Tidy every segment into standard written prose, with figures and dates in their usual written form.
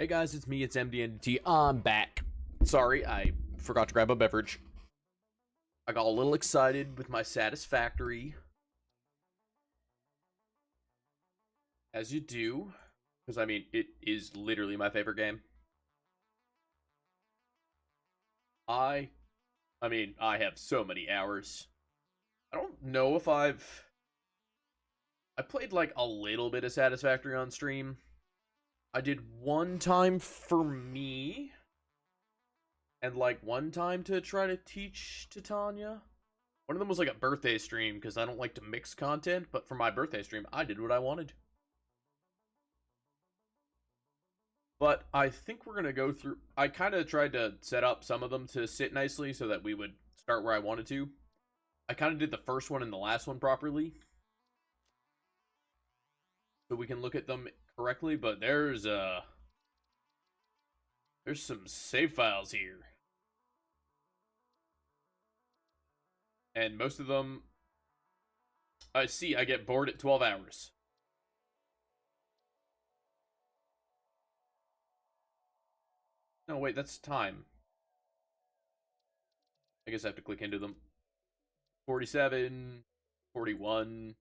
Hey guys, it's me, it's Mdndt. I'm back. Sorry, I forgot to grab a beverage. I got a little excited with my Satisfactory. As you do. Because, I mean, it is literally my favorite game. I mean, I have so many hours. I don't know if I played, like, a little bit of Satisfactory on stream. I did one time for me. And, like, one time to try to teach Titania. One of them was like a birthday stream, because I don't like to mix content, but for my birthday stream, I did what I wanted. But I think we're going to go through... I kind of tried to set up some of them to sit nicely so that we would start where I wanted to. I kind of did the first one and the last one properly, so we can look at them correctly, but there's some save files here. And most of them, I see, I get bored at 12 hours. No, wait, that's time. I guess I have to click into them. 47, 41.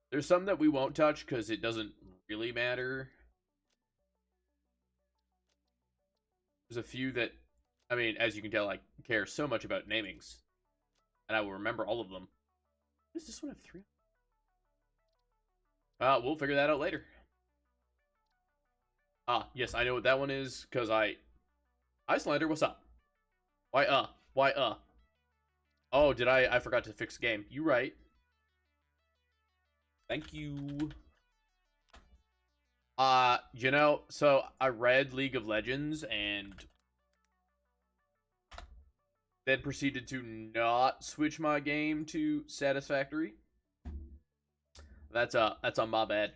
There's some that we won't touch because it doesn't really matter. There's a few that, I mean, as you can tell, I care so much about namings. And I will remember all of them. Does this one have 3? We'll figure that out later. Yes, I know what that one is, because Icelander, what's up? Why, Oh, did I forgot to fix the game. You right. Thank you. You know, so I read League of Legends, and then proceeded to not switch my game to Satisfactory. That's on my bad.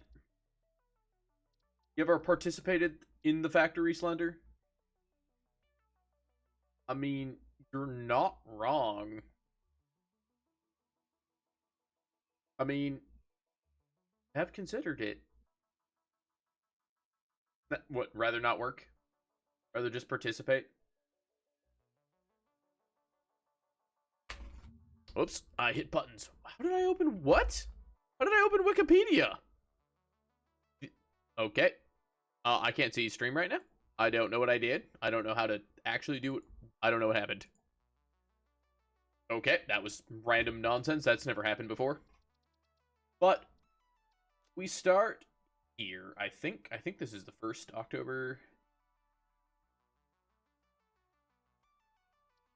You ever participated in the factory, Slender? I mean, you're not wrong. I mean, have considered it. What, rather not work? Rather just participate? Oops, I hit buttons. How did I open what? How did I open Wikipedia? Okay. I can't see stream right now. I don't know what I did. I don't know how to actually do it. I don't know what happened. Okay, that was random nonsense. That's never happened before. But we start here. I think this is the 1st October.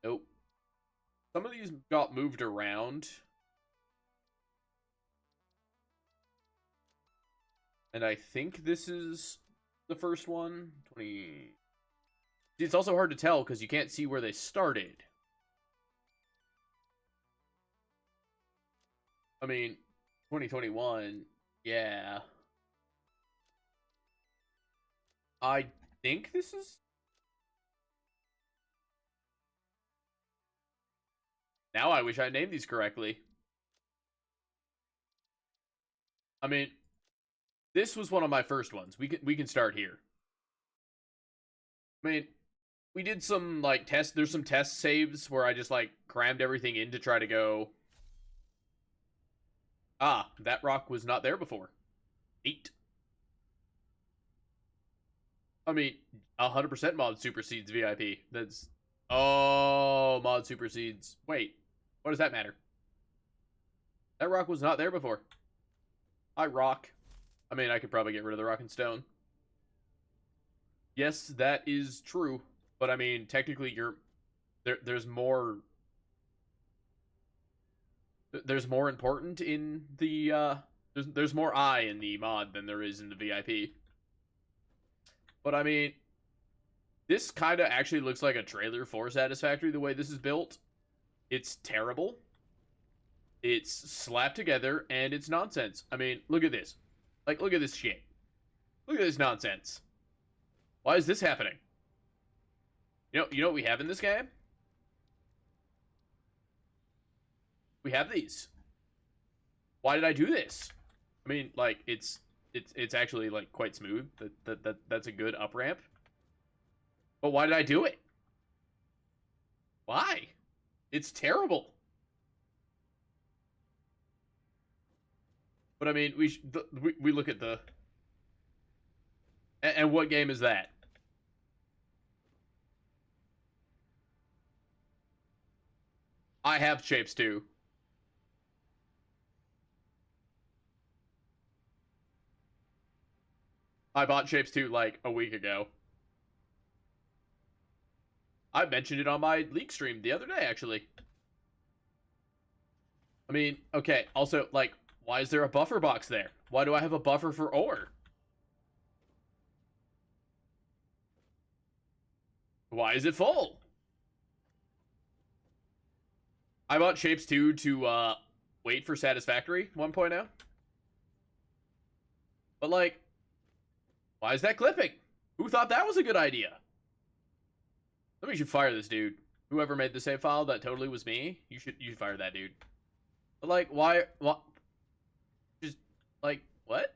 Nope. Some of these got moved around. And I think this is the first one. 20. It's also hard to tell because you can't see where they started. I mean, 2021, yeah. I think this is... Now I wish I named these correctly. I mean, this was one of my first ones. We can start here. I mean, we did some, like, there's some test saves where I just, like, crammed everything in to try to go... that rock was not there before. 8. I mean, 100% mod supersedes VIP. That's... Oh, mod supersedes... Wait, what does that matter? That rock was not there before. I rock. I mean, I could probably get rid of the rock and stone. Yes, that is true. But, I mean, technically, there's more... There's more important in the, There's more I in the mod than there is in the VIP. But, I mean... This kind of actually looks like a trailer for Satisfactory, the way this is built. It's terrible. It's slapped together, and it's nonsense. I mean, look at this. Like, look at this shit. Look at this nonsense. Why is this happening? You know what we have in this game? We have these. Why did I do this? I mean, like, it's it's actually like quite smooth. That's a good up ramp. But why did I do it? Why? It's terrible. But I mean, we look at the and what game is that? I have shapes too. I bought shapes too like a week ago. I mentioned it on my leak stream the other day, actually. I mean, okay, also, like, why is there a buffer box there? Why do I have a buffer for ore? Why is it full? I bought shapes too to, wait for Satisfactory 1.0. But, like, why is that clipping? Who thought that was a good idea? Somebody should fire this dude. Whoever made the save file, that totally was me. You should fire that dude. But like, why? What? Just like, what?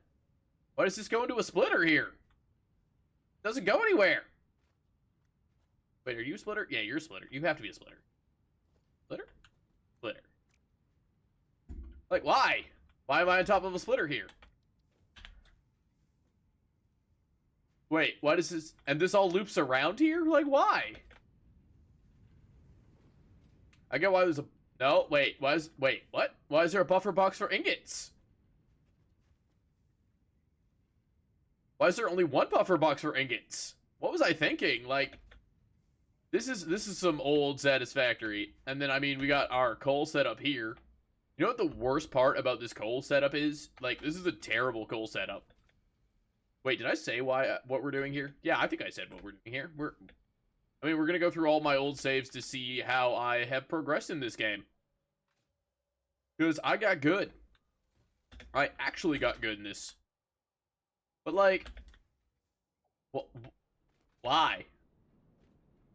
Why does this go into a splitter here? It doesn't go anywhere. Wait, are you a splitter? Yeah, you're a splitter. You have to be a splitter. Splitter? Splitter. Like, why? Why am I on top of a splitter here? Wait, why does this... And this all loops around here? Like, why? I get why there's a... No, wait, wait, what? Why is there a buffer box for ingots? Why is there only one buffer box for ingots? What was I thinking? Like, this is some old Satisfactory. And then, I mean, we got our coal setup here. You know what the worst part about this coal setup is? Like, this is a terrible coal setup. Wait, did I say what we're doing here? Yeah, I think I said what we're doing here. I mean, we're gonna go through all my old saves to see how I have progressed in this game. Because I got good. I actually got good in this. But, like... Why?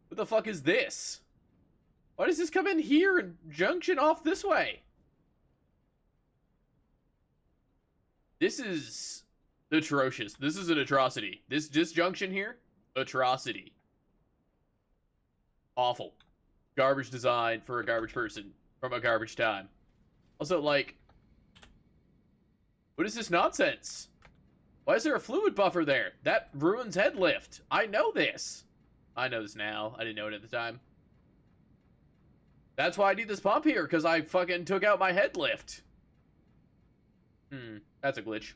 What the fuck is this? Why does this come in here and junction off this way? This is... atrocious. This is an atrocity. This disjunction here? Atrocity. Awful. Garbage design for a garbage person from a garbage time. Also, like, what is this nonsense? Why is there a fluid buffer there? That ruins head lift. I know this. I know this now. I didn't know it at the time. That's why I need this pump here, because I fucking took out my head lift. That's a glitch.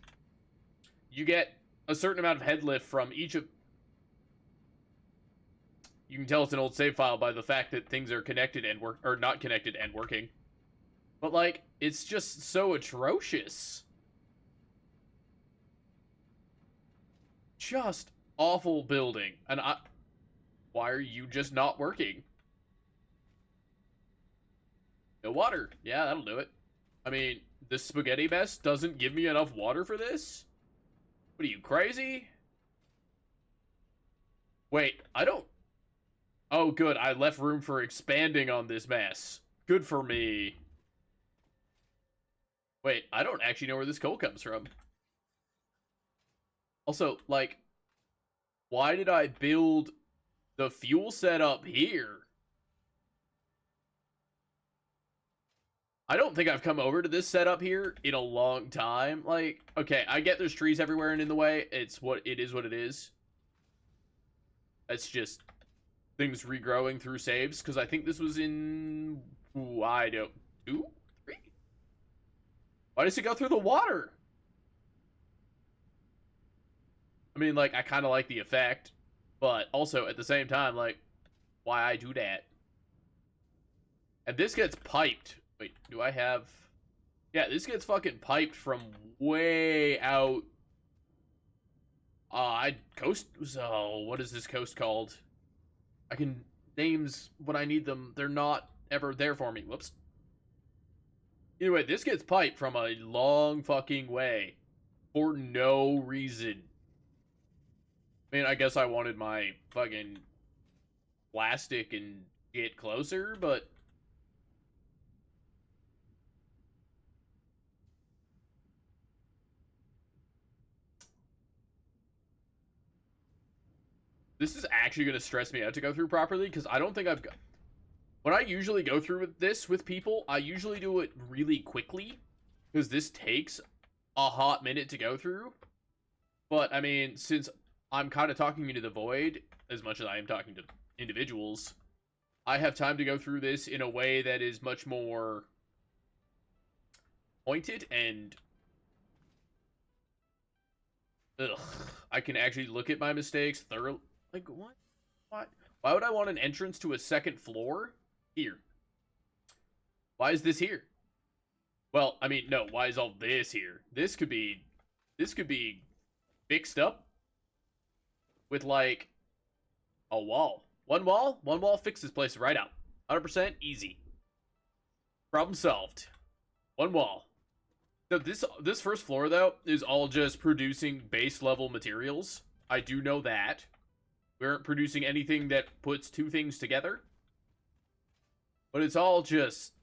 You get a certain amount of head lift from each of... You can tell it's an old save file by the fact that things are connected and or not connected and working. But, like, it's just so atrocious. Just awful building. And why are you just not working? No water. Yeah, that'll do it. I mean, this spaghetti mess doesn't give me enough water for this? What are you, crazy? Wait, I don't... Oh, good. I left room for expanding on this mess. Good for me. Wait, I don't actually know where this coal comes from. Also, like, why did I build the fuel setup here? I don't think I've come over to this setup here in a long time. Like, okay, I get there's trees everywhere and in the way. It's what it is. It's just things regrowing through saves, because I think this was in... Ooh, I don't... 2? 3? Why does it go through the water? I mean, like, I kind of like the effect, but also, at the same time, like, why I do that? And this gets piped. Wait, do I have... Yeah, this gets fucking piped from way out... Coast... So, what is this coast called? I can... Names when I need them. They're not ever there for me. Whoops. Anyway, this gets piped from a long fucking way. For no reason. I mean, I guess I wanted my fucking plastic and get closer, but... This is actually going to stress me out to go through properly, because I don't think I've got... When I usually go through with people, I usually do it really quickly, because this takes a hot minute to go through. But, I mean, since I'm kind of talking into the void, as much as I am talking to individuals, I have time to go through this in a way that is much more pointed and... Ugh. I can actually look at my mistakes thoroughly. Like, what? What? Why would I want an entrance to a second floor? Here. Why is this here? Well, I mean, no, why is all this here? This could be fixed up with, like, a wall. One wall, fix this place right out. 100% easy. Problem solved. One wall. So this first floor, though, is all just producing base level materials. I do know that. We aren't producing anything that puts two things together. But it's all just...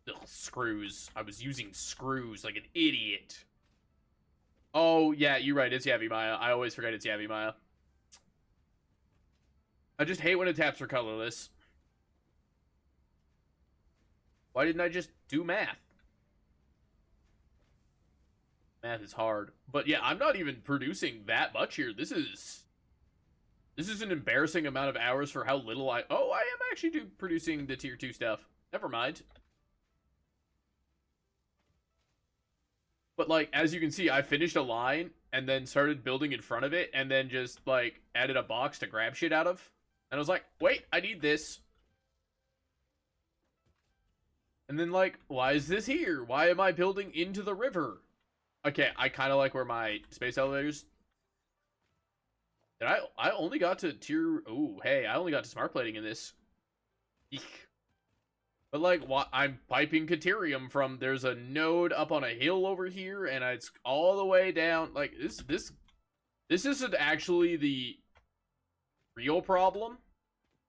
Ugh, screws. I was using screws like an idiot. Oh, yeah, you're right. It's Yavimaya. I always forget it's Yavimaya. I just hate when it taps for colorless. Why didn't I just do math? Math is hard. But yeah, I'm not even producing that much here. This is an embarrassing amount of hours for how little I... Oh, I am actually producing the tier 2 stuff. Never mind. But, like, as you can see, I finished a line and then started building in front of it and then just, like, added a box to grab shit out of. And I was like, wait, I need this. And then, like, why is this here? Why am I building into the river? Okay, I kind of like where my space elevators... I only got to tier... Ooh, hey, I only got to smart plating in this. Eek. But, like, I'm piping Caterium from... There's a node up on a hill over here, and it's all the way down. Like, this isn't actually the real problem.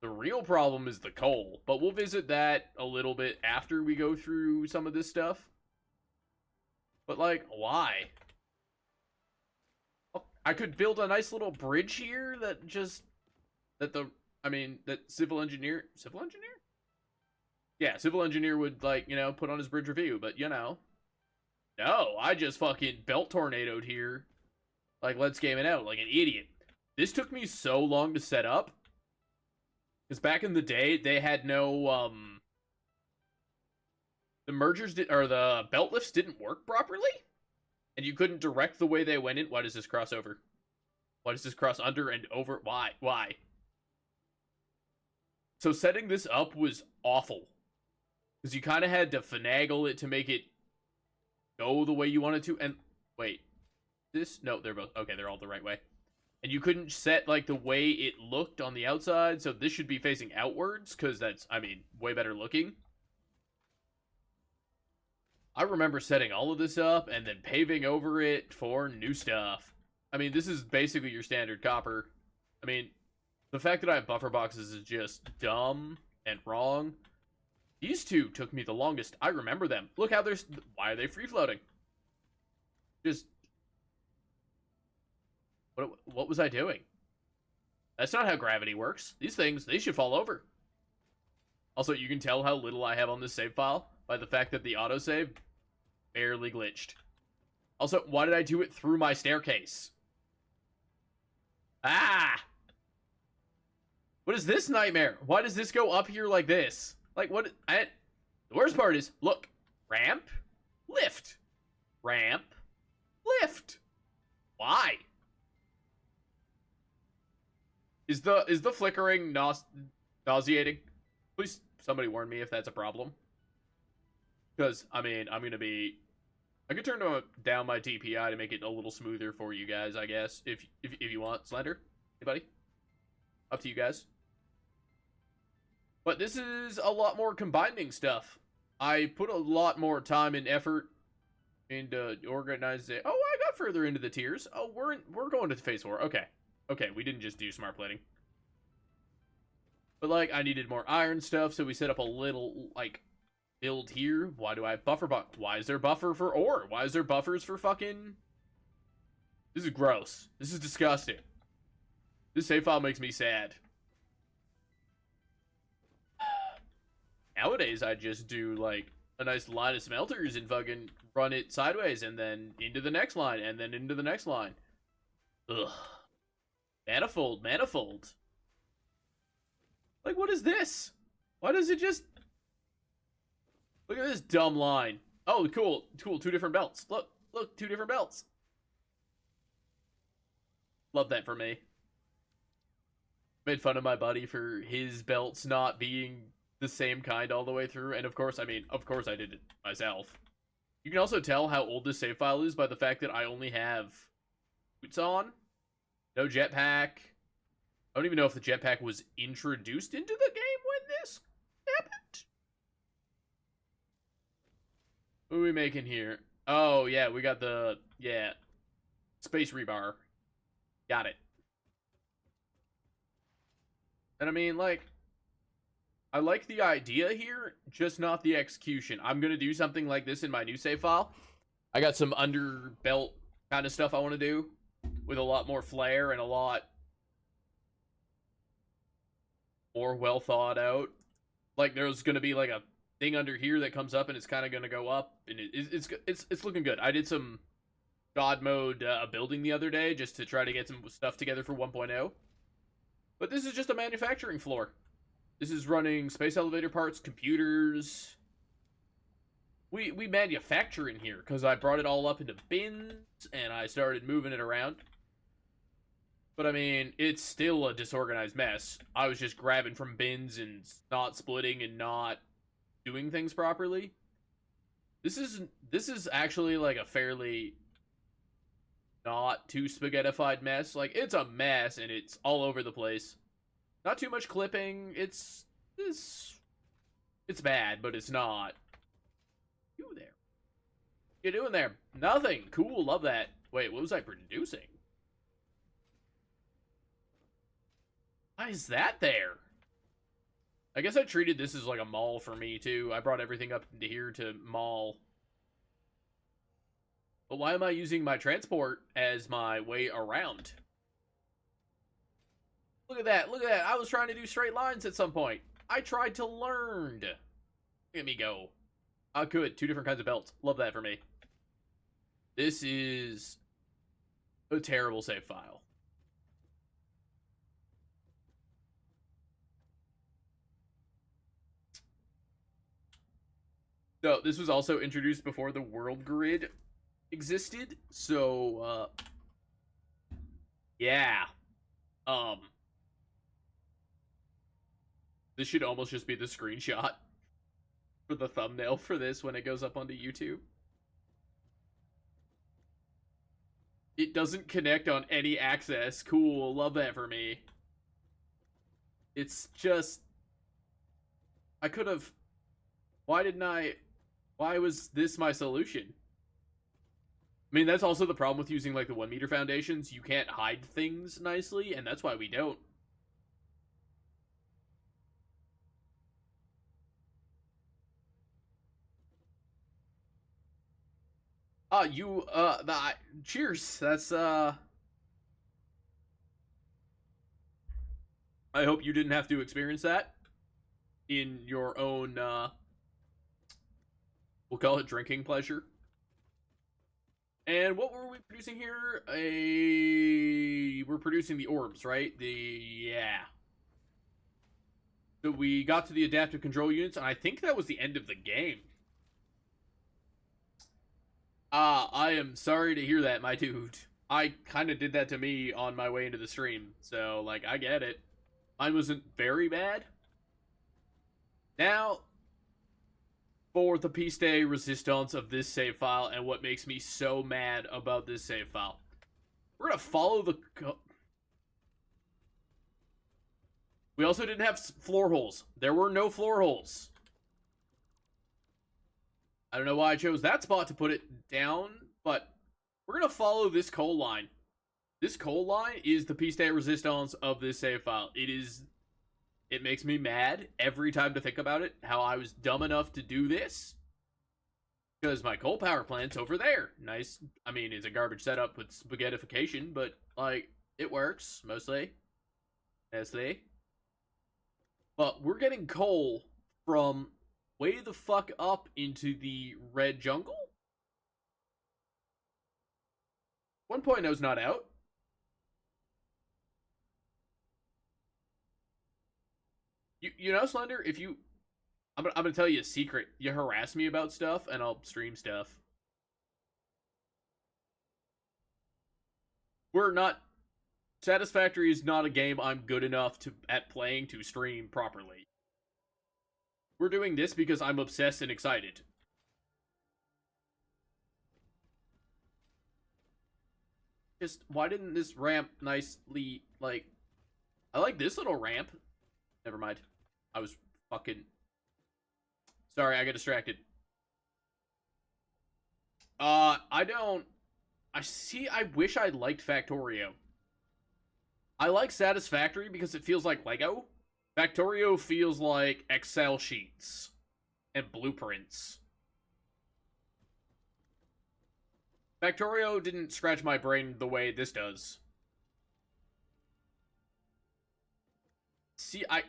The real problem is the coal. But we'll visit that a little bit after we go through some of this stuff. But, like, why? I could build a nice little bridge here that just... that civil engineer... Civil engineer? Yeah, civil engineer would, like, you know, put on his bridge review, but, you know. No, I just fucking belt tornadoed here. Like, let's game it out like an idiot. This took me so long to set up. Because back in the day, they had no, the mergers or the belt lifts didn't work properly? And you couldn't direct the way they went in? Why does this cross over? Why does this cross under and over? Why? Why? So setting this up was awful. Because you kind of had to finagle it to make it go the way you wanted to. And, wait. This? No, they're both... Okay, they're all the right way. And you couldn't set, like, the way it looked on the outside. So this should be facing outwards. Because that's, I mean, way better looking. I remember setting all of this up and then paving over it for new stuff. I mean, this is basically your standard copper. I mean, the fact that I have buffer boxes is just dumb and wrong. These two took me the longest. I remember them. Look how they're... Why are they free-floating? Just... What was I doing? That's not how gravity works. These things, they should fall over. Also, you can tell how little I have on this save file by the fact that the autosave barely glitched. Also, why did I do it through my staircase? Ah! What is this nightmare? Why does this go up here like this? Like, what? The worst part is, look. Ramp. Lift. Ramp. Lift. Why? Is the flickering nauseating? Please, somebody warn me if that's a problem. Because, I mean, I'm gonna be... I could turn down my DPI to make it a little smoother for you guys, I guess. If you want. Slender? Anybody? Up to you guys. But this is a lot more combining stuff. I put a lot more time and effort into organizing. Oh, I got further into the tiers. Oh, we're going to phase 4. Okay. Okay, we didn't just do smart plating. But, like, I needed more iron stuff, so we set up a little, like, build here. Why do I have buffer Why is there buffer for ore? Why is there buffers for fucking... This is gross. This is disgusting. This save file makes me sad. Nowadays, I just do, like, a nice line of smelters and fucking run it sideways and then into the next line and then into the next line. Ugh. Manifold, manifold. Like, what is this? Why does it just... Look at this dumb line. Oh, cool. Cool, 2 different belts. Look, 2 different belts. Love that for me. Made fun of my buddy for his belts not being the same kind all the way through. And of course, I did it myself. You can also tell how old this save file is by the fact that I only have boots on. No jetpack. I don't even know if the jetpack was introduced into the game when this happened. What are we making here? Oh, yeah, we got the, space rebar. Got it. And I mean, like, I like the idea here, just not the execution. I'm gonna do something like this in my new save file. I got some under belt kind of stuff I want to do with a lot more flair and a lot more well thought out. Like, there's gonna be like a thing under here that comes up and it's kind of gonna go up, and it's looking good. I did some God mode building the other day just to try to get some stuff together for 1.0. But this is just a manufacturing floor. This is running space elevator parts, computers. We manufacture in here because I brought it all up into bins and I started moving it around. But I mean, it's still a disorganized mess. I was just grabbing from bins and not splitting and not doing things properly. This is actually like a fairly not too spaghettified mess. Like, it's a mess and it's all over the place. Not too much clipping. It's bad, but it's not. You there? What you doing there? Nothing. Cool. Love that. Wait, what was I producing? Why is that there? I guess I treated this as like a mall for me too. I brought everything up into here to mall. But why am I using my transport as my way around? Look at that. Look at that. I was trying to do straight lines at some point. I tried to learn. Look at me go. I could. 2 different kinds of belts. Love that for me. This is a terrible save file. So, this was also introduced before the world grid existed. So, yeah. This should almost just be the screenshot for the thumbnail for this when it goes up onto YouTube. It doesn't connect on any access. Cool, love that for me. It's just... I could have... Why was this my solution? I mean, that's also the problem with using, like, the 1 meter foundations. You can't hide things nicely, and that's why we don't. Cheers. That's, I hope you didn't have to experience that in your own, we'll call it drinking pleasure. And what were we producing here? We're producing the orbs, right? Yeah. So we got to the adaptive control units, and I think that was the end of the game. I am sorry to hear that, my dude. I kind of did that to me on my way into the stream, so, like, I get it. Mine wasn't very bad. Now, for the piece de resistance of this save file, and what makes me so mad about this save file. We're gonna follow the... We also didn't have floor holes. There were no floor holes. I don't know why I chose that spot to put it down, but we're going to follow this coal line. This coal line is the piece de resistance of this save file. It makes me mad every time to think about it, how I was dumb enough to do this. Because my coal power plant's over there. Nice. I mean, it's a garbage setup with spaghettification, but, like, it works, mostly. Nestle. But we're getting coal from way the fuck up into the red jungle? 1.0 is not out. You know, Slender, if you... I'm gonna tell you a secret. You harass me about stuff, and I'll stream stuff. We're not... Satisfactory is not a game I'm good enough at playing to stream properly. We're doing this because I'm obsessed and excited. Just, why didn't this ramp nicely, like... I like this little ramp. Never mind. I was fucking... Sorry, I got distracted. I don't... I wish I liked Factorio. I like Satisfactory because it feels like Lego. Factorio feels like Excel sheets and blueprints. Factorio didn't scratch my brain the way this does. See, I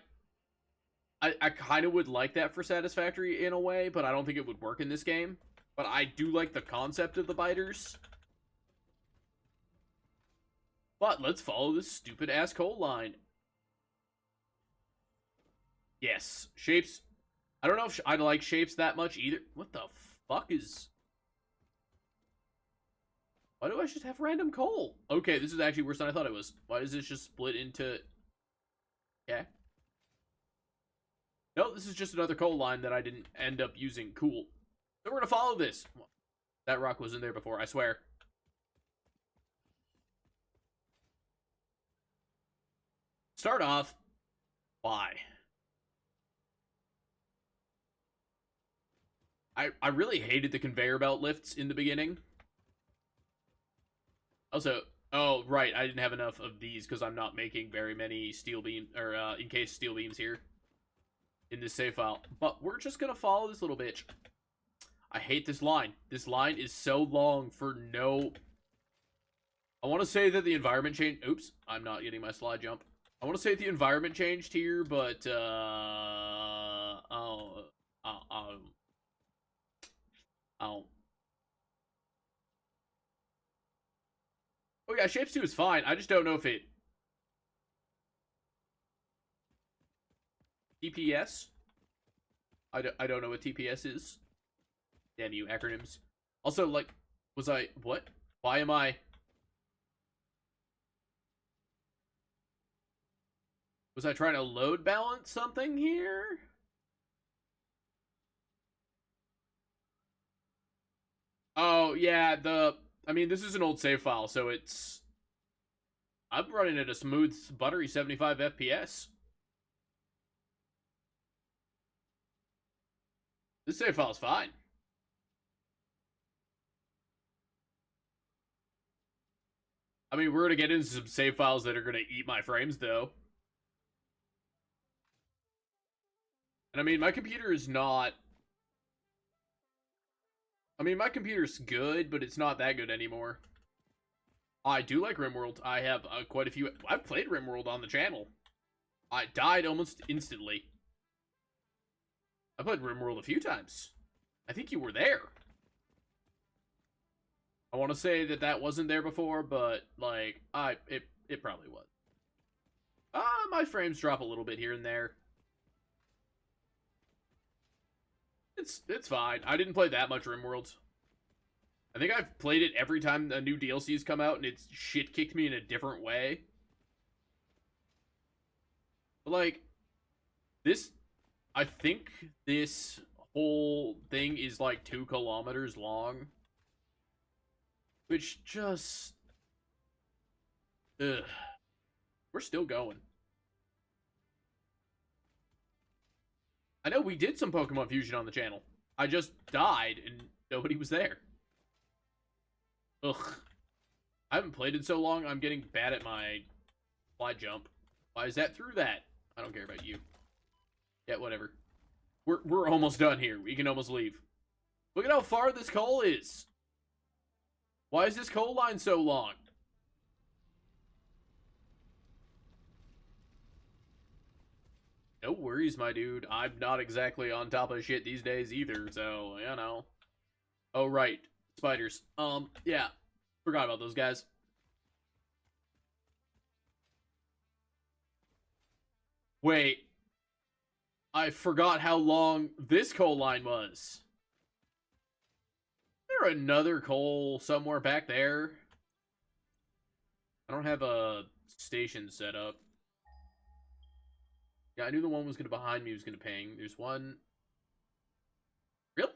kind of would like that for Satisfactory in a way, but I don't think it would work in this game. But I do like the concept of the biters. But let's follow this stupid-ass coal line. Yes, shapes. I don't know if I like shapes that much either. What the fuck is... Why do I just have random coal? Okay, this is actually worse than I thought it was. Why does this just split into... Okay. No, this is just another coal line that I didn't end up using. Cool. So we're gonna follow this. That rock was in there before, I swear. Start off. Why? I really hated the conveyor belt lifts in the beginning. Also, oh, right, I didn't have enough of these because I'm not making very many steel beam, or encased steel beams here in this save file. But we're just gonna follow this little bitch. I hate this line. This line is so long for no... I want to say that the environment changed... Oops, I'm not getting my slide jump. I want to say the environment changed here, but, oh yeah, Shapes 2 is fine. I just don't know if it... TPS? I don't know what TPS is. Damn you, acronyms. Also, like, was I... What? Why am I... Was I trying to load balance something here? Oh, yeah, I mean, this is an old save file, so it's... I'm running at a smooth, buttery 75 FPS. This save file's fine. I mean, we're gonna get into some save files that are gonna eat my frames, though. And I mean, my computer is not... I mean, my computer's good, but it's not that good anymore. I do like RimWorld. I have quite a few... I've played RimWorld on the channel. I died almost instantly. I played RimWorld a few times. I think you were there. I want to say that that wasn't there before, but, like, it probably was. My frames drop a little bit here and there. It's fine. I didn't play that much RimWorld. I think I've played it every time a new DLC's come out, and it's shit-kicked me in a different way. But, like, this... I think this whole thing is, like, 2 kilometers long. Which just... Ugh. We're still going. I know we did some Pokemon Fusion on the channel. I just died and nobody was there. Ugh. I haven't played in so long, I'm getting bad at my slide jump. Why is that through that? I don't care about you. Yeah, whatever. We're almost done here. We can almost leave. Look at how far this coal is. Why is this coal line so long? No worries, my dude. I'm not exactly on top of shit these days either, so, you know. Oh, right. Spiders. Yeah. Forgot about those guys. Wait. I forgot how long this coal line was. Is there another coal somewhere back there? I don't have a station set up. Yeah, I knew the one was gonna behind me was gonna ping. There's one. Really?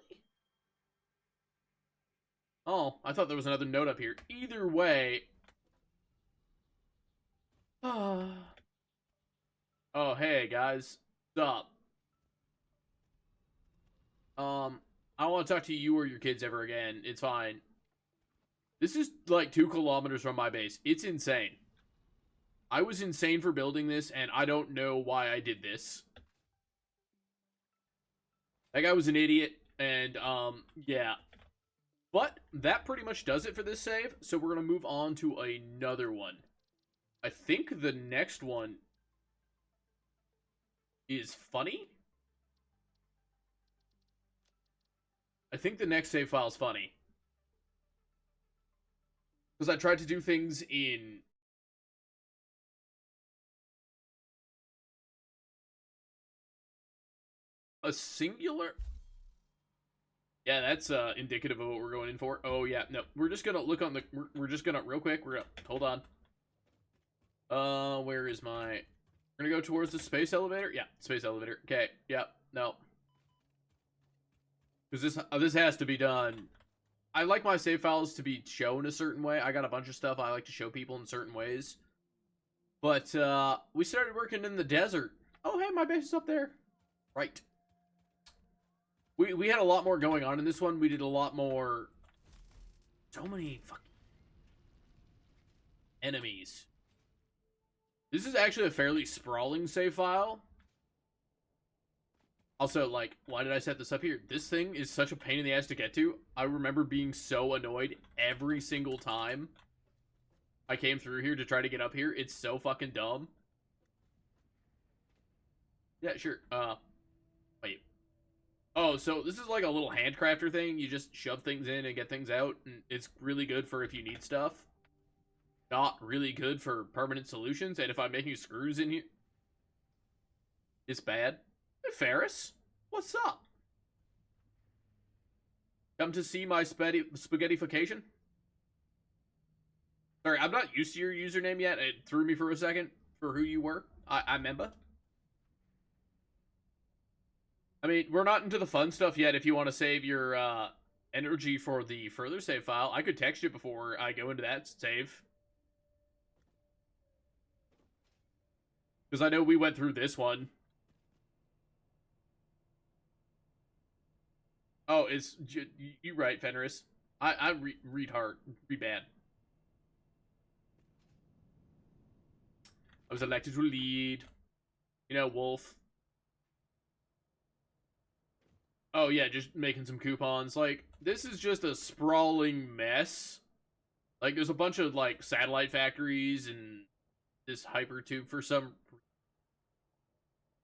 Oh, I thought there was another note up here. Either way. Oh, hey guys. What's up? I don't want to talk to you or your kids ever again. It's fine. This is like 2 kilometers from my base. It's insane. I was insane for building this, and I don't know why I did this. That guy was an idiot, and, yeah. But that pretty much does it for this save, so we're going to move on to another one. I think the next one is funny? I think the next save file is funny. Because I tried to do things in a singular. Yeah, that's indicative of what we're going in for. Oh yeah, no, we're just gonna look on the. We're just gonna real quick. We're gonna hold on. Where is my? We're gonna go towards the space elevator. Yeah, space elevator. Okay. Yeah. No. Because this has to be done. I like my save files to be shown a certain way. I got a bunch of stuff I like to show people in certain ways. But we started working in the desert. Oh hey, my base is up there. Right. We had a lot more going on in this one. We did a lot more. So many fucking enemies. This is actually a fairly sprawling save file. Also, like, why did I set this up here? This thing is such a pain in the ass to get to. I remember being so annoyed every single time I came through here to try to get up here. It's so fucking dumb. Yeah, sure. Wait. Oh, so this is like a little handcrafter thing. You just shove things in and get things out, and it's really good for if you need stuff. Not really good for permanent solutions, and if I'm making screws in here, it's bad. Hey, Ferris, what's up? Come to see my spaghettification? Sorry, I'm not used to your username yet. It threw me for a second for who you were. I remember. I mean, we're not into the fun stuff yet. If you want to save your energy for the further save file, I could text you before I go into that save. Because I know we went through this one. Oh, it's you right, Fenris. I read hard, read bad. I was elected to lead. You know, Wolf. Oh yeah, just making some coupons. Like, this is just a sprawling mess. Like, there's a bunch of like satellite factories and this hypertube for some.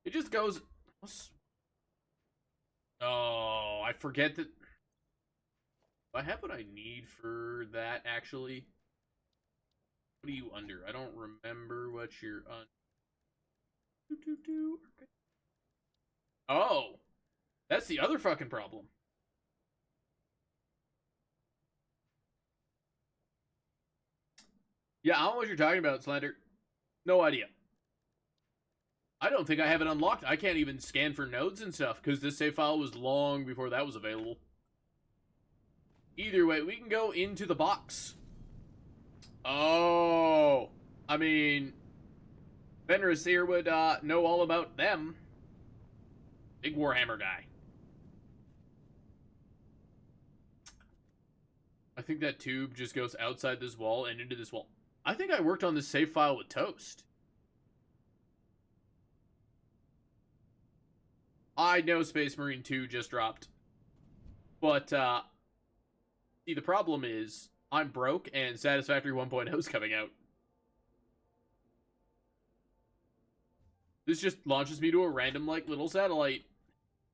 It just goes. Oh, I forget that. I have what I need for that, actually. What are you under? I don't remember what you're on. Oh, that's the other fucking problem. Yeah, I don't know what you're talking about, Slender. No idea. I don't think I have it unlocked. I can't even scan for nodes and stuff because this save file was long before that was available. Either way, we can go into the box. Oh, I mean, Fenris here would know all about them. Big Warhammer guy. I think that tube just goes outside this wall and into this wall. I think I worked on this save file with Toast. I know Space Marine 2 just dropped. But, see, the problem is, I'm broke, and Satisfactory 1.0 is coming out. This just launches me to a random, like, little satellite.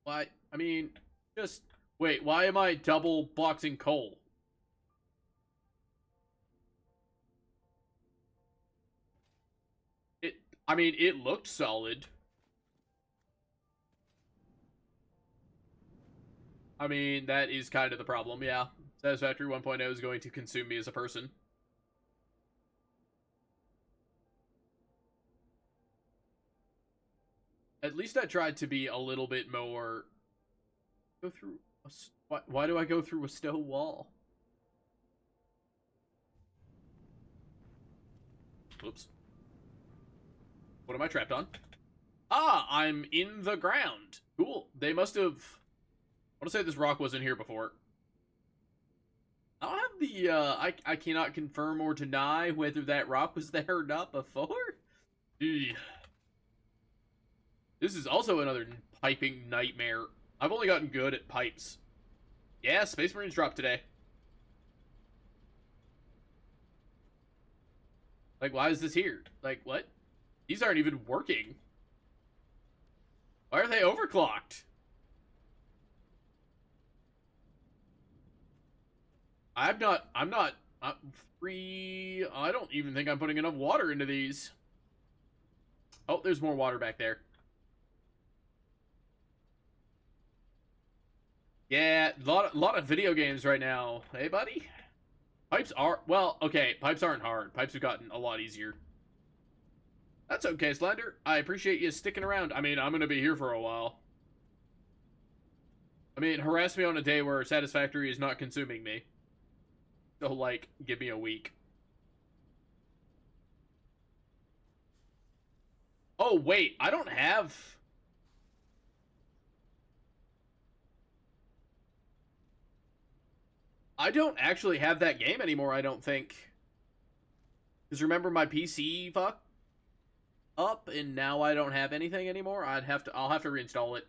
Why? I mean, just... Wait, why am I double boxing coal? I mean, it looked solid. I mean, that is kind of the problem, yeah. Satisfactory 1.0 is going to consume me as a person. At least I tried to be a little bit more... Go through... Why do I go through a stone wall? Whoops. What am I trapped on? Ah, I'm in the ground. Cool. They must have... I want to say this rock wasn't here before. I don't have the, I cannot confirm or deny whether that rock was there or not before. Eey. This is also another piping nightmare. I've only gotten good at pipes. Yeah, Space Marines dropped today. Like, why is this here? Like, what? These aren't even working. Why are they overclocked? I'm free. I don't even think I'm putting enough water into these. Oh, there's more water back there. Yeah, lot of video games right now. Hey, buddy? Pipes are, well, okay, pipes aren't hard. Pipes have gotten a lot easier. That's okay, Slender. I appreciate you sticking around. I mean, I'm gonna be here for a while. I mean, harass me on a day where Satisfactory is not consuming me. So, like, give me a week. Oh, wait, I don't have... I don't actually have that game anymore, I don't think. Because remember my PC fucked up, and now I don't have anything anymore? I'll have to reinstall it.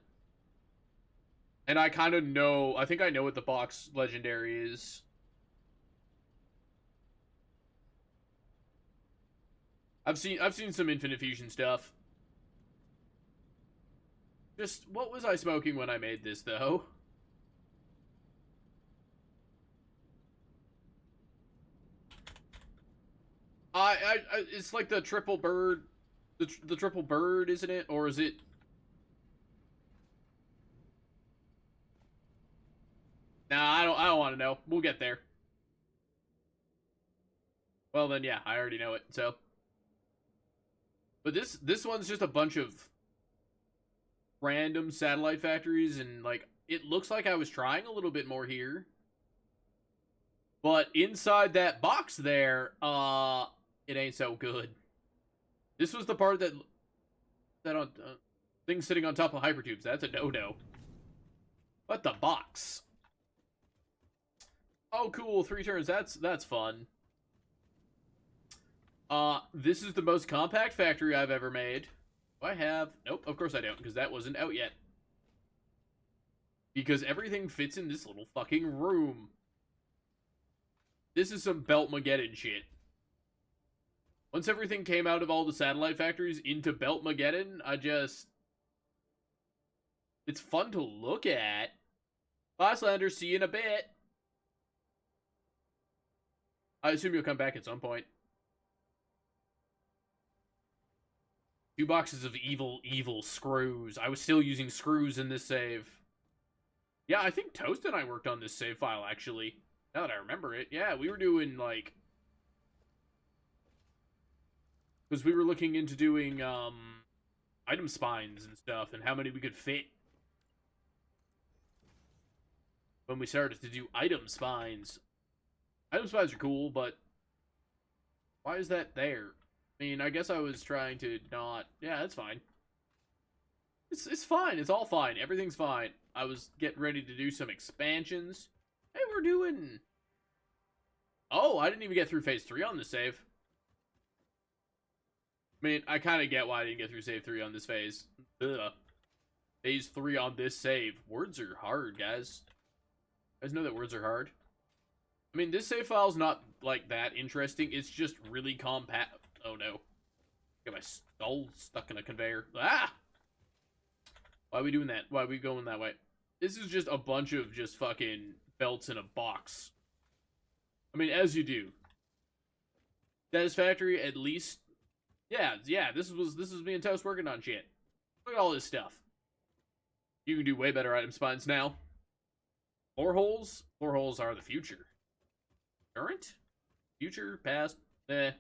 And I kind of know, I think I know what the box legendary is. I've seen some Infinite Fusion stuff. Just, what was I smoking when I made this, though? It's like the triple bird, the triple bird, isn't it? Or is it? Nah, I don't want to know. We'll get there. Well then, yeah, I already know it. So, but this one's just a bunch of random satellite factories, and like it looks like I was trying a little bit more here, but inside that box there, it ain't so good. This was the part that on things sitting on top of hypertubes. That's a no-no. But the box. Oh, cool! 3 turns. That's fun. This is the most compact factory I've ever made. Do I have? Nope. Of course I don't, because that wasn't out yet. Because everything fits in this little fucking room. This is some Belt-Mageddon shit. Once everything came out of all the satellite factories into Belt-Mageddon, it's fun to look at. Bye, Slender. See you in a bit. I assume you'll come back at some point. 2 boxes of evil screws. I was still using screws in this save. Yeah, I think Toast and I worked on this save file, actually. Now that I remember it. Yeah, we were doing, like... Because we were looking into doing, item spines and stuff, and how many we could fit. When we started to do item spines. Item spines are cool, but... Why is that there? I mean, I guess I was trying to not... Yeah, that's fine. It's fine. It's all fine. Everything's fine. I was getting ready to do some expansions. Hey, we're doing... Oh, I didn't even get through phase 3 on this save. I mean, I kind of get why I didn't get through save 3 on this phase. Ugh. Phase 3 on this save. Words are hard, guys. You guys know that words are hard? I mean, this save file's not, like, that interesting. It's just really compact. Oh, no. Get my skull stuck in a conveyor. Ah! Why are we doing that? Why are we going that way? This is just a bunch of just fucking belts in a box. I mean, as you do. Satisfactory, at least. Yeah, this is me and Toast working on shit. Look at all this stuff. You can do way better item spawns now. Floor holes? Floor holes are the future. Current? Future? Past? Eh.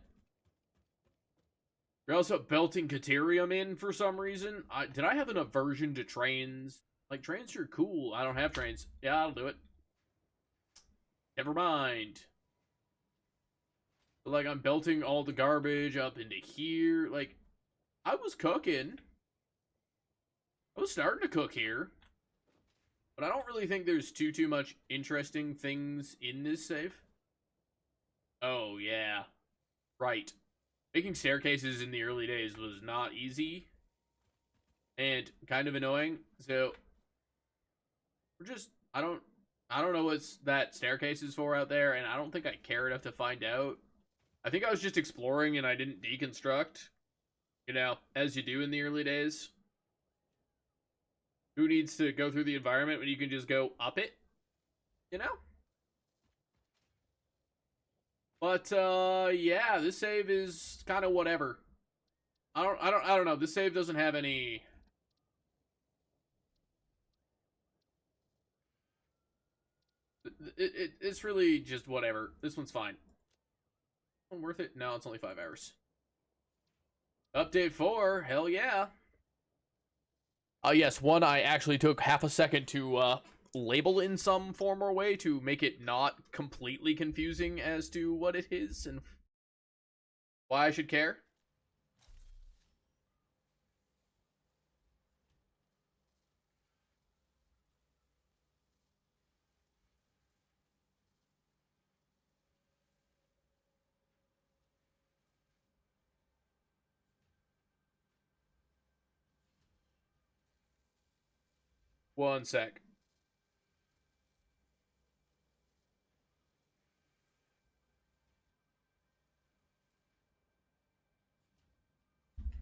You're also belting Caterium in for some reason. Did I have an aversion to trains? Like, trains are cool. I don't have trains. Yeah, I'll do it. Never mind. But, like, I'm belting all the garbage up into here. Like, I was cooking. I was starting to cook here. But I don't really think there's too much interesting things in this save. Oh, yeah. Right. Making staircases in the early days was not easy. And kind of annoying. So, we're just, I don't know what that staircase is for out there, and I don't think I care enough to find out. I think I was just exploring and I didn't deconstruct. You know, as you do in the early days. Who needs to go through the environment when you can just go up it? You know? But, yeah, this save is kind of whatever. I don't know. This save doesn't have any... It's really just whatever. This one's fine. Worth it? No, it's only 5 hours. Update 4, hell yeah. Yes, one I actually took half a second to label in some form or way to make it not completely confusing as to what it is and why I should care. One sec.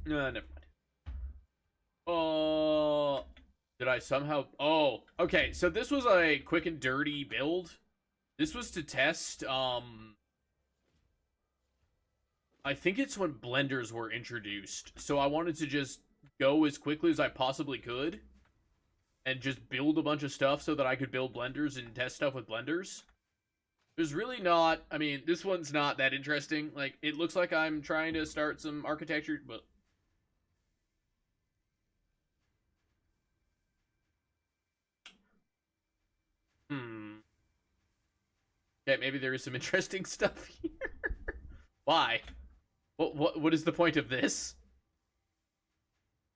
Never mind. Did I somehow... Oh, okay. So this was a quick and dirty build. This was to test, I think it's when blenders were introduced. So I wanted to just go as quickly as I possibly could. And just build a bunch of stuff so that I could build blenders and test stuff with blenders. There's really not... I mean, this one's not that interesting. Like, it looks like I'm trying to start some architecture, but... Okay, maybe there is some interesting stuff here. Why? What is the point of this?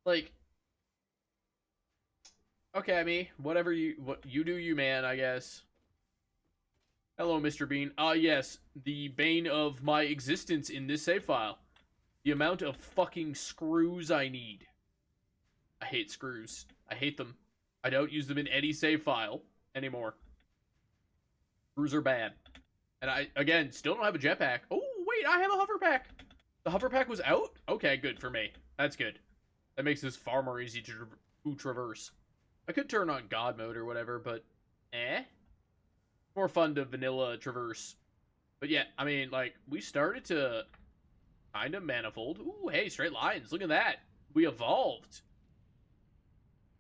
Like... Okay, me. Whatever what you do, you man, I guess. Hello, Mr. Bean. Yes. The bane of my existence in this save file. The amount of fucking screws I need. I hate screws. I hate them. I don't use them in any save file anymore. Screws are bad. And I, again, still don't have a jetpack. Oh, wait, I have a hover pack. The hover pack was out? Okay, good for me. That's good. That makes this far more easy to traverse. I could turn on God mode or whatever, but more fun to vanilla traverse. But yeah, I mean, like, we started to kind of manifold. Ooh, hey, straight lines. Look at that. We evolved.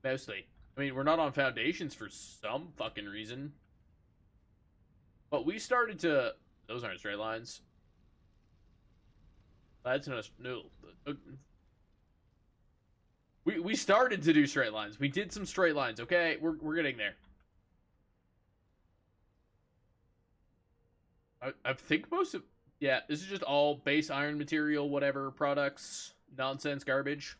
Mostly. I mean, we're not on foundations for some fucking reason. But we started to... Those aren't straight lines. That's not... No. We started to do straight lines. We did some straight lines, okay? We're getting there. I think most of... Yeah, this is just all base iron material, whatever, products, nonsense, garbage.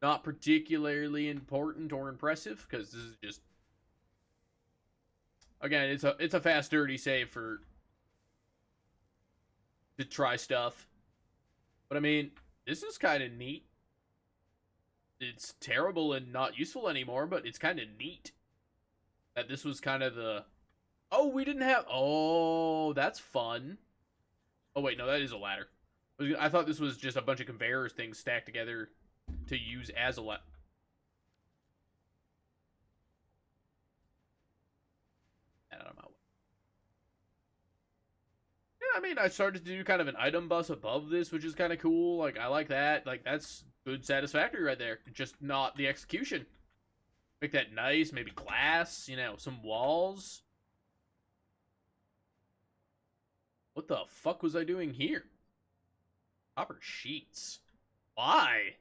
Not particularly important or impressive, because this is just... Again, it's a fast, dirty save for... to try stuff. But, I mean, this is kind of neat. It's terrible and not useful anymore, but it's kind of neat. That this was kind of the... Oh, we didn't have... Oh, that's fun. Oh, wait, no, that is a ladder. I thought this was just a bunch of conveyor things stacked together to use as a Get out of my way. Yeah, I mean, I started to do kind of an item bus above this, which is kind of cool. Like, I like that. Like, that's good Satisfactory right there. Just not the execution. Make that nice. Maybe glass, you know, some walls. What the fuck was I doing here? Copper sheets. Why?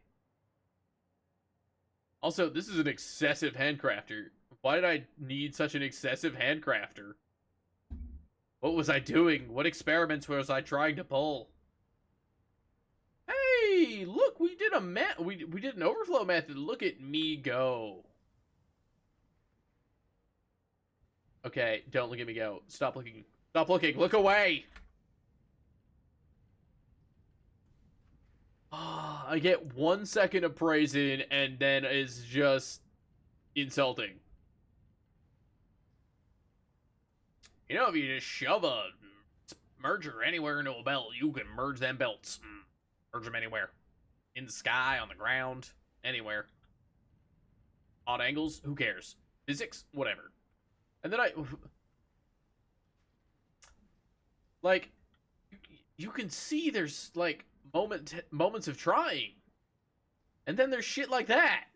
Also, this is an excessive handcrafter. Why did I need such an excessive handcrafter? What was I doing? What experiments was I trying to pull? Hey, look, we did a we did an overflow method. Look at me go. Okay, don't look at me go. Stop looking. Stop looking. Look away. I get 1 second of praising and then is just insulting. You know, if you just shove a merger anywhere into a belt, you can merge them belts. Merge them anywhere. In the sky, on the ground, anywhere. Odd angles, who cares? Physics, whatever. And then like, you can see there's, like, moments of trying. And then there's shit like that.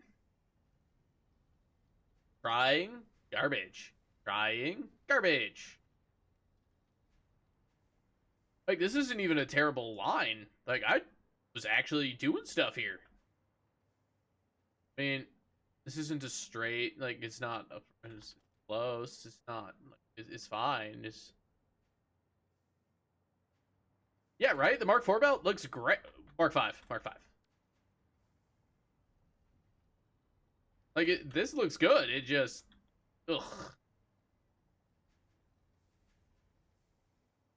Trying, garbage. Trying, garbage. Like, this isn't even a terrible line. Like, I was actually doing stuff here. I mean, this isn't a straight, like, it's not it's close. It's not, it's fine. It's... Yeah, right? The Mark IV belt looks great. Mark V. Mark V. Like, this looks good. It just... Ugh.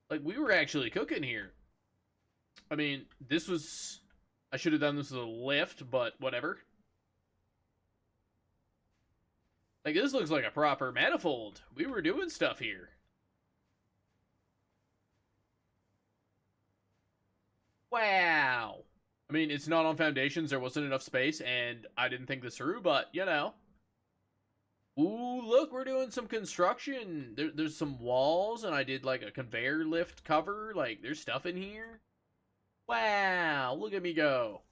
Like, we were actually cooking here. I mean, this was... I should have done this with a lift, but whatever. Like, this looks like a proper manifold. We were doing stuff here. Wow. I mean, it's not on foundations. There wasn't enough space, and I didn't think this through, but, you know. Ooh, look, we're doing some construction. There's some walls, and I did, like, a conveyor lift cover. Like, there's stuff in here. Wow, look at me go.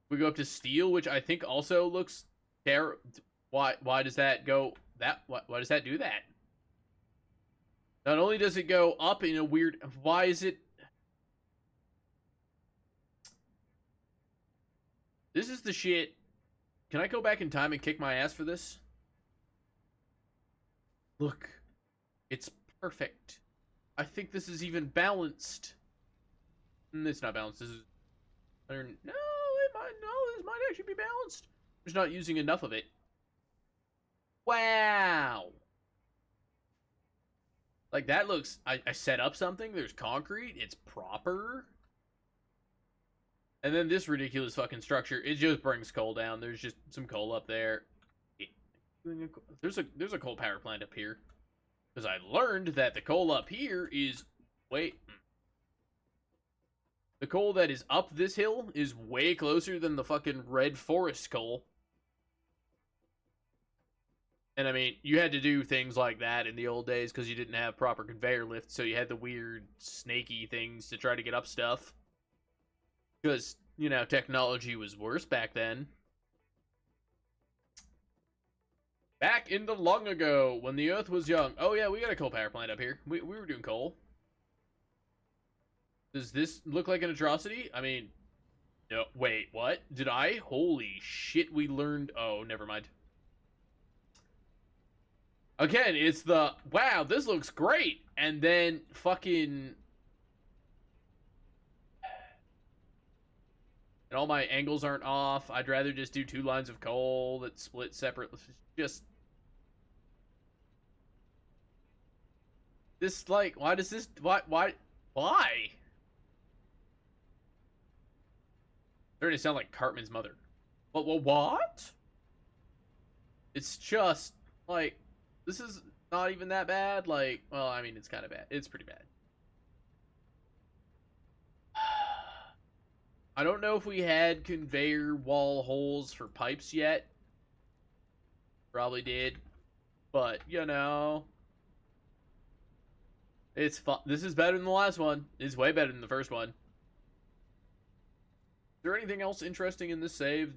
We go up to steel, which I think also looks terrible. Why does that go that? Why does that do that? Not only does it go up in a weird... Why is it... This is the shit. Can I go back in time and kick my ass for this? Look. It's perfect. I think this is even balanced. It's not balanced. This is... No, it might... No, this might actually be balanced. I'm just not using enough of it. Wow. Like, that looks... I set up something. There's concrete. It's proper. And then this ridiculous fucking structure, it just brings coal down. There's just some coal up there. There's a coal power plant up here. Because I learned that the coal up here is... Wait. The coal that is up this hill is way closer than the fucking red forest coal. And I mean, you had to do things like that in the old days because you didn't have proper conveyor lifts, so you had the weird snaky things to try to get up stuff. Because, you know, technology was worse back then. Back in the long ago, when the Earth was young. Oh yeah, we got a coal power plant up here. We were doing coal. Does this look like an atrocity? I mean, no, wait, what? Did I? Holy shit, we learned... Oh, never mind. Again, it's the, wow, this looks great. And then fucking... And all my angles aren't off. I'd rather just do 2 lines of coal that split separate. Just... This, like, why does this... Why? Starting to sound like Cartman's mother. But what? It's just, like, this is not even that bad. Like, well, I mean, it's kind of bad. It's pretty bad. I don't know if we had conveyor wall holes for pipes yet. Probably did. But, you know, it's fun. This is better than the last one. It's way better than the first one. Is there anything else interesting in this save?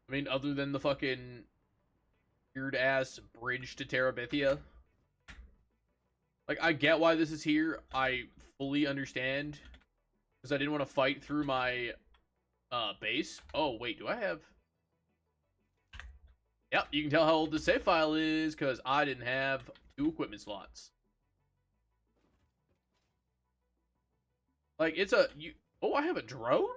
I mean, other than the fucking weird-ass bridge to Terabithia. Like, I get why this is here. I fully understand. Because I didn't want to fight through my base. Oh, wait, do I have... Yep, you can tell how old the save file is, because I didn't have 2 equipment slots. Like, it's a... Oh, I have a drone?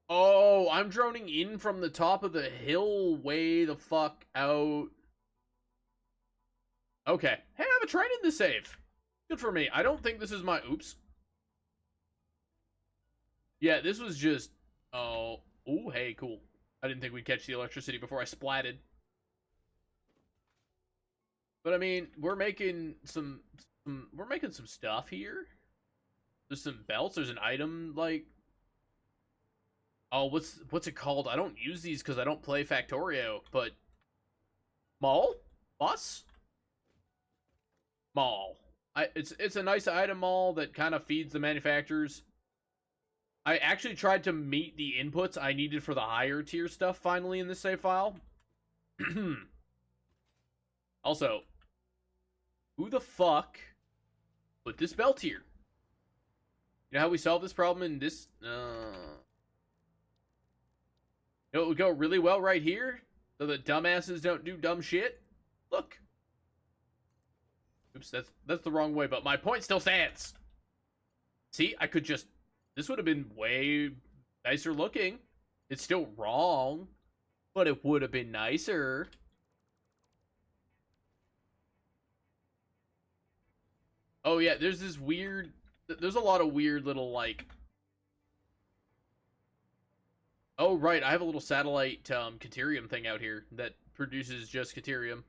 Oh, I'm droning in from the top of the hill way the fuck out. Okay. Hey, I have a train in the save. Good for me. I don't think this is my... Oops. Yeah, this was just... Oh. Ooh, hey, cool. I didn't think we'd catch the electricity before I splatted. But, I mean, we're making some stuff here. There's some belts. There's an item, like... Oh, what's it called? I don't use these because I don't play Factorio, but... Mall? Bus? Mall. It's a nice item mall that kind of feeds the manufacturers. I actually tried to meet the inputs I needed for the higher tier stuff finally in this save file. Also, who the fuck put this belt here? You know how we solved this problem in this... You know what would go really well right here? So that dumbasses don't do dumb shit? Look. Oops, that's the wrong way, but my point still stands. See, I could just... This would have been way nicer looking. It's still wrong, but it would have been nicer. Oh yeah, there's this weird... There's a lot of weird little, like... Oh, right, I have a little satellite Caterium thing out here that produces just Caterium.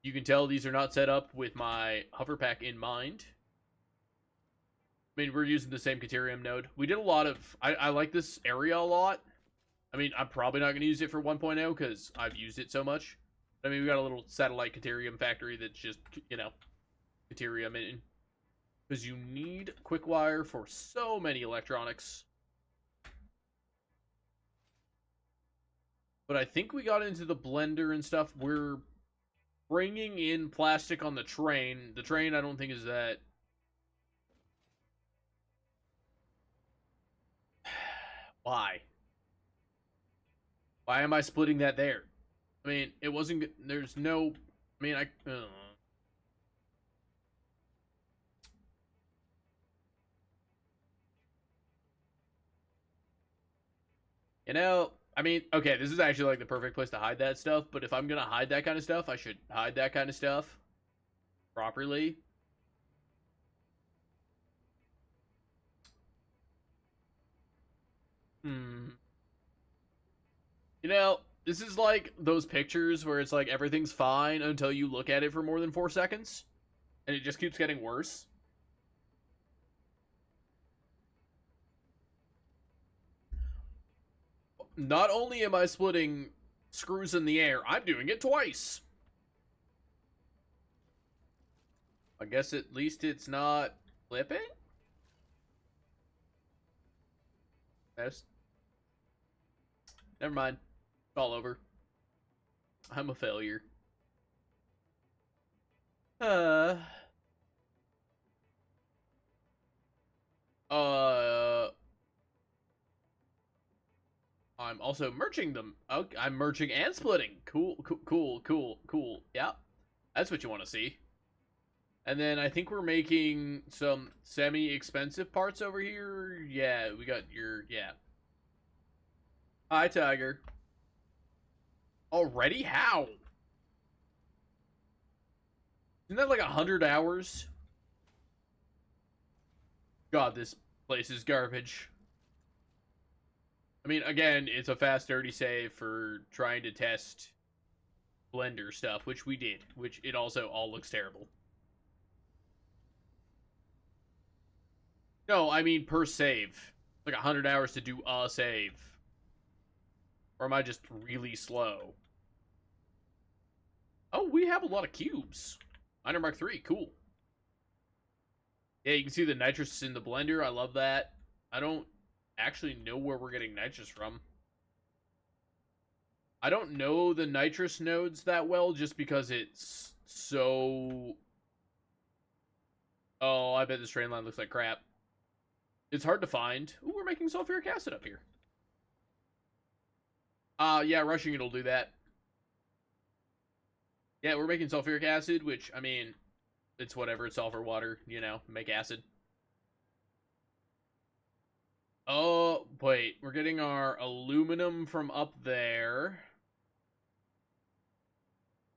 You can tell these are not set up with my hover pack in mind. I mean, we're using the same Caterium node. We did a lot of... I like this area a lot. I mean, I'm probably not going to use it for 1.0 because I've used it so much. I mean, we got a little satellite Caterium factory that's just, you know, Caterium in. Because you need quick wire for so many electronics. But I think we got into the blender and stuff. We're bringing in plastic on the train. The train, I don't think, is that... Why? Why am I splitting that there? I mean, it wasn't... There's no... I mean, You know... I mean, okay, this is actually, like, the perfect place to hide that stuff, but if I'm gonna hide that kind of stuff, I should hide that kind of stuff properly. You know, this is like those pictures where it's like everything's fine until you look at it for more than 4 seconds, and it just keeps getting worse. Not only am I splitting screws in the air, I'm doing it twice. I guess at least it's not flipping? That's... Never mind. It's all over. I'm a failure. I'm also merging them. Okay, I'm merging and splitting. Cool, cool, cool, cool, cool. Yeah, that's what you want to see. And then I think we're making some semi-expensive parts over here. Yeah, we got your... Yeah. Hi, Tiger. Already? How? Isn't that like 100 hours? God, this place is garbage. I mean, again, it's a fast, dirty save for trying to test Blender stuff, which we did, which it also all looks terrible. No, I mean per save. Like 100 hours to do a save. Or am I just really slow? Oh, we have a lot of cubes. Miner Mark 3, cool. Yeah, you can see the nitrous in the blender. I love that. I don't actually know where we're getting nitrous from. I don't know the nitrous nodes that well just because it's so... Oh, I bet this train line looks like crap. It's hard to find. Ooh, we're making sulfuric acid up here. Yeah, rushing it'll do that. Yeah, we're making sulfuric acid, which, I mean, it's whatever. It's sulfur water, you know, make acid. Oh, wait. We're getting our aluminum from up there.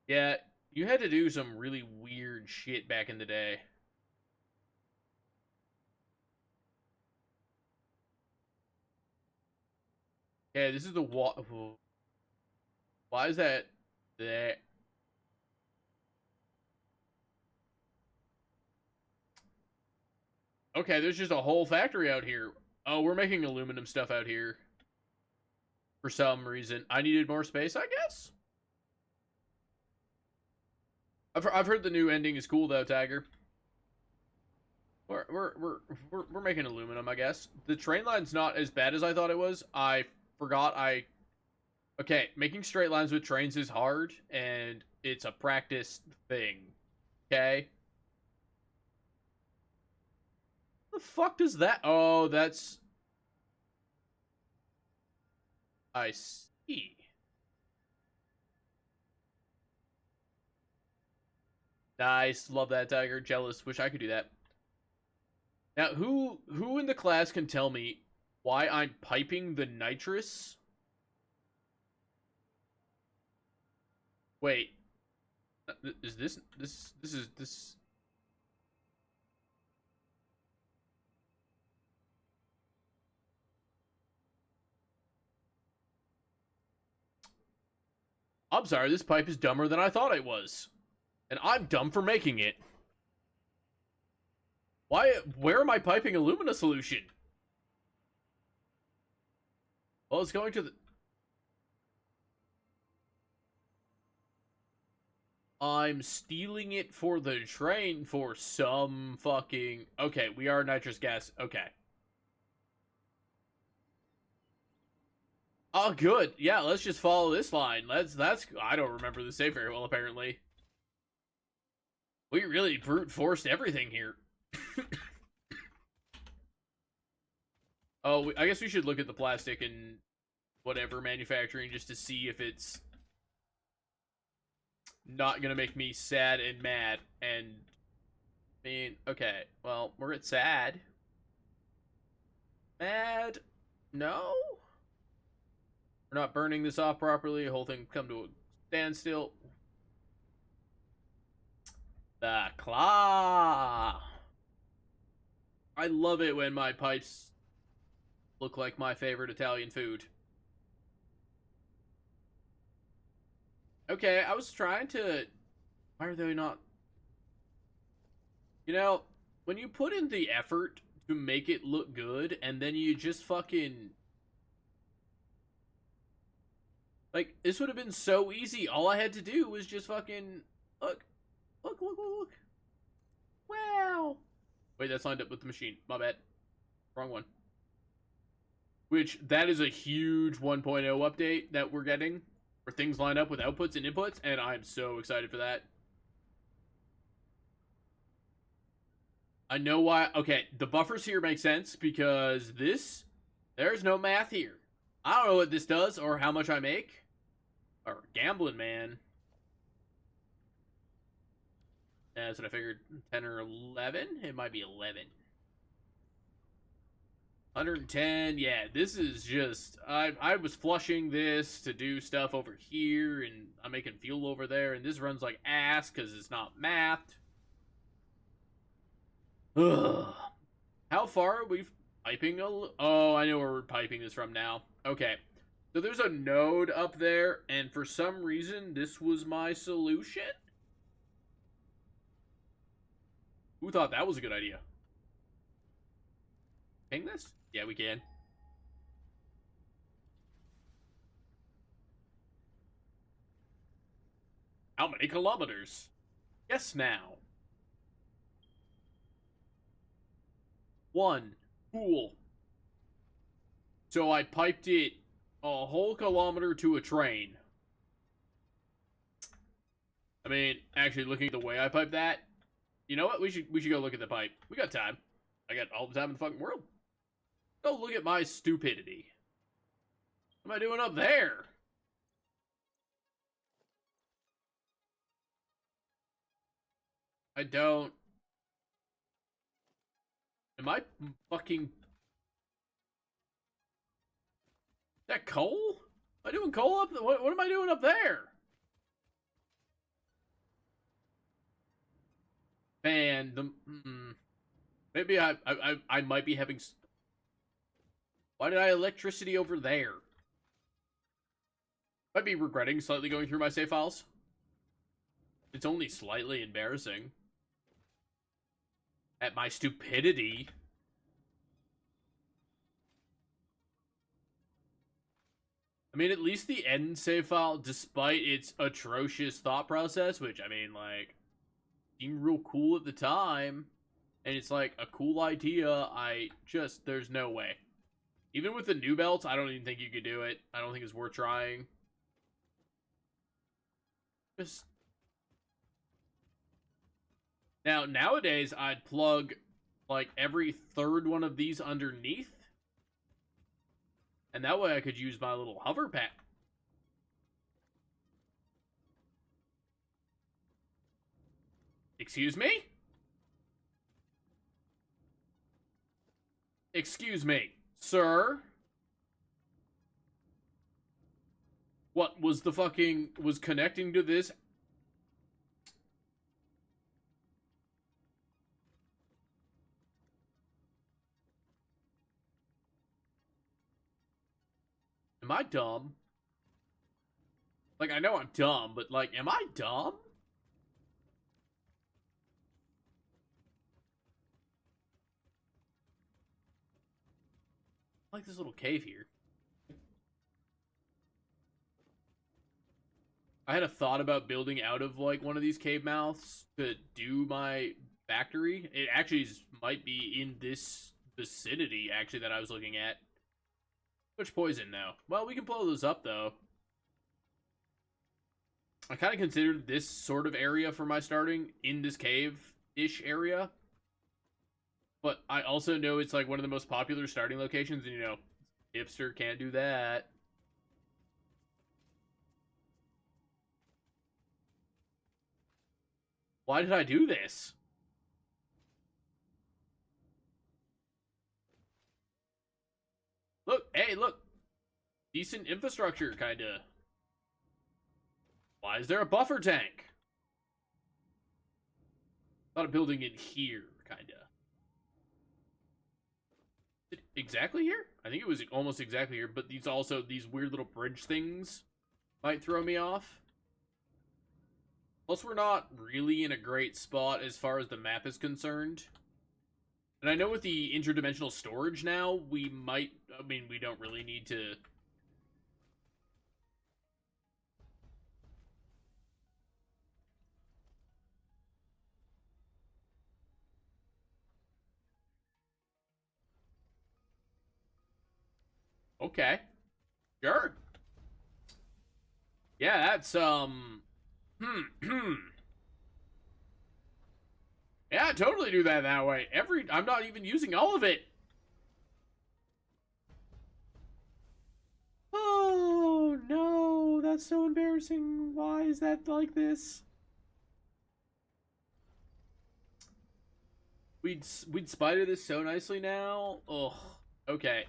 Yeah, you had to do some really weird shit back in the day. Yeah, this is the Why is that there? Okay, there's just a whole factory out here. Oh, we're making aluminum stuff out here. For some reason. I needed more space, I guess? I've heard the new ending is cool though, Tiger. We're making aluminum, I guess. The train line's not as bad as I thought it was. I forgot Okay, making straight lines with trains is hard, and it's a practice thing. Okay? The fuck does that... Oh, that's... I see. Nice. Love that, Tiger. Jealous. Wish I could do that. Now, who in the class can tell me why I'm piping the nitrous? Wait. Is this... I'm sorry, this pipe is dumber than I thought it was. And I'm dumb for making it. Where am I piping alumina solution? Well, it's going to the... I'm stealing it for the train for some fucking... Okay, we are nitrous gas. Okay. Oh, good. Yeah, let's just follow this line. That's... I don't remember the save very well, apparently. We really brute forced everything here. Oh, I guess we should look at the plastic and whatever manufacturing just to see if it's not gonna make me sad and mad. And I mean, okay, well, we're at sad. Mad? No? We're not burning this off properly. The whole thing come to a standstill. The claw. I love it when my pipes look like my favorite Italian food. Okay, I was trying to... Why are they not... You know, when you put in the effort to make it look good, and then you just fucking... Like, this would have been so easy. All I had to do was just fucking... Look. Look. Wow. Wait, that's lined up with the machine. My bad. Wrong one. Which, that is a huge 1.0 update that we're getting. Where things line up with outputs and inputs, and I'm so excited for that. I know why... Okay, the buffers here make sense, because this... There's no math here. I don't know what this does, or how much I make. Or gambling, man. That's what I figured. 10 or 11? It might be 11. 110, yeah, this is just... I was flushing this to do stuff over here, and I'm making fuel over there, and this runs like ass, because it's not mathed. Ugh. How far we've... piping oh, I know where we're piping this from now. Okay. So there's a node up there, and for some reason, this was my solution? Who thought that was a good idea? Ping this? Yeah, we can. How many kilometers? Yes, now. 1. Cool. So I piped it a whole kilometer to a train. I mean, actually, looking at the way I piped that, you know what? We should go look at the pipe. We got time. I got all the time in the fucking world. Go look at my stupidity. What am I doing up there? I don't... Am I fucking... Is that coal? Am I doing coal up... What am I doing up there? Man, the... Maybe I might be having... Why did I electricity over there? Might be regretting slightly going through my save files. It's only slightly embarrassing. At my stupidity. I mean, at least the end save file, despite its atrocious thought process, which, I mean, like, seemed real cool at the time, and it's like a cool idea, there's no way. Even with the new belts, I don't even think you could do it. I don't think it's worth trying. Just... Now, nowadays, I'd plug, like, every third one of these underneath. And that way I could use my little hover pad. Excuse me? Excuse me, sir? What, was connecting to this? Am I dumb? Like, I know I'm dumb, but, like, am I dumb? I like this little cave here. I had a thought about building out of, like, one of these cave mouths to do my factory. It actually might be in this vicinity, actually, that I was looking at. Which poison now? Well, we can blow those up, though. I kind of considered this sort of area for my starting in this cave-ish area. But I also know it's, like, one of the most popular starting locations, and, you know, hipster can't do that. Why did I do this? Look, hey, look. Decent infrastructure, kinda. Why is there a buffer tank? Thought a building in here, kinda. Exactly here? I think it was almost exactly here, but these weird little bridge things might throw me off. Plus, we're not really in a great spot as far as the map is concerned. And I know with the interdimensional storage now, we don't really need to... Okay. Sure. Yeah, that's, Yeah, totally do that way. I'm not even using all of it. Oh, no. That's so embarrassing. Why is that like this? We'd spider this so nicely now. Ugh. Okay.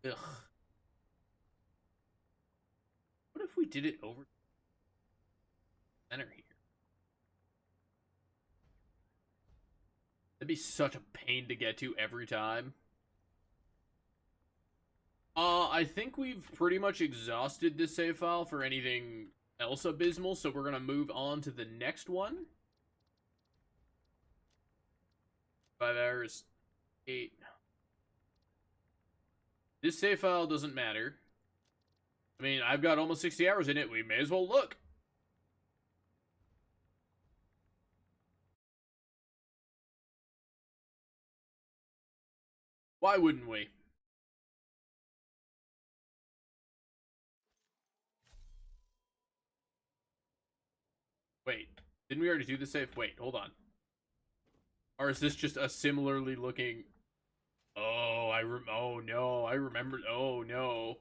Ugh. What if we did it over center here? That'd be such a pain to get to every time. I think we've pretty much exhausted this save file for anything else abysmal, so we're gonna move on to the next one. 5 hours, 8. This save file doesn't matter. I mean, I've got almost 60 hours in it. We may as well look. Why wouldn't we? Wait, didn't we already do the save? Wait, hold on. Or is this just a similarly looking... Oh, oh no, I remember... Oh no.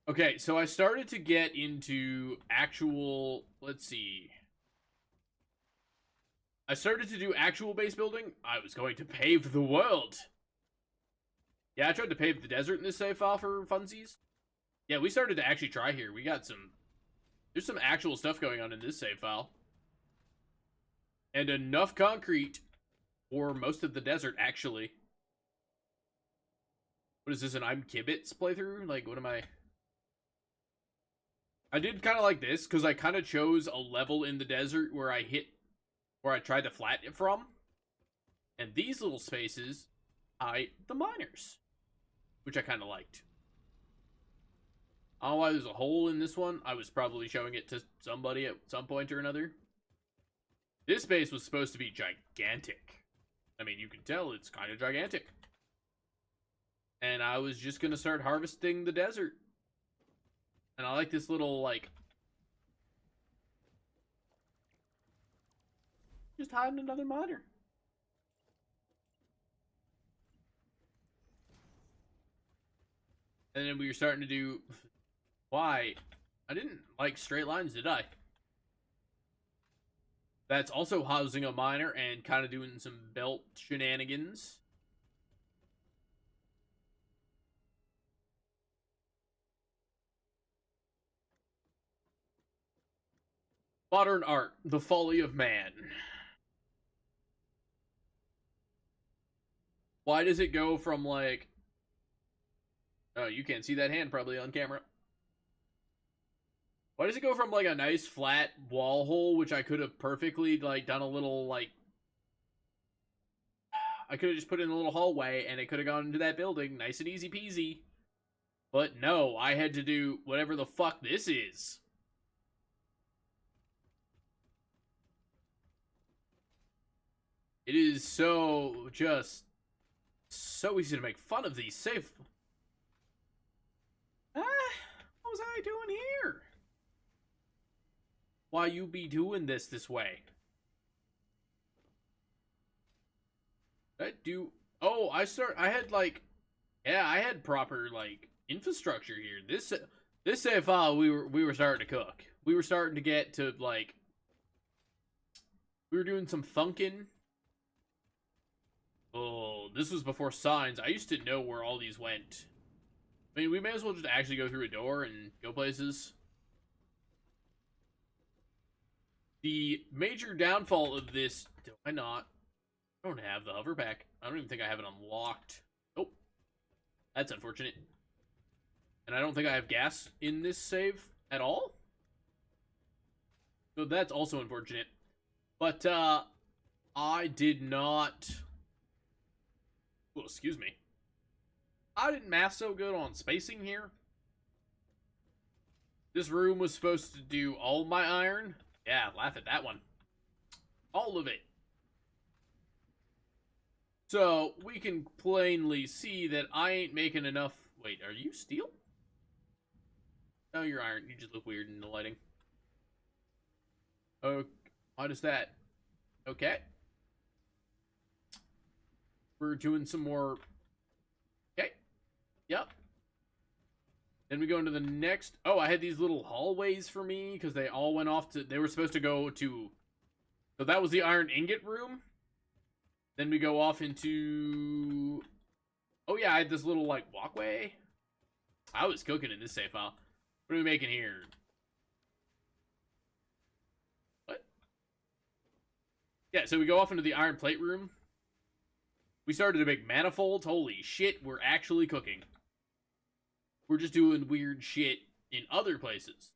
Okay, so I started to get into actual... Let's see. I started to do actual base building. I was going to pave the world. Yeah, I tried to pave the desert in this save file for funsies. Yeah, we started to actually try here. We got some... There's some actual stuff going on in this save file. And enough concrete for most of the desert, actually. What is this, an I'm Kibbits playthrough? Like, what am I... I did kind of like this, because I kind of chose a level in the desert where I tried to flatten it from. And these little spaces hide the miners, which I kind of liked. I don't know why there's a hole in this one. I was probably showing it to somebody at some point or another. This base was supposed to be gigantic. I mean, you can tell it's kind of gigantic. And I was just going to start harvesting the desert. And I like this little, like... Just hiding another miner. And then we were starting to do... Why? I didn't like straight lines, did I? That's also housing a miner and kind of doing some belt shenanigans. Modern art, the folly of man. Why does it go from like... Oh, you can't see that hand probably on camera. Why does it go from like a nice flat wall hole, which I could have perfectly like done a little like... I could have just put in a little hallway and it could have gone into that building, nice and easy peasy. But no, I had to do whatever the fuck this is. It is so just so easy to make fun of these safe. What was I doing here? Why you be doing this way? I do. Oh, I had like, yeah, I had proper like infrastructure here. This save file, we were starting to cook. We were starting to get to like, we were doing some thunking. Oh, this was before signs. I used to know where all these went. I mean, we may as well just actually go through a door and go places. The major downfall of this... Do I not? I don't have the hover pack. I don't even think I have it unlocked. Nope. That's unfortunate. And I don't think I have gas in this save at all. So that's also unfortunate. But, I did not... Well, excuse me. I didn't math so good on spacing here. This room was supposed to do all my iron. Yeah, laugh at that one. All of it. So, we can plainly see that I ain't making enough... Wait, are you steel? No, you're iron. You just look weird in the lighting. Oh, why does that? Okay. We're doing some more... Okay. Yep. Then we go into the next... Oh, I had these little hallways for me, because they all went off to... They were supposed to go to... So that was the iron ingot room. Then we go off into... Oh yeah, I had this little, like, walkway. I was cooking in this save file. What are we making here? What? Yeah, so we go off into the iron plate room. We started to make manifolds. Holy shit, we're actually cooking. We're just doing weird shit in other places.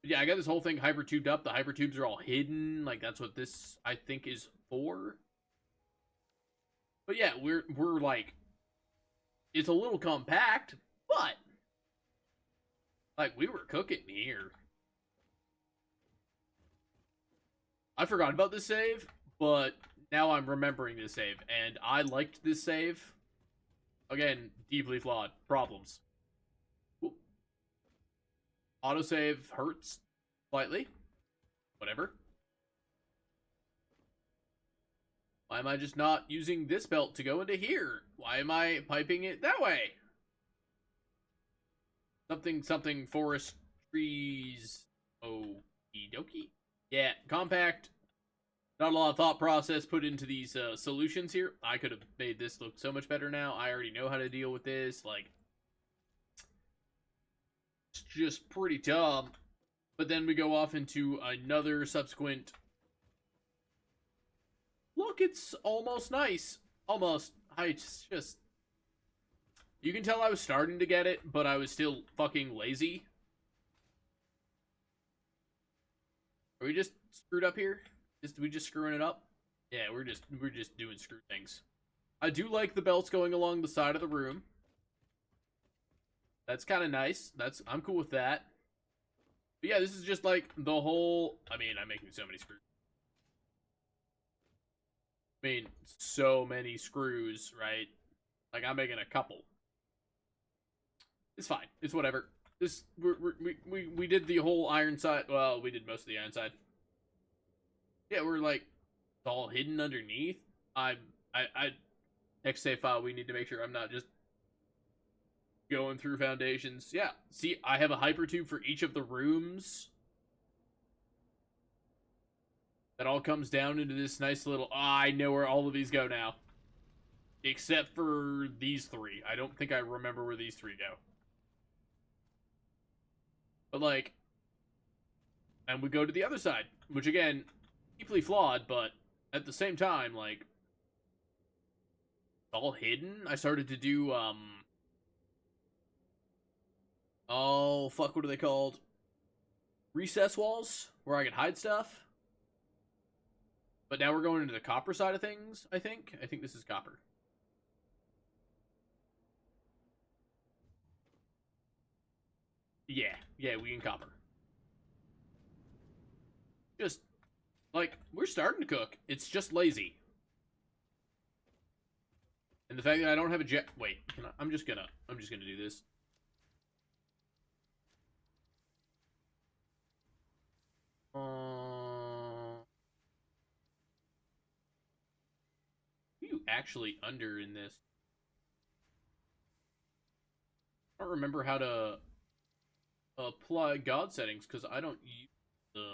But yeah, I got this whole thing hypertubed up. The hypertubes are all hidden. Like, that's what this, I think, is for. But yeah, we're like, it's a little compact, but like, we were cooking here. I forgot about this save, but now I'm remembering this save, and I liked this save. Again, deeply flawed. Problems. Ooh. Autosave hurts slightly. Whatever. Why am I just not using this belt to go into here? Why am I piping it that way? Something forest trees. Okie dokie. Yeah, compact. Not a lot of thought process put into these solutions here. I could have made this look so much better now. I already know how to deal with this. Like, it's just pretty dumb. But then we go off into another subsequent. Look, it's almost nice. Almost. I just. You can tell I was starting to get it, but I was still fucking lazy. Are we just screwed up here? We just screwing it up? Yeah, we're just doing screw things. I do like the belts going along the side of the room. That's kind of nice. I'm cool with that. But yeah, this is just like the whole. I mean, I'm making so many screws. I mean, so many screws, right? Like, I'm making a couple. It's fine. It's whatever. This we did the whole iron side. Well, we did most of the iron side. Yeah, we're like, it's all hidden underneath. I next save file, we need to make sure I'm not just going through foundations. Yeah, see, I have a hypertube for each of the rooms. That all comes down into this nice little. I know where all of these go now, except for these three. I don't think I remember where these three go. But like, and we go to the other side, which again, deeply flawed, but at the same time, like, it's all hidden. I started to do, oh, fuck, what are they called? Recess walls, where I could hide stuff. But now we're going into the copper side of things, I think. I think this is copper. Yeah, we in copper. Just, like, we're starting to cook. It's just lazy. And the fact that I don't have a jet. Wait, I'm just gonna do this. You actually under in this? I don't remember how to apply God settings because I don't use the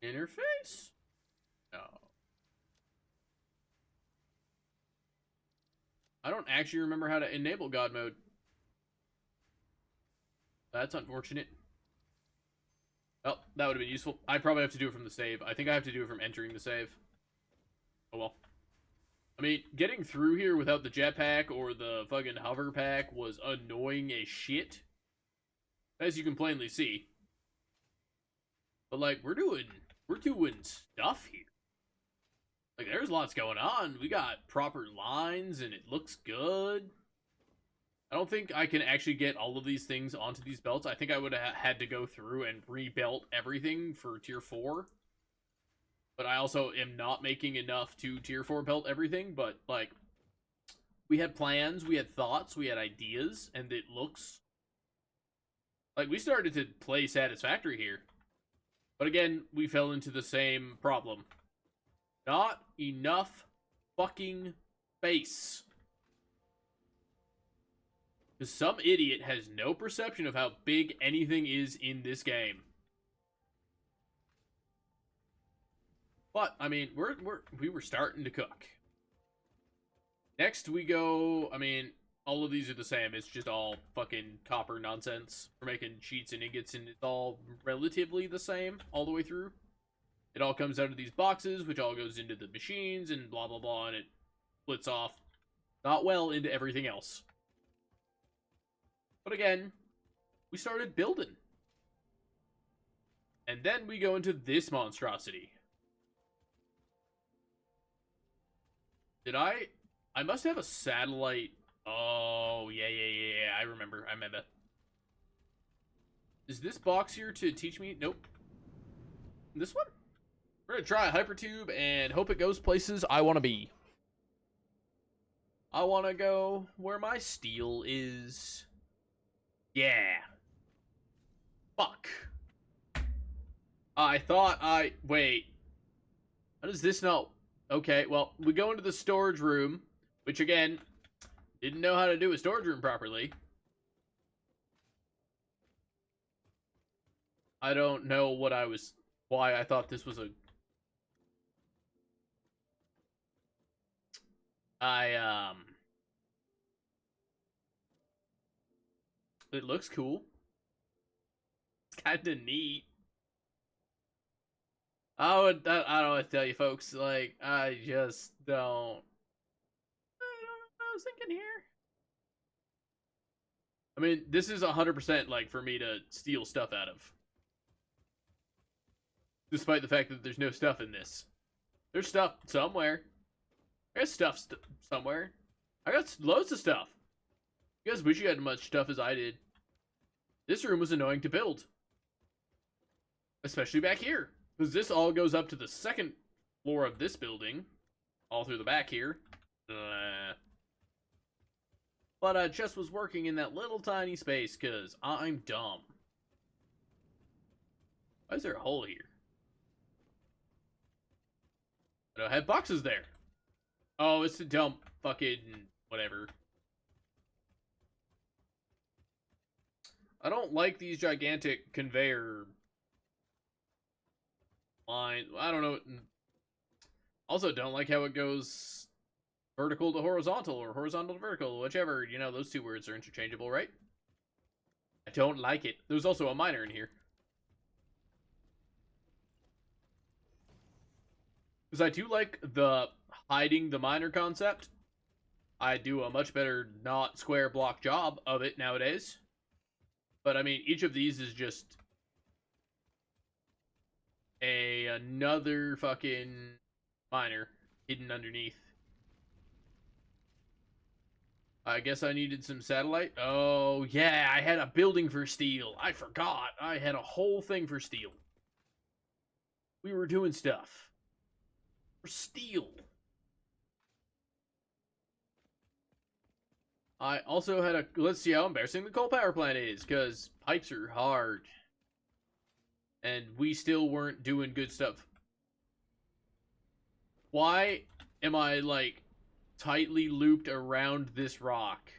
interface. No. I don't actually remember how to enable God mode. That's unfortunate. Oh, that would have been useful. I probably have to do it from the save. I think I have to do it from entering the save. Oh well. I mean, getting through here without the jetpack or the fucking hover pack was annoying as shit. As you can plainly see. But like, we're doing stuff here. Like, there's lots going on. We got proper lines, and it looks good. I don't think I can actually get all of these things onto these belts. I think I would have had to go through and rebelt everything for Tier 4. But I also am not making enough to Tier 4 belt everything. But, like, we had plans, we had thoughts, we had ideas, and it looks... Like, we started to play Satisfactory here. But again, we fell into the same problem. Not enough fucking space. Because some idiot has no perception of how big anything is in this game. But, I mean, we were starting to cook. Next we go, I mean, all of these are the same. It's just all fucking copper nonsense. We're making sheets and ingots, and it's all relatively the same all the way through. It all comes out of these boxes, which all goes into the machines, and blah, blah, blah, and it splits off not well into everything else. But again, we started building. And then we go into this monstrosity. Did I must have a satellite. Oh, yeah. I remember. Is this box here to teach me? Nope. This one? We're gonna try a hypertube and hope it goes places I want to be. I want to go where my steel is. Yeah. Fuck. Wait. How does this not... Okay, well, we go into the storage room, which again, didn't know how to do a storage room properly. I don't know why I thought this was a... It looks cool. It's kinda neat. I don't want to tell you folks, like, I just don't... I don't know what I was thinking here. I mean, this is 100%, like, for me to steal stuff out of. Despite the fact that there's no stuff in this. There's stuff somewhere. I got stuff somewhere. I got loads of stuff. You guys wish you had as much stuff as I did. This room was annoying to build. Especially back here. Because this all goes up to the second floor of this building. All through the back here. But I just was working in that little tiny space because I'm dumb. Why is there a hole here? I don't have boxes there. Oh, it's to dump fucking whatever. I don't like these gigantic conveyor line. I don't know. Also, don't like how it goes vertical to horizontal or horizontal to vertical, whichever. You know, those two words are interchangeable, right? I don't like it. There's also a miner in here. Because I do like the hiding the miner concept. I do a much better not square block job of it nowadays. But I mean, each of these is just another fucking miner hidden underneath. I guess I needed some satellite. Oh, yeah, I had a building for steel. I forgot. I had a whole thing for steel. We were doing stuff. For steel. I also had a... Let's see how embarrassing the coal power plant is, because pipes are hard. And we still weren't doing good stuff. Why am I, like, tightly looped around this rock?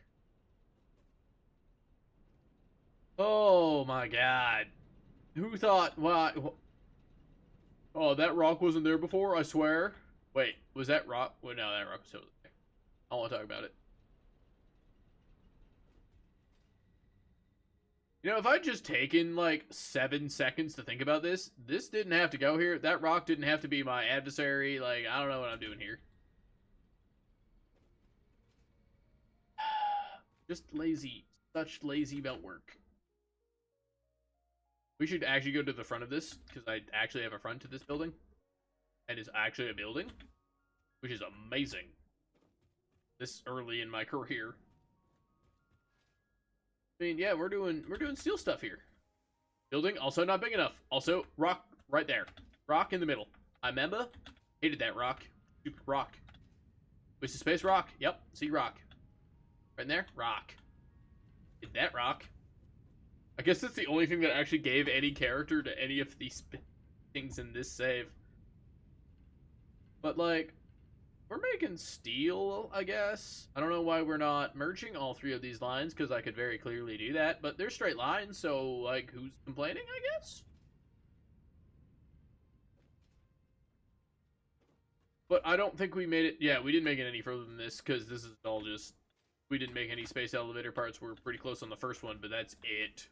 Oh my god. Who thought... Why? Oh, that rock wasn't there before, I swear. Wait, was that rock? Well, no, that rock was totally there. I don't want to talk about it. You know, if I'd just taken, like, 7 seconds to think about this, this didn't have to go here. That rock didn't have to be my adversary. Like, I don't know what I'm doing here. Just lazy. Such lazy belt work. We should actually go to the front of this, because I actually have a front to this building. And it's actually a building, which is amazing. This early in my career. I mean, yeah, we're doing steel stuff here. Building, also not big enough. Also, rock right there. Rock in the middle. I remember. Hated that rock. Stupid rock. Waste of space, rock. Yep, see rock. Right in there, rock. Hit that rock. I guess that's the only thing that actually gave any character to any of these things in this save. But, like, we're making steel, I guess. I don't know why we're not merging all 3 of these lines, because I could very clearly do that. But they're straight lines, so, like, who's complaining, I guess? But I don't think we made it... Yeah, we didn't make it any further than this, because this is all just We didn't make any space elevator parts. We're pretty close on the first one, but that's it.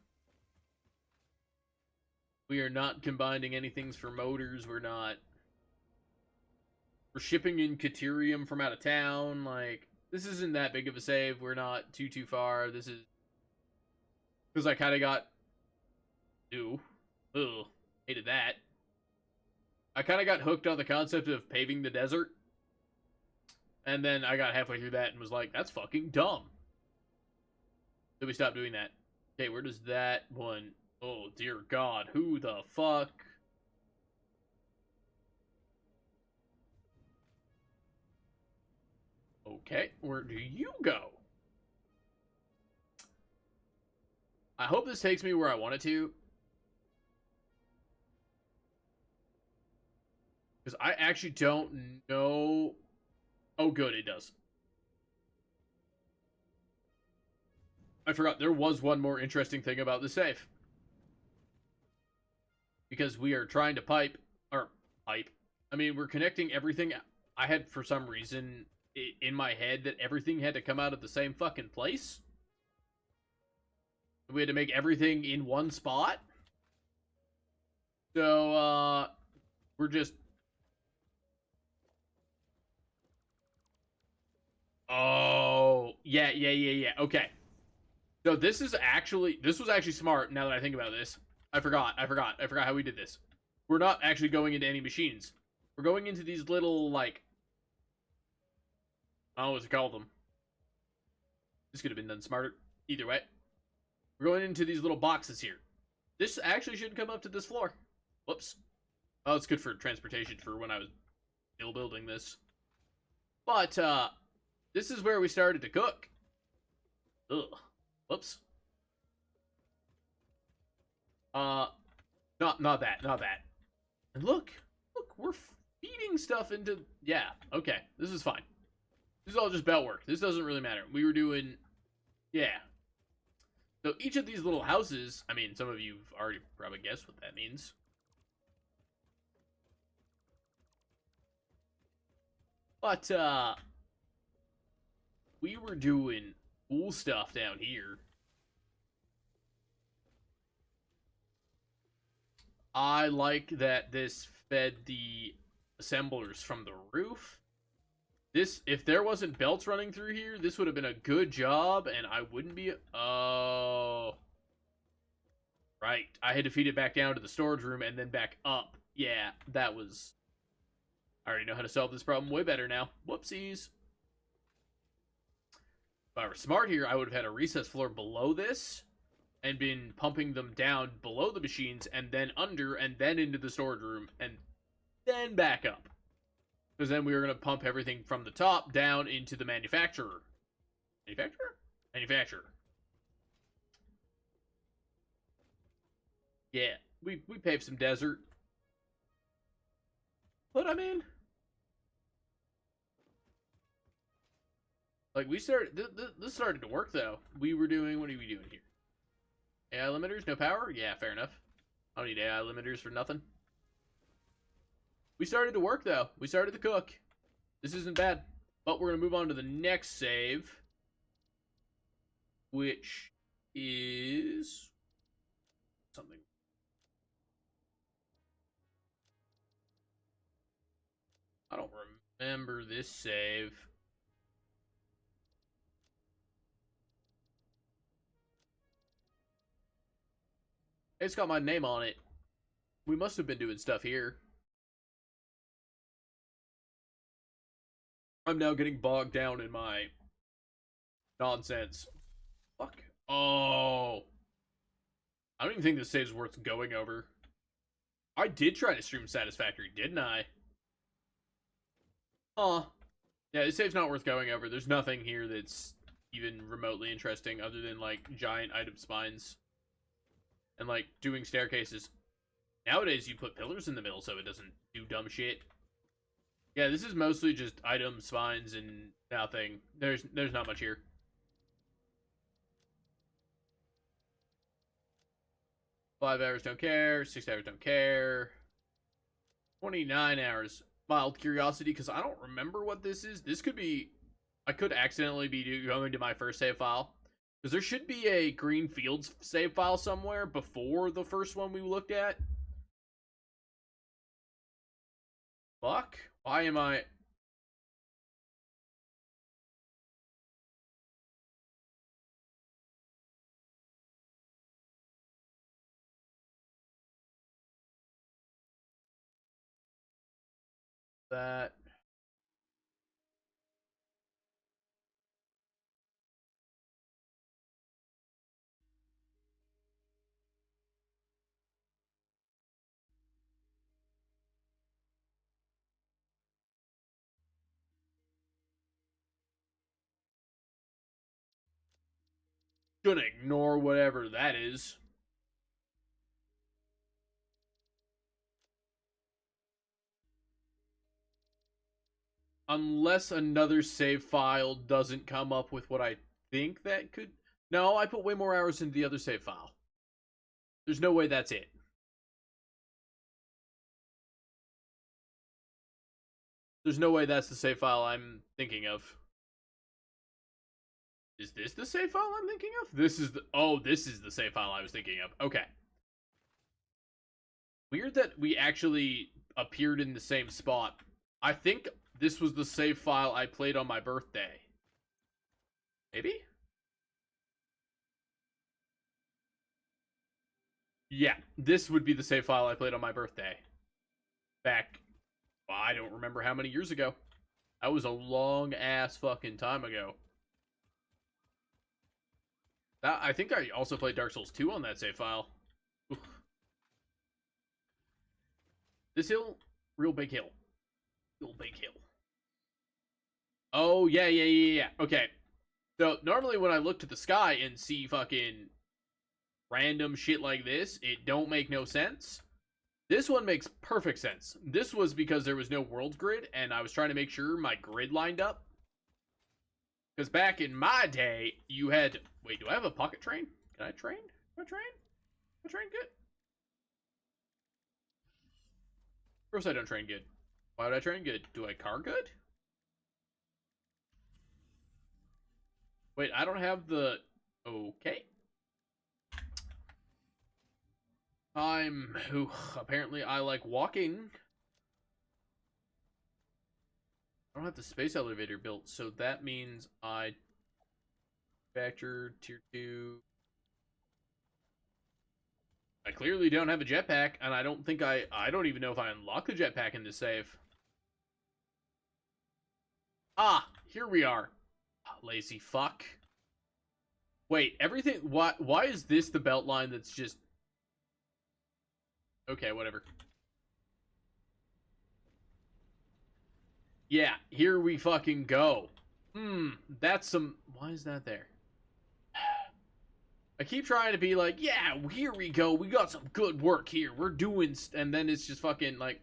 We are not combining anything for motors. We're shipping in Caterium from out of town. Like, this isn't that big of a save. We're not too far. This is... Because I kind of got... Ew. Ugh. Hated that. I kind of got hooked on the concept of paving the desert. And then I got halfway through that and was like, that's fucking dumb. So we stopped doing that. Okay, where does that one... Oh, dear God. Who the fuck? Okay, where do you go? I hope this takes me where I want it to. Because I actually don't know... Oh, good, it does. I forgot, there was one more interesting thing about the save. Because we are trying to pipe. I mean, we're connecting everything. I had, for some reason, in my head that everything had to come out of the same fucking place. We had to make everything in one spot. So, we're just... Oh, yeah, okay. So this was actually smart now that I think about this. I forgot how we did this. We're not actually going into any machines. We're going into these little, like... I don't know what to call them. This could have been done smarter. Either way. We're going into these little boxes here. This actually shouldn't come up to this floor. Whoops. Oh, it's good for transportation for when I was still building this. But, this is where we started to cook. Ugh. Whoops. Not that. And look, we're feeding stuff into... Yeah, okay, this is fine. This is all just belt work. This doesn't really matter. We were doing... Yeah. So each of these little houses... I mean, some of you have already probably guessed what that means. But, we were doing cool stuff down here. I like that this fed the assemblers from the roof. This, if there wasn't belts running through here, this would have been a good job, and I wouldn't be... Oh. Right. I had to feed it back down to the storage room and then back up. Yeah, that was... I already know how to solve this problem way better now. Whoopsies. If I were smart here, I would have had a recess floor below this and been pumping them down below the machines and then under and then into the storage room and then back up. Because then we were going to pump everything from the top down into the manufacturer. Manufacturer. Yeah, we paved some desert. But I mean... Like, we started... This started to work, though. We were doing... What are we doing here? AI limiters? No power? Yeah, fair enough. I don't need AI limiters for nothing. We started to work, though. We started to cook. This isn't bad. But we're going to move on to the next save. Which is... something. I don't remember this save. It's got my name on it. We must have been doing stuff here. I'm now getting bogged down in my nonsense. Fuck. Oh. I don't even think this save's worth going over. I did try to stream Satisfactory, didn't I? Huh. Yeah, this save's not worth going over. There's nothing here that's even remotely interesting other than, like, giant item spines. And, like, doing staircases. Nowadays, you put pillars in the middle so it doesn't do dumb shit. Yeah, this is mostly just item spines and nothing. There's not much here. Five hours, don't care. 6 hours, don't care. 29 hours. Mild curiosity, because I don't remember what this is. This could be... I could accidentally be going to my first save file. Because there should be a green fields save file somewhere before the first one we looked at. Fuck? Why am I... that... Gonna ignore whatever that is. Unless another save file doesn't come up with what I think that could... No, I put way more hours into the other save file. There's no way that's it. There's no way that's the save file I'm thinking of. Is this the save file I'm thinking of? This is the... Oh, this is the save file I was thinking of. Okay. Weird that we actually appeared in the same spot. I think this was the save file I played on my birthday. Maybe? Yeah, this would be the save file I played on my birthday. Back, well, I don't remember how many years ago. That was a long ass fucking time ago. I think I also played Dark Souls 2 on that save file. Oof. This hill, real big hill. Real big hill. Oh, yeah. Okay. So, normally when I look to the sky and see fucking random shit like this, it don't make no sense. This one makes perfect sense. This was because there was no world grid, and I was trying to make sure my grid lined up. Because back in my day, you had... Wait, do I have a pocket train? Can I train? Can I train? Can I train good? Of course I don't train good. Why would I train good? Do I car good? Wait, I don't have the... Okay. Apparently I like walking. I don't have the space elevator built, so that means I factor tier 2. I clearly don't have a jetpack, and I don't think I don't even know if I unlock the jetpack in this save. Ah, here we are. Lazy fuck. Wait, everything... Why is this the belt line that's just... Okay, whatever. Yeah, here we fucking go. That's some... Why is that there? I keep trying to be like, yeah, here we go. We got some good work here. We're doing... And then it's just fucking like...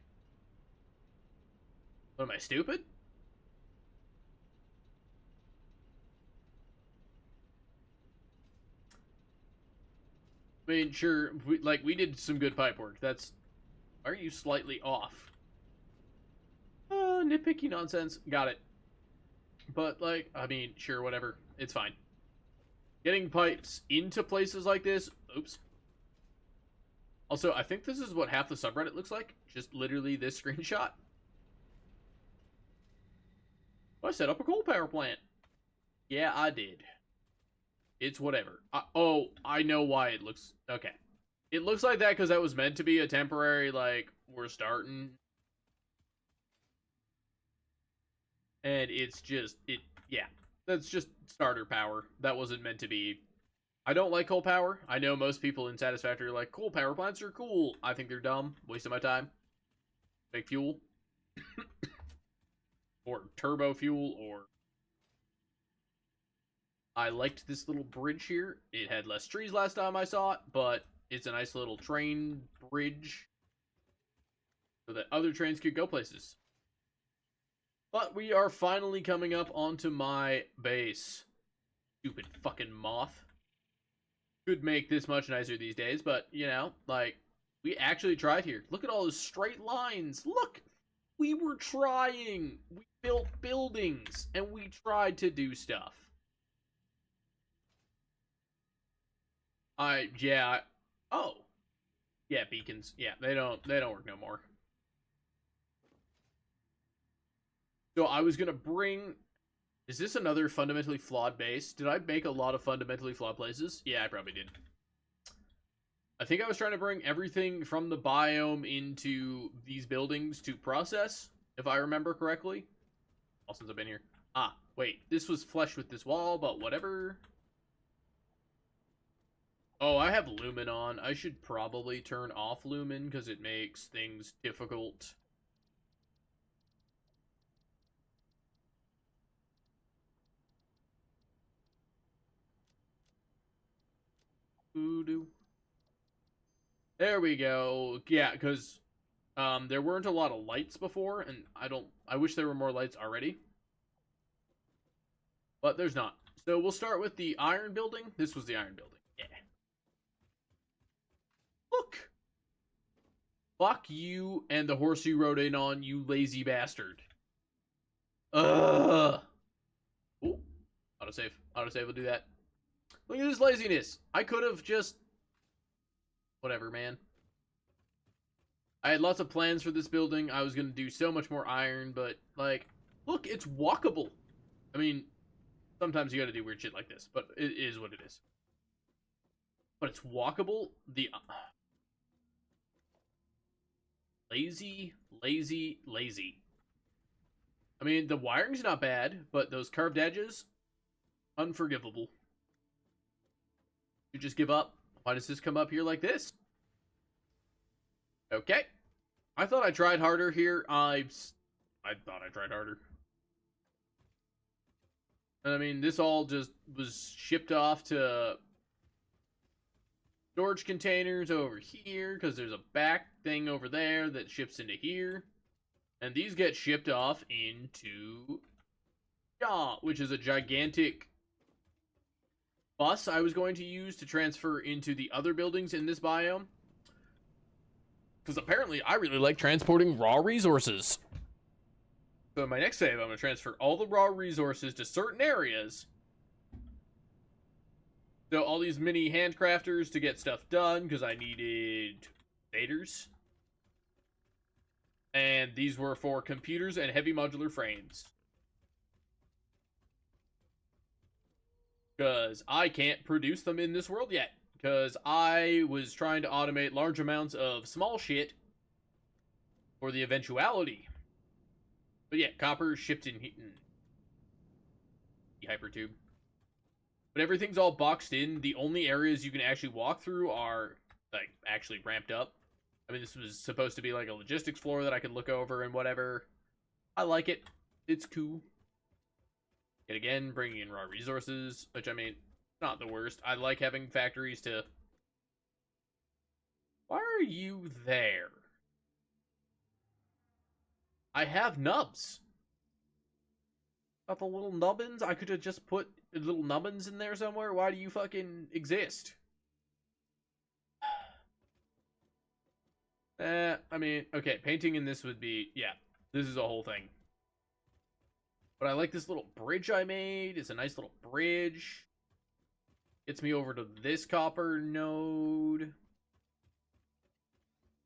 What, am I stupid? I mean, sure, we did some good pipe work. That's... Why are you slightly off? Nitpicky nonsense. Got it. But, like, I mean, sure, whatever. It's fine. Getting pipes into places like this... Oops. Also, I think this is what half the subreddit looks like. Just literally this screenshot. I set up a coal power plant. Yeah, I did. It's whatever. Oh, I know why it looks... Okay. It looks like that because that was meant to be a temporary, like, we're starting. And it's just... Yeah. That's just starter power. That wasn't meant to be... I don't like coal power. I know most people in Satisfactory are like, coal power plants are cool. I think they're dumb. Waste of my time. Make fuel. Or turbo fuel, or... I liked this little bridge here. It had less trees last time I saw it, but it's a nice little train bridge so that other trains could go places. But we are finally coming up onto my base. Stupid fucking moth. Could make this much nicer these days, but, you know, like, we actually tried here. Look at all those straight lines. Look! we were trying. We built buildings, and we tried to do stuff. Yeah. Oh. Yeah, beacons. Yeah, they don't work no more. So I was gonna bring... Is this another fundamentally flawed base? Did I make a lot of fundamentally flawed places? Yeah, I probably did. I think I was trying to bring everything from the biome into these buildings to process, if I remember correctly. All since I've been here. Ah, wait. This was flush with this wall, but whatever. Oh, I have Lumen on. I should probably turn off Lumen because it makes things difficult. Voodoo. There we go. Yeah, because there weren't a lot of lights before, and I wish there were more lights already. But there's not. So we'll start with the iron building. This was the iron building. Yeah. Look! Fuck you and the horse you rode in on, you lazy bastard. Ugh. Ooh. Autosave. Autosave will do that. Look at this laziness. I could have just... Whatever, man. I had lots of plans for this building. I was going to do so much more iron, but, like, look, it's walkable. I mean, sometimes you got to do weird shit like this, but it is what it is. But it's walkable. Lazy. I mean, the wiring's not bad, but those curved edges, unforgivable. You just give up. Why does this come up here like this? Okay. I thought I tried harder here. I thought I tried harder. I mean, this all just was shipped off to storage containers over here, because there's a back thing over there that ships into here. And these get shipped off into... which is a gigantic bus I was going to use to transfer into the other buildings in this biome. Because apparently I really like transporting raw resources. So in my next save, I'm going to transfer all the raw resources to certain areas. So all these mini handcrafters to get stuff done, because I needed faders. And these were for computers and heavy modular frames. Because I can't produce them in this world yet. Because I was trying to automate large amounts of small shit for the eventuality. But yeah, copper shipped in the hypertube. But everything's all boxed in. The only areas you can actually walk through are, like, actually ramped up. I mean, this was supposed to be like a logistics floor that I could look over and whatever. I like it. It's cool. Yet again, bringing in raw resources, which, I mean, not the worst. I like having factories to... Why are you there? I have nubs. Got the little nubbins? I could have just put little nubbins in there somewhere. Why do you fucking exist? I mean, okay, painting in this would be... Yeah, this is a whole thing. But I like this little bridge I made. It's a nice little bridge. Gets me over to this copper node.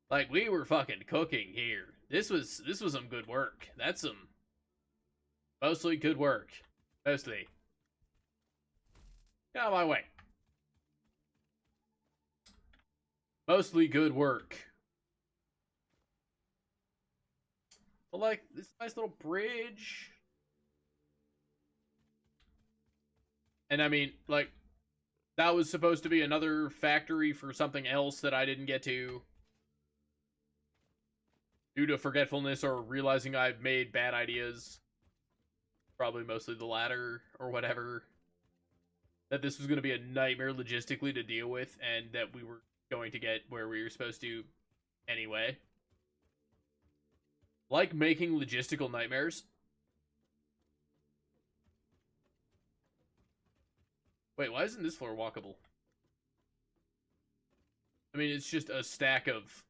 Like, we were fucking cooking here. This was some good work. That's some mostly good work. Mostly. Get out of my way. Mostly good work. But like, this nice little bridge. And I mean, like, that was supposed to be another factory for something else that I didn't get to. Due to forgetfulness or realizing I've made bad ideas. Probably mostly the latter, or whatever. That this was going to be a nightmare logistically to deal with, and that we were going to get where we were supposed to anyway. Like making logistical nightmares. Wait, why isn't this floor walkable? I mean, it's just a stack of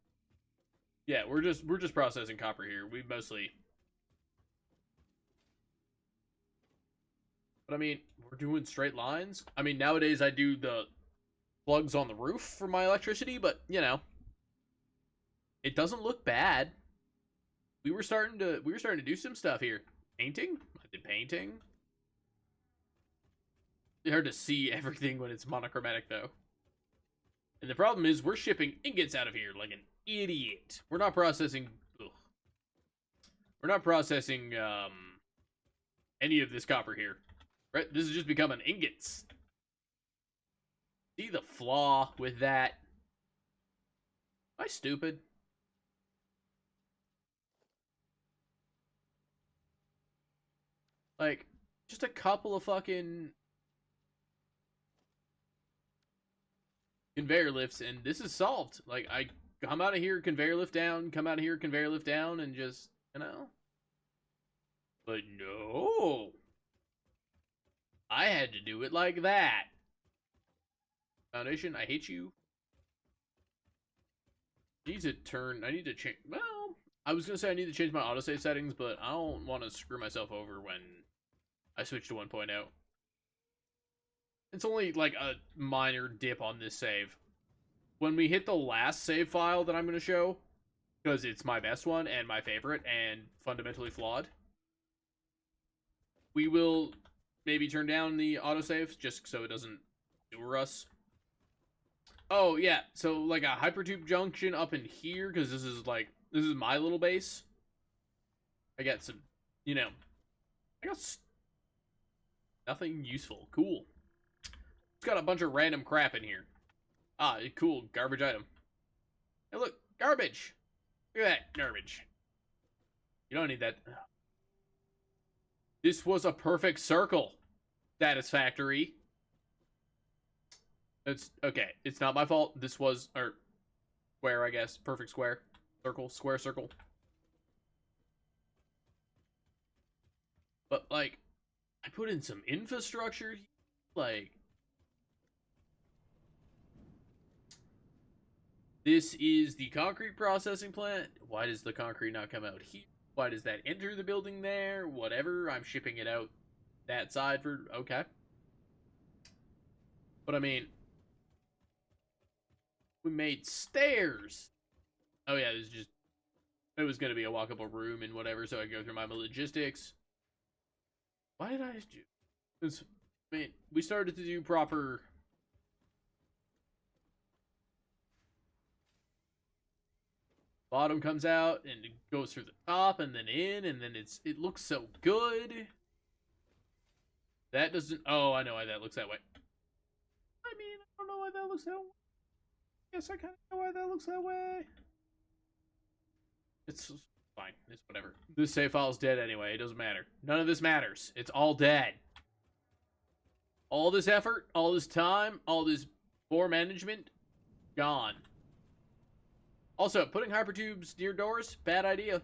Yeah, we're just processing copper here. We mostly. But I mean, we're doing straight lines. I mean, nowadays I do the plugs on the roof for my electricity, but you know, it doesn't look bad. We were starting to do some stuff here. Painting? I did painting. It's hard to see everything when it's monochromatic though. And the problem is we're shipping ingots out of here like an idiot. We're not processing any of this copper here. Right? This is just becoming ingots. See the flaw with that? Am I stupid? Like, just a couple of fucking conveyor lifts, and this is solved. Like, I come out of here, conveyor lift down, come out of here, conveyor lift down, and just, you know. But no. I had to do it like that. Foundation, I hate you. I need to change, well, I was going to say I need to change my autosave settings, but I don't want to screw myself over when I switch to 1.0. It's only like a minor dip on this save. When we hit the last save file that I'm going to show, because it's my best one and my favorite and fundamentally flawed, we will maybe turn down the autosaves just so it doesn't sewer us. Oh, yeah, so like a hypertube junction up in here, because this is my little base. I got some, you know, I got nothing useful. Cool. It's got a bunch of random crap in here. Ah, cool, garbage item. Hey, look, garbage. Look at that, garbage. You don't need that. This was a perfect circle. Satisfactory. It's okay. It's not my fault. This was, or square, I guess. Perfect square. Circle, square, circle. But, like, I put in some infrastructure. Like, this is the concrete processing plant. Why does the concrete not come out here? Why does that enter the building there? Whatever. I'm shipping it out that side for, okay. But, I mean, we made stairs. Oh, yeah, it was going to be a walkable room and whatever, so I go through my logistics. Why did I do this? I mean, we started to do proper. Bottom comes out and it goes through the top and then in, and then it looks so good. That doesn't. Oh, I know why that looks that way. I mean, I don't know why that looks that way. Yes, I kind of know why that looks that way. It's fine. It's whatever. This save file is dead anyway. It doesn't matter. None of this matters. It's all dead. All this effort, all this time, all this poor management, gone. Also, putting hypertubes near doors, bad idea.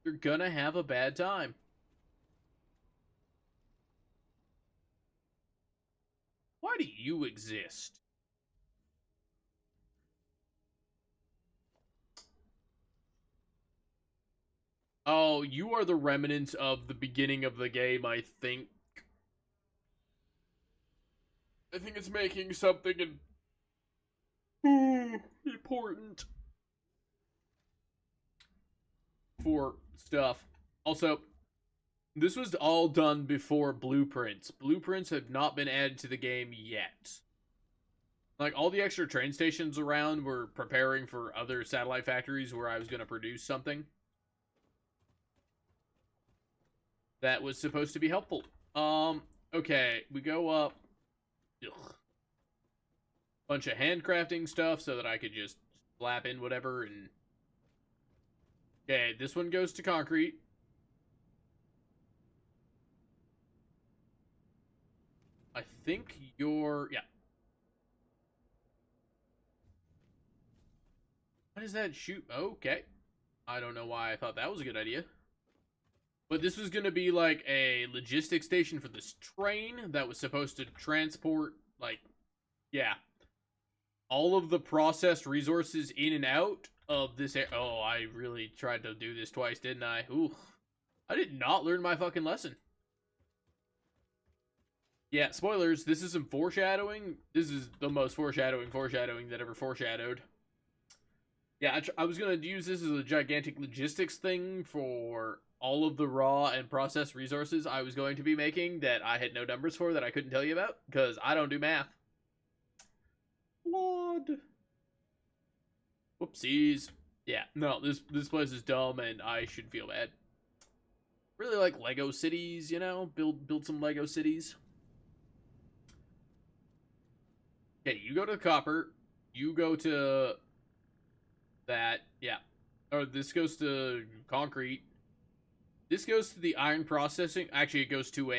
You're gonna have a bad time. Why do you exist? Oh, you are the remnants of the beginning of the game, I think. I think it's making something important for stuff. Also, this was all done before blueprints. Blueprints have not been added to the game yet. Like, all the extra train stations around were preparing for other satellite factories where I was going to produce something that was supposed to be helpful. Okay, we go up. Ugh. Bunch of handcrafting stuff so that I could just slap in whatever and... Okay, this one goes to concrete. I think you're... Yeah. What is that? Shoot. Okay. I don't know why I thought that was a good idea. But this was going to be like a logistics station for this train that was supposed to transport, like, yeah, all of the processed resources in and out of this oh, I really tried to do this twice, didn't I? Ooh. I did not learn my fucking lesson. Yeah, spoilers, this is some foreshadowing. This is the most foreshadowing that ever foreshadowed. Yeah, I was going to use this as a gigantic logistics thing for all of the raw and processed resources I was going to be making that I had no numbers for that I couldn't tell you about, because I don't do math. What? Whoopsies. Yeah, no, this place is dumb and I should feel bad. Really like Lego cities, you know? Build some Lego cities. Okay, you go to the copper. You go to that. Yeah. Or this goes to concrete. This goes to the iron processing. Actually, it goes to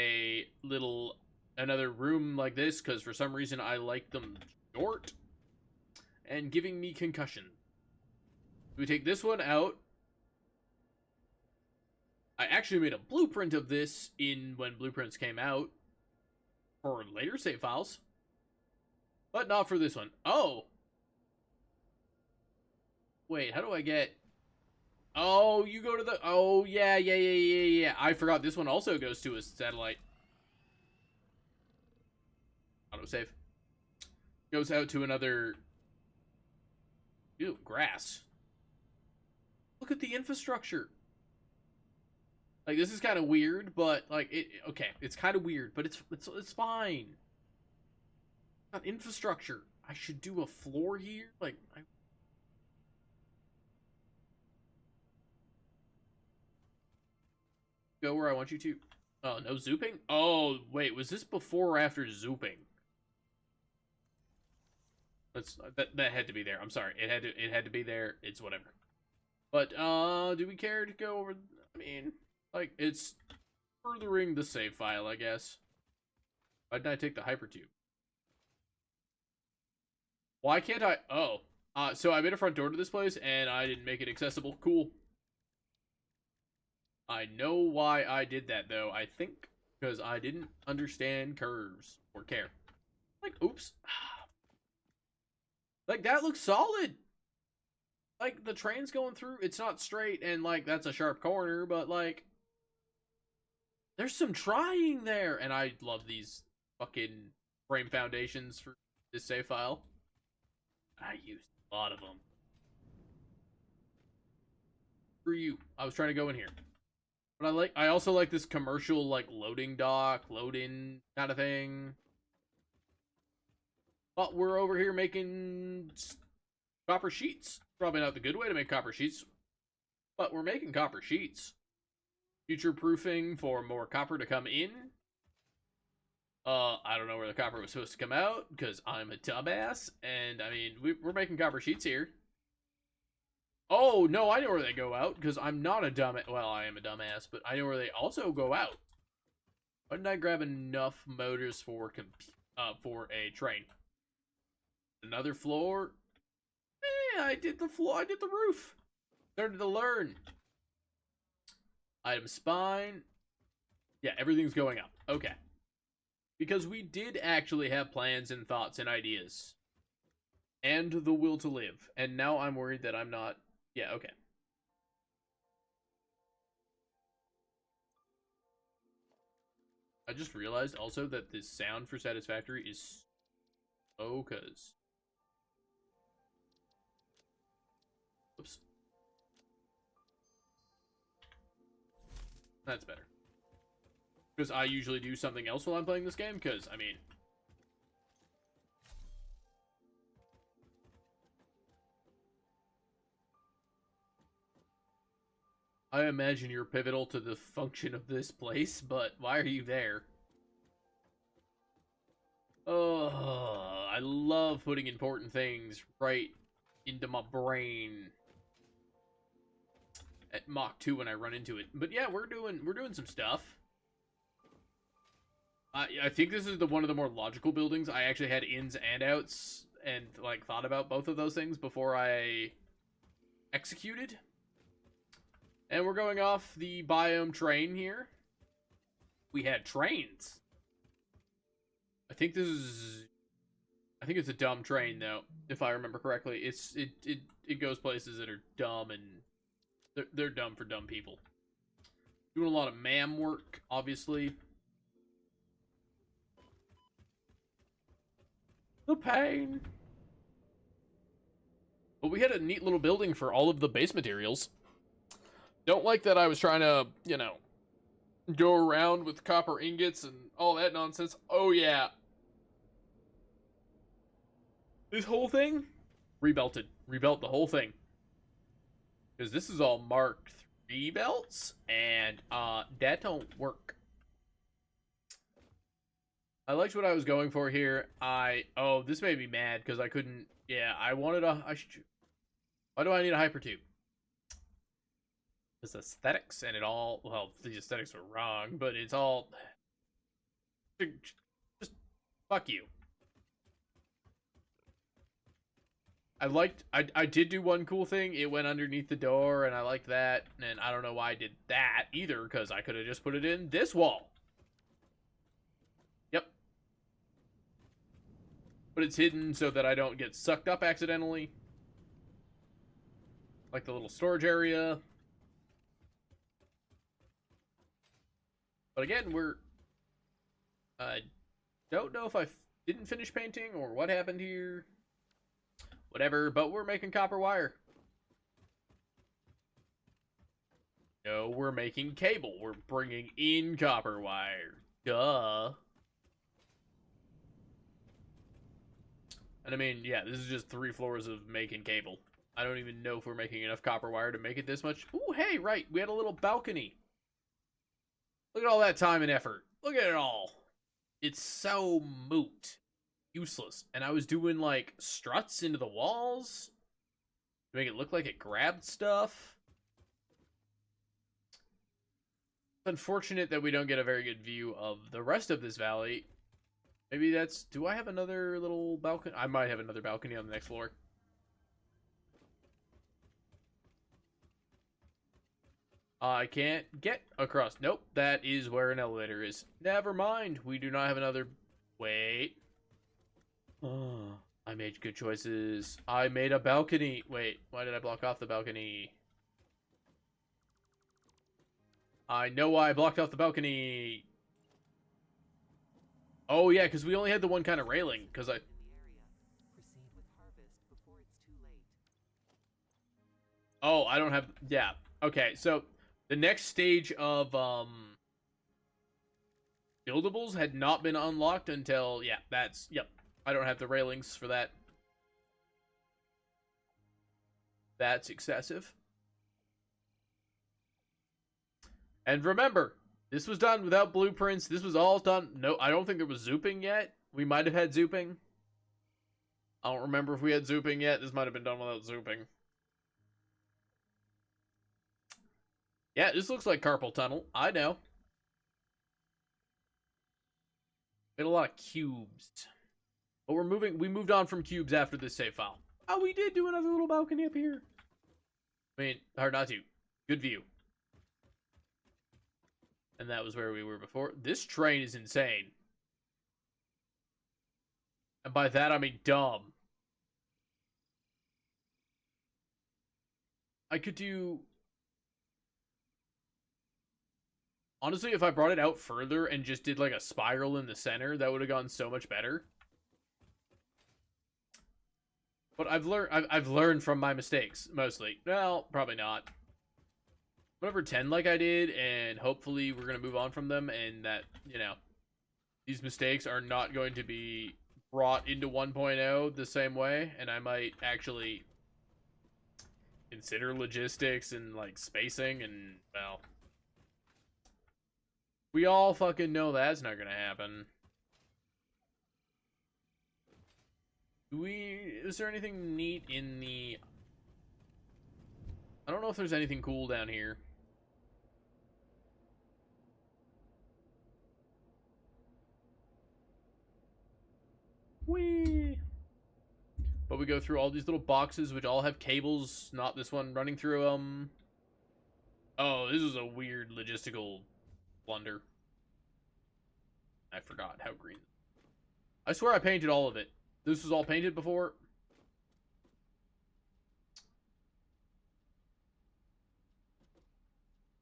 another room like this, because for some reason I like them short and giving me concussion. We take this one out. I actually made a blueprint of this when blueprints came out for later save files, but not for this one. Oh! Wait, how do I get... Oh, you go to the... Oh, yeah. I forgot this one also goes to a satellite. Autosave. Goes out to another... Ew, grass. Look at the infrastructure. Like, this is kind of weird, but, like, okay, it's kind of weird, but it's fine. Got infrastructure. I should do a floor here? Like, go where I want you to. Oh, no zooping? Oh, wait, was this before or after zooping? That had to be there. I'm sorry. It had to be there. It's whatever. But, do we care to go over... I mean... Like, it's furthering the save file, I guess. Why didn't I take the hypertube? Why can't I... Oh. So I made a front door to this place, and I didn't make it accessible. Cool. I know why I did that, though. I think because I didn't understand curves or care. Like, oops. Like, that looks solid. Like, the train's going through. It's not straight, and, like, that's a sharp corner, but, like... There's some trying there, and I love these fucking frame foundations for this save file. I used a lot of them. For you, I was trying to go in here, but I also like this commercial like loading dock, load-in kind of thing. But we're over here making copper sheets. Probably not the good way to make copper sheets, but we're making copper sheets. Future-proofing for more copper to come in. I don't know where the copper was supposed to come out, because I'm a dumbass, and, I mean, we're making copper sheets here. Oh, no, I know where they go out, because I'm not a dumbass. Well, I am a dumbass, but I know where they also go out. Why didn't I grab enough motors for a train? Another floor? I did the floor, I did the roof. Started to learn. Item spine. Yeah, everything's going up. Okay. Because we did actually have plans and thoughts and ideas. And the will to live. And now I'm worried that I'm not... Yeah, okay. I just realized also that this sound for Satisfactory is so cuz. Oops. That's better. Because I usually do something else while I'm playing this game, because, I mean... I imagine you're pivotal to the function of this place, but why are you there? Oh, I love putting important things right into my brain at Mach 2 when I run into it. But yeah, we're doing some stuff. I think this is one of the more logical buildings. I actually had ins and outs and like thought about both of those things before I executed. And we're going off the biome train here. We had trains. I think this is I think it's a dumb train, though, if I remember correctly. It goes places that are dumb, and they're dumb for dumb people. Doing a lot of MAM work, obviously. The pain. But we had a neat little building for all of the base materials. Don't like that I was trying to, go around with copper ingots and all that nonsense. Oh, yeah. This whole thing? Rebelted. Rebelt the whole thing. Because this is all Mark III belts, and that don't work. I liked what I was going for here. Oh, this made me mad because I couldn't. Yeah, I wanted why do I need a hyper tube? It's aesthetics and it all. Well, the aesthetics were wrong, but it's all. Just fuck you. I did do one cool thing. It went underneath the door, and I liked that. And I don't know why I did that either, because I could have just put it in this wall. Yep. But it's hidden so that I don't get sucked up accidentally. Like the little storage area. But again, I don't know if I didn't finish painting or what happened here. Whatever, but we're making copper wire. No, we're making cable. We're bringing in copper wire. Duh. And I mean, yeah, this is just 3 floors of making cable. I don't even know if we're making enough copper wire to make it this much. Ooh, hey, right, we had a little balcony. Look at all that time and effort. Look at it all. It's so moot. Useless. And I was doing, like, struts into the walls to make it look like it grabbed stuff. It's unfortunate that we don't get a very good view of the rest of this valley. Maybe that's... Do I have another little balcony? I might have another balcony on the next floor. I can't get across. Nope, that is where an elevator is. Never mind. We do not have another... Wait. Oh, I made good choices. I made a balcony. Wait, why did I block off the balcony? I know why I blocked off the balcony. Oh, yeah, because we only had the one kind of railing. Because I... Oh, I don't have... Yeah. Okay, so the next stage of buildables had not been unlocked until... Yeah, that's... Yep. I don't have the railings for that. That's excessive. And remember, this was done without blueprints. This was all done... No, I don't think there was zooping yet. We might have had zooping. I don't remember if we had zooping yet. This might have been done without zooping. Yeah, this looks like carpal tunnel. I know. Made a lot of cubes. But we moved on from cubes after this save file. Oh, we did do another little balcony up here. I mean, hard not to. Good view. And that was where we were before. This train is insane. And by that, I mean dumb. I could do... Honestly, if I brought it out further and just did like a spiral in the center, that would have gone so much better. But I've learned from my mistakes, mostly. Well, probably not. Whatever 10 like I did, and hopefully we're going to move on from them, and that, these mistakes are not going to be brought into 1.0 the same way, and I might actually consider logistics and, like, spacing, and, well... We all fucking know that's not going to happen. Is there anything neat in the... I don't know if there's anything cool down here. Whee! But we go through all these little boxes, which all have cables, not this one running through them. Oh, this is a weird logistical blunder. I forgot how green. I swear I painted all of it. this was all painted before.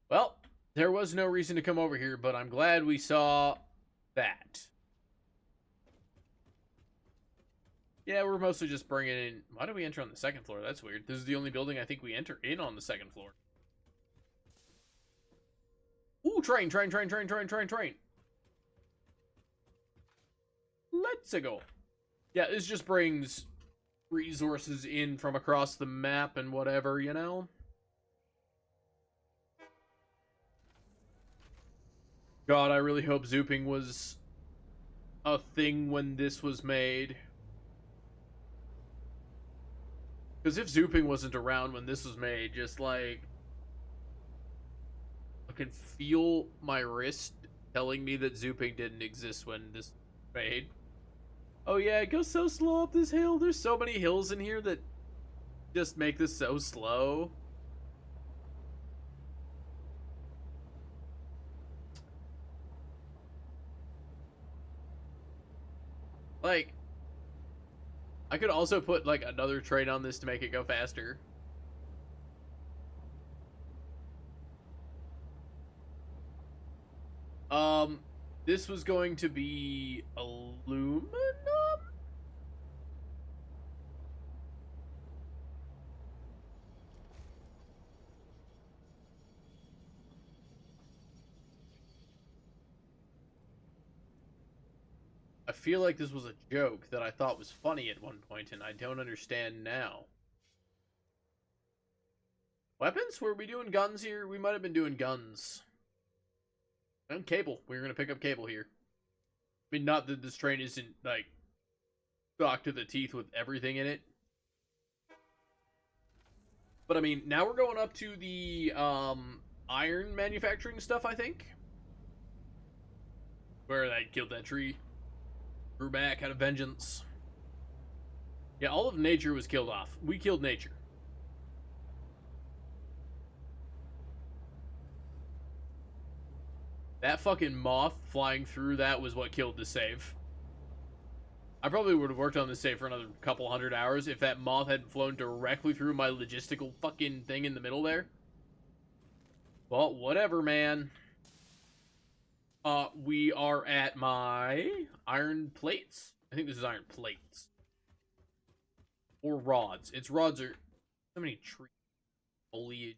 Well, there was no reason to come over here, but I'm glad we saw that. Yeah, we're mostly just bringing in... Why do we enter on the second floor? That's weird. This is the only building I think we enter in on the second floor. Ooh, train. Let's go. Yeah, this just brings resources in from across the map and whatever, you know? God, I really hope zooping was a thing when this was made. Because if zooping wasn't around when this was made, just like... I can feel my wrist telling me that zooping didn't exist when this was made. Oh yeah, it goes so slow up this hill. There's so many hills in here that just make this so slow. Like, I could also put, like, another train on this to make it go faster. This was going to be aluminum? I feel like this was a joke that I thought was funny at one point, and I don't understand now. Weapons? Were we doing guns here? We might have been doing guns. And cable. We were going to pick up cable here. I mean, not that this train isn't, like, stocked to the teeth with everything in it. But, I mean, now we're going up to the, iron manufacturing stuff, I think. Where I killed that tree. Grew back out of vengeance. Yeah, all of nature was killed off. We killed nature. That fucking moth flying through that was what killed the save. I probably would have worked on this save for another couple 100 hours if that moth hadn't flown directly through my logistical fucking thing in the middle there. Well, whatever, man. We are at my iron plates. I think this is iron plates. Or rods. It's rods or so many trees. Foliage.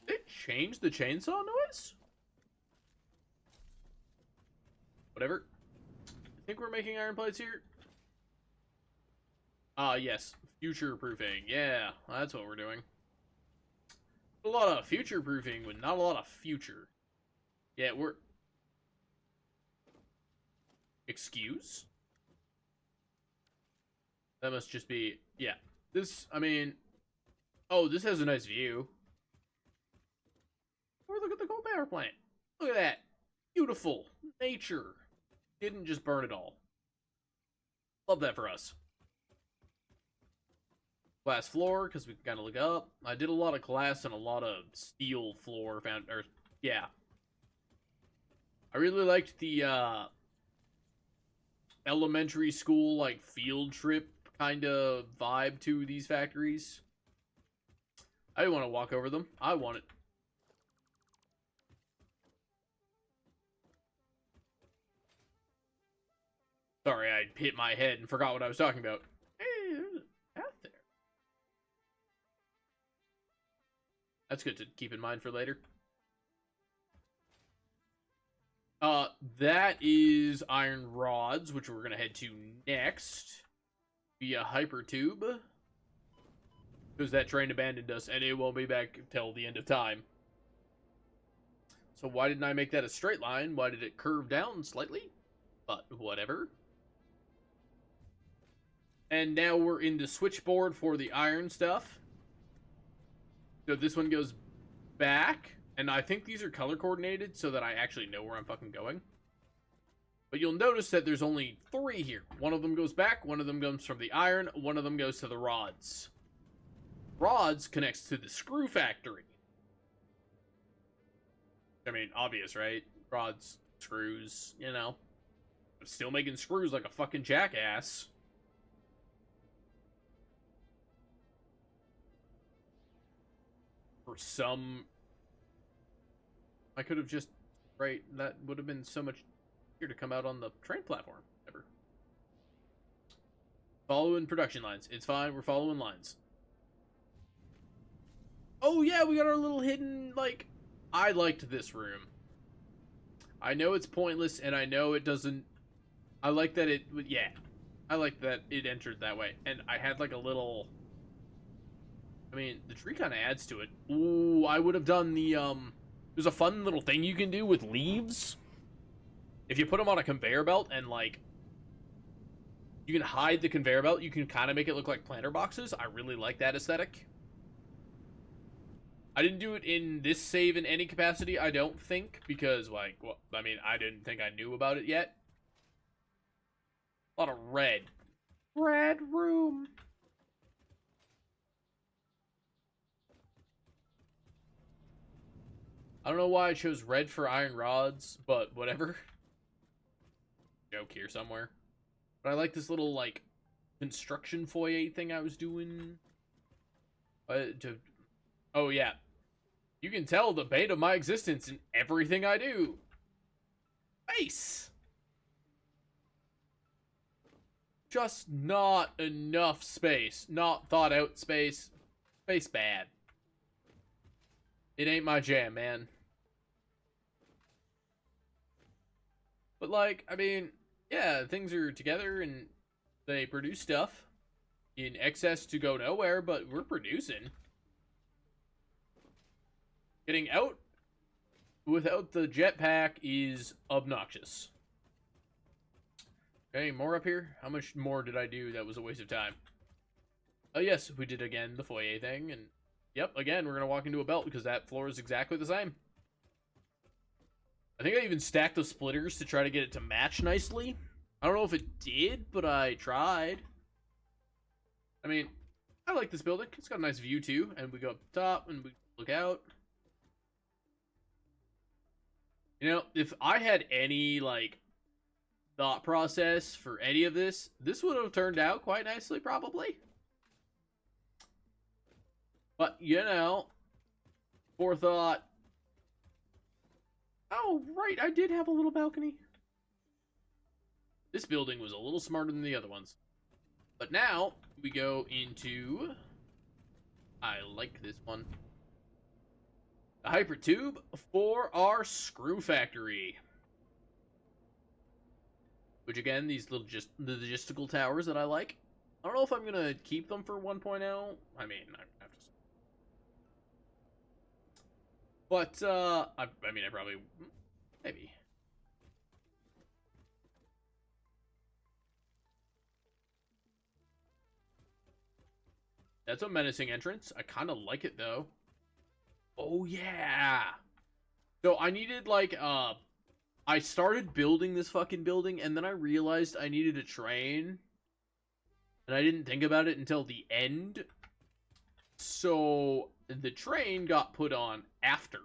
Did it change the chainsaw noise? Whatever. I think we're making iron plates here. Yes. Future proofing. Yeah, that's what we're doing. A lot of future proofing, but not a lot of future. Yeah, we're... Excuse? That must just be... Yeah. This, I mean... Oh, this has a nice view. Or look at the coal power plant. Look at that. Beautiful. Nature. Didn't just burn it all. Love that for us. Glass floor, because we can kind of look up. I did a lot of glass and a lot of steel floor. Yeah. I really liked the, elementary school, like, field trip kind of vibe to these factories. I didn't want to walk over them. I want it. Sorry, I hit my head and forgot what I was talking about. Hey, there's a path there. That's good to keep in mind for later. That is iron rods, which we're going to head to next. Via hypertube. Because that train abandoned us, and it won't be back until the end of time. So why didn't I make that a straight line? Why did it curve down slightly? But whatever. And now we're in the switchboard for the iron stuff. So this one goes back. And I think these are color coordinated so that I actually know where I'm fucking going. But you'll notice that there's only 3 here. One of them goes back, one of them comes from the iron, one of them goes to the rods. Rods connects to the screw factory. I mean, obvious, right? rods, screws, you know. I'm still making screws like a fucking jackass. For some... I could have just... Right, that would have been so much easier to come out on the train platform. Ever. Following production lines. It's fine, we're following lines. Oh yeah, we got our little hidden, like... I liked this room. I know it's pointless, and I know it doesn't... I like that it... Yeah. I like that it entered that way. And I had, like, a little... I mean, the tree kind of adds to it. Ooh, I would have done the, There's a fun little thing you can do with leaves. If you put them on a conveyor belt and, like... You can hide the conveyor belt. You can kind of make it look like planter boxes. I really like that aesthetic. I didn't do it in this save in any capacity, I don't think. Because, like, well, I mean, I didn't think I knew about it yet. A lot of red. Red room. I don't know why I chose red for iron rods, but whatever. Joke here somewhere. But I like this little, like, construction foyer thing I was doing. Oh, yeah. You can tell the bane of my existence in everything I do. Space! Just not enough space. Not thought out space. Space bad. It ain't my jam, man. But, like, I mean, yeah, things are together and they produce stuff in excess to go nowhere, but we're producing. Getting out without the jetpack is obnoxious. Okay, more up here. How much more did I do that was a waste of time? Oh, yes, we did again the foyer thing, and yep, again, we're going to walk into a belt because that floor is exactly the same. I think I even stacked the splitters to try to get it to match nicely. I don't know if it did, but I tried. I mean, I like this building. It's got a nice view, too. And we go up top and we look out. You know, if I had any, like, thought process for any of this, this would have turned out quite nicely, probably. But, you know, forethought. Oh, right, I did have a little balcony. This building was a little smarter than the other ones. But now, we go into... I like this one. The hypertube for our screw factory. Which, again, these little the logistical towers that I like. I don't know if I'm going to keep them for 1.0. I mean, I have to... But, I mean, I probably... Maybe. That's a menacing entrance. I kind of like it, though. Oh, yeah! So, I needed, like, I started building this fucking building, and then I realized I needed a train. And I didn't think about it until the end. So, the train got put on after.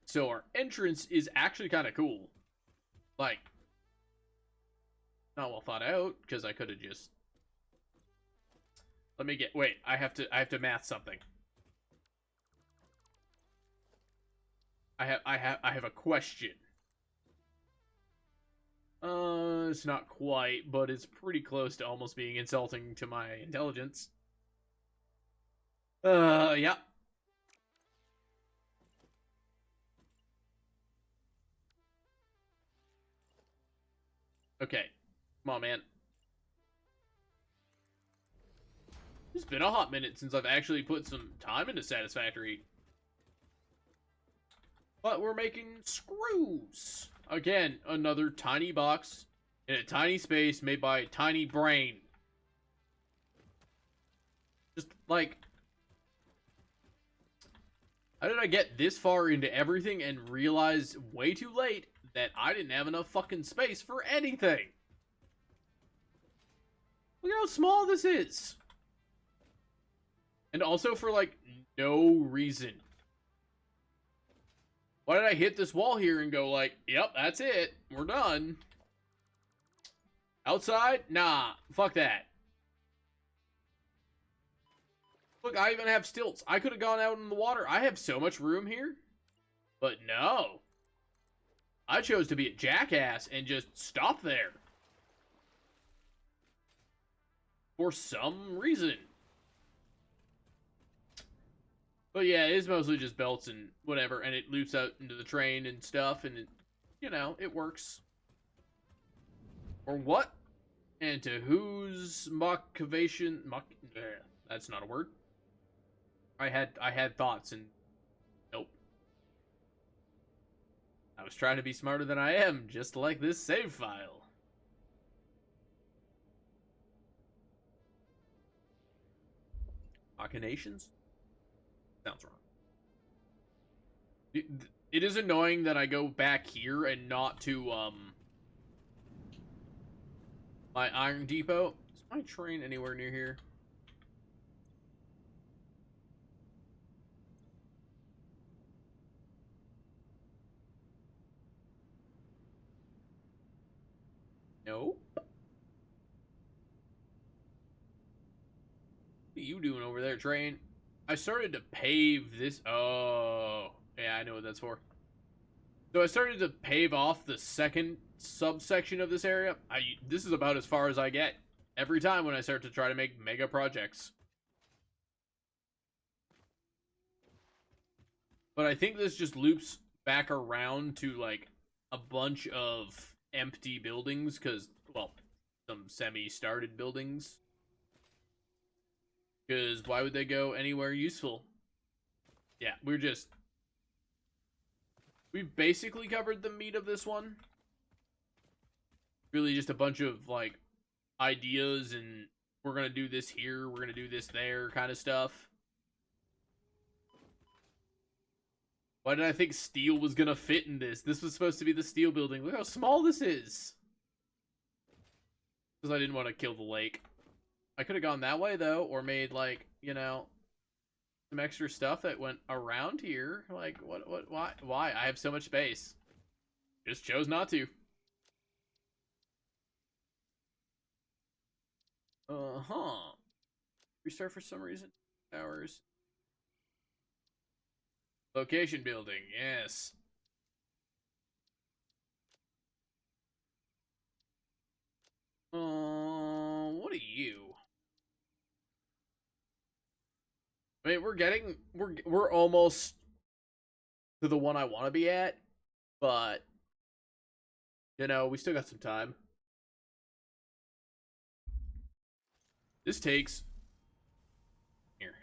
So our entrance is actually kind of cool. Like, not well thought out, because I could have just... Let me get... Wait, I have to math something. I have a question. It's not quite, but it's pretty close to almost being insulting to my intelligence. Yeah. Okay. Come on, man. It's been a hot minute since I've actually put some time into Satisfactory. But we're making screws. Again, another tiny box in a tiny space made by a tiny brain. Just, like... How did I get this far into everything and realize way too late that I didn't have enough fucking space for anything? Look how small this is. And also for, like, no reason. Why did I hit this wall here and go like, yep, that's it. We're done. Outside? Nah, fuck that. Look, I even have stilts. I could have gone out in the water. I have so much room here. But no. I chose to be a jackass and just stop there. For some reason. But yeah, it is mostly just belts and whatever, and it loops out into the train and stuff, and it, you know, it works. Or what? And to whose motivation? That's not a word. I had thoughts and nope. I was trying to be smarter than I am, just like this save file. Machinations? Sounds wrong. It is annoying that I go back here and not to my Iron Depot. Is my train anywhere near here? Nope. What are you doing over there, train? I started to pave this. Oh, yeah, I know what that's for. So I started to pave off the second subsection of this area. This is about as far as I get every time when I start to try to make mega projects. But I think this just loops back around to like a bunch of empty buildings because, well, some semi-started buildings. Because why would they go anywhere useful? Yeah, we've basically covered the meat of this one. Really just a bunch of, like, ideas and we're gonna do this here, we're gonna do this there kind of stuff. Why did I think steel was gonna fit in this? This was supposed to be the steel building. Look how small this is. Because I didn't want to kill the lake. I could have gone that way, though, or made, like, you know, some extra stuff that went around here. Like, why? I have so much space. Just chose not to. Uh-huh. Restart for some reason. Hours. Location building, yes. What are you? I mean, we're almost to the one I want to be at, but you know, we still got some time. This takes here.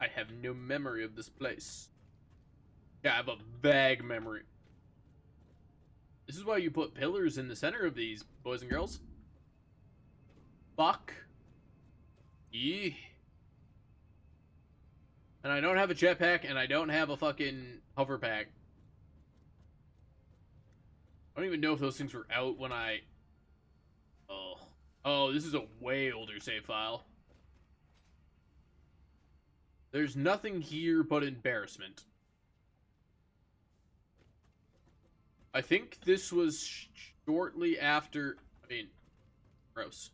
I have no memory of this place. Yeah, I have a vague memory. This is why you put pillars in the center of these, boys and girls. Fuck. Yeah. And I don't have a jetpack, and I don't have a fucking hover pack. I don't even know if those things were out when I... Oh. Oh, this is a way older save file. There's nothing here but embarrassment. I think this was shortly after... I mean, gross.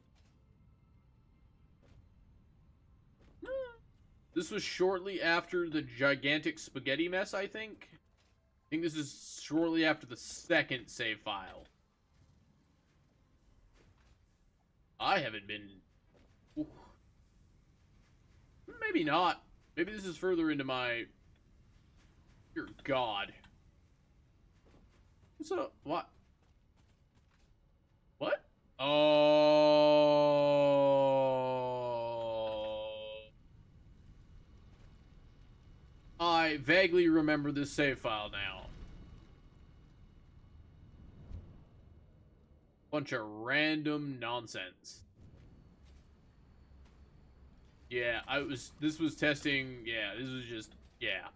This was shortly after the gigantic spaghetti mess, I think. I think this is shortly after the second save file. I haven't been... Ooh. Maybe not. Maybe this is further into my... Dear God. So, what? What? Oh... I vaguely remember this save file now. Bunch of random nonsense. Yeah, this was testing, yeah, this was just, yeah.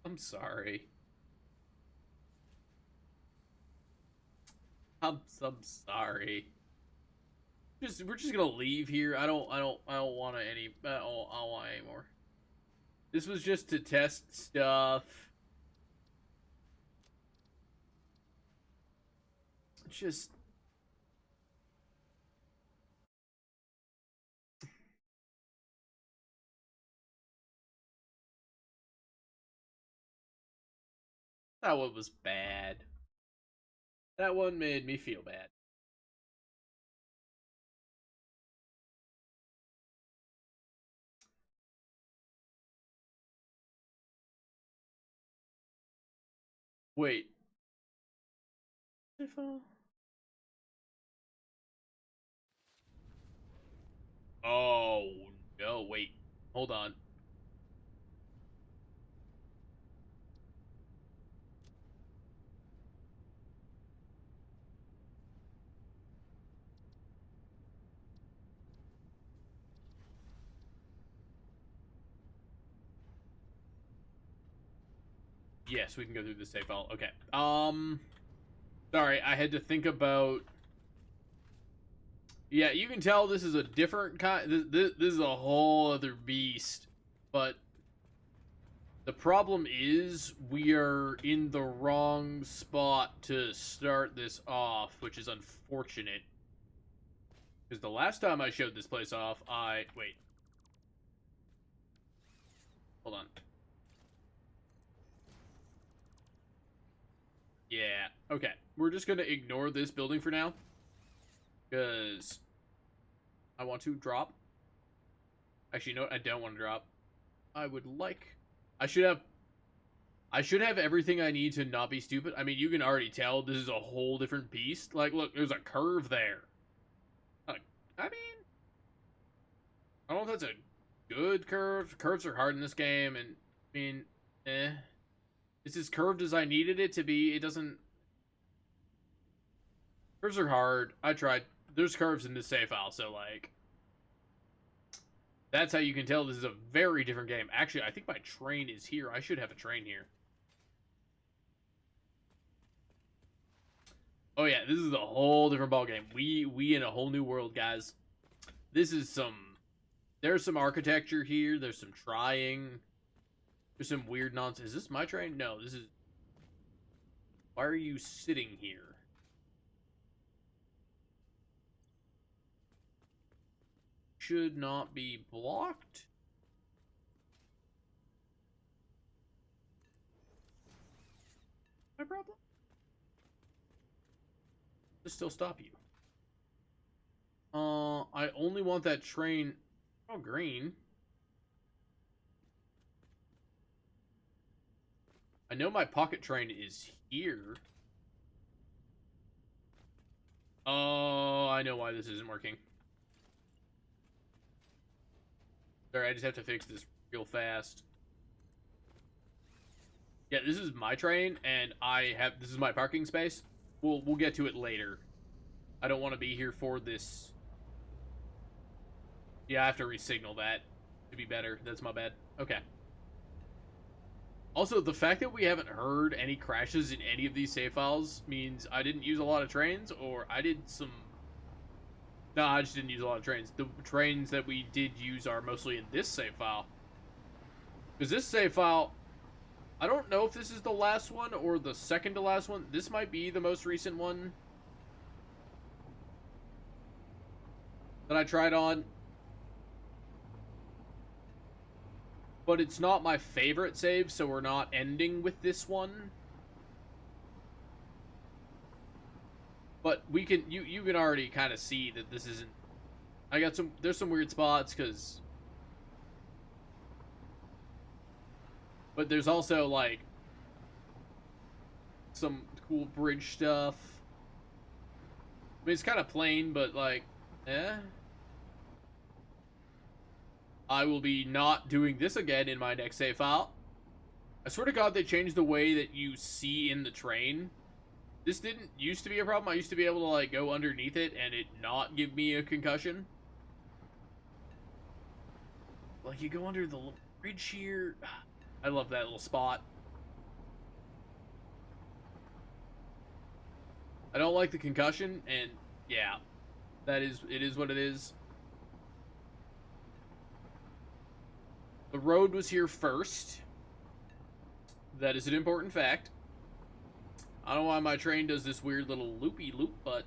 I'm sorry. I'm sorry. We're just gonna leave here. I don't want I don't want any more. This was just to test stuff. Just that one was bad. That one made me feel bad. Wait. Oh no, wait. Hold on. Yes, we can go through the save file. Okay. Sorry, I had to think about. Yeah, you can tell this is a different kind. This is a whole other beast. But the problem is we are in the wrong spot to start this off, which is unfortunate. Because the last time I showed this place off, wait. Hold on. Yeah, okay. We're just going to ignore this building for now. Because I want to drop. Actually, no, I don't want to drop. I would like... I should have everything I need to not be stupid. I mean, you can already tell this is a whole different beast. Like, look, there's a curve there. I mean, I don't know if that's a good curve. Curves are hard in this game, and, I mean, it's as curved as I needed it to be. It doesn't... Curves are hard. I tried. There's curves in this save file, so, like... That's how you can tell this is a very different game. Actually, I think my train is here. I should have a train here. Oh yeah, this is a whole different ballgame. We in a whole new world, guys. This is there's some architecture here. There's some trying. There's some weird nonsense. Is this my train? No, this is... Why are you sitting here? Should not be blocked. My problem? To still stop you. I only want that train... Oh, green. I know my pocket train is here. Oh, I know why this isn't working. Sorry, I just have to fix this real fast. Yeah, this is my train, and this is my parking space. We'll get to it later. I don't want to be here for this. Yeah, I have to re-signal that to be better. That's my bad. Okay. Also, the fact that we haven't heard any crashes in any of these save files means I didn't use a lot of trains, or I did some... No, I just didn't use a lot of trains. The trains that we did use are mostly in this save file. Because this save file... I don't know if this is the last one or the second to last one. This might be the most recent one that I tried on. But it's not my favorite save, so we're not ending with this one. But we can, you can already kind of see that this isn't... there's some weird spots, because... But there's also, like, some cool bridge stuff. I mean, it's kind of plain, but, like, eh? I will be not doing this again in my next save file. I swear to God, they changed the way that you see in the train. This didn't used to be a problem. I used to be able to, like, go underneath it and it not give me a concussion. Like, you go under the bridge here. I love that little spot. I don't like the concussion, and yeah, it is what it is. The road was here first. That is an important fact. I don't know why my train does this weird little loopy loop, but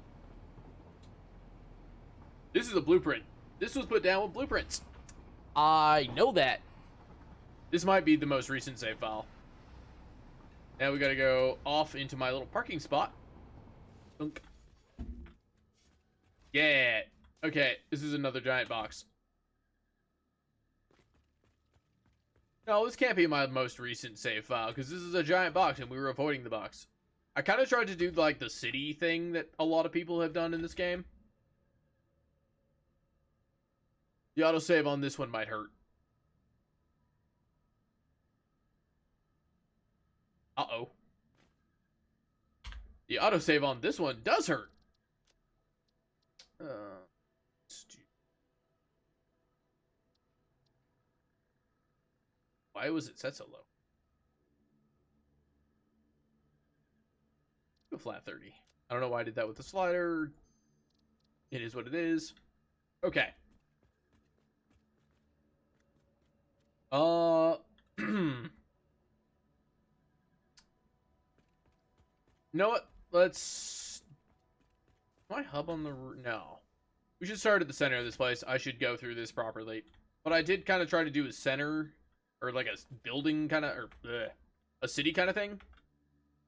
this is a blueprint. This was put down with blueprints. I know that. This might be the most recent save file. Now we gotta go off into my little parking spot. Dunk. Yeah. Okay, this is another giant box. No, this can't be my most recent save file, because this is a giant box and we were avoiding the box. I kind of tried to do, like, the city thing that a lot of people have done in this game. The autosave on this one might hurt. Uh-oh. The autosave on this one does hurt. Why was it set so low? Go flat 30. I don't know why I did that with the slider. It is what it is. Okay. You know what? Let's... My hub on the... No. We should start at the center of this place. I should go through this properly. What I did kind of try to do is center, or like a building kind of, or a city kind of thing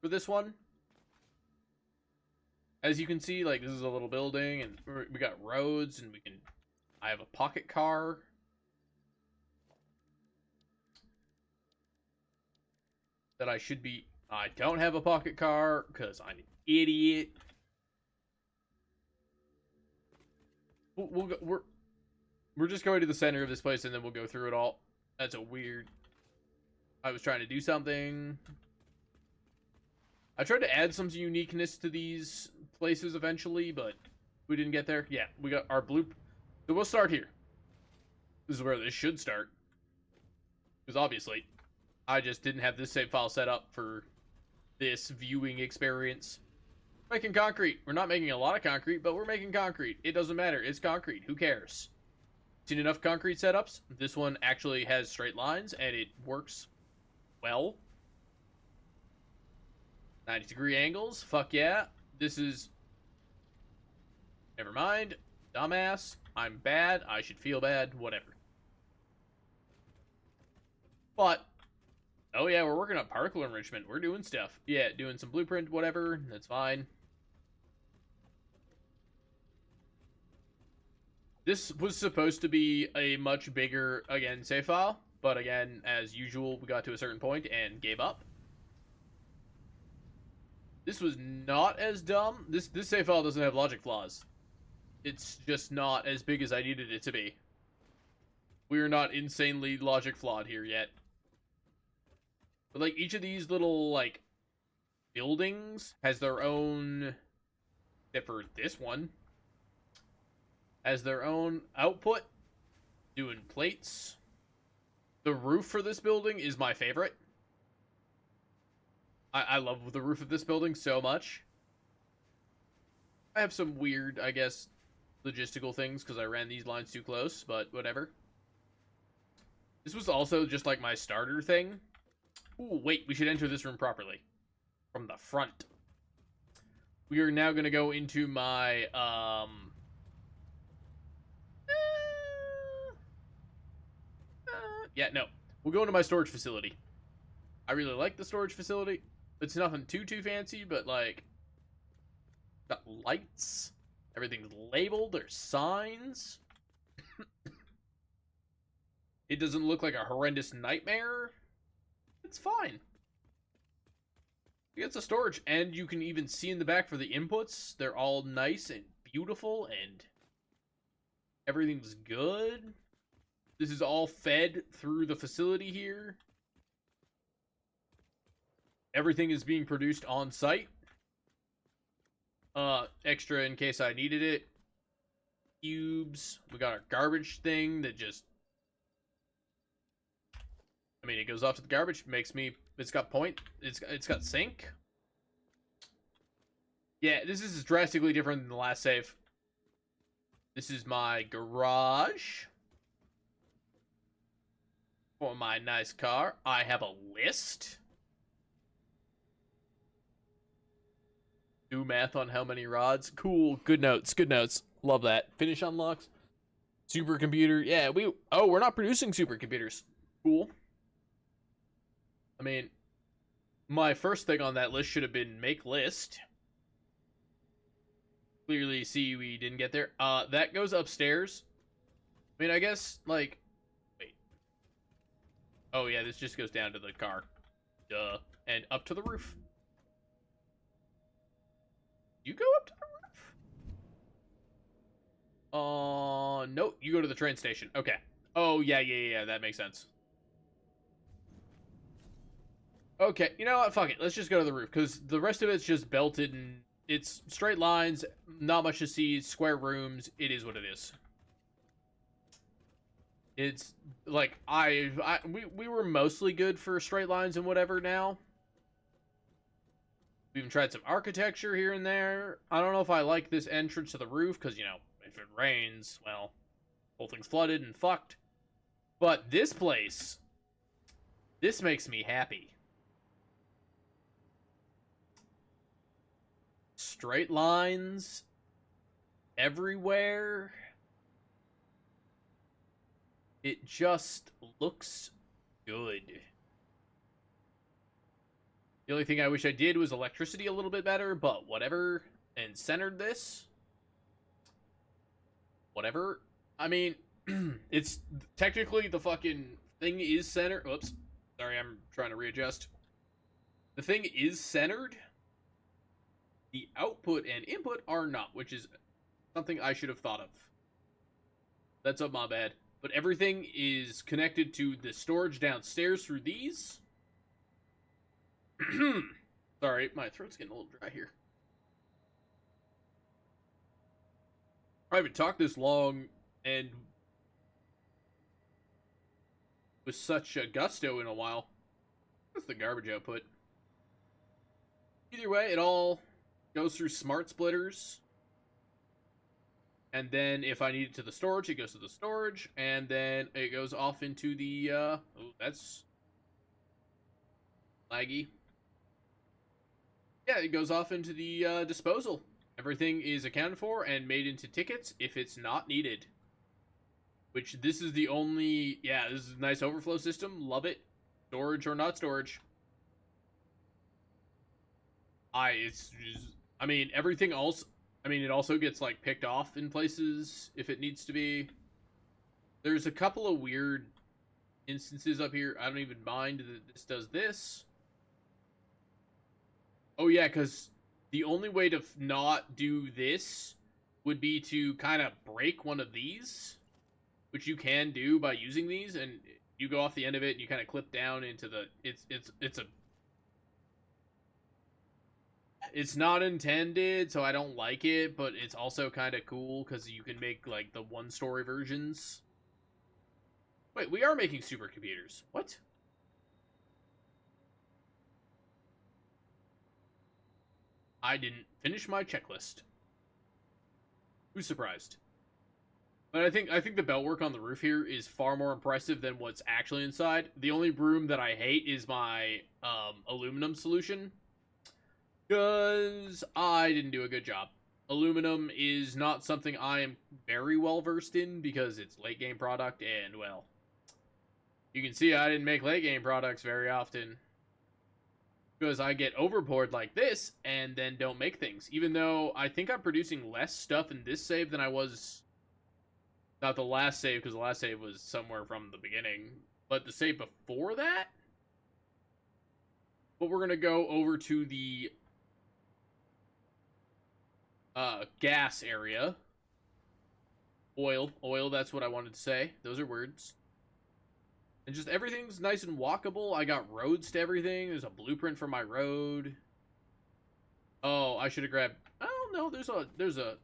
for this one. As you can see, like, this is a little building, and we got roads, and I have a pocket car. That I should be... I don't have a pocket car, because I'm an idiot. We're just going to the center of this place, and then we'll go through it all. That's a weird... I was trying to do something. I tried to add some uniqueness to these places eventually, but we didn't get there. Yeah, we got our blue... So we'll start here. This is where this should start. Because obviously, I just didn't have this save file set up for this viewing experience. Making concrete. We're not making a lot of concrete, but we're making concrete. It doesn't matter. It's concrete. Who cares? Seen enough concrete setups? This one actually has straight lines, and it works well. 90-degree angles. Fuck yeah. This is... Never mind. Dumbass. I'm bad. I should feel bad. Whatever. But... Oh yeah, we're working on particle enrichment. We're doing stuff. Yeah, doing some blueprint, whatever. That's fine. This was supposed to be a much bigger, again, save file. But again, as usual, we got to a certain point and gave up. This was not as dumb. This save file doesn't have logic flaws. It's just not as big as I needed it to be. We are not insanely logic flawed here yet. But, like, each of these little, like, buildings has their own, except for this one, has their own output, doing plates. The roof for this building is my favorite. I love the roof of this building so much. I have some weird, I guess, logistical things because I ran these lines too close, but whatever. This was also just like my starter thing. Ooh, wait, we should enter this room properly. From the front. We are now going to go into my, yeah, no. We'll go into my storage facility. I really like the storage facility. It's nothing too fancy, but, like, got lights. Everything's labeled. There's signs. It doesn't look like a horrendous nightmare. It's fine. It's a storage, and you can even see in the back for the inputs. They're all nice and beautiful, and everything's good. This is all fed through the facility here. Everything is being produced on site. Extra in case I needed it. Cubes. We got our garbage thing that just... I mean, it goes off to the garbage. Makes me... It's got point. It's got sink. Yeah, this is drastically different than the last save. This is my garage. For my nice car. I have a list. Do math on how many rods. Cool. Good notes. Good notes. Love that. Finish unlocks. Supercomputer. Yeah, we're not producing supercomputers. Cool. I mean, my first thing on that list should have been make list. Clearly see we didn't get there. That goes upstairs. I mean, I guess, like... Wait. Oh, yeah, this just goes down to the car. Duh. And up to the roof. You go up to the roof? Nope. You go to the train station. Okay. Oh, yeah. That makes sense. Okay, you know what? Fuck it. Let's just go to the roof, because the rest of it's just belted, and it's straight lines, not much to see, square rooms. It is what it is. It's, like, we were mostly good for straight lines and whatever now. We even tried some architecture here and there. I don't know if I like this entrance to the roof, because, you know, if it rains, well, whole thing's flooded and fucked. But this place, this makes me happy. Straight lines everywhere. It just looks good. The only thing I wish I did was electricity a little bit better, but whatever. And centered this. Whatever. I mean, it's technically the fucking thing is centered. Oops. Sorry, I'm trying to readjust. The thing is centered. The output and input are not, which is something I should have thought of. That's up my bad. But everything is connected to the storage downstairs through these. Sorry, my throat's getting a little dry here. I haven't talked this long and with such gusto in a while. That's the garbage output. Either way, it all goes through smart splitters. And then if I need it to the storage, it goes to the storage. And then it goes off into the, oh, that's laggy. Yeah, it goes off into the disposal. Everything is accounted for and made into tickets if it's not needed. Which this is the only, yeah, this is a nice overflow system. Love it. Storage or not storage. I mean, everything else, I mean, it also gets, like, picked off in places if it needs to be. There's a couple of weird instances up here. I don't even mind that this does this. Oh, yeah, because the only way to not do this would be to kind of break one of these, which you can do by using these, and you go off the end of it, and you kind of clip down into the, it's not intended, so I don't like it, but it's also kind of cool, because you can make, like, the one-story versions. Wait, we are making supercomputers. What? I didn't finish my checklist. Who's surprised? But I think the belt work on the roof here is far more impressive than what's actually inside. The only broom that I hate is my aluminum solution, because I didn't do a good job. Aluminum is not something I am very well versed in, because it's late game product, and, well, you can see I didn't make late game products very often. Because I get overboard like this, and then don't make things. Even though I think I'm producing less stuff in this save than I was... Not the last save, because the last save was somewhere from the beginning. But the save before that? But we're going to go over to the... gas area. Oil, that's what I wanted to say. Those are words. And just everything's nice and walkable. I got roads to everything. There's a blueprint for my road. Oh, I should have grabbed... Oh, no, there's a...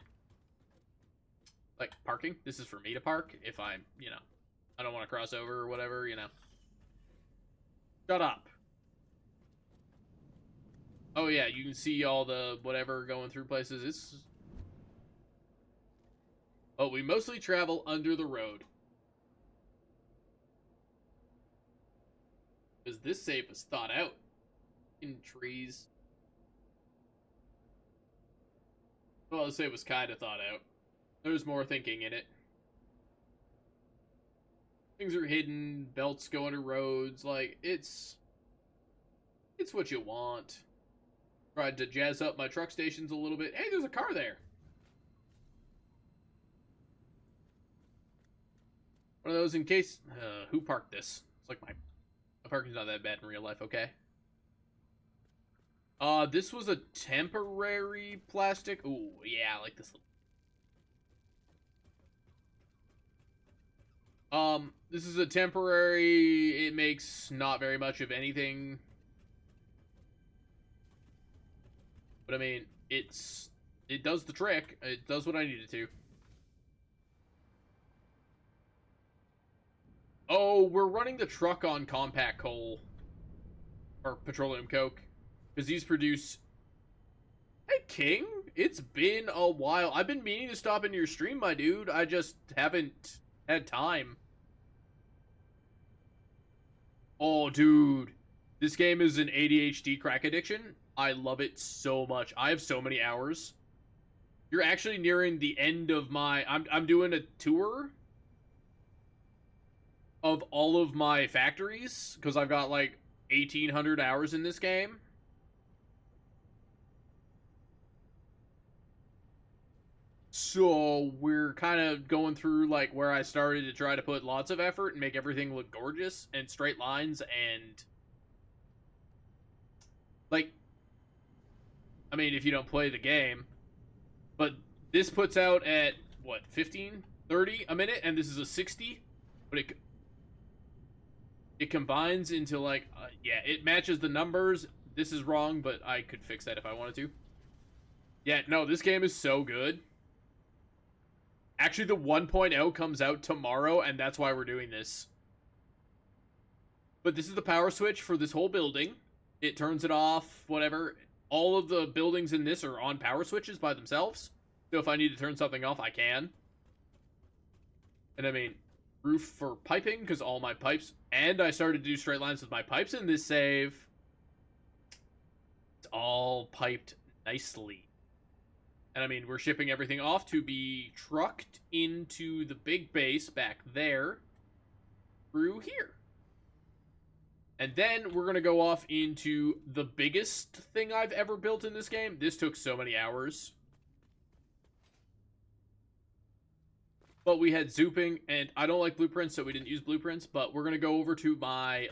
Like, parking. This is for me to park if I'm, you know, I don't want to cross over or whatever, you know. Shut up. Oh, yeah, you can see all the whatever going through places. It's... Oh, we mostly travel under the road. Because this save was thought out. In trees. Well, the save was kind of thought out. There's more thinking in it. Things are hidden, belts go under roads, like, it's what you want. Tried to jazz up my truck stations a little bit. Hey, there's a car there! One of those in case... who parked this? It's like my parking's not that bad in real life, okay? This was a temporary plastic... Ooh, yeah, I like this. This is a temporary... It makes not very much of anything. But, I mean, it does the trick. It does what I need it to. Oh, we're running the truck on compact coal. Or petroleum coke. Because these produce... Hey, King! It's been a while. I've been meaning to stop into your stream, my dude. I just haven't had time. Oh, dude. This game is an ADHD crack addiction. I love it so much. I have so many hours. You're actually nearing the end of my... I'm doing a tour of all of my factories. Because I've got, like, 1,800 hours in this game. So, we're kind of going through, like, where I started to try to put lots of effort and make everything look gorgeous and straight lines and... Like, I mean, if you don't play the game. But this puts out at, what, 15? 30 a minute? And this is a 60? But it combines into, like, yeah, it matches the numbers. This is wrong, but I could fix that if I wanted to. Yeah, no, this game is so good. Actually, the 1.0 comes out tomorrow, and that's why we're doing this. But this is the power switch for this whole building. It turns it off, whatever. All of the buildings in this are on power switches by themselves. So if I need to turn something off, I can. And I mean, roof for piping, because all my pipes... And I started to do straight lines with my pipes in this save. It's all piped nicely. And I mean, we're shipping everything off to be trucked into the big base back there through here. And then we're going to go off into the biggest thing I've ever built in this game. This took so many hours. But we had zooping, and I don't like blueprints, so we didn't use blueprints. But we're going to go over to my...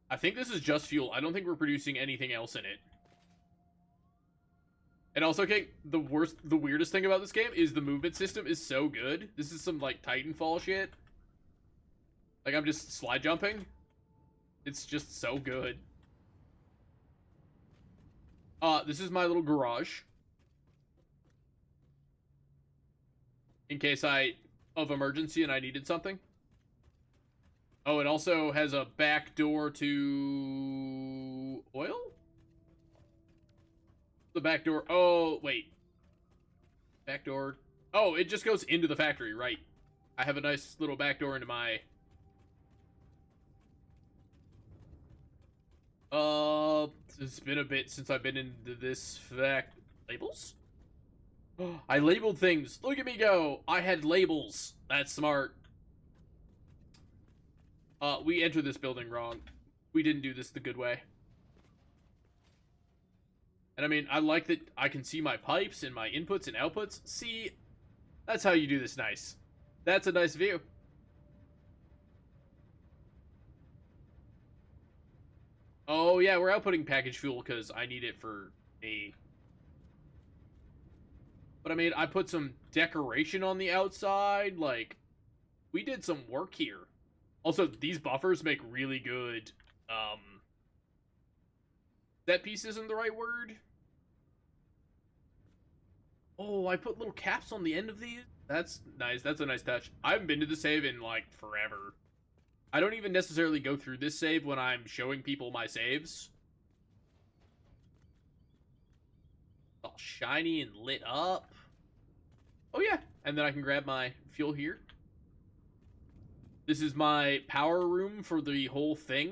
I think this is just fuel. I don't think we're producing anything else in it. And also, okay, the weirdest thing about this game is the movement system is so good. This is some, like, Titanfall shit. Like, I'm just slide jumping. It's just so good. This is my little garage. In case of emergency and I needed something. Oh, it also has a back door to... oil? The back door... Oh, wait. Back door... Oh, it just goes into the factory, right. I have a nice little back door into my... It's been a bit since I've been into this labels? I labeled things. Look at me go. I had labels. That's smart. We entered this building wrong. We didn't do this the good way. And I mean, I like that I can see my pipes and my inputs and outputs. See, that's how you do this nice. That's a nice view. Oh, yeah, we're outputting packaged fuel because I need it for me. But, I mean, I put some decoration on the outside. Like, we did some work here. Also, these buffers make really good, set piece isn't the right word. Oh, I put little caps on the end of these? That's nice. That's a nice touch. I haven't been to the save in, like, forever. I don't even necessarily go through this save when I'm showing people my saves. All shiny and lit up. Oh, yeah. And then I can grab my fuel here. This is my power room for the whole thing.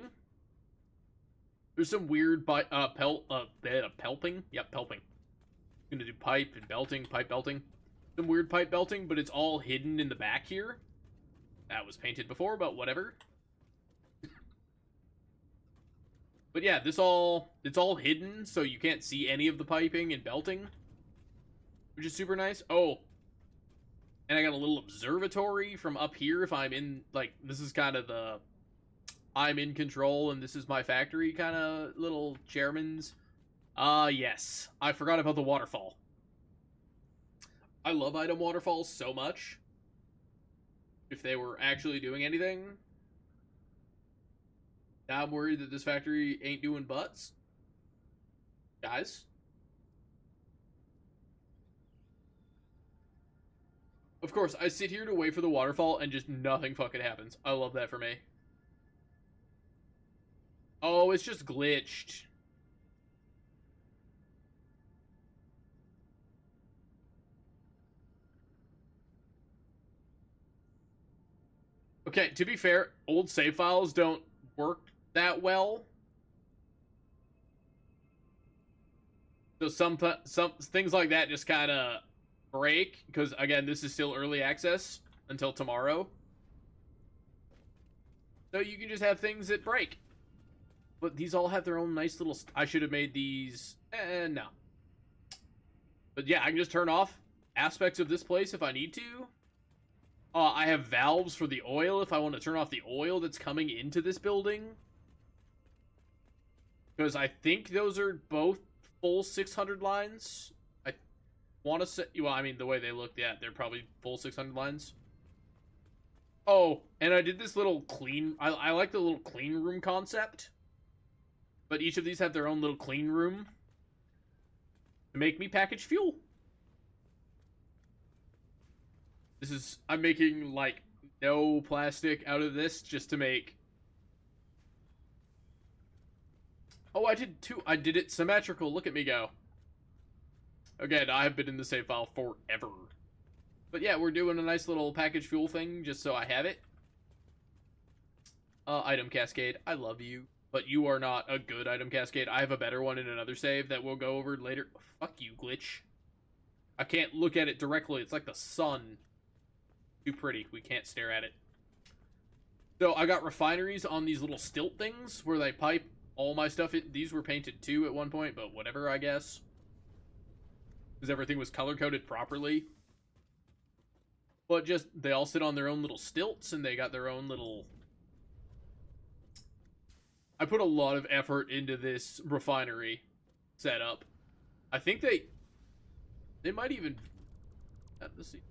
There's some weird pelping. Yep, pelping. I'm gonna do pipe belting. Some weird pipe belting, but it's all hidden in the back here. That was painted before, but whatever. But yeah, it's all hidden, so you can't see any of the piping and belting, which is super nice. Oh, and I got a little observatory from up here if I'm in, like, this is kind of the I'm in control and this is my factory kind of little chairman's. Yes. I forgot about the waterfall. I love item waterfalls so much. If they were actually doing anything. Now I'm worried that this factory ain't doing butts. Guys. Of course, I sit here to wait for the waterfall and just nothing fucking happens. I love that for me. Oh, it's just glitched. Okay, to be fair, old save files don't work that well. So some things like that just kind of break, because again, this is still early access until tomorrow. So you can just have things that break. But these all have their own nice little... I should have made these... no. But yeah, I can just turn off aspects of this place if I need to. I have valves for the oil if I want to turn off the oil that's coming into this building. Because I think those are both full 600 lines. I want to say... Well, I mean, the way they look, yeah, they're probably full 600 lines. Oh, and I did this little clean... I like the little clean room concept. But each of these have their own little clean room to make me package fuel. This is... I'm making, like, no plastic out of this just to make... Oh, I did too. I did it symmetrical. Look at me go. Again, I have been in the save file forever. But yeah, we're doing a nice little package fuel thing just so I have it. Item cascade. I love you. But you are not a good item cascade. I have a better one in another save that we'll go over later. Fuck you, glitch. I can't look at it directly. It's like the sun. Too pretty. We can't stare at it. So I got refineries on these little stilt things where they pipe all my stuff. These were painted too at one point, but whatever, I guess. Because everything was color-coded properly. But just, they all sit on their own little stilts, and they got their own little... I put a lot of effort into this refinery setup. I think they might even... Let's see.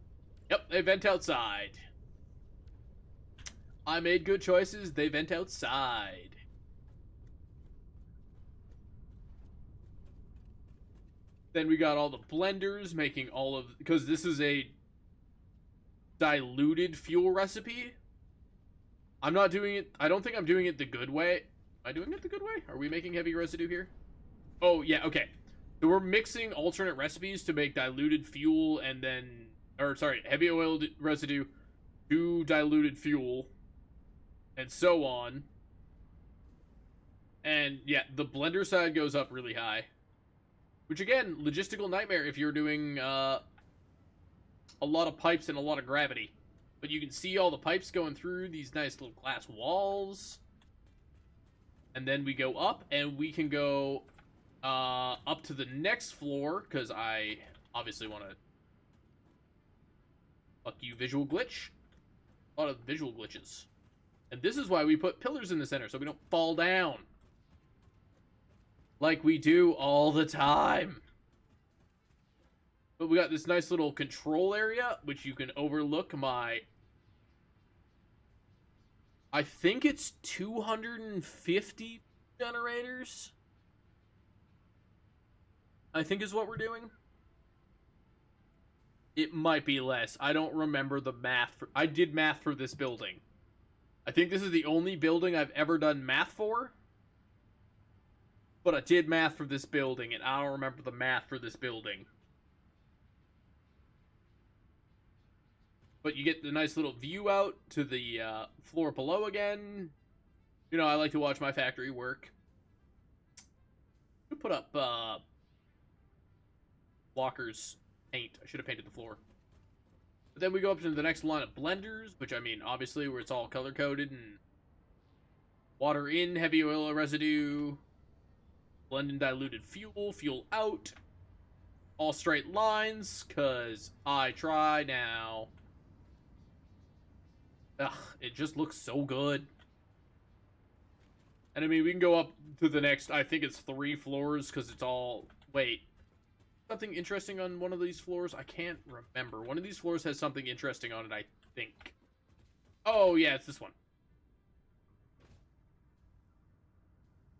Yep, they vent outside. I made good choices. They vent outside. Then we got all the blenders making all of... Because this is a diluted fuel recipe. I'm not doing it... I don't think I'm doing it the good way. Am I doing it the good way? Are we making heavy residue here? Oh, yeah, okay. So we're mixing alternate recipes to make diluted fuel and then... Or, sorry, heavy oil residue to diluted fuel. And so on. And, yeah, the blender side goes up really high. Which, again, logistical nightmare if you're doing a lot of pipes and a lot of gravity. But you can see all the pipes going through these nice little glass walls. And then we go up, and we can go up to the next floor, because I obviously want to... Fuck you, visual glitch. A lot of visual glitches. And this is why we put pillars in the center, so we don't fall down. Like we do all the time. But we got this nice little control area, which you can overlook my... I think it's 250 generators. I think is what we're doing. It might be less. I don't remember the math. I did math for this building. I think this is the only building I've ever done math for. But I did math for this building, and I don't remember the math for this building. But you get the nice little view out to the floor below again. You know, I like to watch my factory work. Put up blockers paint. I should have painted the floor. But then we go up to the next line of blenders, which, I mean, obviously, where it's all color-coded and water in, heavy oil residue, blend in diluted fuel, fuel out, all straight lines, because I try now. Ugh, it just looks so good. And, I mean, we can go up to the next, I think it's 3 floors, because it's all... Wait. Something interesting on one of these floors? I can't remember. One of these floors has something interesting on it, I think. Oh, yeah, it's this one.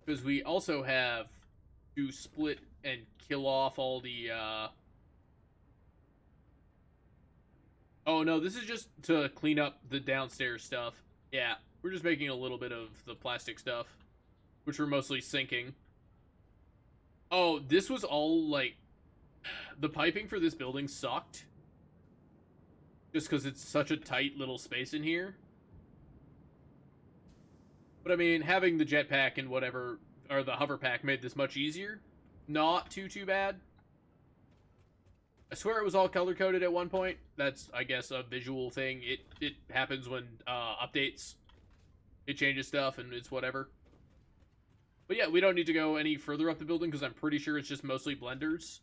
Because we also have to split and kill off all the, Oh, no, this is just to clean up the downstairs stuff. Yeah, we're just making a little bit of the plastic stuff, which we're mostly sinking. Oh, this was all, like... The piping for this building sucked. Just because it's such a tight little space in here. But I mean, having the jetpack and whatever, or the hover pack made this much easier. Not too bad. I swear it was all color-coded at one point. That's, I guess, a visual thing. It happens when updates. It changes stuff and it's whatever. But yeah, we don't need to go any further up the building because I'm pretty sure it's just mostly blenders.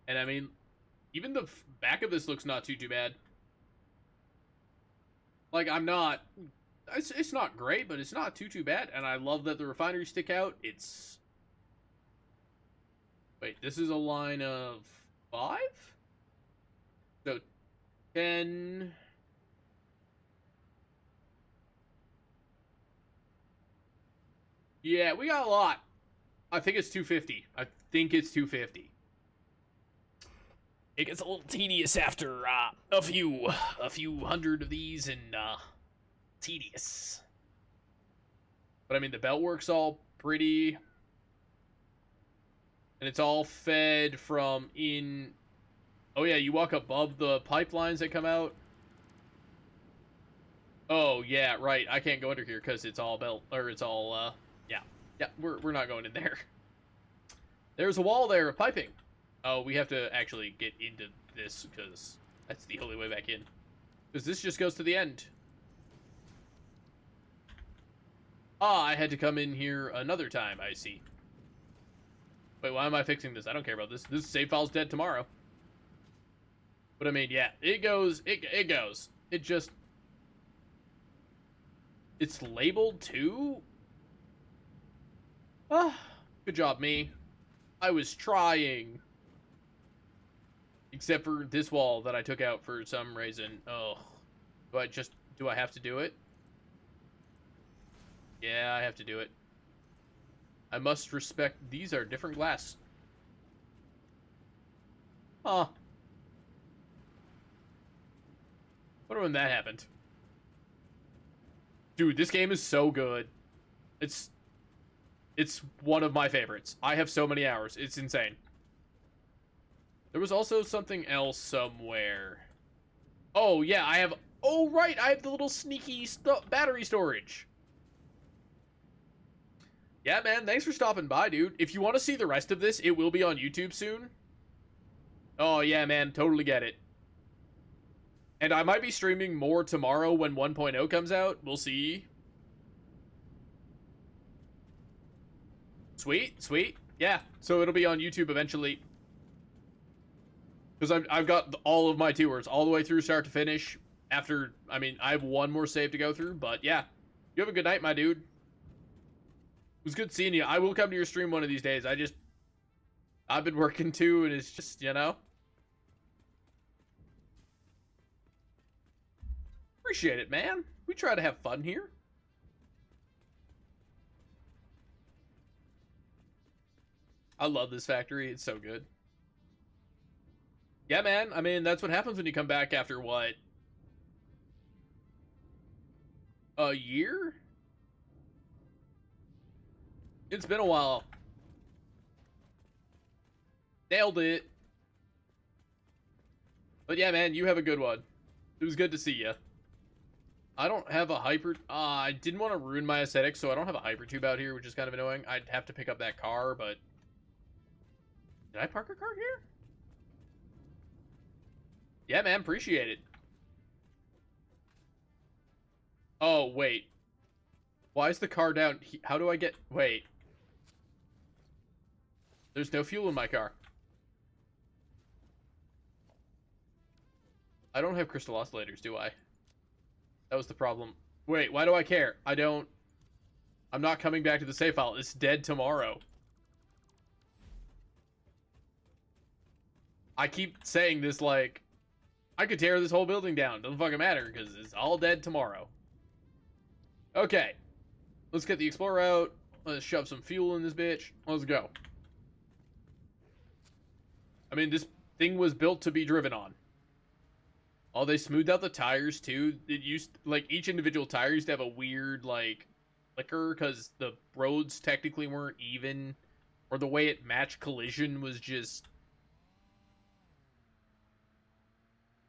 And I mean, even the back of this looks not too bad. Like, I'm not... It's not great, but it's not too bad. And I love that the refineries stick out. It's... Wait, this is a line of 5? So, 10... Yeah, we got a lot. I think it's 250. I think it's 250. It gets a little tedious after a few hundred of these, and tedious. But I mean, the belt work's all pretty, and it's all fed from in. Oh yeah, you walk above the pipelines that come out. Oh yeah, right. I can't go under here because it's all belt, or it's all yeah. We're not going in there. There's a wall there of piping. Oh, we have to actually get into this, because that's the only way back in. Because this just goes to the end. Ah, I had to come in here another time, I see. Wait, why am I fixing this? I don't care about this. This save file's dead tomorrow. But I mean, yeah, it goes. It goes. It just... It's labeled too? Ah, good job, me. I was trying. Except for this wall that I took out for some reason. Oh. Do I have to do it? Yeah, I have to do it. I must respect... These are different glass. Huh. Wonder when that happened. Dude, this game is so good. It's one of my favorites. I have so many hours. It's insane. There was also something else somewhere. Oh, yeah, I have... Oh, right, I have the little sneaky battery storage. Yeah, man, thanks for stopping by, dude. If you want to see the rest of this, it will be on YouTube soon. Oh, yeah, man, totally get it. And I might be streaming more tomorrow when 1.0 comes out. We'll see. Sweet, sweet. Yeah, so it'll be on YouTube eventually. Because I've got all of my tours, all the way through start to finish. After, I mean, I have one more save to go through, but yeah. You have a good night, my dude. It was good seeing you. I will come to your stream one of these days. I've been working too, and it's just, you know. Appreciate it, man. We try to have fun here. I love this factory. It's so good. Yeah, man. I mean, that's what happens when you come back after, what? A year? It's been a while. Nailed it. But yeah, man, you have a good one. It was good to see you. I don't have a hyper... I didn't want to ruin my aesthetic, so I don't have a hyper tube out here, which is kind of annoying. I'd have to pick up that car, but... Did I park a car here? Yeah, man, appreciate it. Oh, wait. Why is the car down? How do I get... Wait. There's no fuel in my car. I don't have crystal oscillators, do I? That was the problem. Wait, why do I care? I'm not coming back to the save file. It's dead tomorrow. I keep saying this like, I could tear this whole building down. Doesn't fucking matter, because it's all dead tomorrow. Okay. Let's get the Explorer out. Let's shove some fuel in this bitch. Let's go. I mean, this thing was built to be driven on. Oh, they smoothed out the tires, too. It used, like, each individual tire used to have a weird, like, flicker, because the roads technically weren't even, or the way it matched collision was just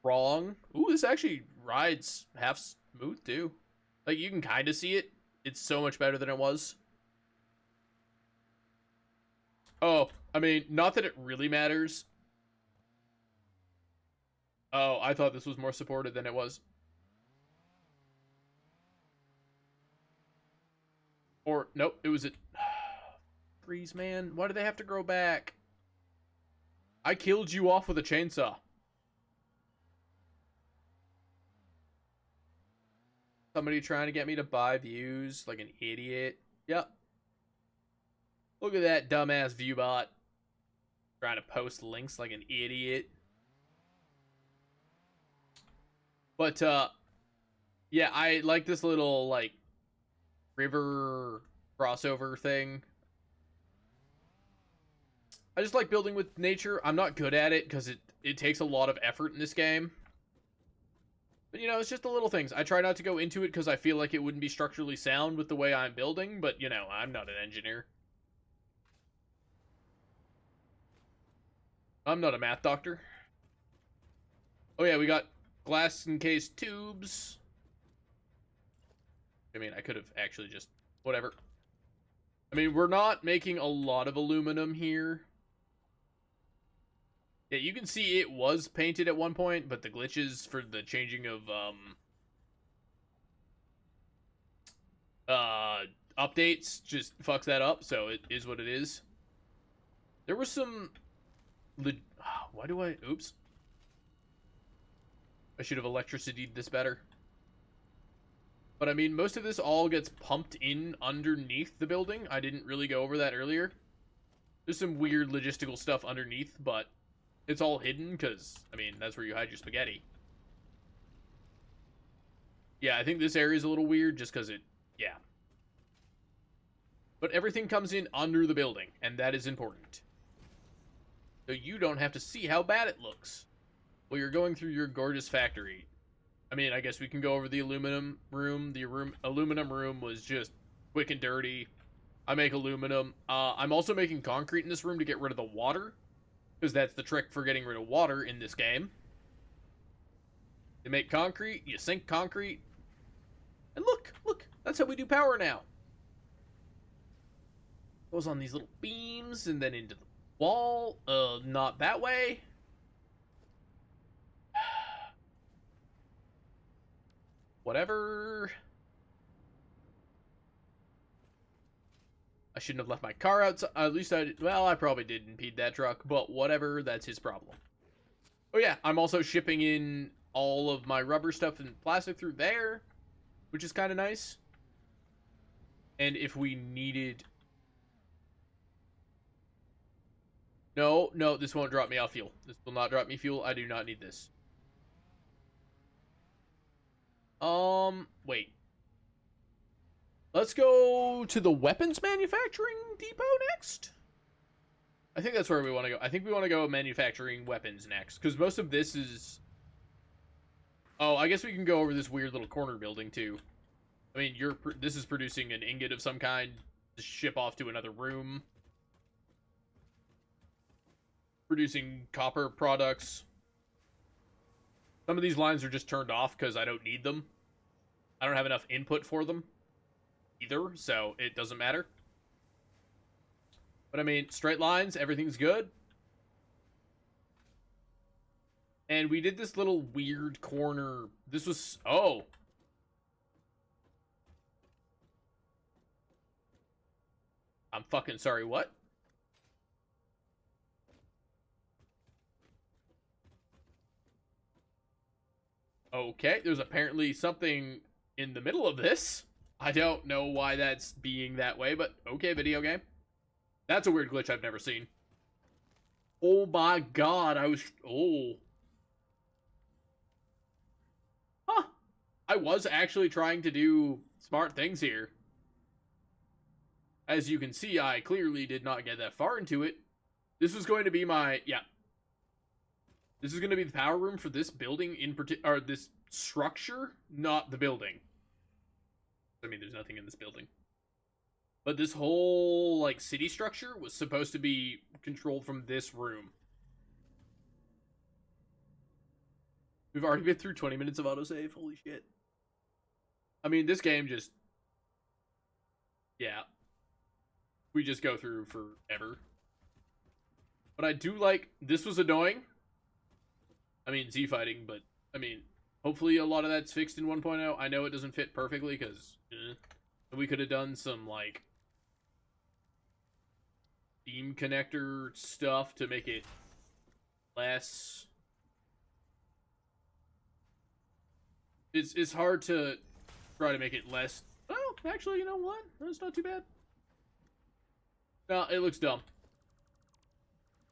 wrong. Ooh, this actually rides half smooth, too. Like, you can kind of see it. It's so much better than it was. Oh, I mean, not that it really matters. Oh, I thought this was more supported than it was. Or, nope, it was a... Freeze, man. Why do they have to grow back? I killed you off with a chainsaw. Somebody trying to get me to buy views like an idiot. Yep. Look at that dumbass viewbot. Trying to post links like an idiot. But, yeah, I like this little, like, river crossover thing. I just like building with nature. I'm not good at it because it takes a lot of effort in this game. But, you know, it's just the little things. I try not to go into it because I feel like it wouldn't be structurally sound with the way I'm building. But, you know, I'm not an engineer. I'm not a math doctor. Oh, yeah, we got glass encased tubes. I mean, I could have actually just... Whatever. I mean, we're not making a lot of aluminum here. Yeah, you can see it was painted at one point, but the glitches for the changing of, updates just fucks that up, so it is what it is. There was some... Why do I... Oops. I should have electricity'd this better. But I mean, most of this all gets pumped in underneath the building. I didn't really go over that earlier. There's some weird logistical stuff underneath, but it's all hidden because, I mean, that's where you hide your spaghetti. Yeah, I think this area is a little weird just because yeah. But everything comes in under the building, and that is important. So you don't have to see how bad it looks while you're going through your gorgeous factory. I mean, I guess we can go over the aluminum room. The aluminum room was just quick and dirty. I make aluminum. I'm also making concrete in this room to get rid of the water, because that's the trick for getting rid of water in this game. You make concrete, you sink concrete, and look, that's how we do power now. Goes on these little beams and then into the wall. Not that way. Whatever. I shouldn't have left my car outside. At least I probably did impede that truck, but whatever, that's his problem. Oh yeah, I'm also shipping in all of my rubber stuff and plastic through there, which is kind of nice. And if we needed... No, this won't drop me off fuel. This will not drop me fuel. I do not need this. Wait. Let's go to the weapons manufacturing depot next? I think that's where we want to go. I think we want to go manufacturing weapons next, because most of this is... Oh, I guess we can go over this weird little corner building, too. I mean, this is producing an ingot of some kind to ship off to another room. Producing copper products. Some of these lines are just turned off because I don't need them. I don't have enough input for them either, so it doesn't matter. But I mean, straight lines, everything's good. And we did this little weird corner. This was... Oh. I'm fucking sorry, what? Okay, there's apparently something in the middle of this. I don't know why that's being that way, but okay, video game. That's a weird glitch I've never seen. Oh my god, oh. Huh. I was actually trying to do smart things here. As you can see, I clearly did not get that far into it. This was going to be my... Yeah. This is going to be the power room for this building in particular, or this structure, not the building. I mean, there's nothing in this building. But this whole, like, city structure was supposed to be controlled from this room. We've already been through 20 minutes of autosave. Holy shit. I mean, this game just... Yeah. We just go through forever. But I do like... This was annoying. I mean, Z-fighting, but... I mean, hopefully a lot of that's fixed in 1.0. I know it doesn't fit perfectly, because... we could have done some, like... beam connector stuff to make it less... It's hard to try to make it less... Oh, actually, you know what? That's not too bad. No, it looks dumb.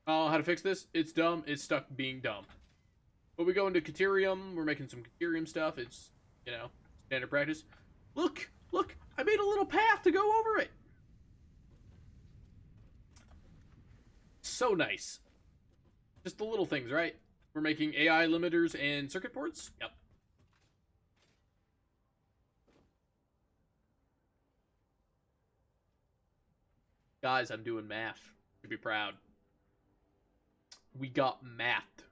Oh, how to fix this? It's dumb. It's stuck being dumb. But we go into Caterium. We're making some Caterium stuff. It's, you know, standard practice. Look! Look! I made a little path to go over it! So nice. Just the little things, right? We're making AI limiters and circuit boards? Yep. Guys, I'm doing math. To be proud. We got math.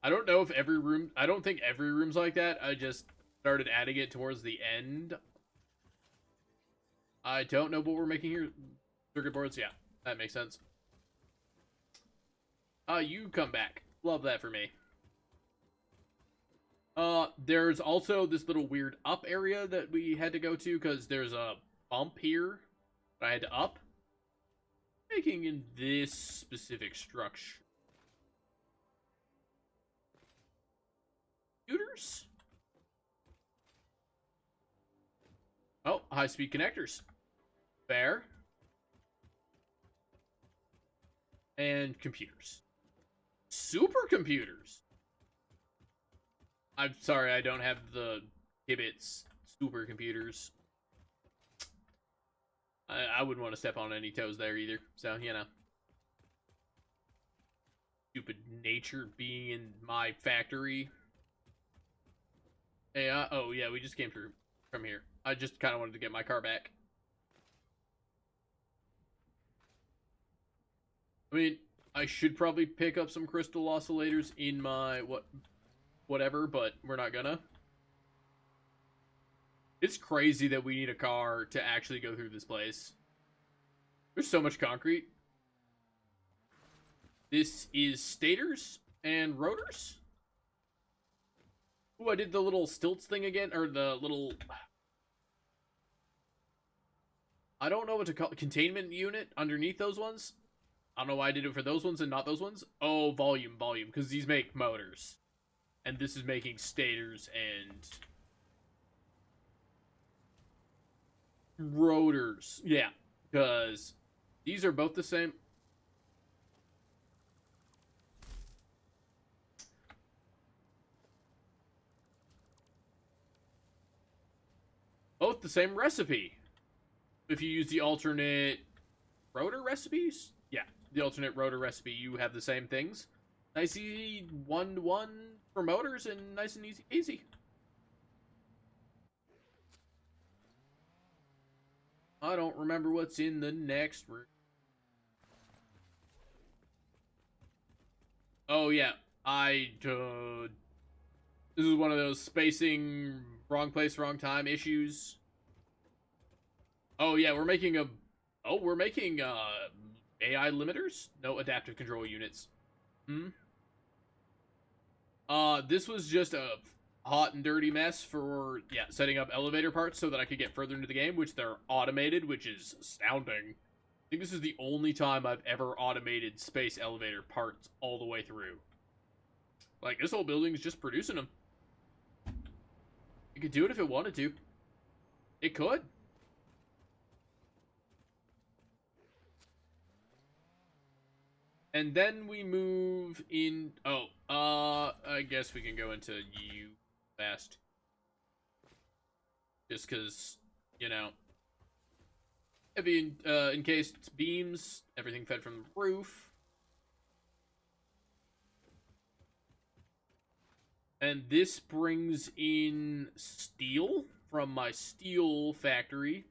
I don't know if every room... I don't think every room's like that. I just started adding it towards the end. I don't know what we're making here. Circuit boards? Yeah, that makes sense. You come back. Love that for me. There's also this little weird up area that we had to go to because there's a bump here that I had to up. Making in this specific structure. Computers? Oh, high-speed connectors. Fair. And computers. Supercomputers! I'm sorry, I don't have the Gibbets supercomputers. I wouldn't want to step on any toes there either, so, you know. Stupid nature being in my factory. Hey, oh yeah, we just came through from here. I just kind of wanted to get my car back. I mean, I should probably pick up some crystal oscillators in my whatever, but we're not gonna. It's crazy that we need a car to actually go through this place. There's so much concrete. This is stators and rotors. Ooh, I did the little stilts thing again, or the little... I don't know what to call it. Containment unit underneath those ones. I don't know why I did it for those ones and not those ones. Oh, volume, because these make motors. And this is making stators and... rotors. Yeah, because these are both the same. both the same recipe. If you use the alternate rotor recipes, yeah, the alternate rotor recipe, you have the same things. Nice easy 1-to-1 for motors and nice and easy. I don't remember what's in the next room. Oh yeah, this is one of those spacing, wrong place, wrong time issues. Oh yeah, we're making AI limiters? No adaptive control units. This was just a hot and dirty mess for, yeah, setting up elevator parts so that I could get further into the game, which they're automated, which is astounding. I think this is the only time I've ever automated space elevator parts all the way through. Like, this whole building is just producing them. It could do it if it wanted to. It could. And then we move in... Oh, I guess we can go into U fast. Just because, you know... Heavy encased beams, everything fed from the roof. And this brings in steel from my steel factory.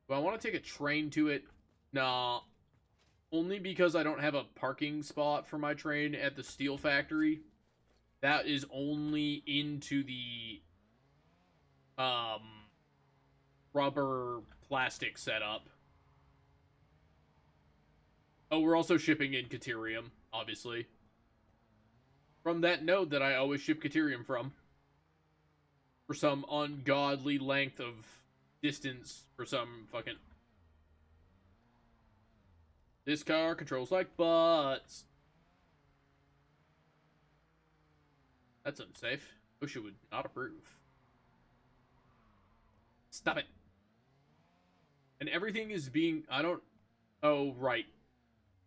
Do I want to take a train to it? Nah. Only because I don't have a parking spot for my train at the steel factory. That is only into the rubber plastic setup. Oh, we're also shipping in Caterium, obviously. From that node that I always ship Caterium from. For some ungodly length of distance for some fucking... This car controls like butts. That's unsafe. OSHA would not approve. Stop it. And everything is being... Oh, right.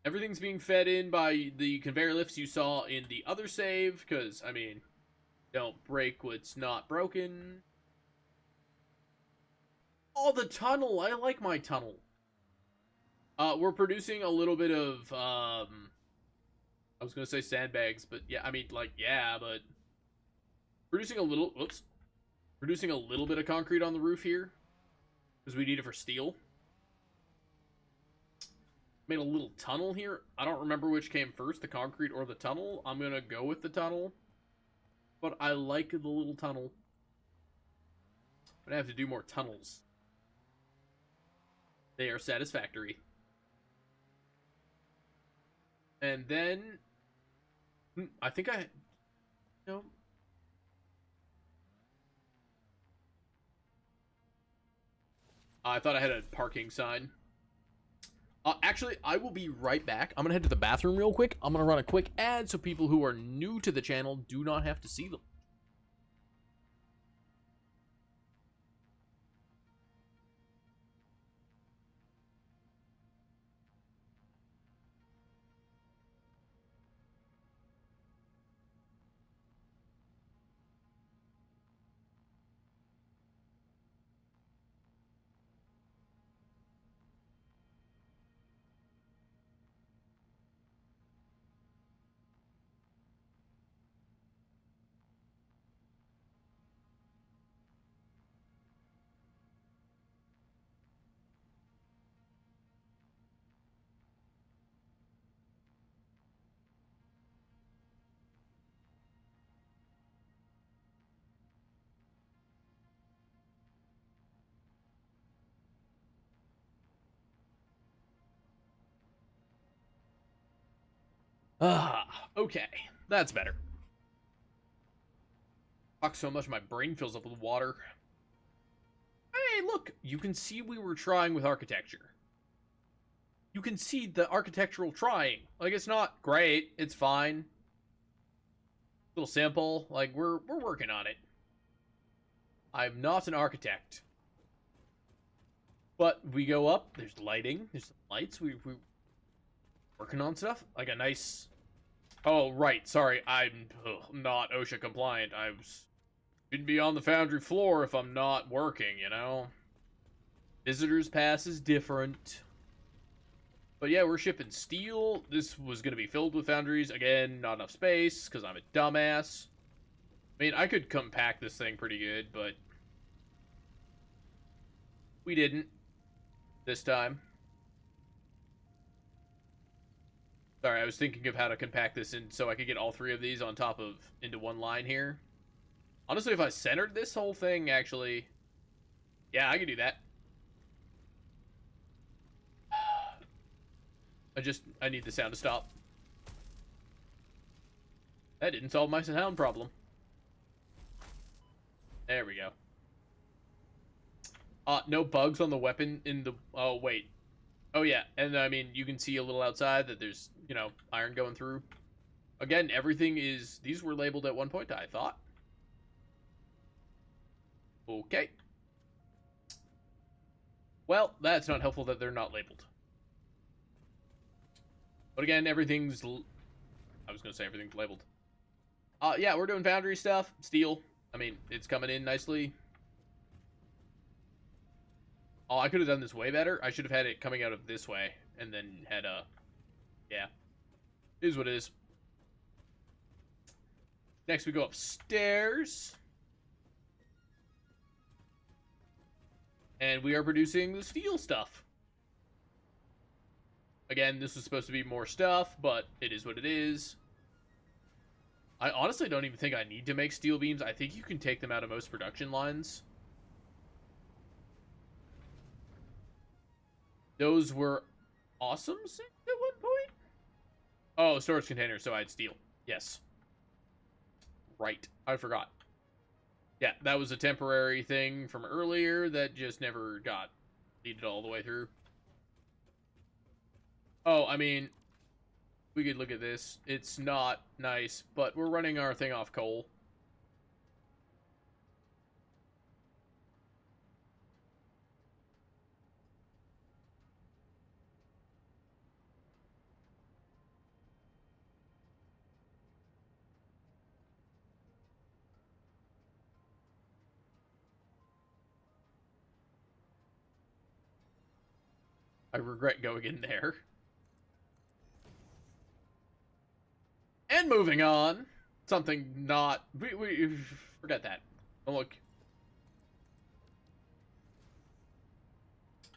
Everything's being fed in by the conveyor lifts you saw in the other save, because, I mean, don't break what's not broken. Oh, the tunnel! I like my tunnel. We're producing a little bit of, I was gonna say sandbags, but yeah, I mean, like, yeah, but... Producing a little bit of concrete on the roof here, because we need it for steel. Made a little tunnel here. I don't remember which came first, the concrete or the tunnel. I'm gonna go with the tunnel. But I like the little tunnel. I'm gonna have to do more tunnels. They are satisfactory. And then... I think I... No. I thought I had a parking sign. Actually, I will be right back. I'm gonna head to the bathroom real quick. I'm gonna run a quick ad so people who are new to the channel do not have to see them. Okay. That's better. Talk so much my brain fills up with water. Hey, look! You can see we were trying with architecture. You can see the architectural trying. Like, it's not great. It's fine. A little simple. Like, we're working on it. I'm not an architect. But we go up. There's lighting. There's some lights. We're working on stuff. Like a nice... Oh, right. Sorry. I'm not OSHA compliant. I was Shouldn't be on the foundry floor if I'm not working, you know? Visitor's pass is different. But yeah, we're shipping steel. This was going to be filled with foundries. Again, not enough space, because I'm a dumbass. I mean, I could compact this thing pretty good, but we didn't this time. Sorry, I was thinking of how to compact this in so I could get all three of these on top of into one line here. Honestly, if I centered this whole thing, actually, yeah, I could do that. I need the sound to stop. That didn't solve my sound problem. There we go. No bugs on the weapon in the... Oh, wait. Oh, yeah. And, I mean, you can see a little outside that there's, you know, iron going through. Again, everything is... These were labeled at one point, I thought. Okay. Well, that's not helpful that they're not labeled. But again, everything's... I was going to say everything's labeled. Yeah, we're doing foundry stuff. Steel. I mean, it's coming in nicely. Oh, I could have done this way better. I should have had it coming out of this way. And then had a... Yeah. It is what it is. Next, we go upstairs. And we are producing the steel stuff. Again, this was supposed to be more stuff, but it is what it is. I honestly don't even think I need to make steel beams. I think you can take them out of most production lines. Those were awesome at one point? Oh, storage container, so I had steel. Yes. Right. I forgot. Yeah, that was a temporary thing from earlier that just never got needed all the way through. Oh, I mean, we could look at this. It's not nice, but we're running our thing off coal. I regret going in there. And moving on. Something not... We forget that. Don't look.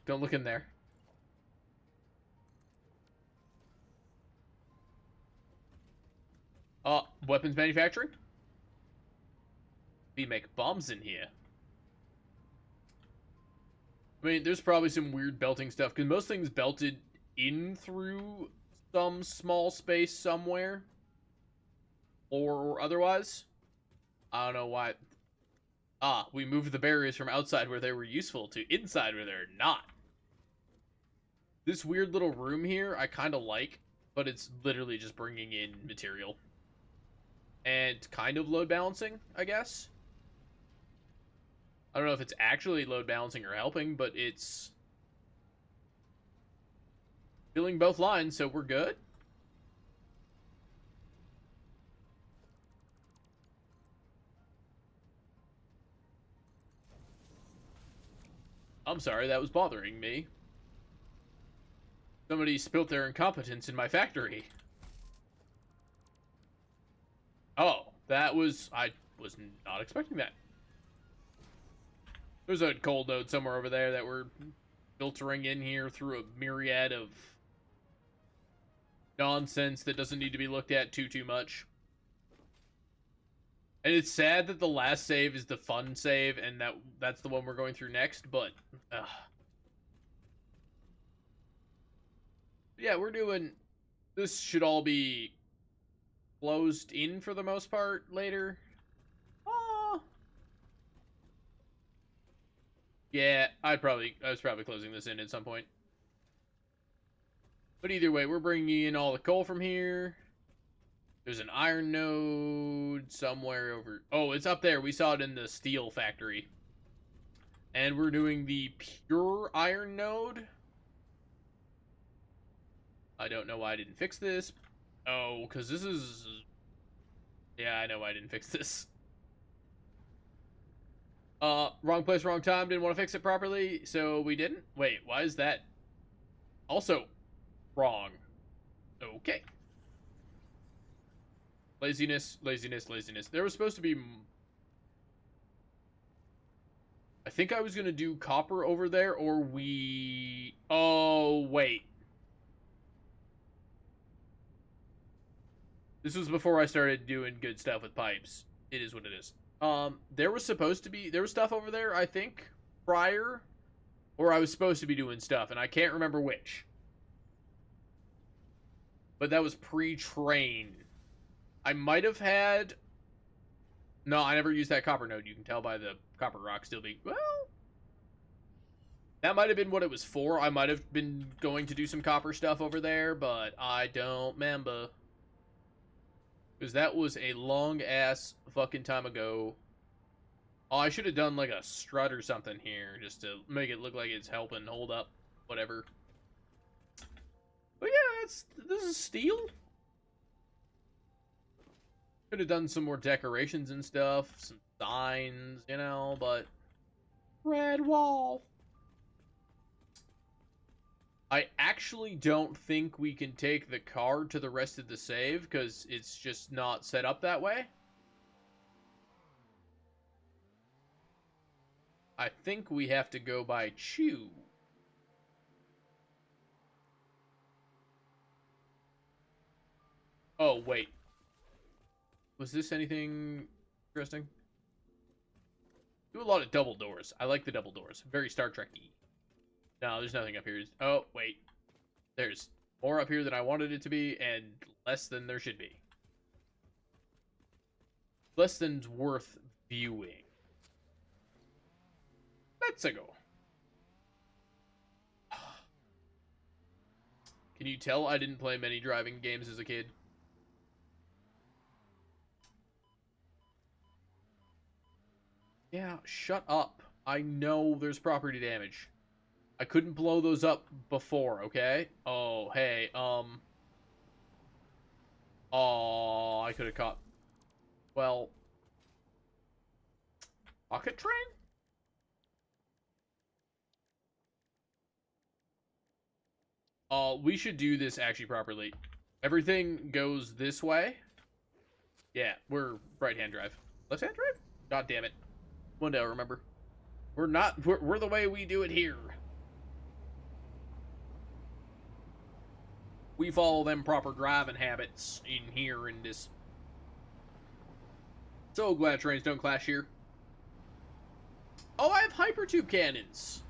Don't look in there. Weapons manufacturing? We make bombs in here. I mean, there's probably some weird belting stuff, because most things belted in through some small space somewhere. Or otherwise. I don't know why. We moved the barriers from outside where they were useful to inside where they're not. This weird little room here, I kind of like, but it's literally just bringing in material. And kind of load balancing, I guess. I don't know if it's actually load balancing or helping, but it's filling both lines, so we're good. I'm sorry, that was bothering me. Somebody spilt their incompetence in my factory. Oh, that was... I was not expecting that. There's a coal node somewhere over there that we're filtering in here through a myriad of nonsense that doesn't need to be looked at too much. And it's sad that the last save is the fun save, and that's the one we're going through next, but... Yeah, we're doing... This should all be closed in for the most part later. Yeah, I was probably closing this in at some point. But either way, we're bringing in all the coal from here. There's an iron node somewhere over... Oh, it's up there. We saw it in the steel factory. And we're doing the pure iron node. I don't know why I didn't fix this. Oh, because this is... Yeah, I know why I didn't fix this. Wrong place, wrong time. Didn't want to fix it properly, so we didn't. Wait, why is that also wrong? Okay. Laziness, laziness, laziness. There was supposed to be... I think I was going to do copper over there, or we... Oh, wait. This was before I started doing good stuff with pipes. It is what it is. There was supposed to be... There was stuff over there, I think, prior. Or I was supposed to be doing stuff, and I can't remember which. But that was pre-train. I might have had... No, I never used that copper node. You can tell by the copper rock still being... Well... That might have been what it was for. I might have been going to do some copper stuff over there, but I don't remember. Because that was a long-ass fucking time ago. Oh, I should have done like a strut or something here, just to make it look like it's helping hold up. Whatever. But yeah, this is steel. Could have done some more decorations and stuff, some signs, you know, but... Red wall. I actually don't think we can take the car to the rest of the save, because it's just not set up that way. I think we have to go by Chew. Oh, wait. Was this anything interesting? Do a lot of double doors. I like the double doors. Very Star Trek-y. No, there's nothing up here. Oh, wait. There's more up here than I wanted it to be, and less than there should be. Less than's worth viewing. Let's go. Can you tell I didn't play many driving games as a kid? Yeah, shut up. I know there's property damage. I couldn't blow those up before, okay? Oh, hey, oh, I could have caught... Well... Pocket train? We should do this actually properly. Everything goes this way. Yeah, we're right-hand drive. Left-hand drive? God damn it. One day I'll remember. We're the way we do it here. We follow them proper driving habits in here in this. So glad trains don't clash here. Oh, I have hypertube cannons.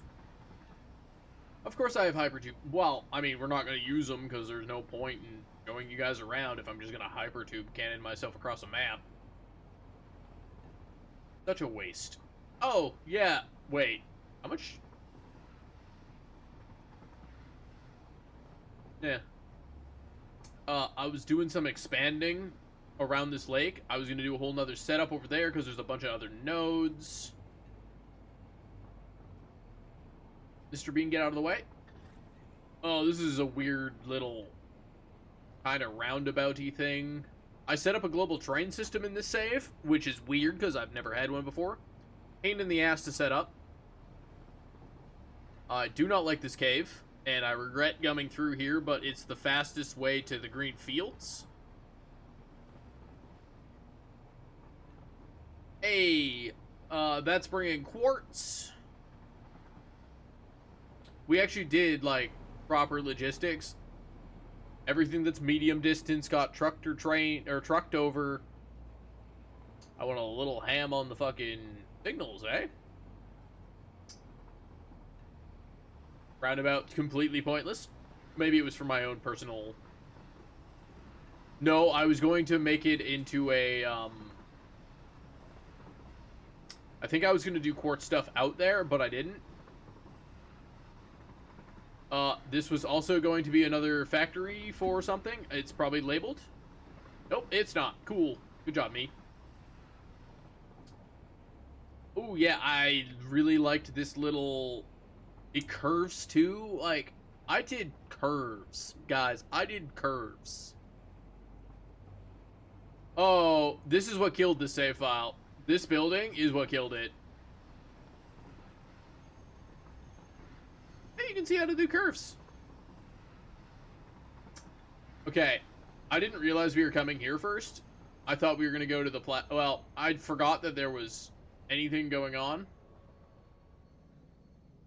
Of course I have hypertube. Well, I mean, we're not going to use them because there's no point in showing you guys around if I'm just going to hypertube cannon myself across a map. Such a waste. Oh, yeah. Wait. How much? Yeah. I was doing some expanding around this lake. I was going to do a whole nother setup over there because there's a bunch of other nodes. Mr. Bean, get out of the way. Oh, this is a weird little kind of roundabout-y thing. I set up a global train system in this save, which is weird because I've never had one before. Pain in the ass to set up. I do not like this cave. And I regret coming through here, but it's the fastest way to the green fields. Hey, that's bringing quartz. We actually did, like, proper logistics. Everything that's medium distance got trucked or trucked over. I want a little ham on the fucking signals, eh? Roundabout, completely pointless. Maybe it was for my own personal... No, I was going to make it into a, I think I was going to do quartz stuff out there, but I didn't. This was also going to be another factory for something. It's probably labeled. Nope, it's not. Cool. Good job, me. Oh, yeah, I really liked this little... It curves, too. Like, I did curves. Guys, I did curves. Oh, this is what killed the save file. This building is what killed it. Hey, you can see how to do curves. Okay, I didn't realize we were coming here first. I thought we were going to go to the well, I forgot that there was anything going on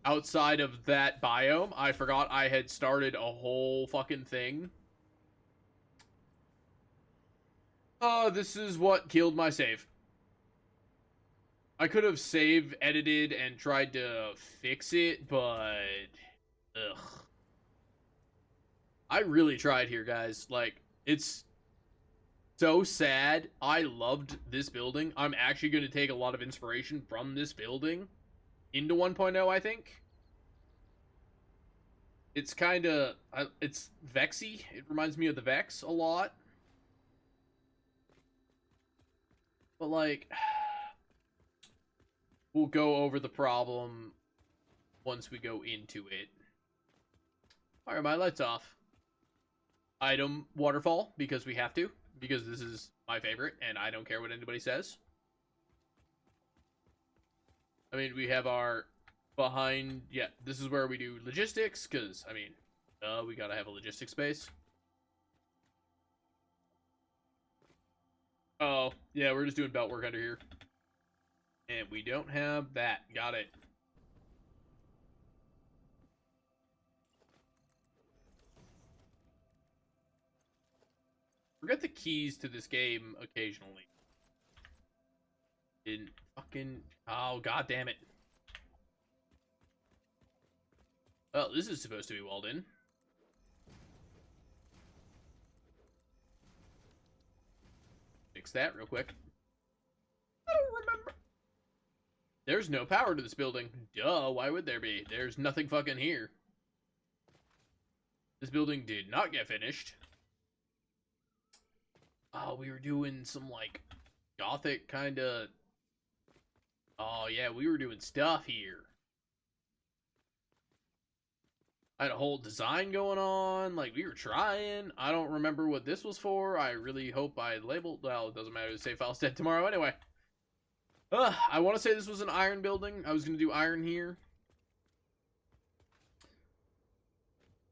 outside of that biome. I forgot I had started a whole fucking thing. Oh, this is what killed my save. I could have save edited and tried to fix it, but ugh. I really tried here, guys. Like, it's so sad. I loved this building. I'm actually going to take a lot of inspiration from this building into 1.0, I think. It's kind of, it's Vexy. It reminds me of the Vex a lot. But, like, we'll go over the problem once we go into it. Why are my lights off? Item waterfall, because we have to. Because this is my favorite, and I don't care what anybody says. I mean, we have our behind... Yeah, this is where we do logistics, because, I mean, we gotta have a logistics space. Oh, yeah, we're just doing belt work under here. And we don't have that. Got it. Forget the keys to this game occasionally. Didn't fucking... Oh, god damn it. Well, this is supposed to be walled in. Fix that real quick. I don't remember. There's no power to this building. Duh, why would there be? There's nothing fucking here. This building did not get finished. Oh, we were doing some, like, gothic kind of... Oh, yeah, we were doing stuff here. I had a whole design going on. Like, we were trying. I don't remember what this was for. I really hope I labeled... Well, it doesn't matter. The save file's dead tomorrow anyway. I want to say this was an iron building. I was going to do iron here.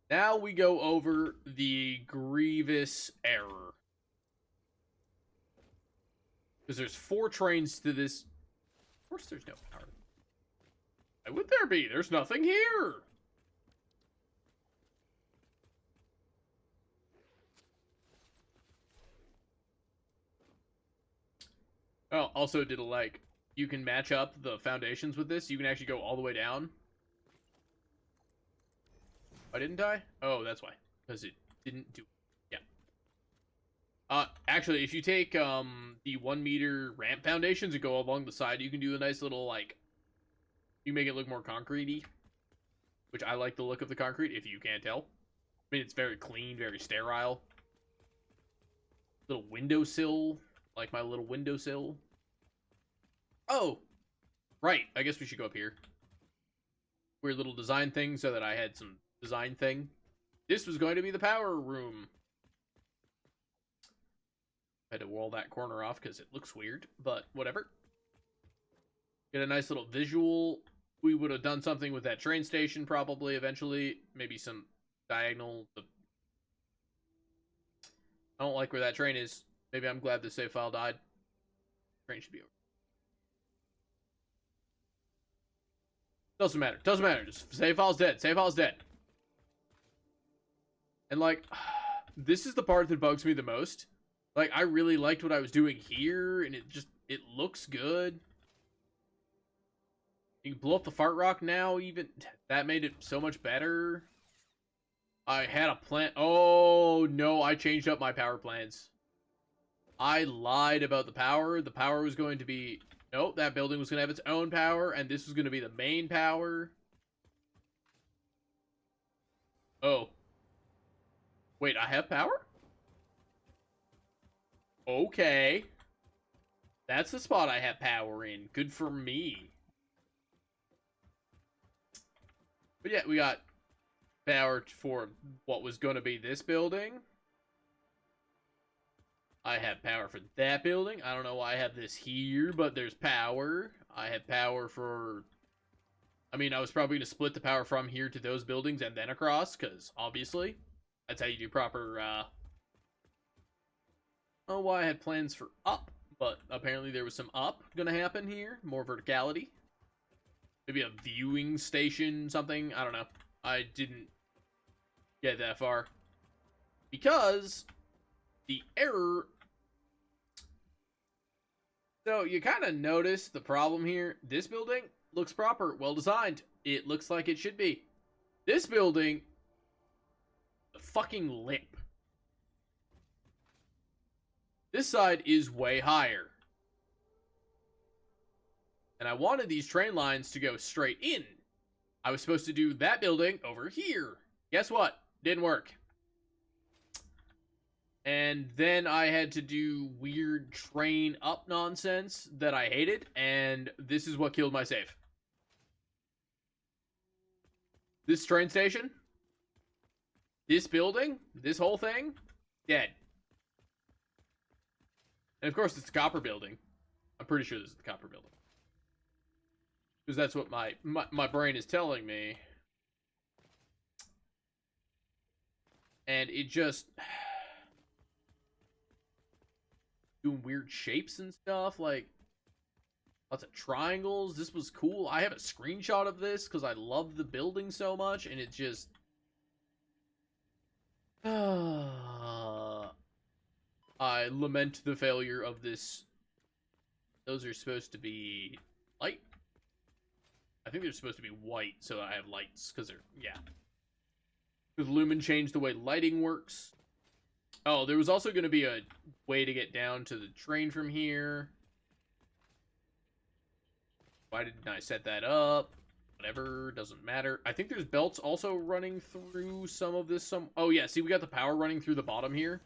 Now we go over the grievous error. Because there's 4 trains to this. Of course there's no power. Why would there be? There's nothing here. Oh, also did a like, you can match up the foundations with this. You can actually go all the way down. I didn't die? Oh, that's why. Because it didn't do it. Yeah. Actually, if you take, the 1 meter ramp foundations and go along the side, you can do a nice little, like, you make it look more concrete-y. Which I like the look of the concrete, if you can't tell. I mean, it's very clean, very sterile. Little windowsill. Like my little windowsill. Oh! Right, I guess we should go up here. Weird little design thing so that I had some design thing. This was going to be the power room. I had to wall that corner off because it looks weird, but whatever. Get a nice little visual. We would have done something with that train station probably eventually. Maybe some diagonal. I don't like where that train is. Maybe I'm glad the save file died. Train should be over. Doesn't matter. Doesn't matter. Just save file's dead. Save file's dead. And like, this is the part that bugs me the most. Like, I really liked what I was doing here, and it looks good. You can blow up the fart rock now, even. That made it so much better. I had a plan. Oh, no, I changed up my power plans. I lied about the power. The power was going to be... Nope, that building was going to have its own power, and this was going to be the main power. Oh. Wait, I have power? Okay. That's the spot I have power in. Good for me. But yeah, we got power for what was going to be this building. I have power for that building. I don't know why I have this here, but there's power. I have power for I mean, I was probably going to split the power from here to those buildings and then across, because obviously that's how you do proper, I don't know why I had plans for up, but apparently there was some up going to happen here. More verticality. Maybe a viewing station, something. I don't know. I didn't get that far. Because the error... So, you kind of notice the problem here. This building looks proper, well designed. It looks like it should be. This building... The fucking lip. This side is way higher. And I wanted these train lines to go straight in. I was supposed to do that building over here. Guess what? Didn't work. And then I had to do weird train up nonsense that I hated, and this is what killed my save. This train station, this building, this whole thing, dead. And of course it's the copper building. I'm pretty sure this is the copper building. Because that's what my brain is telling me. And it just... doing weird shapes and stuff, like lots of triangles. This was cool. I have a screenshot of this because I love the building so much, and it just I lament the failure of this. Those are supposed to be light. I think they're supposed to be white, so I have lights because they're, yeah. Because Lumen changed the way lighting works. Oh, there was also going to be a way to get down to the train from here. Why didn't I set that up? Whatever, doesn't matter. I think there's belts also running through some of this. Oh yeah, see, we got the power running through the bottom here.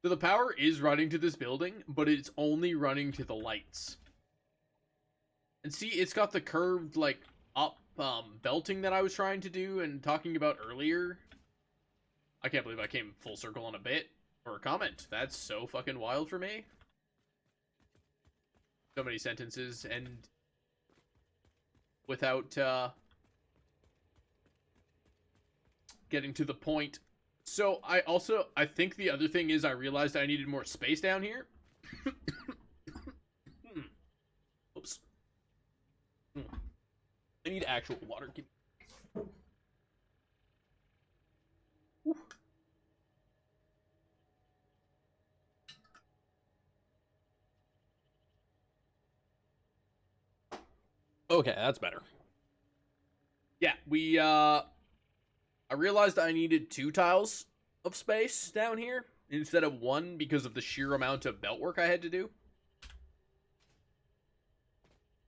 So the power is running to this building, but it's only running to the lights. And see, it's got the curved, like, up belting that I was trying to do and talking about earlier. I can't believe I came full circle on a bit or a comment. That's so fucking wild for me. So many sentences and without getting to the point. So I think the other thing is I realized I needed more space down here. Oops. I need actual water. Okay, that's better. Yeah, I realized I needed 2 tiles of space down here instead of 1 because of the sheer amount of belt work I had to do.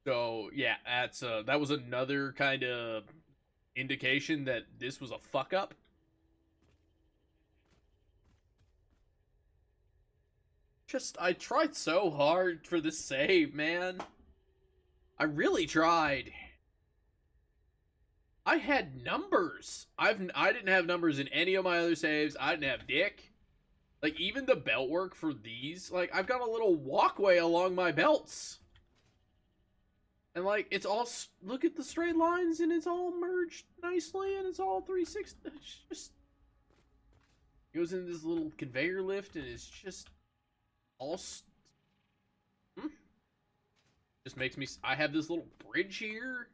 So, yeah, that was another kind of indication that this was a fuck up. I tried so hard for this save, man. I really tried. I had numbers. I didn't have numbers in any of my other saves. I didn't have dick. Like, even the belt work for these, like, I've got a little walkway along my belts. And, like, it's all, look at the straight lines, and it's all merged nicely, and it's all 360. It's just, it goes in this little conveyor lift, and it's just all, just makes me, I have this little bridge here.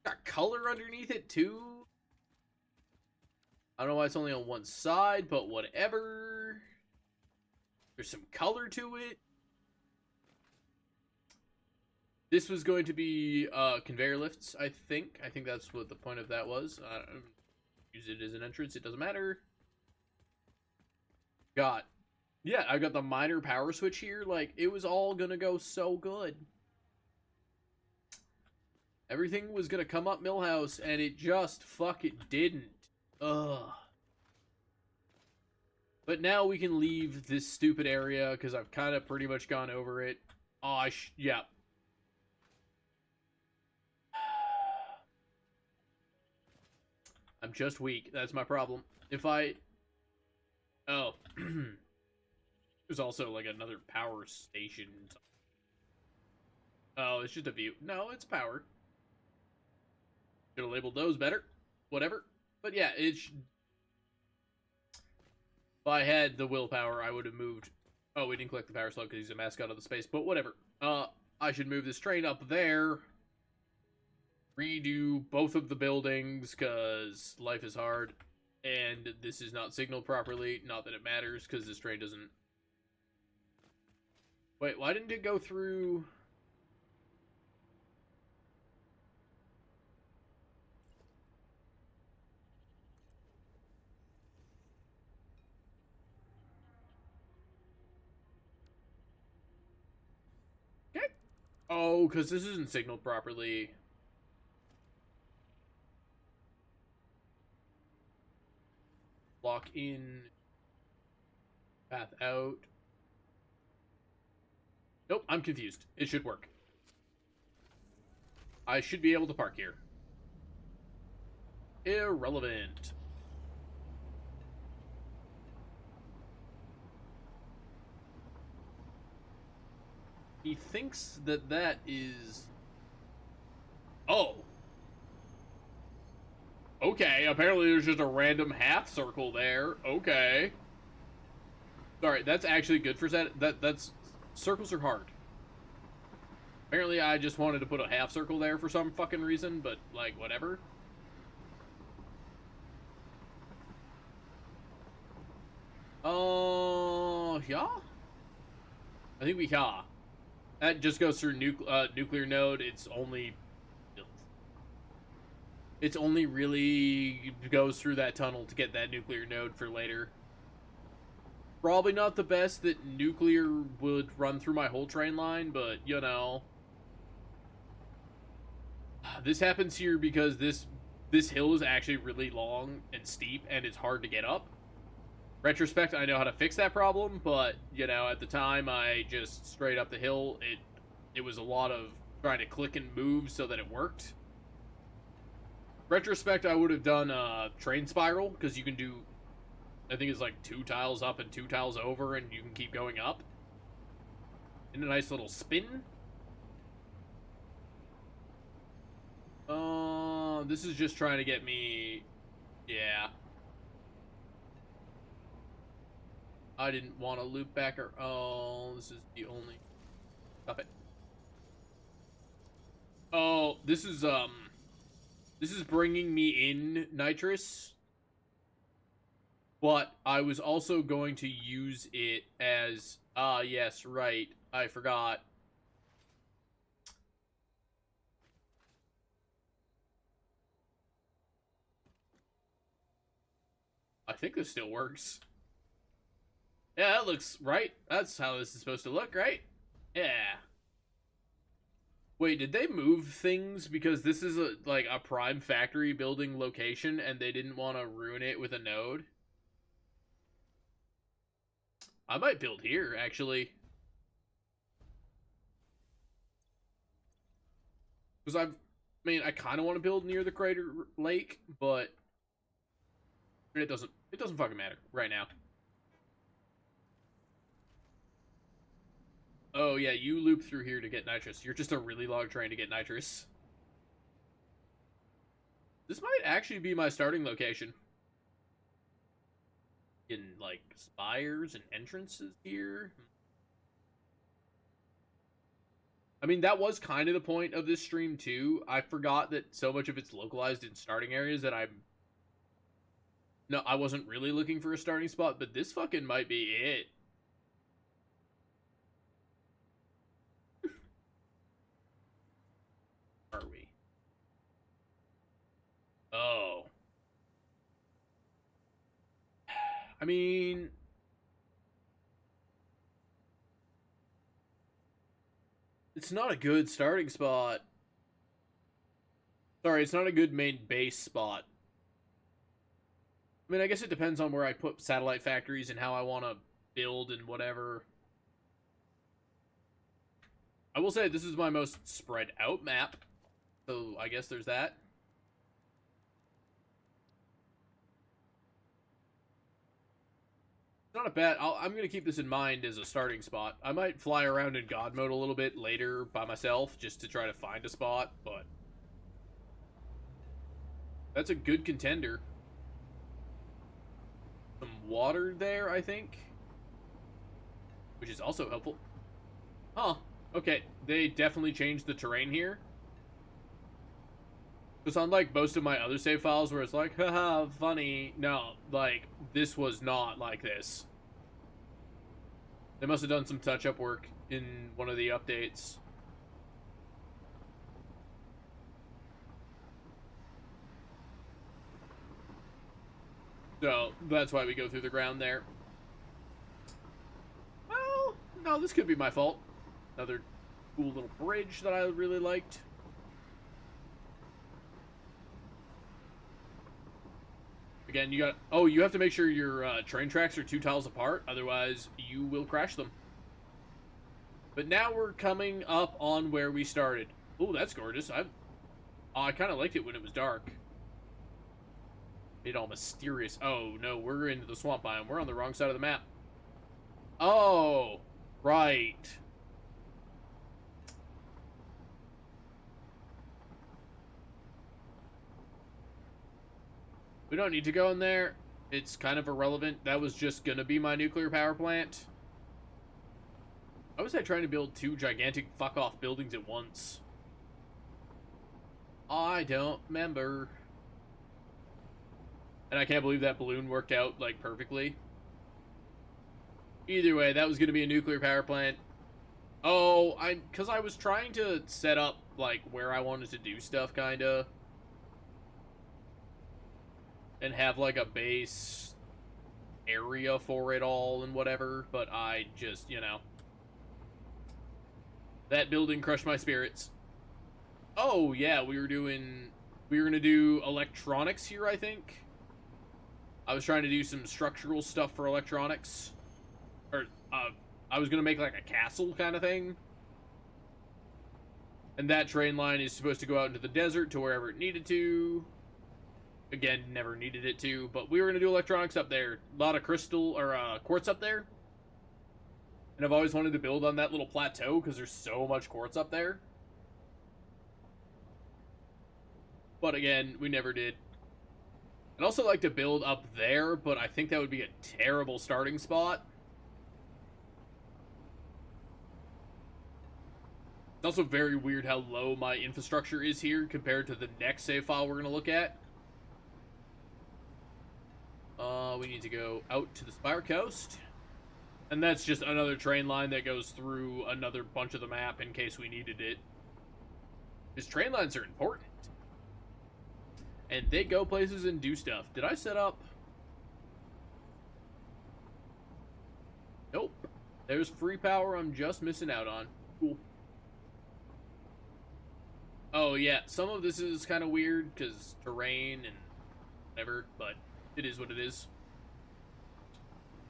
Got color underneath it, too. I don't know why it's only on one side, but whatever. There's some color to it. This was going to be conveyor lifts, I think. I think that's what the point of that was. Use it as an entrance, it doesn't matter. Yeah, I got the minor power switch here. Like, it was all gonna go so good. Everything was gonna come up Millhouse, and it just fucking didn't. Ugh. But now we can leave this stupid area, because I've kind of pretty much gone over it. Oh, yeah. I'm just weak. That's my problem. Oh. There's also, like, another power station. Oh, it's just a view. No, it's power. Should have labeled those better. Whatever. But yeah, if I had the willpower, I would have moved. Oh, we didn't collect the power slug because he's a mascot of the space, but whatever. I should move this train up there. Redo both of the buildings, because life is hard. And this is not signaled properly. Not that it matters, because this train doesn't... Wait, why didn't it go through... Okay. Oh, because this isn't signaled properly. Lock in. Path out. Nope, I'm confused. It should work. I should be able to park here. Irrelevant. He thinks that that is... Oh. Okay, apparently there's just a random half circle there. Okay. Sorry, that's actually good for that's... Circles are hard. Apparently I just wanted to put a half circle there for some fucking reason, but, like, whatever. Yeah? I think we can. That just goes through nuclear node. It's only really goes through that tunnel to get that nuclear node for later. Probably not the best that nuclear would run through my whole train line, but, you know. This happens here because this hill is actually really long and steep, and it's hard to get up. Retrospect, I know how to fix that problem, but, you know, at the time, I just straight up the hill. It was a lot of trying to click and move so that it worked. Retrospect, I would have done a train spiral, because you can do, I think it's like 2 tiles up and 2 tiles over, and you can keep going up. In a nice little spin. This is just trying to get me... Yeah. I didn't want to loop back or... Oh, this is the only... Stop it. Oh, this is bringing me in nitrous. But I was also going to use it as... yes, right. I forgot. I think this still works. Yeah, that looks right. That's how this is supposed to look, right? Yeah. Wait, did they move things because this is like a prime factory building location and they didn't want to ruin it with a node? I might build here, actually. Because I mean, I kind of want to build near the crater lake, but it doesn't fucking matter right now. Oh, yeah, you loop through here to get nitrous. You're just a really long train to get nitrous. This might actually be my starting location. In, like, spires and entrances here. I mean, that was kind of the point of this stream, too. I forgot that so much of it's localized in starting areas that No, I wasn't really looking for a starting spot, but this fucking might be it. Are we? Oh. I mean... It's not a good starting spot. Sorry, it's not a good main base spot. I mean, I guess it depends on where I put satellite factories and how I want to build and whatever. I will say this is my most spread out map. So I guess there's that. It's not a bad... I'm going to keep this in mind as a starting spot. I might fly around in God mode a little bit later by myself just to try to find a spot, but... That's a good contender. Some water there, I think. Which is also helpful. Huh. Okay, they definitely changed the terrain here. Because unlike most of my other save files where it's like, haha, funny. No, like, this was not like this. They must have done some touch-up work in one of the updates. So, that's why we go through the ground there. Well, no, this could be my fault. Another cool little bridge that I really liked. Again, you got... Oh, you have to make sure your train tracks are 2 tiles apart, otherwise you will crash them. But now we're coming up on where we started. Oh, that's gorgeous. I kind of liked it when it was dark. Made all mysterious. Oh, no, we're into the swamp biome. We're on the wrong side of the map. Oh, right. We don't need to go in there. It's kind of irrelevant. That was just gonna be my nuclear power plant. Why was I trying to build 2 gigantic fuck-off buildings at once? I don't remember. And I can't believe that balloon worked out, like, perfectly. Either way, that was gonna be a nuclear power plant. Oh, because I was trying to set up, like, where I wanted to do stuff, kinda. And have, like, a base area for it all and whatever, but I just, you know. That building crushed my spirits. Oh, yeah, we were gonna do electronics here, I think. I was trying to do some structural stuff for electronics. Or, I was gonna make, like, a castle kind of thing. And that train line is supposed to go out into the desert to wherever it needed to. Again, never needed it to, but we were going to do electronics up there. A lot of crystal, or quartz up there. And I've always wanted to build on that little plateau, because there's so much quartz up there. But again, we never did. I'd also like to build up there, but I think that would be a terrible starting spot. It's also very weird how low my infrastructure is here compared to the next save file we're going to look at. We need to go out to the Spire Coast. And that's just another train line that goes through another bunch of the map in case we needed it. Because train lines are important. And they go places and do stuff. Did I set up? Nope. There's free power I'm just missing out on. Cool. Oh, yeah. Some of this is kind of weird because terrain and whatever, but it is what it is.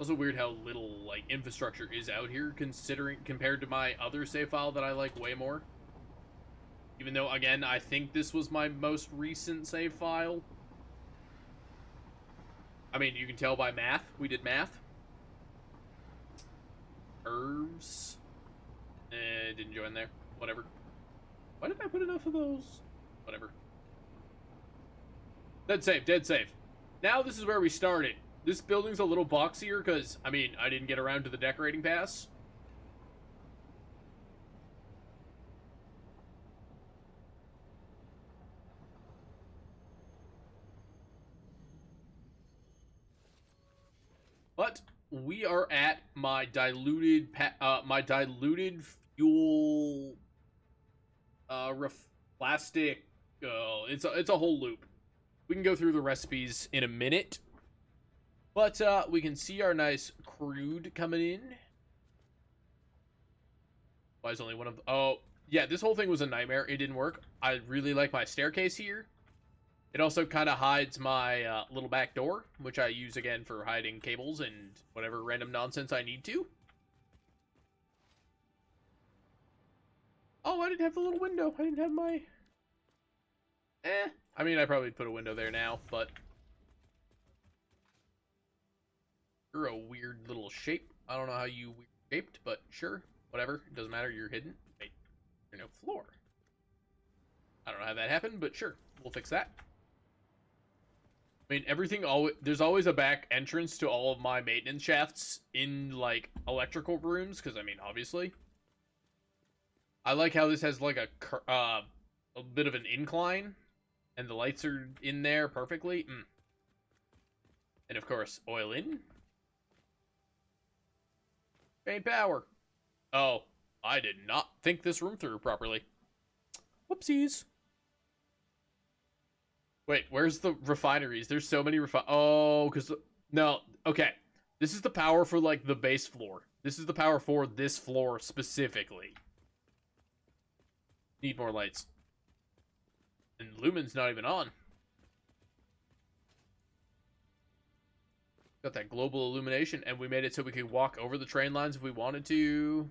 Also weird how little, like, infrastructure is out here compared to my other save file that I like way more. Even though, again, I think this was my most recent save file. I mean, you can tell by math. We did math. Herbs. Didn't join there. Whatever. Why did I put enough of those? Whatever. Dead safe, dead safe. Now this is where we started. This building's a little boxier because, I mean, I didn't get around to the decorating pass. But we are at my diluted fuel plastic. It's a whole loop. We can go through the recipes in a minute. But we can see our nice crude coming in. Why is only one of the... Oh, yeah, this whole thing was a nightmare. It didn't work. I really like my staircase here. It also kind of hides my little back door, which I use again for hiding cables and whatever random nonsense I need to. Oh, I didn't have the little window. I didn't have my... I mean, I probably put a window there now, but... You're a weird little shape. I don't know how you shaped, but sure. Whatever. It doesn't matter. You're hidden. Wait. There's no floor. I don't know how that happened, but sure. We'll fix that. I mean, everything always... There's always a back entrance to all of my maintenance shafts in, like, electrical rooms, because, I mean, obviously. I like how this has, like, a bit of an incline, and the lights are in there perfectly. And, of course, oil in. Main power. Oh, I did not think this room through properly. Whoopsies. Wait, where's the refineries? There's so many Oh, because... No, okay. This is the power for, like, the base floor. This is the power for this floor specifically. Need more lights. And Lumen's not even on. Got that global illumination, and we made it so we could walk over the train lines if we wanted to.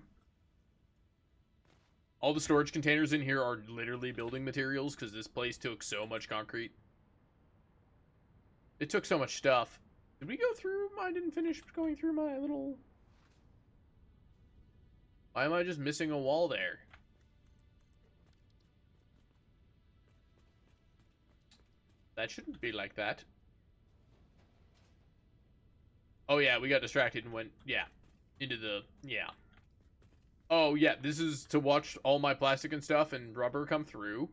All the storage containers in here are literally building materials, because this place took so much concrete. It took so much stuff. Did we go through? I didn't finish going through my little... Why am I just missing a wall there? That shouldn't be like that. Oh, yeah, we got distracted and went, yeah, into the, yeah. Oh, yeah, this is to watch all my plastic and stuff and rubber come through.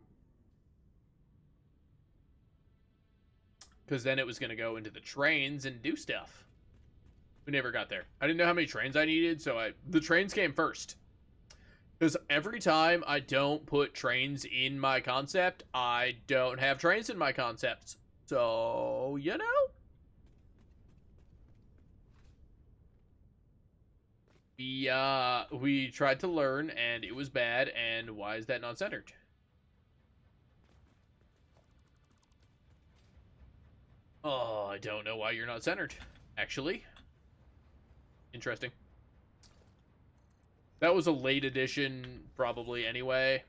Because then it was going to go into the trains and do stuff. We never got there. I didn't know how many trains I needed, so the trains came first. Because every time I don't put trains in my concept, I don't have trains in my concepts. So, you know. We tried to learn, and it was bad, and why is that not centered? Oh, I don't know why you're not centered, actually. Interesting. That was a late edition, probably, anyway.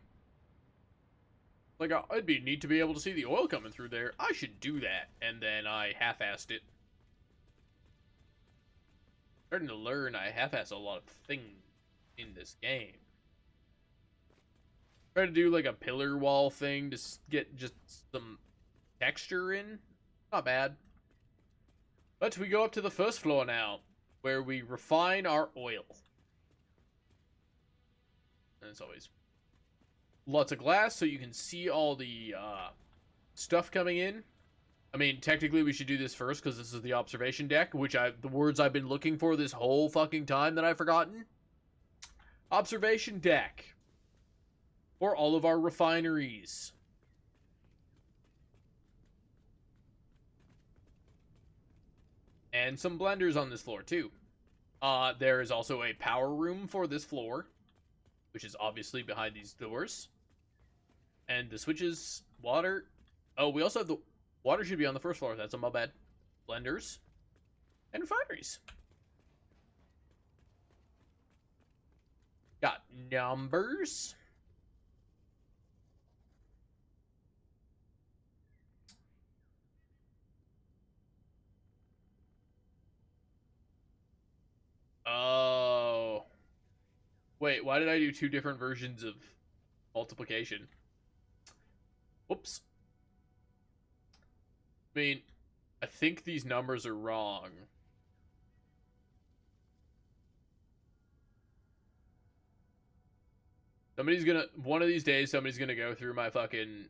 Like, it'd be neat to be able to see the oil coming through there. I should do that, and then I half-assed it. Starting to learn I half-ass a lot of things in this game. Try to do like a pillar wall thing to get just some texture in. Not bad. But we go up to the first floor now, where we refine our oil. And it's always lots of glass, so you can see all the stuff coming in. I mean, technically we should do this first, because this is the observation deck, which the words I've been looking for this whole fucking time that I've forgotten. Observation deck. For all of our refineries. And some blenders on this floor, too. There is also a power room for this floor, which is obviously behind these doors. And the switches, water. Oh, we also have the... Water should be on the first floor. That's on my bad. Blenders. And refineries. Got numbers. Oh. Wait, why did I do two different versions of multiplication? Whoops. I mean, I think these numbers are wrong. One of these days, somebody's gonna go through my fucking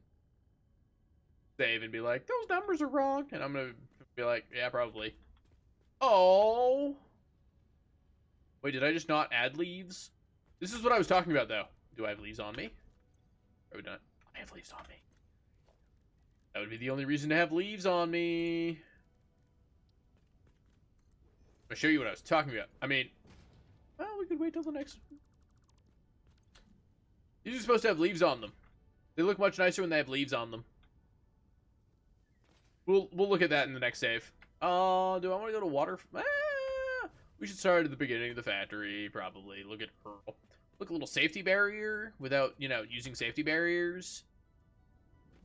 save and be like, those numbers are wrong. And I'm gonna be like, yeah, probably. Oh. Wait, did I just not add leaves? This is what I was talking about, though. Do I have leaves on me? Or we not? I have leaves on me. That would be the only reason to have leaves on me. I'll show you what I was talking about. I mean, well, we could wait till the next... These are supposed to have leaves on them. They look much nicer when they have leaves on them. We'll look at that in the next save. Do I want to go to water? We should start at the beginning of the factory, probably. Look at her. Look, a little safety barrier without, you know, using safety barriers.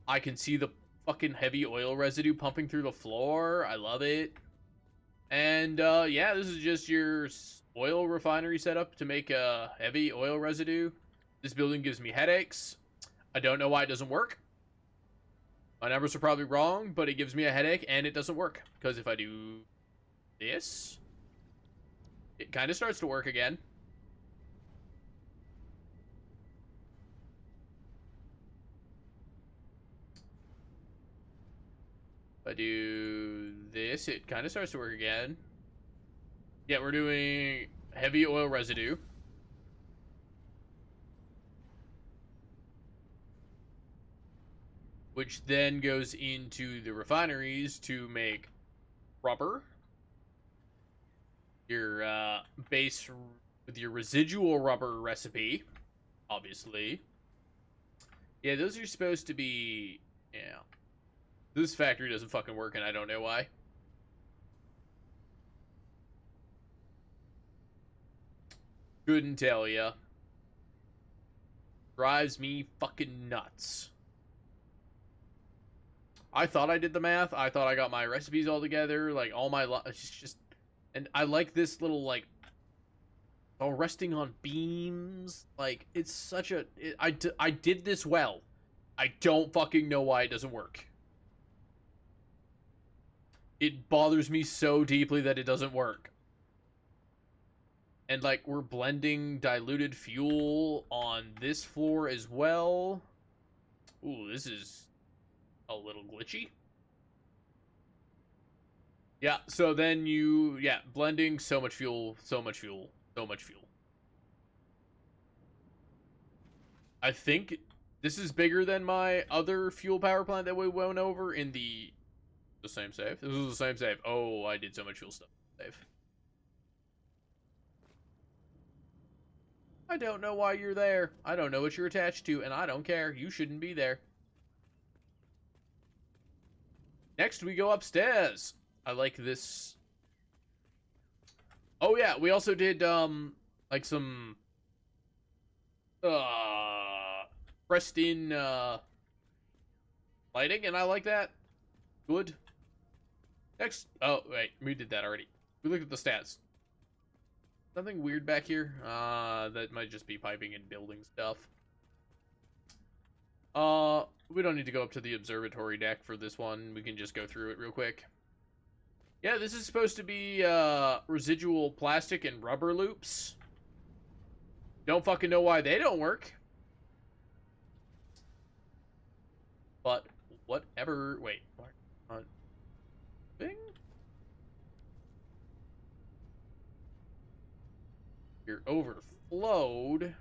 I can see the fucking heavy oil residue pumping through the floor. I love it. And yeah, this is just your oil refinery setup to make heavy oil residue. This building gives me headaches. I don't know why it doesn't work. My numbers are probably wrong, but it gives me a headache and it doesn't work. Because if I do this, it kind of starts to work again. If I do this, it kind of starts to work again. Yeah, we're doing heavy oil residue. Which then goes into the refineries to make rubber. Your base with your residual rubber recipe, obviously. Yeah, those are supposed to be... Yeah. This factory doesn't fucking work, and I don't know why. Couldn't tell ya. Drives me fucking nuts. I thought I did the math. I thought I got my recipes all together. Like, all my... It's just... And I like this little, like... Oh, resting on beams. Like, it's such a... I did this well. I don't fucking know why it doesn't work. It bothers me so deeply that it doesn't work. And, like, we're blending diluted fuel on this floor as well. Ooh, this is a little glitchy. Yeah, so then you... Yeah, blending, so much fuel, so much fuel, so much fuel. I think this is bigger than my other fuel power plant that we went over in the same save. This was the same save. Oh, I did so much fuel stuff. Save. I don't know why you're there. I don't know what you're attached to, and I don't care. You shouldn't be there. Next, we go upstairs. I like this. Oh, yeah. We also did, like some, pressed in, lighting, and I like that. Good. Next. Oh, wait. We did that already. We looked at the stats. Something weird back here? That might just be piping and building stuff. We don't need to go up to the observatory deck for this one. We can just go through it real quick. Yeah, this is supposed to be, residual plastic and rubber loops. Don't fucking know why they don't work. But, whatever. Wait. Thing? You're overflowed.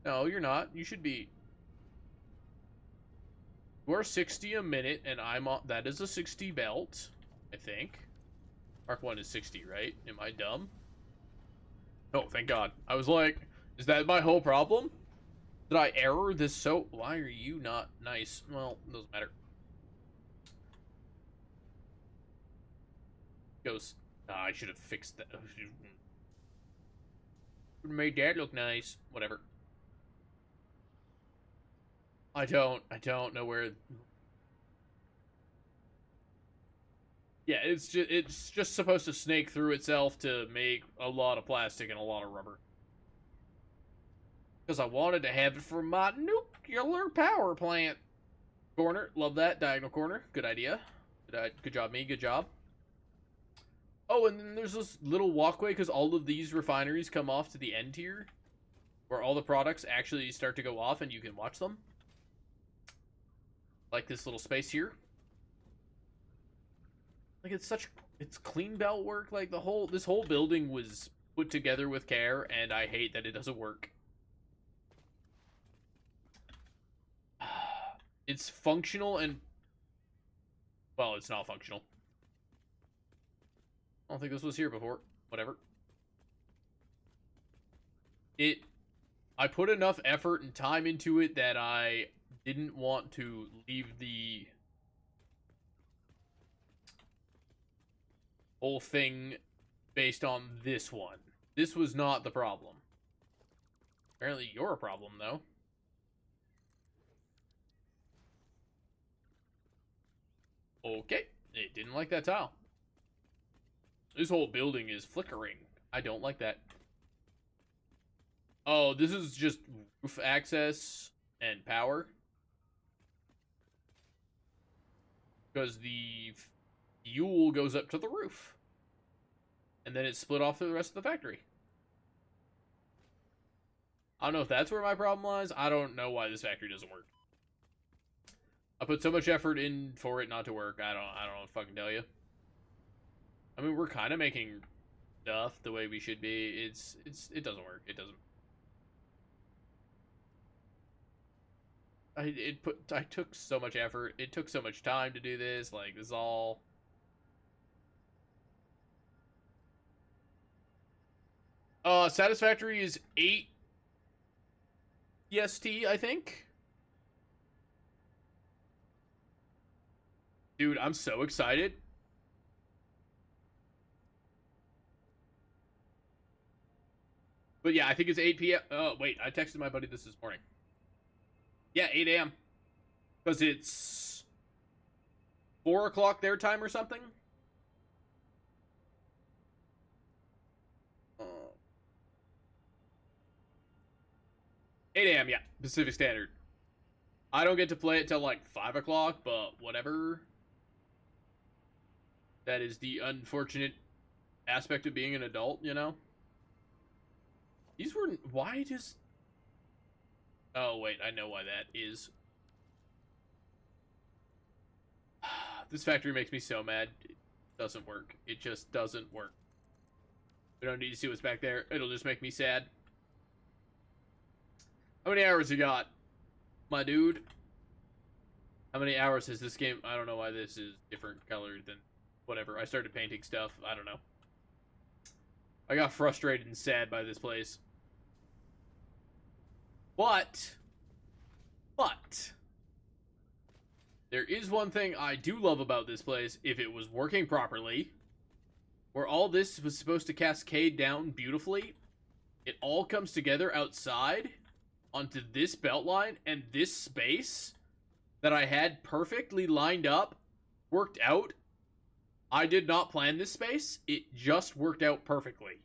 No, you're not. You should be... We're 60 a minute, and I'm on... That is a 60 belt, I think. Mark 1 is 60, right? Am I dumb? Oh, thank God. I was like, is that my whole problem? Did I error this so... Why are you not nice? Well, it doesn't matter. Goes... I should have fixed that. Made that look nice. Whatever. I don't know where... Yeah, it's just supposed to snake through itself to make a lot of plastic and a lot of rubber. Because I wanted to have it for my nuclear power plant. Corner, love that. Diagonal corner, good idea. Good job, me, good job. Oh, and then there's this little walkway because all of these refineries come off to the end here. Where all the products actually start to go off and you can watch them. Like this little space here. Like, it's clean belt work. Like, this whole building was put together with care, and I hate that it doesn't work. It's functional and... Well, it's not functional. I don't think this was here before. Whatever. I put enough effort and time into it that I didn't want to leave the whole thing based on this one. This was not the problem. Apparently you're a problem, though. Okay, it didn't like that tile. This whole building is flickering. I don't like that. Oh, this is just roof access and power. Because the fuel goes up to the roof. And then it's split off to the rest of the factory. I don't know if that's where my problem lies. I don't know why this factory doesn't work. I put so much effort in for it not to work. I don't know what to fucking tell you. I mean, we're kind of making stuff the way we should be. It doesn't work. It doesn't. I took so much effort. It took so much time to do this. Like, this is all. Satisfactory is 8 EST, I think. Dude, I'm so excited. But yeah, I think it's 8 p.m. Oh, wait, I texted my buddy this morning. Yeah, 8 a.m. Because it's 4 o'clock their time or something. 8 a.m., yeah, Pacific Standard. I don't get to play it till like 5 o'clock, but whatever. That is the unfortunate aspect of being an adult, you know? These were... Why does... Oh, wait, I know why that is. This factory makes me so mad. It doesn't work. It just doesn't work. We don't need to see what's back there. It'll just make me sad. How many hours you got, my dude? How many hours has this game... I don't know why this is different colored than... Whatever. I started painting stuff. I don't know. I got frustrated and sad by this place. But... there is one thing I do love about this place, if it was working properly, where all this was supposed to cascade down beautifully, it all comes together outside onto this belt line, and this space that I had perfectly lined up worked out. I did not plan this space. It just worked out perfectly.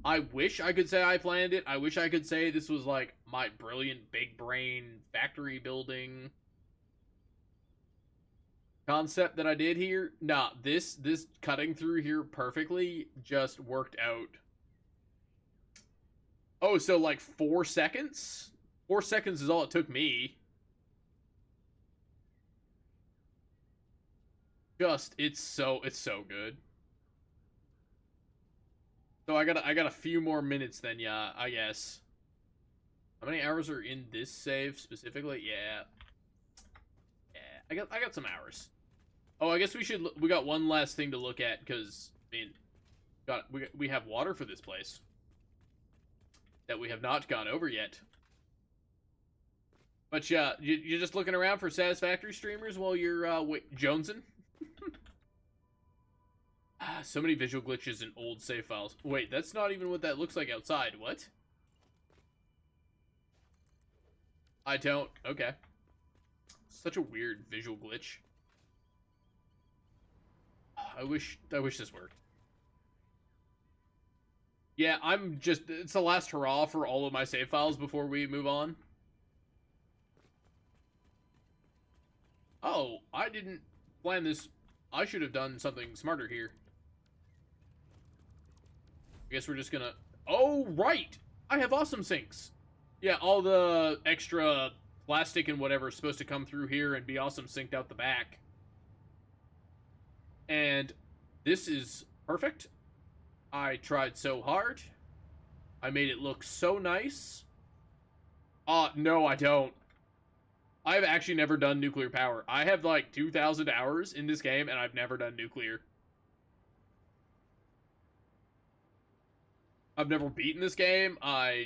I wish I could say I planned it. I wish I could say this was like my brilliant big brain factory building concept that I did here. Nah, this cutting through here perfectly just worked out. Oh, so like 4 seconds? 4 seconds is all it took me. Just, it's so good. So I got a few more minutes then, yeah, I guess. How many hours are in this save specifically? Yeah. Yeah, I got some hours. Oh, I guess we got one last thing to look at, because, I mean, we have water for this place that we have not gone over yet. But yeah, you're just looking around for Satisfactory streamers while you're jonesing? So many visual glitches in old save files. Wait, that's not even what that looks like outside. What? I don't. Okay. Such a weird visual glitch. I wish this worked. Yeah, it's the last hurrah for all of my save files before we move on. Oh, I didn't plan this. I should have done something smarter here. I guess we're just gonna... Oh, right! I have awesome sinks! Yeah, all the extra plastic and whatever is supposed to come through here and be awesome synced out the back. And this is perfect. I tried so hard. I made it look so nice. No, I don't. I've actually never done nuclear power. I have like 2,000 hours in this game, and I've never done nuclear. I've never beaten this game. Yeah.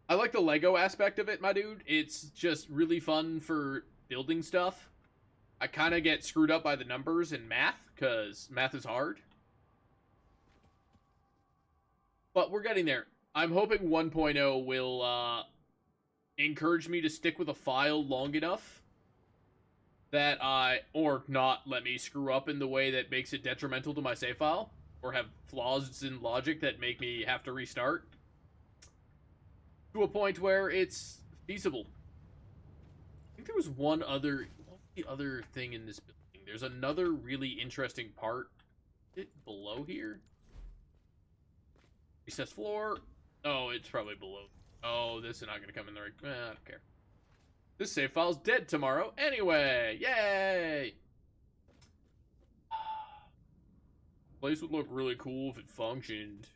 I like the Lego aspect of it, my dude. It's just really fun for building stuff. I kind of get screwed up by the numbers in math, because math is hard. But we're getting there. I'm hoping 1.0 will encourage me to stick with a file long enough that or not let me screw up in the way that makes it detrimental to my save file, or have flaws in logic that make me have to restart, to a point where it's feasible. I think there was one other, what was the other thing in this building? There's another really interesting part. Is it below here? Recessed floor. Oh, it's probably below. Oh, this is not gonna come in the right. I don't care. This save file's dead tomorrow anyway. Yay! Place would look really cool if it functioned.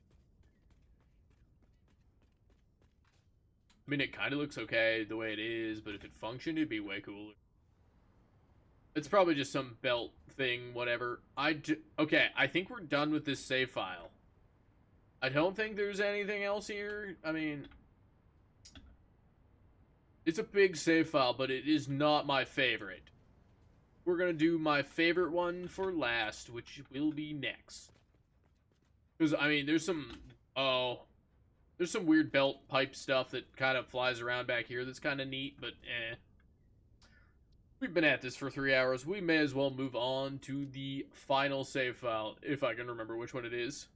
I mean, it kind of looks okay the way it is, but if it functioned, it'd be way cooler. It's probably just some belt thing, whatever. Okay, I think we're done with this save file. I don't think there's anything else here. I mean, it's a big save file, but it is not my favorite. We're gonna do my favorite one for last, which will be next. Because, I mean, there's some... Oh... There's some weird belt pipe stuff that kind of flies around back here that's kind of neat, but eh. We've been at this for 3 hours. We may as well move on to the final save file, if I can remember which one it is.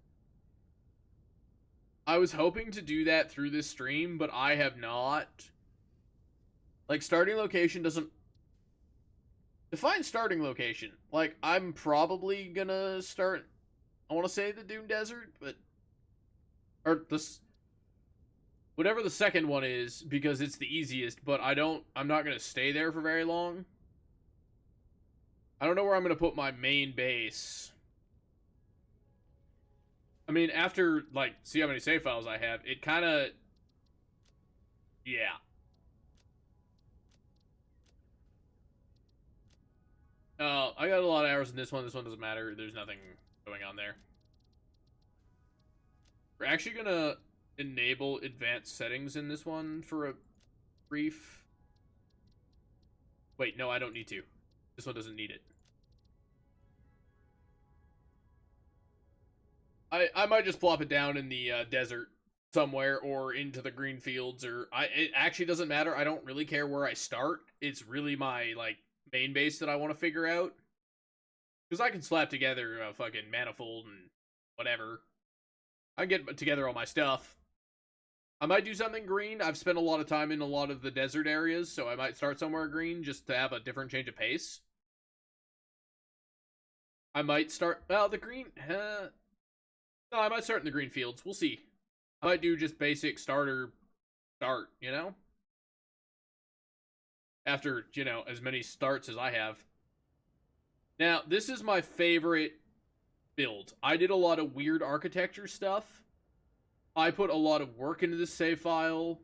I was hoping to do that through this stream, but I have not. Like, starting location doesn't... Define starting location. Like, I'm probably gonna start... I want to say the Dune Desert, but... Or this... Whatever the second one is, because it's the easiest, but I'm not going to stay there for very long. I don't know where I'm going to put my main base. I mean, after, like, see how many save files I have, it kind of... Yeah. I got a lot of hours in this one. This one doesn't matter. There's nothing going on there. We're actually going to enable advanced settings in this one for a brief... Wait, no, I don't need to. This one doesn't need it. I might just plop it down in the desert somewhere, or into the green fields, or... It actually doesn't matter. I don't really care where I start. It's really my, like, main base that I want to figure out. Because I can slap together a fucking manifold and whatever. I can get together all my stuff. I might do something green. I've spent a lot of time in a lot of the desert areas, so I might start somewhere green just to have a different change of pace. I might start... Well, the green... No, I might start in the green fields. We'll see. I might do just basic starter start, you know? After, you know, as many starts as I have. Now, this is my favorite build. I did a lot of weird architecture stuff. I put a lot of work into this save file.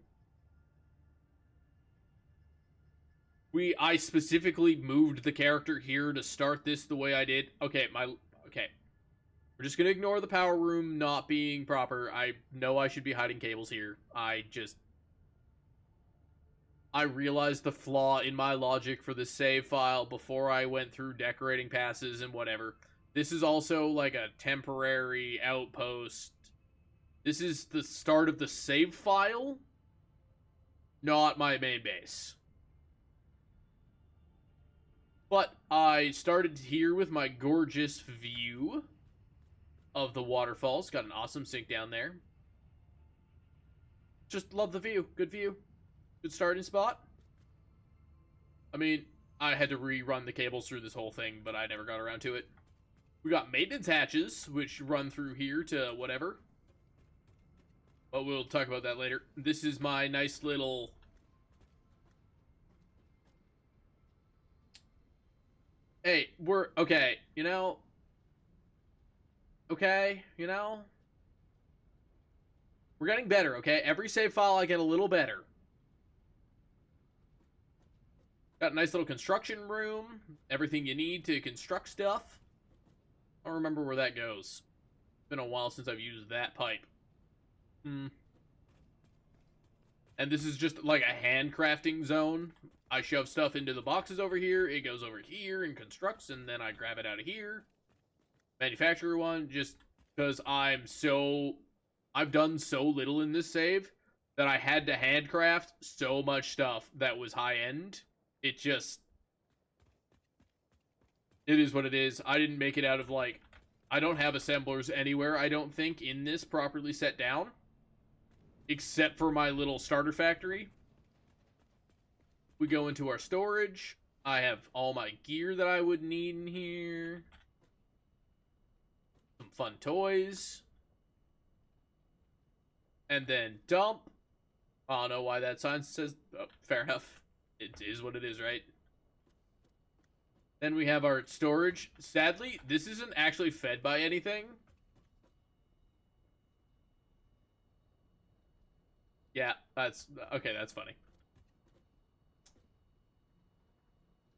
I specifically moved the character here to start this the way I did. Okay, okay. We're just gonna ignore the power room not being proper. I know I should be hiding cables here. I realized the flaw in my logic for the save file before I went through decorating passes and whatever. This is also like a temporary outpost. This is the start of the save file, not my main base. But I started here with my gorgeous view of the waterfalls. Got an awesome sink down there. Just love the view. Good view. Good starting spot. I mean, I had to rerun the cables through this whole thing, but I never got around to it. We got maintenance hatches, which run through here to whatever. But we'll talk about that later. This is my nice little... Hey, we're... Okay, you know... Okay, you know... We're getting better, okay? Every save file I get a little better. Got a nice little construction room. Everything you need to construct stuff. I don't remember where that goes. It's been a while since I've used that pipe. And this is just like a handcrafting zone. I shove stuff into the boxes over here. It goes over here and constructs, and then I grab it out of here. Manufacturer one, just because I'm so... I've done so little in this save that I had to handcraft so much stuff that was high end. It just, it is what it is. I didn't make it out of, like, I don't have assemblers anywhere, I don't think, in this properly set down. Except for my little starter factory. We go into our storage. I have all my gear that I would need in here. Some fun toys. And then dump. I don't know why that sign says... Oh, fair enough. It is what it is, right? Then we have our storage. Sadly, this isn't actually fed by anything. Yeah, that's... Okay, that's funny.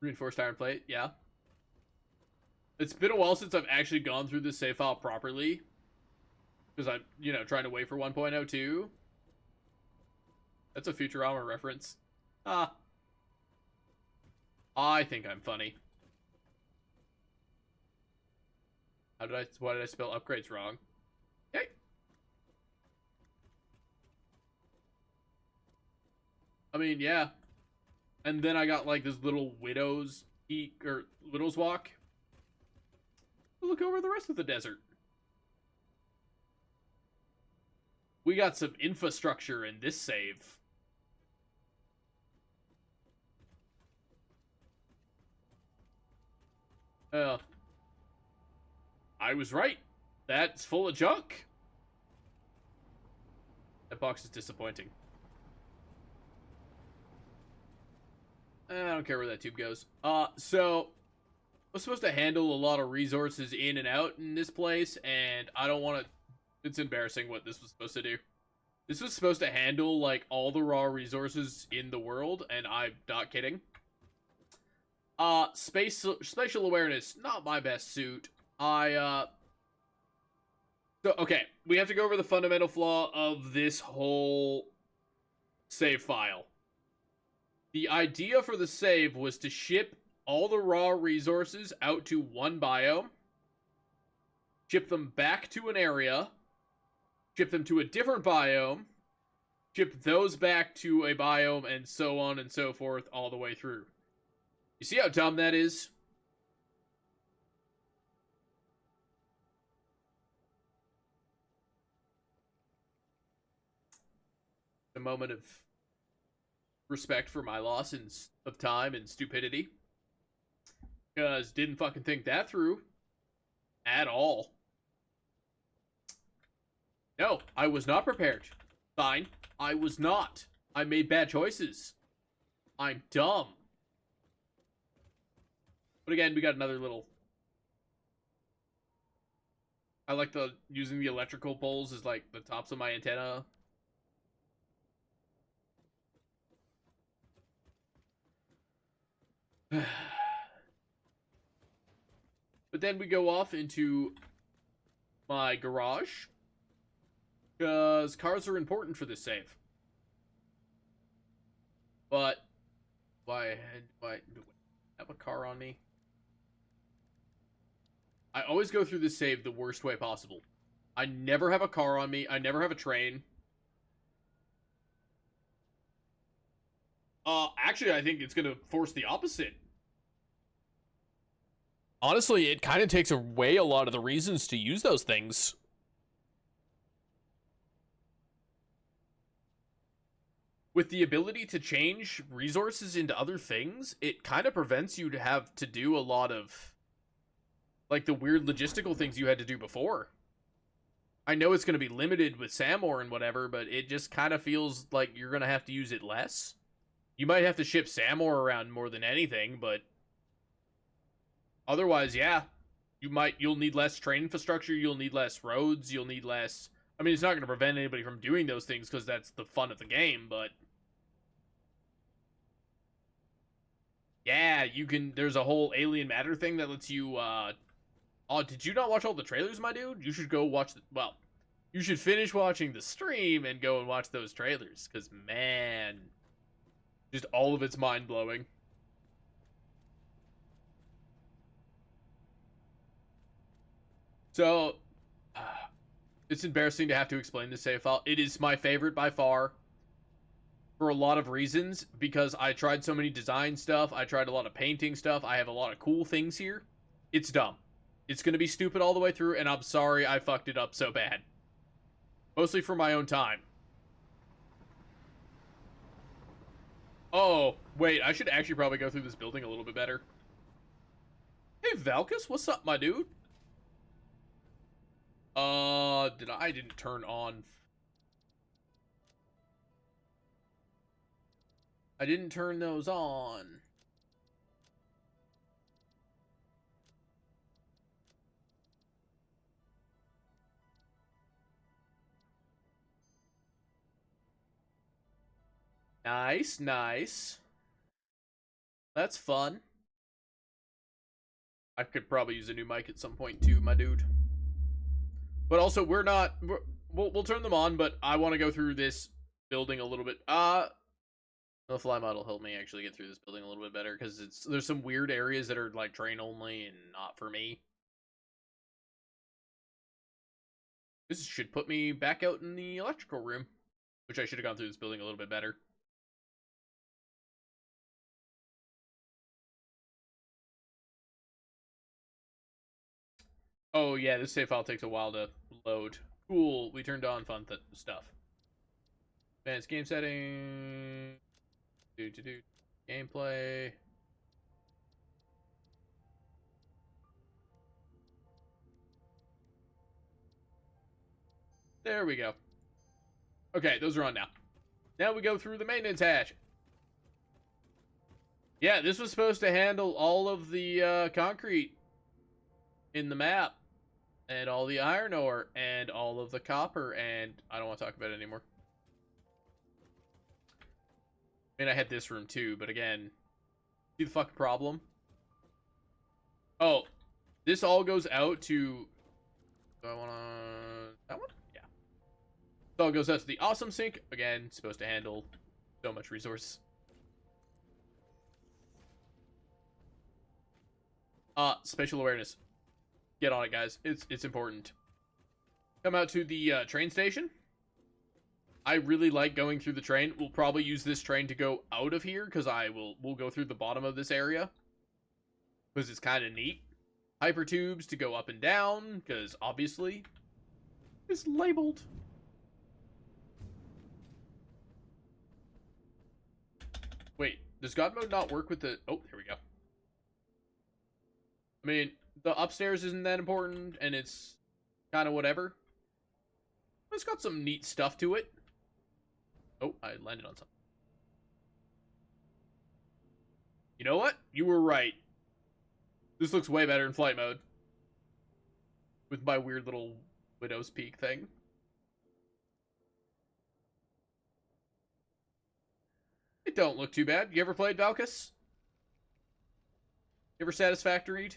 Reinforced iron plate, yeah. It's been a while since I've actually gone through this save file properly. Because I'm, you know, trying to wait for 1.02. That's a Futurama reference. Ah. I think I'm funny. Why did I spell upgrades wrong? Okay. I mean, yeah. And then I got, like, this little widow's peak, or widow's walk. Look over the rest of the desert. We got some infrastructure in this save. I was right. That's full of junk. That box is disappointing. I don't care where that tube goes. So we're supposed to handle a lot of resources in and out in this place, and I don't want to... It's embarrassing what this was supposed to do. This was supposed to handle, like, all the raw resources in the world, and I'm not kidding. Spatial awareness, not my best suit. So, okay, we have to go over the fundamental flaw of this whole save file. The idea for the save was to ship all the raw resources out to one biome, ship them back to an area, ship them to a different biome, ship those back to a biome, and so on and so forth all the way through. You see how dumb that is? A moment of respect for my loss of time and stupidity. Because didn't fucking think that through. At all. No, I was not prepared. Fine. I was not. I made bad choices. I'm dumb. But again, we got another little... I like using the electrical poles as, like, the tops of my antenna. But then we go off into my garage. Because cars are important for this save. But why do I have a car on me? I always go through this save the worst way possible. I never have a car on me. I never have a train. Actually, I think it's going to force the opposite. Honestly, it kind of takes away a lot of the reasons to use those things. With the ability to change resources into other things, it kind of prevents you to have to do a lot of, like, the weird logistical things you had to do before. I know it's going to be limited with Samor and whatever, but it just kind of feels like you're going to have to use it less. You might have to ship Samor around more than anything, but otherwise, yeah. You'll need less train infrastructure, you'll need less roads, you'll need less... I mean, it's not going to prevent anybody from doing those things, because that's the fun of the game, but... Yeah, you can... There's a whole alien matter thing that lets you, Oh, did you not watch all the trailers, my dude? You should go watch the... Well, you should finish watching the stream and go and watch those trailers, because, man... Just all of it's mind-blowing. So, It's embarrassing to have to explain the save file. It is my favorite by far for a lot of reasons, because I tried so many design stuff. I tried a lot of painting stuff. I have a lot of cool things here. It's dumb. It's going to be stupid all the way through, and I'm sorry I fucked it up so bad. Mostly for my own time. Oh, wait, I should actually probably go through this building a little bit better. Hey, Valkus, what's up, my dude? I didn't turn on... I didn't turn those on. Nice, nice. That's fun. I could probably use a new mic at some point too, my dude. But also, we'll turn them on, but I want to go through this building a little bit. The fly model helped me actually get through this building a little bit better, because there's some weird areas that are like train only and not for me. This should put me back out in the electrical room, which I should have gone through this building a little bit better. Oh yeah, this save file takes a while to load. Cool, we turned on fun stuff. Advanced game setting. Gameplay. There we go. Okay, those are on now. Now we go through the maintenance hatch. Yeah, this was supposed to handle all of the concrete in the map, and all the iron ore, and all of the copper, and I don't want to talk about it anymore. I mean, I had this room too, but again, see the fucking problem? Oh, this all goes out to... Do I want to... That one? Yeah. This all goes out to the awesome sink. Again, supposed to handle so much resource. Spatial awareness. Get on it, guys. It's important. Come out to the train station. I really like going through the train. We'll probably use this train to go out of here, because we'll go through the bottom of this area, because it's kind of neat. Hyper tubes to go up and down, because obviously it's labeled. Wait, does God mode not work with the... Oh, there we go. I mean, the upstairs isn't that important, and it's kind of whatever. It's got some neat stuff to it. Oh, I landed on something. You know what? You were right. This looks way better in flight mode. With my weird little Widow's Peak thing. It don't look too bad. You ever played Valkus? You ever Satisfactoried?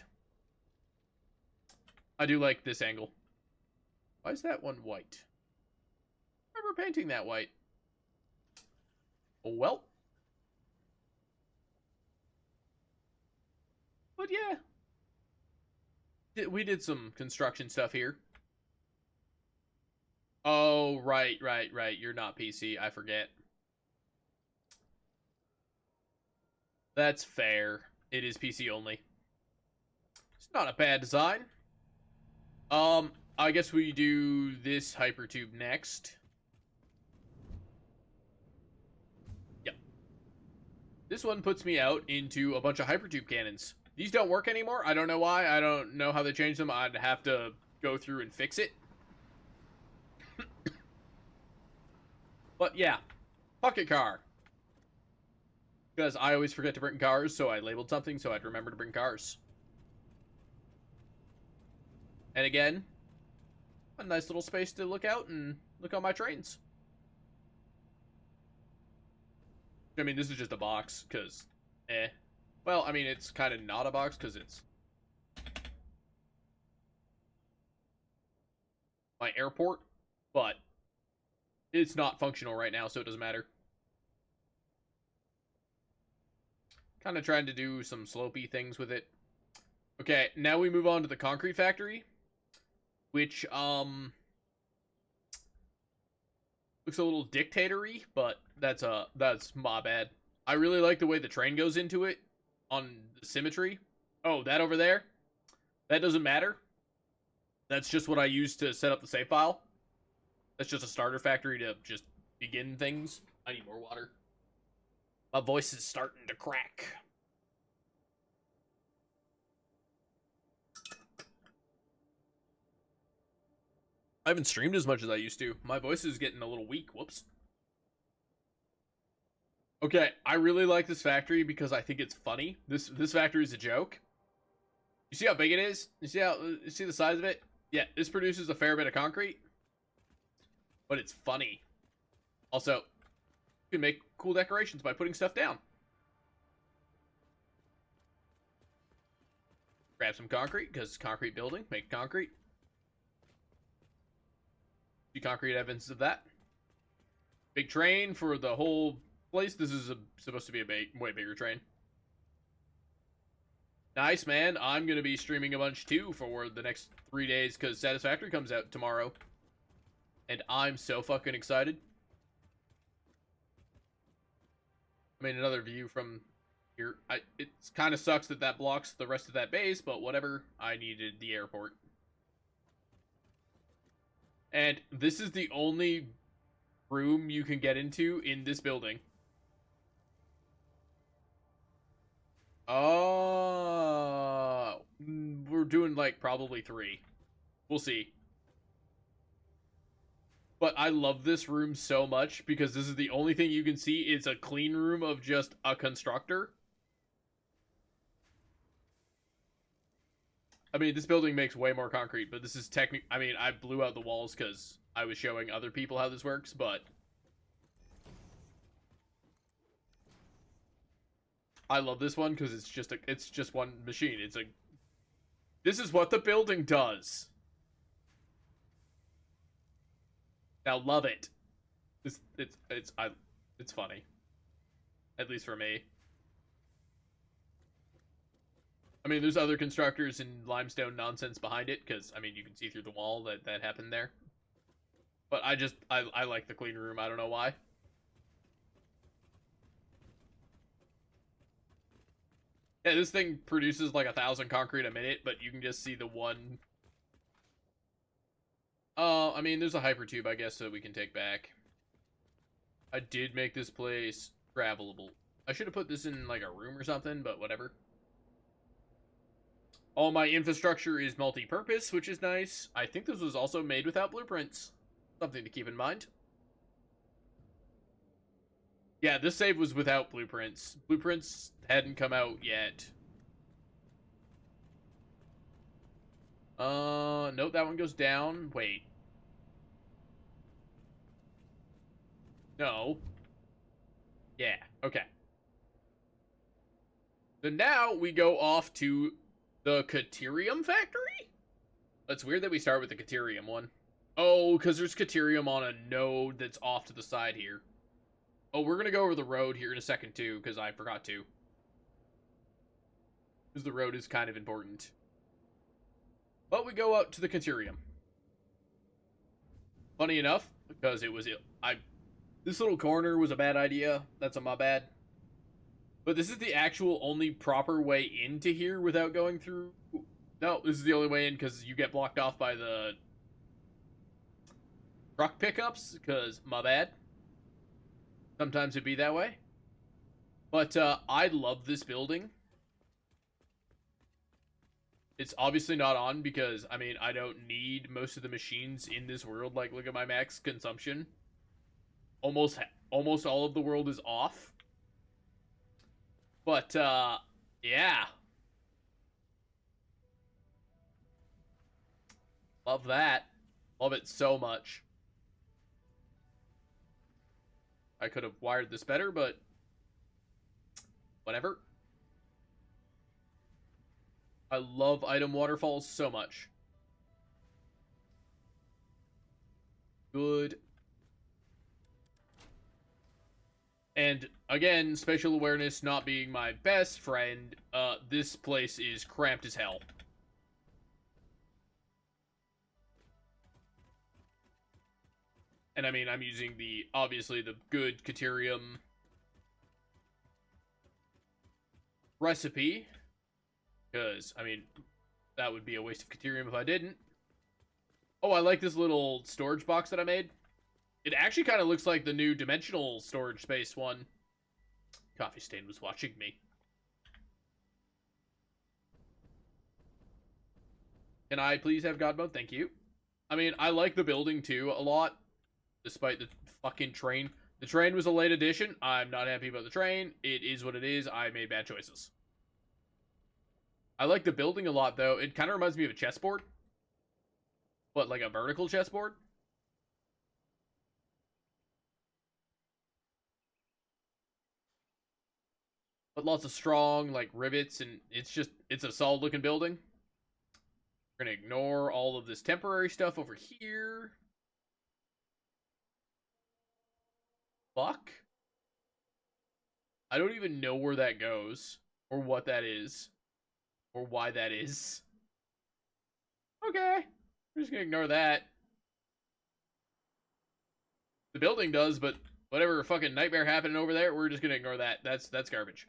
I do like this angle. Why is that one white? I remember painting that white. Oh, well. But yeah. We did some construction stuff here. Oh, right. You're not PC. I forget. That's fair. It is PC only. It's not a bad design. I guess we do this hypertube next. Yep. This one puts me out into a bunch of hypertube cannons. These don't work anymore. I don't know why. I don't know how they changed them. I'd have to go through and fix it. But yeah, pocket car. Because I always forget to bring cars, so I labeled something so I'd remember to bring cars. And again, a nice little space to look out and look on my trains. I mean, this is just a box, because, Well, I mean, it's kind of not a box, because it's my airport, but it's not functional right now, so it doesn't matter. Kind of trying to do some slopey things with it. Okay, now we move on to the concrete factory, which, Looks a little dictatory, but that's my bad. I really like the way the train goes into it on the symmetry. Oh, that over there? That doesn't matter. That's just what I use to set up the save file. That's just a starter factory to just begin things. I need more water. My voice is starting to crack. I haven't streamed as much as I used to. My voice is getting a little weak. Whoops. Okay, I really like this factory because I think it's funny. This factory is a joke. You see how big it is? You see the size of it? Yeah, this produces a fair bit of concrete. But it's funny. Also, you can make cool decorations by putting stuff down. Grab some concrete, because concrete building, make concrete. See concrete evidence of that. Big train for the whole place. This is supposed to be a way bigger train. Nice, man. I'm going to be streaming a bunch, too, for the next 3 days, because Satisfactory comes out tomorrow. And I'm so fucking excited. I mean, another view from here. It kind of sucks that blocks the rest of that base, but whatever. I needed the airport. And this is the only room you can get into in this building. Oh, we're doing like probably 3. We'll see. But I love this room so much because this is the only thing you can see. It's a clean room of just a constructor. I mean, this building makes way more concrete, but this is technically... I mean, I blew out the walls because I was showing other people how this works, but... I love this one because it's just one machine. This is what the building does. Now love it. It's funny. At least for me. I mean, there's other constructors and limestone nonsense behind it, because, I mean, you can see through the wall that happened there. But I like the clean room, I don't know why. Yeah, this thing produces like 1,000 concrete a minute, but you can just see the one... I mean, there's a hypertube, I guess, that we can take back. I did make this place travelable. I should have put this in, like, a room or something, but whatever. All my infrastructure is multi-purpose, which is nice. I think this was also made without blueprints. Something to keep in mind. Yeah, this save was without blueprints. Blueprints hadn't come out yet. Nope, that one goes down. Wait. No. Yeah, okay. So now we go off to the Caterium factory? That's weird that we start with the Caterium one. Oh, because there's Caterium on a node that's off to the side here. Oh, we're going to go over the road here in a second, too, because I forgot to. Because the road is kind of important. But we go out to the Caterium. Funny enough, because it was... This little corner was a bad idea. That's my bad. But this is the actual only proper way into here without going through... No, this is the only way in because you get blocked off by the truck pickups, because my bad. Sometimes it'd be that way. But I love this building. It's obviously not on because, I mean, I don't need most of the machines in this world. Like, look at my max consumption. Almost all of the world is off. But, yeah. Love that. Love it so much. I could have wired this better, but whatever. I love item waterfalls so much. Good. And again, spatial awareness not being my best friend, this place is cramped as hell. And I mean, I'm using obviously the good Caterium recipe. Because, I mean, that would be a waste of Caterium if I didn't. Oh, I like this little storage box that I made. It actually kind of looks like the new dimensional storage space one. Coffee Stain was watching me. Can I please have God mode? Thank you. I mean, I like the building too a lot. Despite the fucking train. The train was a late addition. I'm not happy about the train. It is what it is. I made bad choices. I like the building a lot, though. It kind of reminds me of a chessboard. But like a vertical chessboard. But lots of strong, like, rivets, and it's a solid looking building. We're gonna ignore all of this temporary stuff over here. Fuck? I don't even know where that goes, or what that is, or why that is. Okay, we're just gonna ignore that. The building does, but whatever fucking nightmare happening over there, we're just gonna ignore that. That's garbage.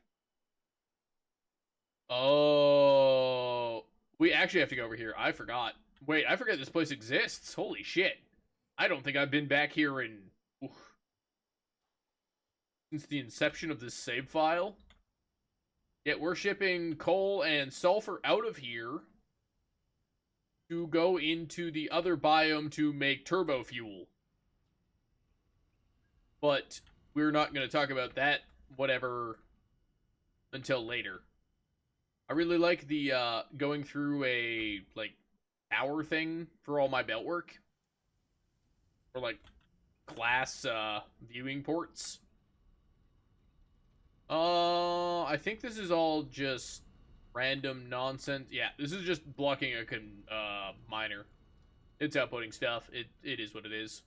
Oh, we actually have to go over here. I forgot. Wait, I forgot this place exists. Holy shit. I don't think I've been back here in... since the inception of this save file. Yet we're shipping coal and sulfur out of here to go into the other biome to make turbo fuel. But we're not going to talk about that, whatever, until later. I really like the going through a like tower thing for all my belt work, or like glass viewing ports. I think this is all just random nonsense. Yeah, this is just blocking a miner. It's outputting stuff. It is what it is.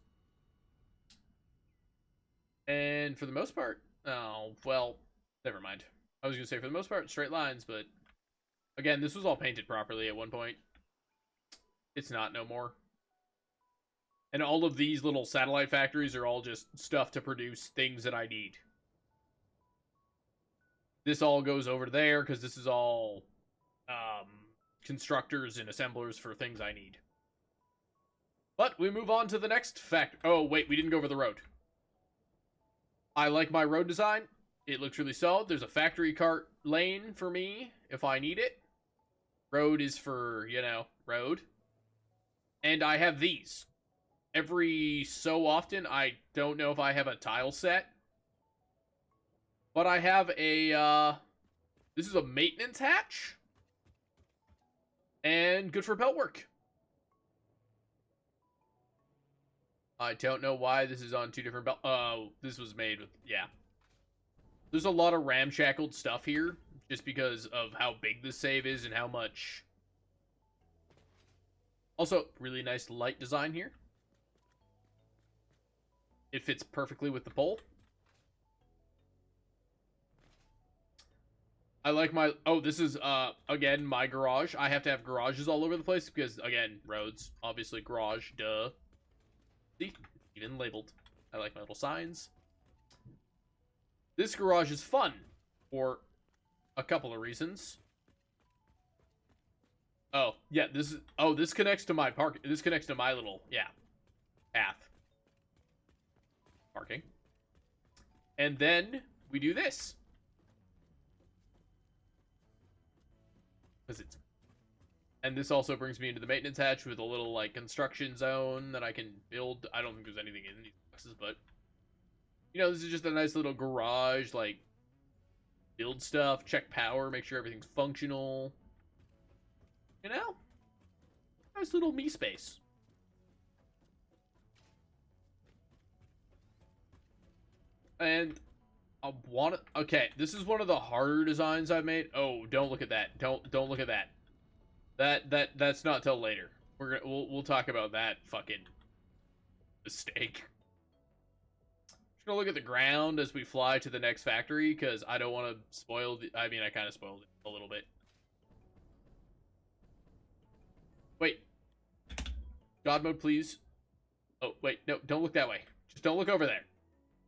And for the most part, oh well, never mind. I was gonna say for the most part straight lines, but again, this was all painted properly at one point. It's not no more. And all of these little satellite factories are all just stuff to produce things that I need. This all goes over there because this is all constructors and assemblers for things I need. But we move on to the next fact. Oh, wait, we didn't go over the road. I like my road design. It looks really solid. There's a factory cart lane for me if I need it. Road is for, you know, road. And I have these. Every so often, I don't know if I have a tile set. But I have a, this is a maintenance hatch. And good for belt work. I don't know why this is on two different belt. Oh, this was made with, yeah. There's a lot of ramshackled stuff here, just because of how big this save is and how much. Also, really nice light design here. It fits perfectly with the pole. I like my, oh, this is, again, my garage. I have to have garages all over the place because, again, roads, obviously garage, duh. See, even labeled. I like my little signs. This garage is fun for a couple of reasons. Oh, yeah, this is, oh, this connects to my park, this connects to my little, yeah, path. Parking. And then we do this. Because it's, and this also brings me into the maintenance hatch with a little, like, construction zone that I can build. I don't think there's anything in these boxes, but, you know, this is just a nice little garage, like, build stuff, check power, make sure everything's functional. You know? Nice little me space. And I want to, okay, this is one of the harder designs I've made. Oh, don't look at that. Don't look at that. That's not till later. We'll talk about that fucking mistake. Just gonna look at the ground as we fly to the next factory because I don't want to spoil the, I mean, I kind of spoiled it a little bit. Wait. God mode, please. Oh, wait, no, don't look that way. Just don't look over there.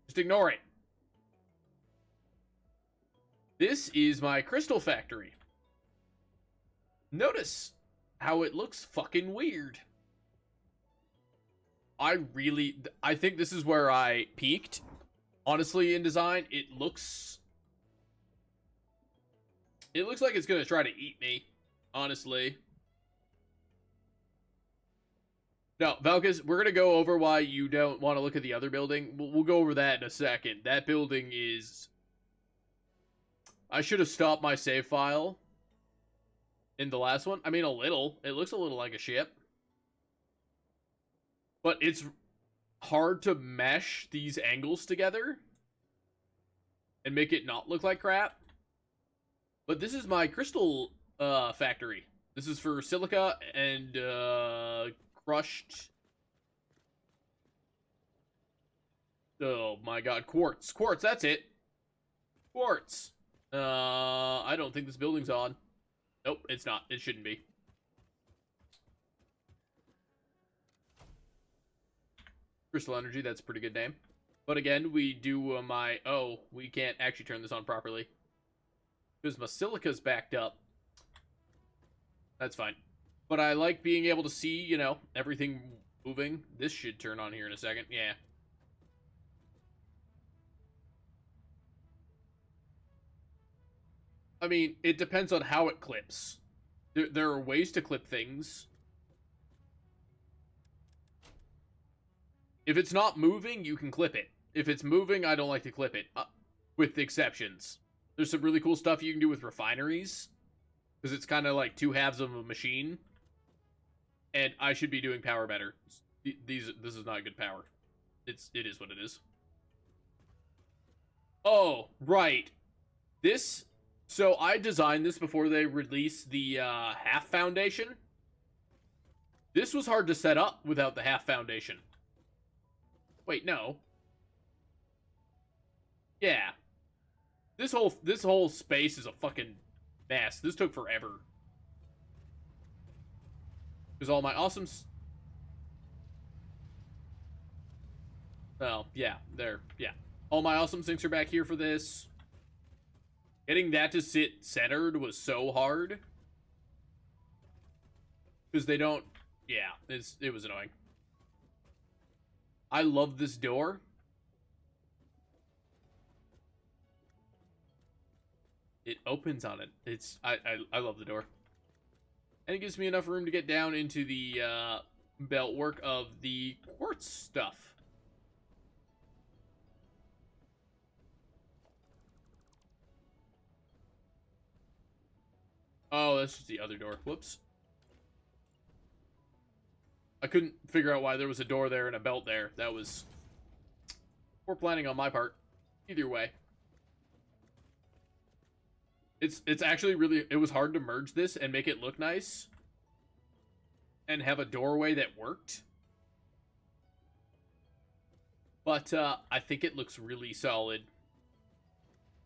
Just ignore it. This is my crystal factory. Notice how it looks fucking weird. I think this is where I peaked. Honestly, in design, it looks like it's gonna try to eat me. Honestly. No, Valkus, we're gonna go over why you don't want to look at the other building. We'll go over that in a second. That building is... I should have stopped my save file in the last one. I mean, a little. It looks a little like a ship. But it's hard to mesh these angles together and make it not look like crap. But this is my crystal factory. This is for silica and crushed... Oh my god, quartz. Quartz, that's it. Quartz. I don't think this building's on. Nope, it's not. It shouldn't be. Crystal Energy, that's a pretty good name. But again, we do my... Oh, we can't actually turn this on properly. Because my silica's backed up. That's fine. But I like being able to see, you know, everything moving. This should turn on here in a second. Yeah. I mean, it depends on how it clips. There are ways to clip things. If it's not moving, you can clip it. If it's moving, I don't like to clip it. With exceptions. There's some really cool stuff you can do with refineries. Because it's kind of like two halves of a machine. And I should be doing power better. This is not good power. It is what it is. Oh, right. This... So I designed this before they released the half foundation. This was hard to set up without the half foundation. Wait, no. Yeah. This whole space is a fucking mess. This took forever. Because all my awesome... Well, yeah, there. Yeah. All my awesome sinks are back here for this. Getting that to sit centered was so hard. Because they don't... Yeah, it was annoying. I love this door. It opens on it. I love the door. And it gives me enough room to get down into the belt work of the quartz stuff. Oh, that's just the other door. Whoops. I couldn't figure out why there was a door there and a belt there. That was poor planning on my part. Either way. It's actually really... It was hard to merge this and make it look nice. And have a doorway that worked. But I think it looks really solid.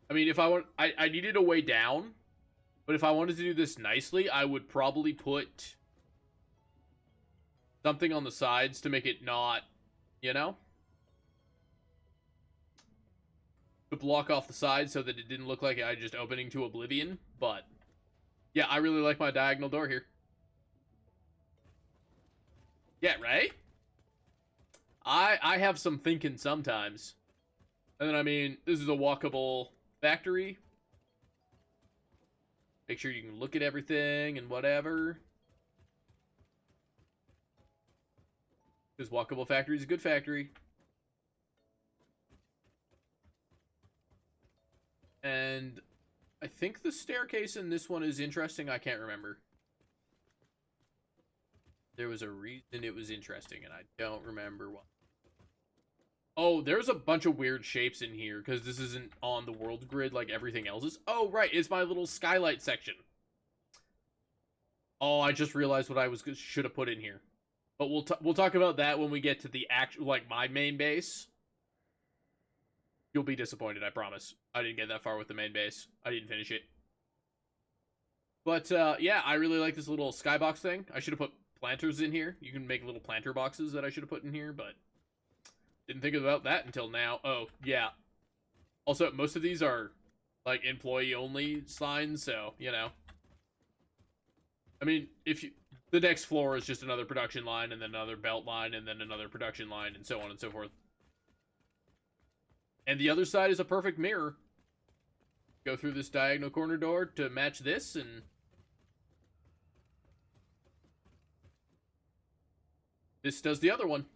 I mean, if I want... I needed a way down. But if I wanted to do this nicely, I would probably put something on the sides to make it not, you know? To block off the sides so that it didn't look like I just opening to oblivion. But, yeah, I really like my diagonal door here. Yeah, right? I have some thinking sometimes. And then, I mean, this is a walkable factory. Make sure you can look at everything and whatever. Because walkable factory is a good factory. And I think the staircase in this one is interesting. I can't remember. There was a reason it was interesting, and I don't remember what. Oh, there's a bunch of weird shapes in here, because this isn't on the world grid like everything else is. Oh, right, it's my little skylight section. Oh, I just realized what I should have put in here. But we'll talk about that when we get to the actual, like, my main base. You'll be disappointed, I promise. I didn't get that far with the main base. I didn't finish it. But, yeah, I really like this little skybox thing. I should have put planters in here. You can make little planter boxes that I should have put in here, but Didn't think about that until now. Oh, yeah. Also, most of these are, like, employee-only signs, so, you know. I mean, if you... The next floor is just another production line, and then another belt line, and then another production line, and so on and so forth. And the other side is a perfect mirror. Go through this diagonal corner door to match this, and... this does the other one.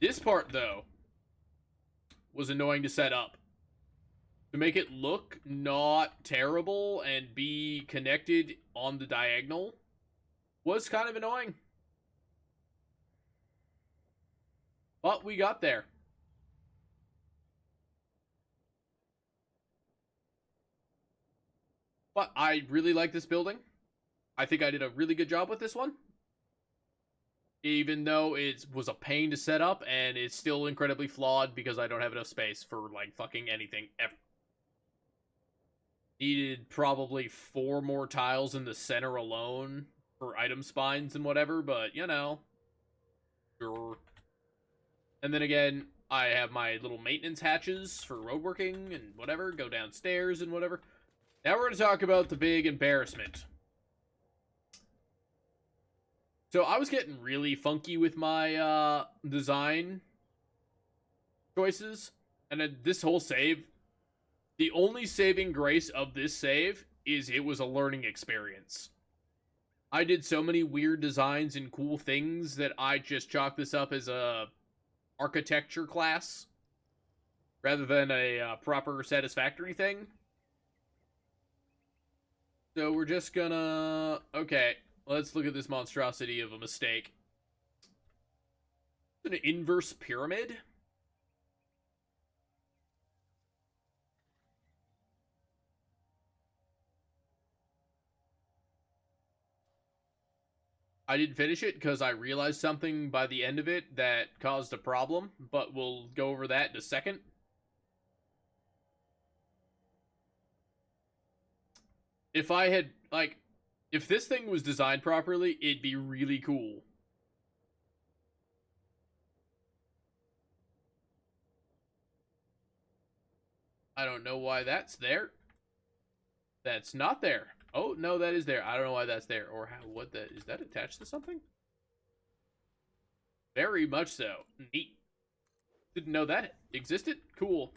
This part, though, was annoying to set up. To make it look not terrible and be connected on the diagonal was kind of annoying. But we got there. But I really like this building. I think I did a really good job with this one. Even though it was a pain to set up, and it's still incredibly flawed because I don't have enough space for, like, fucking anything ever. Needed probably 4 more tiles in the center alone for item spines and whatever, but, you know. Sure. And then again, I have my little maintenance hatches for road working and whatever, go downstairs and whatever. Now we're going to talk about the big embarrassment. So I was getting really funky with my design choices, and this whole save, the only saving grace of this save is it was a learning experience. I did so many weird designs and cool things that I just chalked this up as a architecture class rather than a proper Satisfactory thing. So we're just gonna... okay. Let's look at this monstrosity of a mistake. An inverse pyramid? I didn't finish it because I realized something by the end of it that caused a problem, but we'll go over that in a second. If I had, like... if this thing was designed properly, it'd be really cool. I don't know why that's there. That's not there. Oh, no, that is there. I don't know why that's there. Or how, what that, is that attached to something? Very much so. Neat. Didn't know that existed. Cool.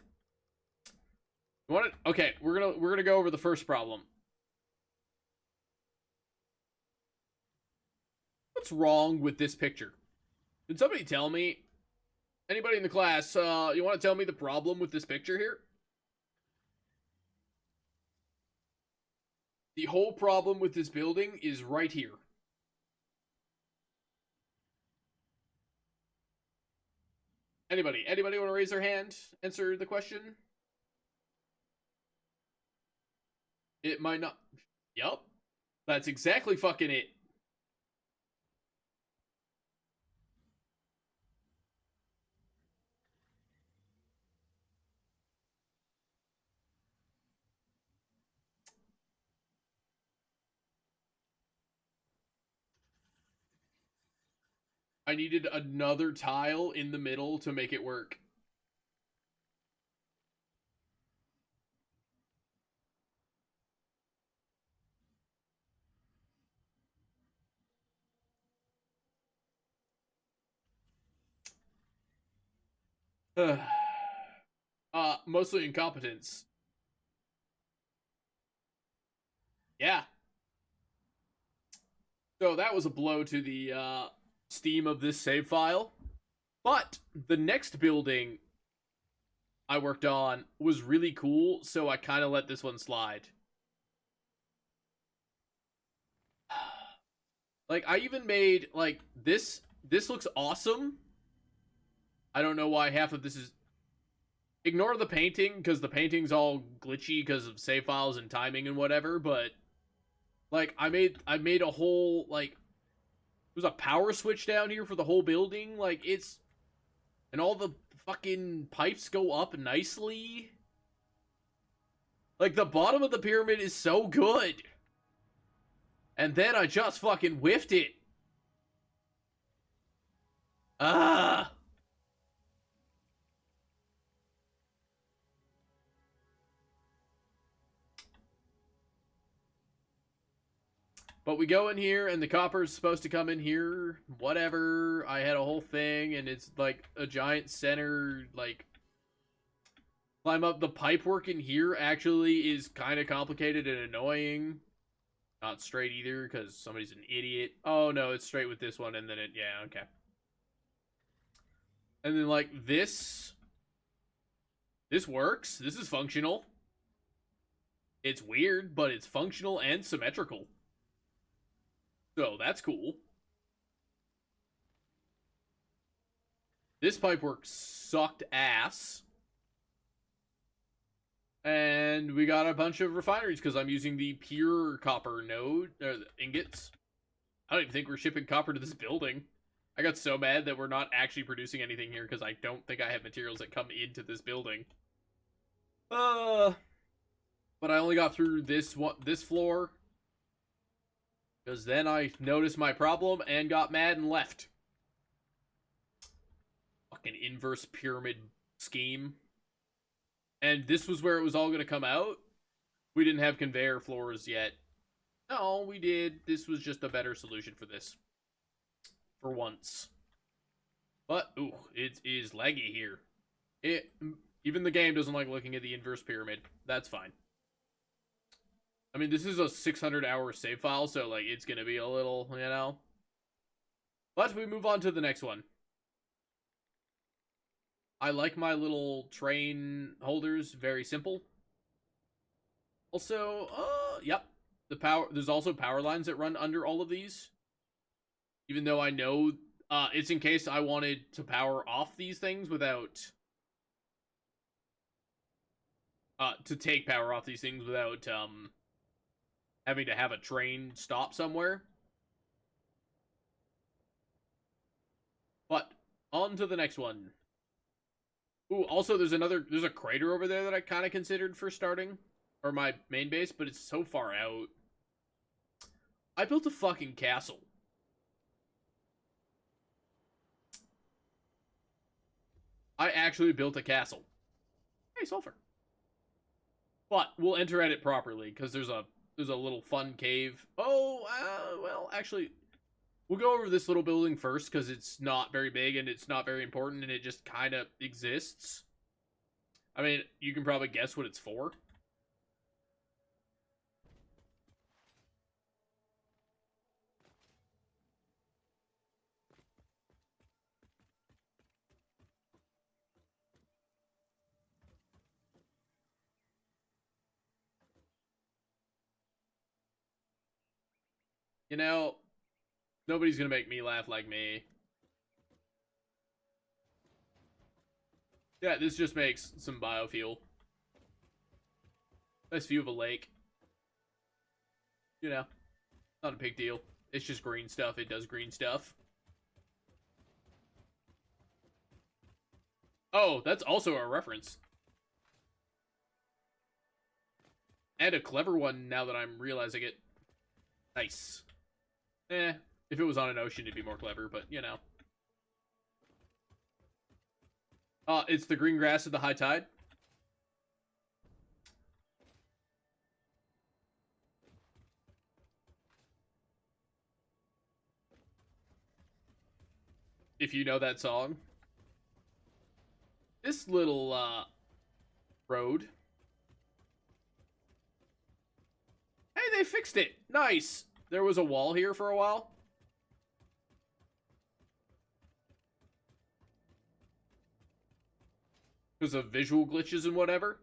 You want it? Okay, we're gonna go over the first problem. What's wrong with this picture? Did somebody tell me? Anybody in the class, you want to tell me the problem with this picture here? The whole problem with this building is right here. Anybody want to raise their hand? Answer the question? It might not... yup. That's exactly fucking it. I needed another tile in the middle to make it work. Mostly incompetence. Yeah. So that was a blow to the steam of this save file. But the next building I worked on was really cool, so I kind of let this one slide. Like, I even made, like, this looks awesome. I don't know why half of this is... ignore the painting, because the painting's all glitchy because of save files and timing and whatever, but... like, I made a whole, like... there's a power switch down here for the whole building, like, it's... and all the fucking pipes go up nicely. Like, the bottom of the pyramid is so good. And then I just fucking whiffed it. Ah! But we go in here, and the copper's supposed to come in here. Whatever. I had a whole thing, and it's like a giant center, like, climb up. The pipe work in here actually is kind of complicated and annoying. Not straight either, because somebody's an idiot. Oh, no, it's straight with this one, and then it... Yeah, okay. And then, like, this... This works. This is functional. It's weird, but it's functional and symmetrical. So, that's cool. This pipework sucked ass. And we got a bunch of refineries because I'm using the pure copper node, the ingots. I don't even think we're shipping copper to this building. I got so mad that we're not actually producing anything here because I don't think I have materials that come into this building. But I only got through this floor because then I noticed my problem and got mad and left. Fucking inverse pyramid scheme. And this was where it was all going to come out. We didn't have conveyor floors yet. No, we did. This was just a better solution for this. For once. But, ooh, it is laggy here. Even the game doesn't like looking at the inverse pyramid. That's fine. I mean, this is a 600-hour save file, so, like, it's going to be a little, you know. But we move on to the next one. I like my little train holders. Very simple. Also, yep. There's also power lines that run under all of these. Even though I know, it's in case I wanted to power off these things without... to take power off these things without, having to have a train stop somewhere. But, on to the next one. Ooh, also there's a crater over there that I kind of considered for starting. Or my main base, but it's so far out. I built a fucking castle. I actually built a castle. Hey, sulfur. But we'll enter at it properly, because there's a little fun cave. Oh, well, actually, we'll go over this little building first, because it's not very big, and it's not very important, and it just kind of exists. I mean, you can probably guess what it's for. You know, nobody's gonna make me laugh like me. Yeah, this just makes some biofuel. Nice view of a lake. You know, not a big deal. It's just green stuff. It does green stuff. Oh, that's also a reference. And a clever one now that I'm realizing it. Nice. If it was on an ocean, it'd be more clever, but, you know. It's the green grass at the high tide. If you know that song. This little, road. Hey, they fixed it! Nice! There was a wall here for a while. Because of visual glitches and whatever.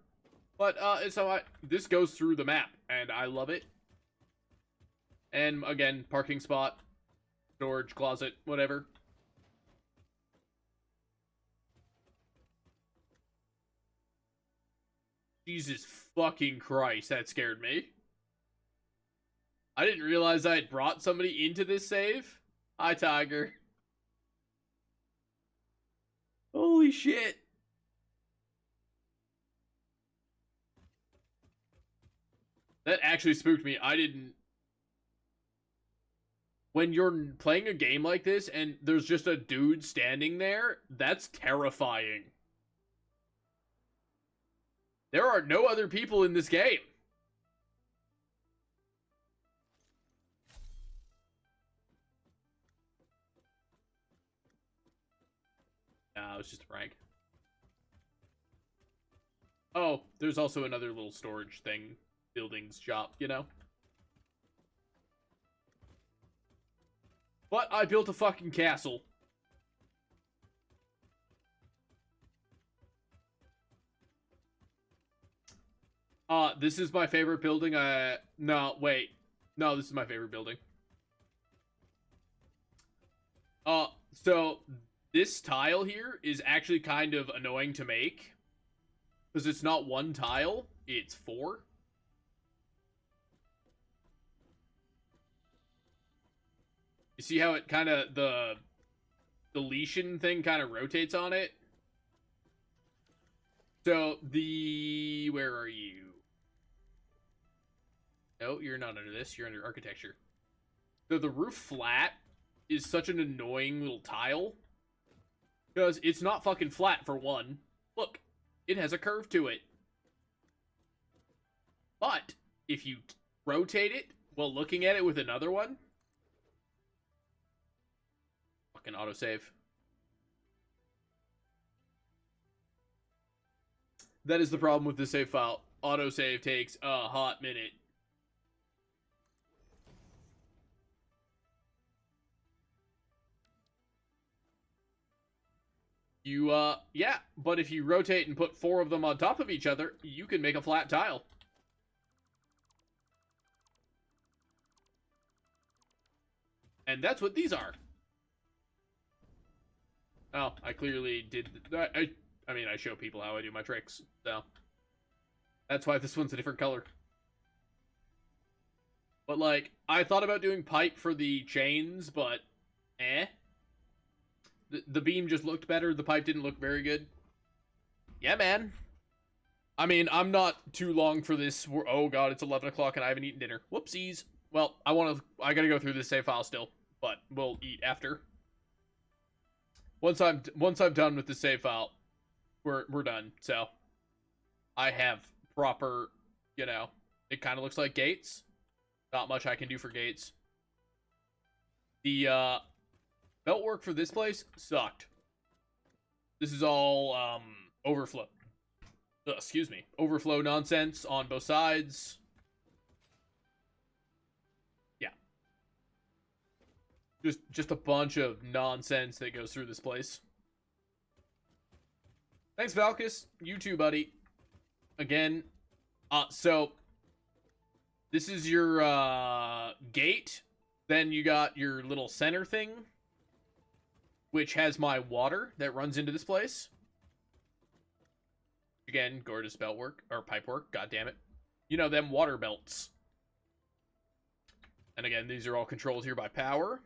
But, so this goes through the map, and I love it. And, again, parking spot, storage closet, whatever. Jesus fucking Christ, that scared me. I didn't realize I had brought somebody into this save. Hi, Tiger. Holy shit. That actually spooked me. I didn't... when you're playing a game like this and there's just a dude standing there, that's terrifying. There are no other people in this game. Nah, it was just a prank. Oh, there's also another little storage thing, buildings shop, you know? But I built a fucking castle. This is my favorite building. No, wait. No, this is my favorite building. So this tile here is actually kind of annoying to make. Because it's not one tile, it's 4. You see how it kind of, the deletion thing kind of rotates on it? So, where are you? No, you're not under this, you're under architecture. So the roof flat is such an annoying little tile. Because it's not fucking flat, for one. Look, it has a curve to it. But, if you rotate it while looking at it with another one, fucking autosave. That is the problem with the save file. Autosave takes a hot minute. Yeah, but if you rotate and put 4 of them on top of each other, you can make a flat tile. And that's what these are. Oh, I clearly did... I mean, I show people how I do my tricks, so... That's why this one's a different color. But, like, I thought about doing pipe for the chains, but... The beam just looked better. The pipe didn't look very good. Yeah, man. I mean, I'm not too long for this. Oh, God, it's 11 o'clock and I haven't eaten dinner. Whoopsies. Well, I gotta go through this save file still, but we'll eat after. Once I'm done with the save file, we're done. So, I have proper, you know, it kind of looks like gates. Not much I can do for gates. The, belt work for this place sucked. This is all, overflow. Excuse me. Overflow nonsense on both sides. Yeah. Just a bunch of nonsense that goes through this place. Thanks, Valkus. You too, buddy. Again. So, this is your, gate. Then you got your little center thing, which has my water that runs into this place. Again, gorgeous belt work, or pipe work, god damn it. You know, them water belts. And again, these are all controlled here by power.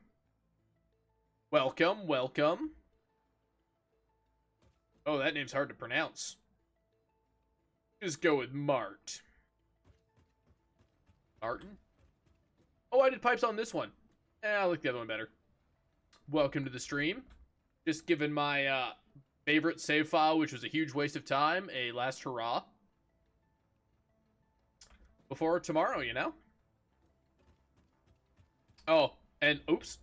Welcome, welcome. Oh, that name's hard to pronounce. Just go with Mart. Martin? Oh, I did pipes on this one. I like the other one better. Welcome to the stream. Just giving my favorite save file, which was a huge waste of time, a last hurrah. Before tomorrow, you know? Oh, and oops.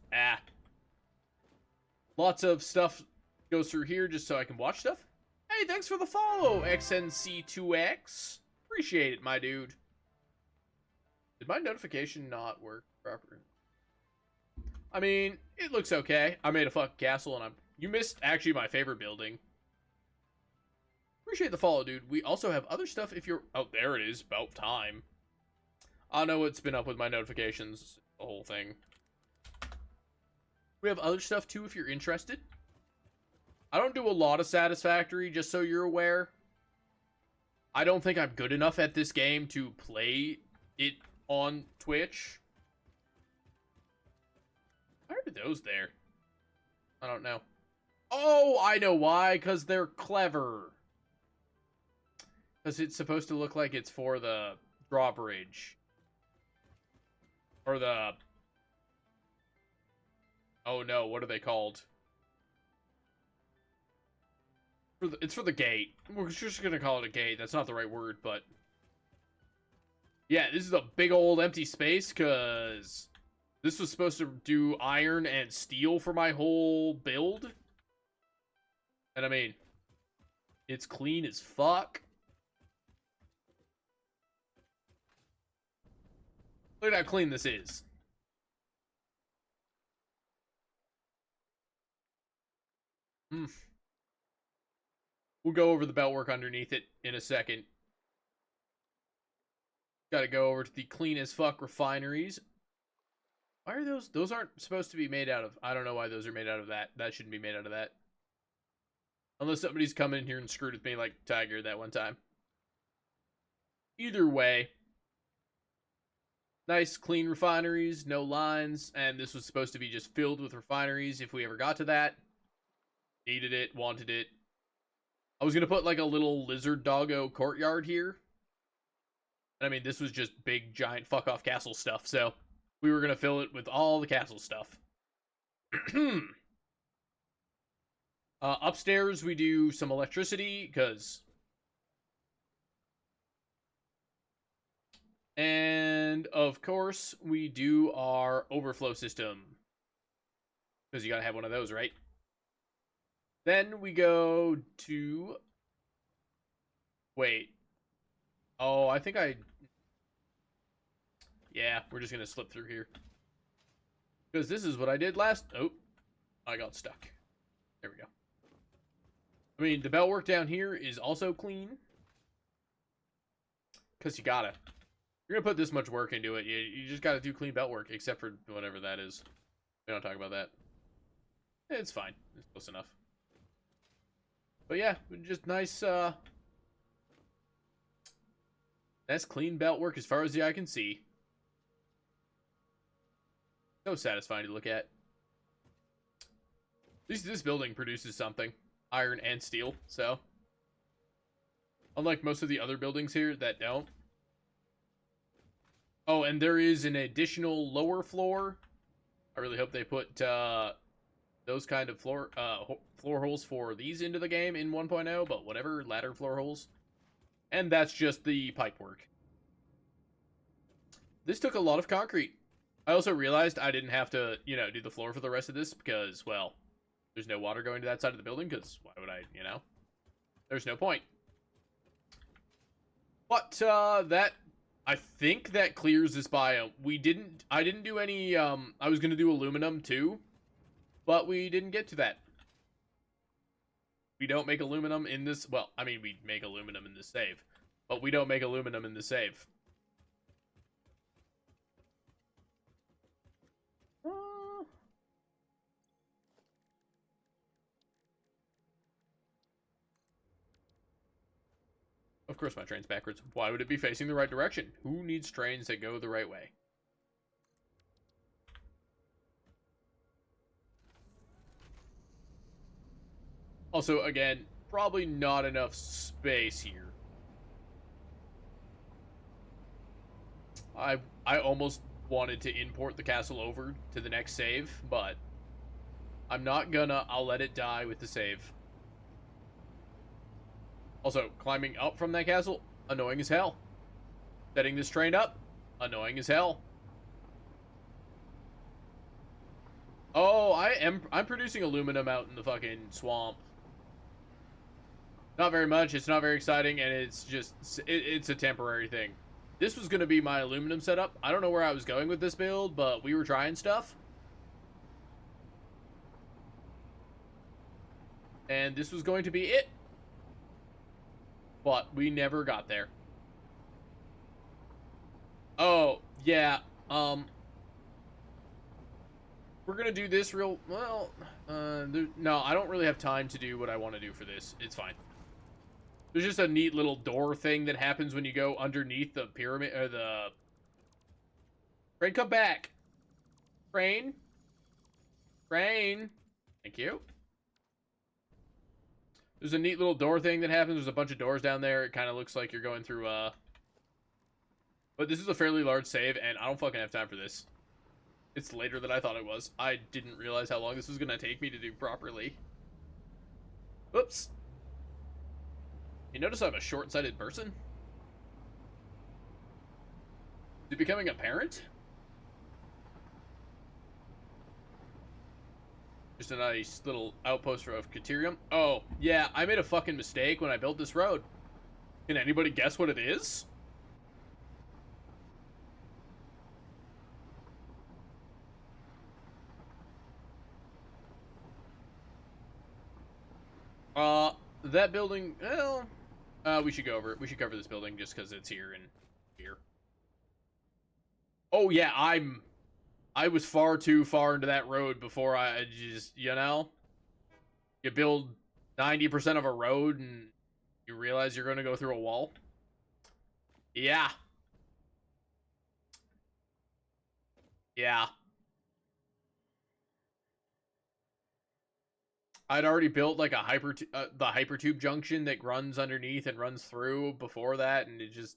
Lots of stuff goes through here just so I can watch stuff. Hey, thanks for the follow, XNC2X. Appreciate it, my dude. Did my notification not work properly? I mean, it looks okay. I made a fucking castle and you missed actually my favorite building. Appreciate the follow, dude. We also have other stuff if you're... Oh, there it is. About time. I know what's been up with my notifications. The whole thing. We have other stuff too if you're interested. I don't do a lot of Satisfactory, just so you're aware. I don't think I'm good enough at this game to play it on Twitch. Why are those there? I don't know. Oh, I know why. Because they're clever. Because it's supposed to look like it's for the drawbridge. Or the... Oh no, what are they called? It's for the gate. We're just gonna call it a gate. That's not the right word, but... Yeah, this is a big old empty space, because... This was supposed to do iron and steel for my whole build. And I mean... It's clean as fuck. Look at how clean this is. We'll go over the beltwork underneath it in a second. Gotta go over to the clean as fuck refineries. Why are those? Those aren't supposed to be made out of... I don't know why those are made out of that. That shouldn't be made out of that. Unless somebody's come in here and screwed with me like Tiger that one time. Either way. Nice, clean refineries, no lines. And this was supposed to be just filled with refineries if we ever got to that. Needed it, wanted it. I was going to put like a little lizard doggo courtyard here. I mean, this was just big, giant fuck-off castle stuff, so we were going to fill it with all the castle stuff. Upstairs, we do some electricity, because... And, of course, we do our overflow system. Because you gotta have one of those, right? Then we go to... Wait. Oh, I think I... Yeah, we're just gonna slip through here. Because this is what I did last... Oh, I got stuck. There we go. I mean, the beltwork down here is also clean. Because you gotta. You're gonna put this much work into it. You just gotta do clean beltwork, except for whatever that is. We don't talk about that. It's fine. It's close enough. But yeah, just nice, nice clean beltwork as far as the eye can see. So satisfying to look at. At least this building produces something. Iron and steel, so. Unlike most of the other buildings here that don't. Oh, and there is an additional lower floor. I really hope they put those kind of floor holes for these into the game in 1.0, but whatever, ladder floor holes. And that's just the pipe work. This took a lot of concrete. I also realized I didn't have to, you know, do the floor for the rest of this because, well, there's no water going to that side of the building because why would I, you know? There's no point. But, I think that clears this biome. I didn't do any, I was going to do aluminum too, but we didn't get to that. We don't make aluminum in this, well, I mean, we make aluminum in this save, but we don't make aluminum in this save. Of course my train's backwards. Why would it be facing the right direction? Who needs trains that go the right way? Also, again, probably not enough space here. I almost wanted to import the castle over to the next save, but I'm not gonna. I'll let it die with the save. Also, climbing up from that castle, annoying as hell. Setting this train up, annoying as hell. Oh, I'm producing aluminum out in the fucking swamp. Not very much, it's not very exciting, and it's just, it's a temporary thing. This was going to be my aluminum setup. I don't know where I was going with this build, but we were trying stuff. And this was going to be it. But we never got there. Oh, yeah. We're gonna do this real... Well, no, I don't really have time to do what I want to do for this. It's fine. There's just a neat little door thing that happens when you go underneath the pyramid, or the... Train, come back! Train? Train? Thank you. There's a neat little door thing that happens. There's a bunch of doors down there. It kind of looks like you're going through, But this is a fairly large save, and I don't fucking have time for this. It's later than I thought it was. I didn't realize how long this was gonna take me to do properly. Whoops. You notice I'm a short-sighted person? Is it becoming apparent? Just a nice little outpost of Caterium. Oh, yeah, I made a fucking mistake when I built this road. Can anybody guess what it is? That building, well, we should go over it. We should cover this building just because it's here and here. Oh, yeah, I was far too far into that road before I just, you know? You build 90% of a road and you realize you're going to go through a wall. Yeah. Yeah. I'd already built like a the hypertube junction that runs underneath and runs through before that, and it just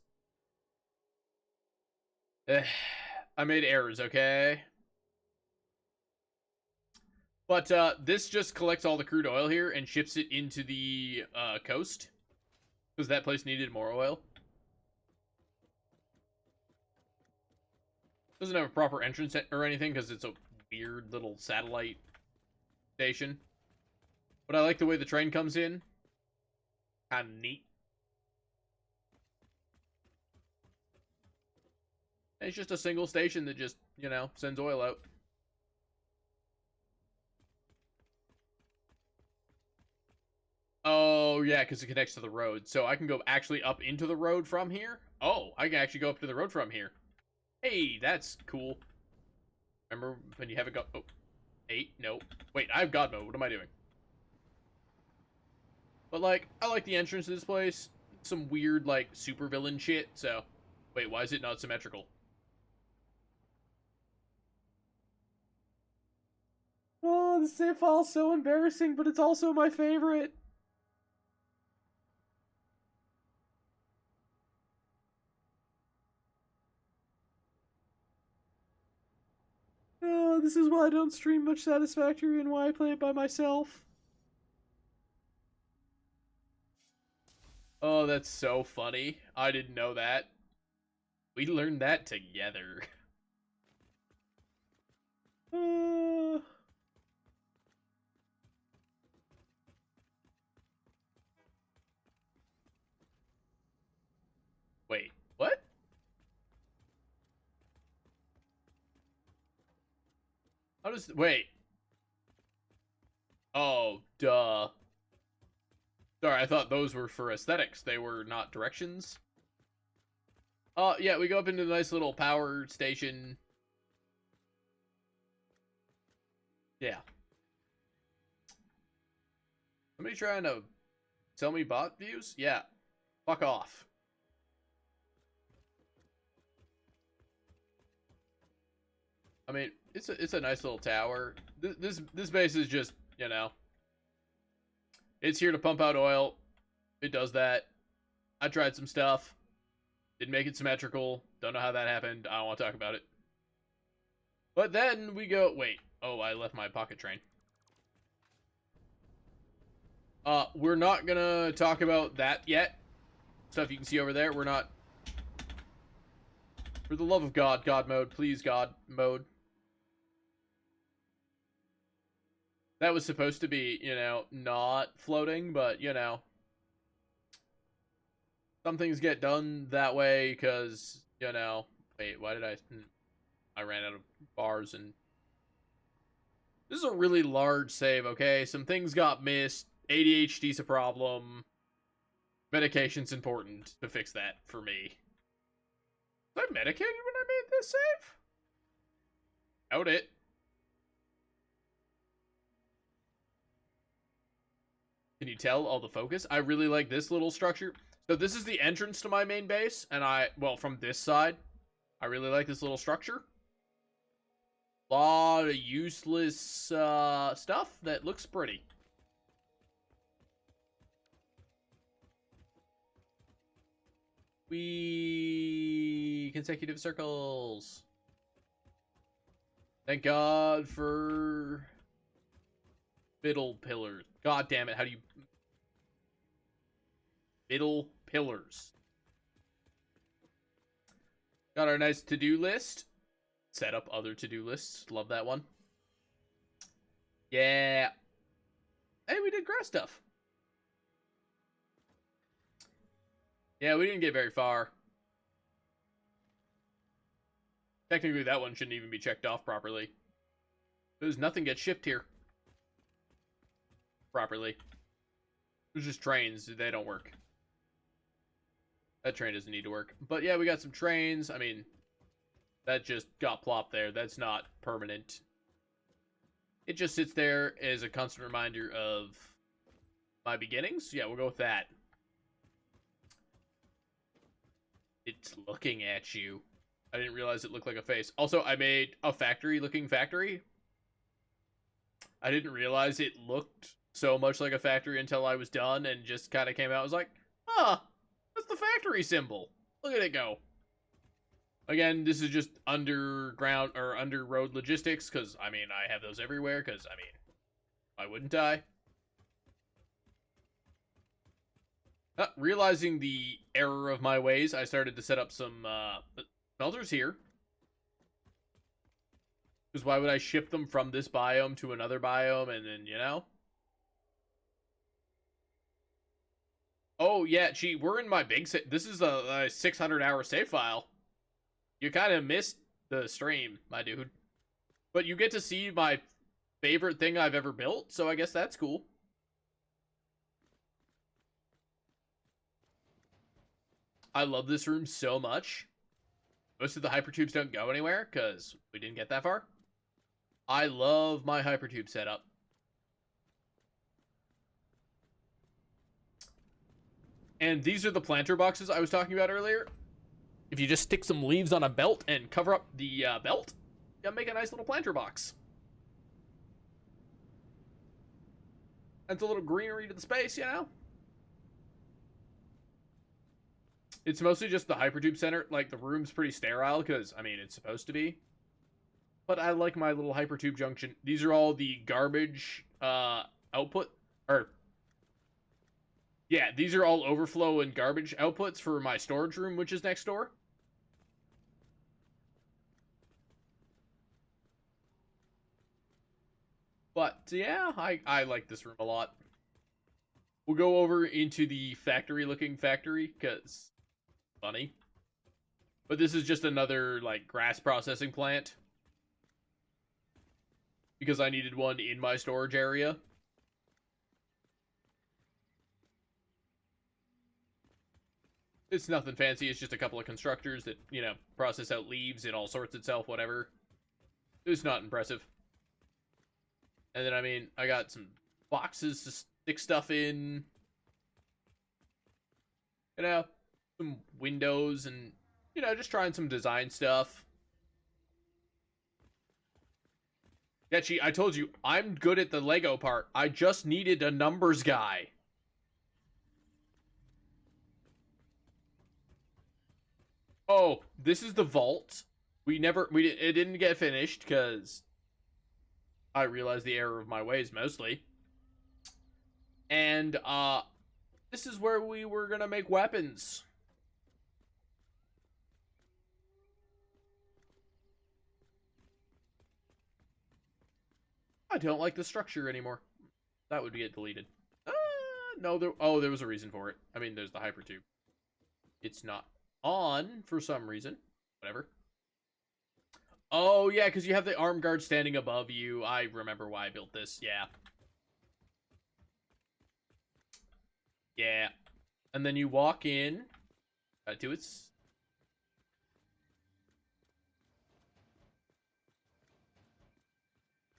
I made errors, okay? But this just collects all the crude oil here and ships it into the coast because that place needed more oil. Doesn't have a proper entrance or anything because it's a weird little satellite station. But I like the way the train comes in. Kind of neat. And it's just a single station that just, you know, sends oil out. Oh, yeah, because it connects to the road. So I can go actually up into the road from here. Oh, I can actually go up to the road from here. Hey, that's cool. Remember when you have it go... Oh, 8? No. Wait, I have God mode. What am I doing? But, like, I like the entrance to this place. Some weird, like, supervillain shit, so... Wait, why is it not symmetrical? Oh, the save file's so embarrassing, but it's also my favorite. Oh, this is why I don't stream much Satisfactory and why I play it by myself. Oh, that's so funny. I didn't know that. We learned that together. Wait, what? How does... Wait. Oh, duh. Sorry, I thought those were for aesthetics. They were not directions. Yeah, we go up into the nice little power station. Yeah. Somebody trying to sell me bot views? Yeah. Fuck off. I mean, it's a nice little tower. This base is just, you know, it's here to pump out oil. It does that. I tried some stuff. Didn't make it symmetrical. Don't know how that happened. I don't want to talk about it. But then we go... Wait. Oh, I left my pocket train. We're not gonna talk about that yet. Stuff you can see over there. We're not... For the love of God, God mode. Please, God mode. That was supposed to be, you know, not floating, but, you know. Some things get done that way because, you know... Wait, why did I ran out of bars and... This is a really large save, okay? Some things got missed. ADHD's a problem. Medication's important to fix that for me. Was I medicated when I made this save? Doubt it. Can you tell all the focus? I really like this little structure. So this is the entrance to my main base, and well, from this side, I really like this little structure. A lot of useless stuff that looks pretty. Consecutive circles. Thank God for fiddle pillars. God damn it, how do you... Fiddle pillars. Got our nice to-do list. Set up other to-do lists. Love that one. Yeah. Hey, we did grass stuff. Yeah, we didn't get very far. Technically, that one shouldn't even be checked off properly. Because nothing gets shipped here. Properly. There's just trains. They don't work. That train doesn't need to work. But yeah, we got some trains. I mean, that just got plopped there. That's not permanent. It just sits there as a constant reminder of my beginnings. Yeah, we'll go with that. It's looking at you. I didn't realize it looked like a face. Also, I made a factory-looking factory. I didn't realize it looked so much like a factory until I was done and just kind of came out. I was like, huh, that's the factory symbol. Look at it go. Again, this is just underground or under road logistics because, I mean, I have those everywhere because, I mean, why wouldn't I? Realizing the error of my ways, I started to set up some smelters here. Because why would I ship them from this biome to another biome and then, you know? Oh, yeah, gee, we're in my big... This is a 600-hour save file. You kind of missed the stream, my dude. But you get to see my favorite thing I've ever built, so I guess that's cool. I love this room so much. Most of the hypertubes don't go anywhere, because we didn't get that far. I love my hypertube setup. And these are the planter boxes I was talking about earlier. If you just stick some leaves on a belt and cover up the belt, you'll make a nice little planter box. That's a little greenery to the space, you know? It's mostly just the hypertube center. Like, the room's pretty sterile because, I mean, it's supposed to be. But I like my little hypertube junction. These are all the garbage output. Yeah, these are all overflow and garbage outputs for my storage room, which is next door. But, yeah, I like this room a lot. We'll go over into the factory-looking factory, because funny. But this is just another, like, grass processing plant. Because I needed one in my storage area. It's nothing fancy, it's just a couple of constructors that, you know, process out leaves and all sorts itself, whatever. It's not impressive. And then, I mean, I got some boxes to stick stuff in. You know, some windows and, you know, just trying some design stuff. Yeah, gee, I told you, I'm good at the Lego part. I just needed a numbers guy. Oh, this is the vault. It didn't get finished because I realized the error of my ways mostly. And, this is where we were gonna make weapons. I don't like the structure anymore. That would get deleted. No, there was a reason for it. I mean, there's the hypertube. It's not on for some reason. Whatever. Oh, yeah, because you have the arm guard standing above you. I remember why I built this. Yeah. Yeah. And then you walk in to its...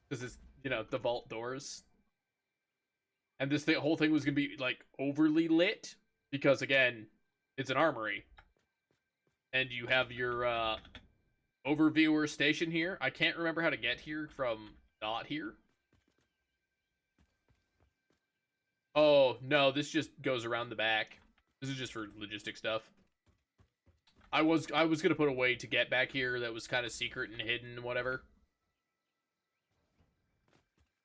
Because it's, you know, the vault doors. And this whole thing was going to be, like, overly lit. Because, again, it's an armory. And you have your, overviewer station here. I can't remember how to get here from not here. Oh, no, this just goes around the back. This is just for logistic stuff. I was going to put a way to get back here that was kind of secret and hidden and whatever.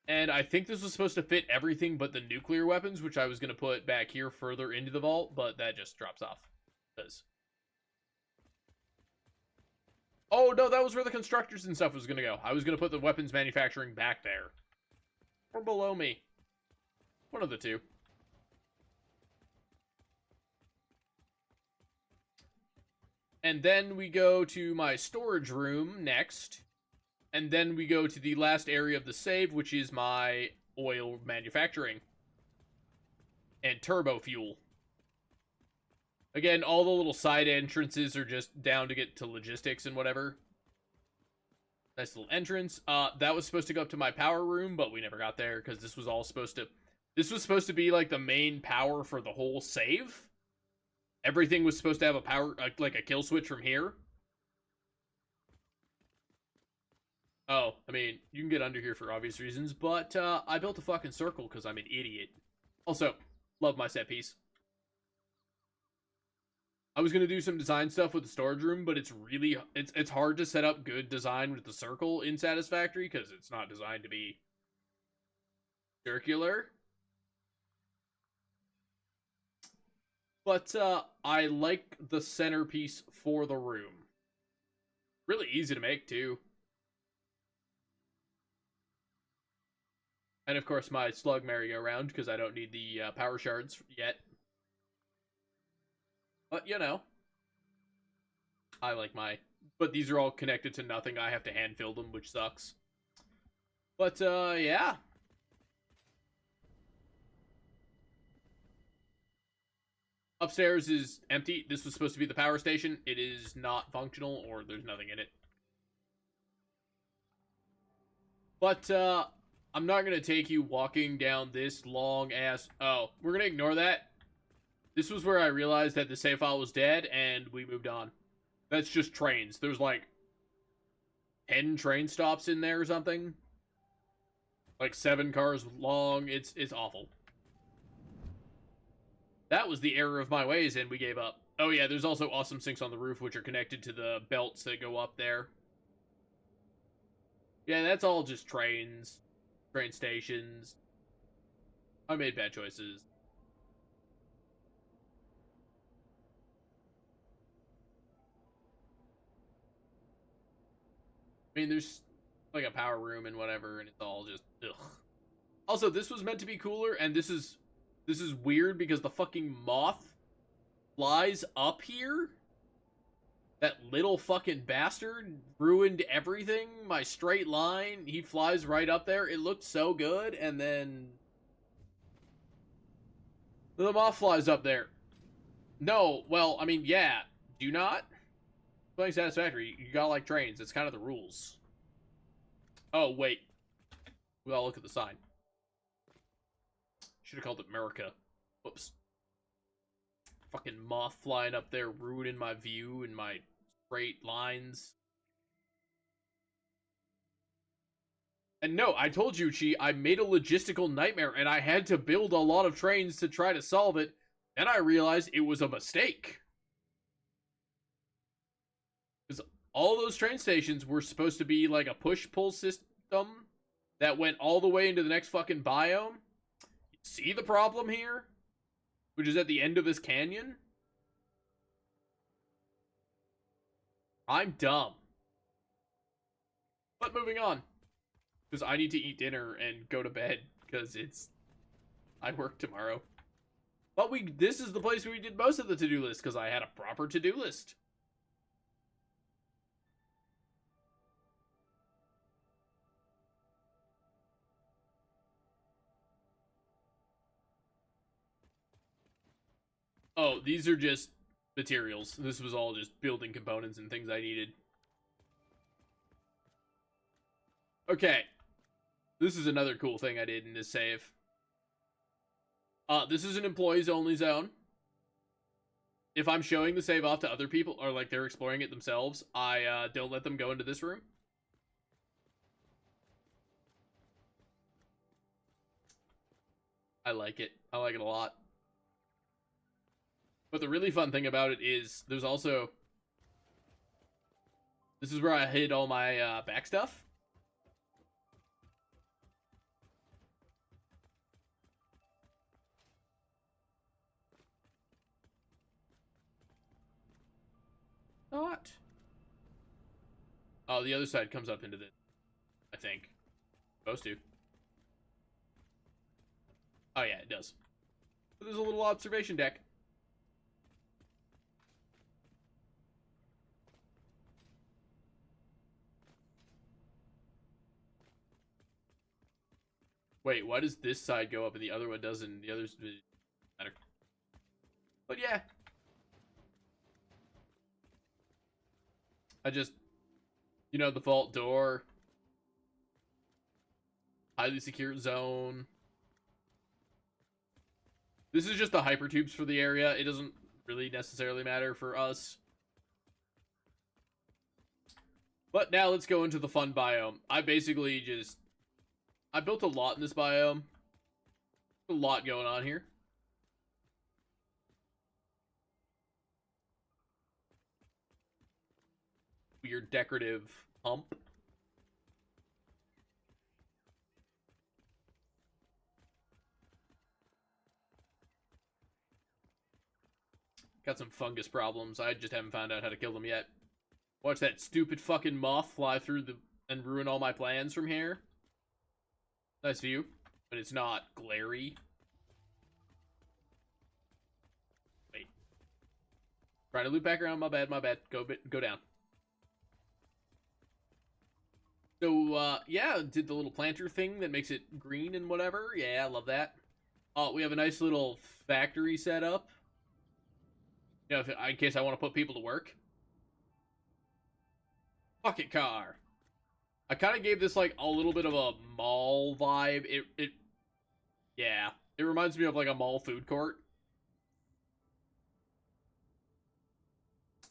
And I think this was supposed to fit everything but the nuclear weapons, which I was going to put back here further into the vault, but that just drops off. Oh, no, that was where the constructors and stuff was going to go. I was going to put the weapons manufacturing back there. Or below me. One of the two. And then we go to my storage room next. And then we go to the last area of the save, which is my oil manufacturing. And turbo fuel. Again, all the little side entrances are just down to get to logistics and whatever. Nice little entrance. That was supposed to go up to my power room, but we never got there because this was all supposed to... This was supposed to be like the main power for the whole save. Everything was supposed to have a power, like a kill switch from here. Oh, I mean, you can get under here for obvious reasons, but I built a fucking circle because I'm an idiot. Also, love my set piece. I was gonna do some design stuff with the storage room, but it's really it's hard to set up good design with the circle in Satisfactory because it's not designed to be circular. But I like the centerpiece for the room. Really easy to make too. And of course my slug merry-go-round because I don't need the power shards yet. But, you know, I like my... But these are all connected to nothing. I have to hand fill them, which sucks. But, yeah. Upstairs is empty. This was supposed to be the power station. It is not functional, or there's nothing in it. But, I'm not going to take you walking down this long-ass... Oh, we're going to ignore that. This was where I realized that the save file was dead, and we moved on. That's just trains. There's, like, 10 train stops in there or something. Like, 7 cars long. It's awful. That was the error of my ways, and we gave up. Oh, yeah, there's also awesome sinks on the roof, which are connected to the belts that go up there. Yeah, that's all just trains. Train stations. I made bad choices. I mean, there's like a power room and whatever, and it's all just ugh. Also, this was meant to be cooler, and this is weird because the fucking moth flies up here. That little fucking bastard ruined everything. My straight line, he flies right up there. It looked so good, and then the moth flies up there. No, well, I mean, yeah. Do you not? Playing Satisfactory, you gotta like trains. It's kind of the rules. Oh, wait. We gotta look at the sign. Should have called it America. Whoops. Fucking moth flying up there, ruining my view and my straight lines. And no, I told you, Chi, I made a logistical nightmare, and I had to build a lot of trains to try to solve it. Then I realized it was a mistake. Because all those train stations were supposed to be like a push-pull system that went all the way into the next fucking biome. See the problem here? Which is at the end of this canyon? I'm dumb. But moving on. Because I need to eat dinner and go to bed. Because I work tomorrow. But this is the place where we did most of the to-do list. Because I had a proper to-do list. Oh, these are just materials. This was all just building components and things I needed. Okay. This is another cool thing I did in this save. This is an employees only zone. If I'm showing the save off to other people, or like they're exploring it themselves, I don't let them go into this room. I like it. I like it a lot. But the really fun thing about it is there's also... This is where I hid all my back stuff. not. Oh, the other side comes up into this, I think. Supposed to. Oh, yeah, it does. There's a little observation deck. Wait, why does this side go up and the other one doesn't? The others matter. But yeah. I just, you know, the vault door. Highly secure zone. This is just the hypertubes for the area. It doesn't really necessarily matter for us. But now let's go into the fun biome. I built a lot in this biome. A lot going on here. Weird decorative hump. Got some fungus problems. I just haven't found out how to kill them yet. Watch that stupid fucking moth fly through and ruin all my plans from here. Nice view, but it's not glary. Wait. Trying to loop back around. My bad. Go down. So, yeah, did the little planter thing that makes it green and whatever. Yeah, I love that. Oh, we have a nice little factory set up. You know, in case I want to put people to work. Bucket car. I kind of gave this, like, a little bit of a mall vibe. Yeah. It reminds me of, like, a mall food court.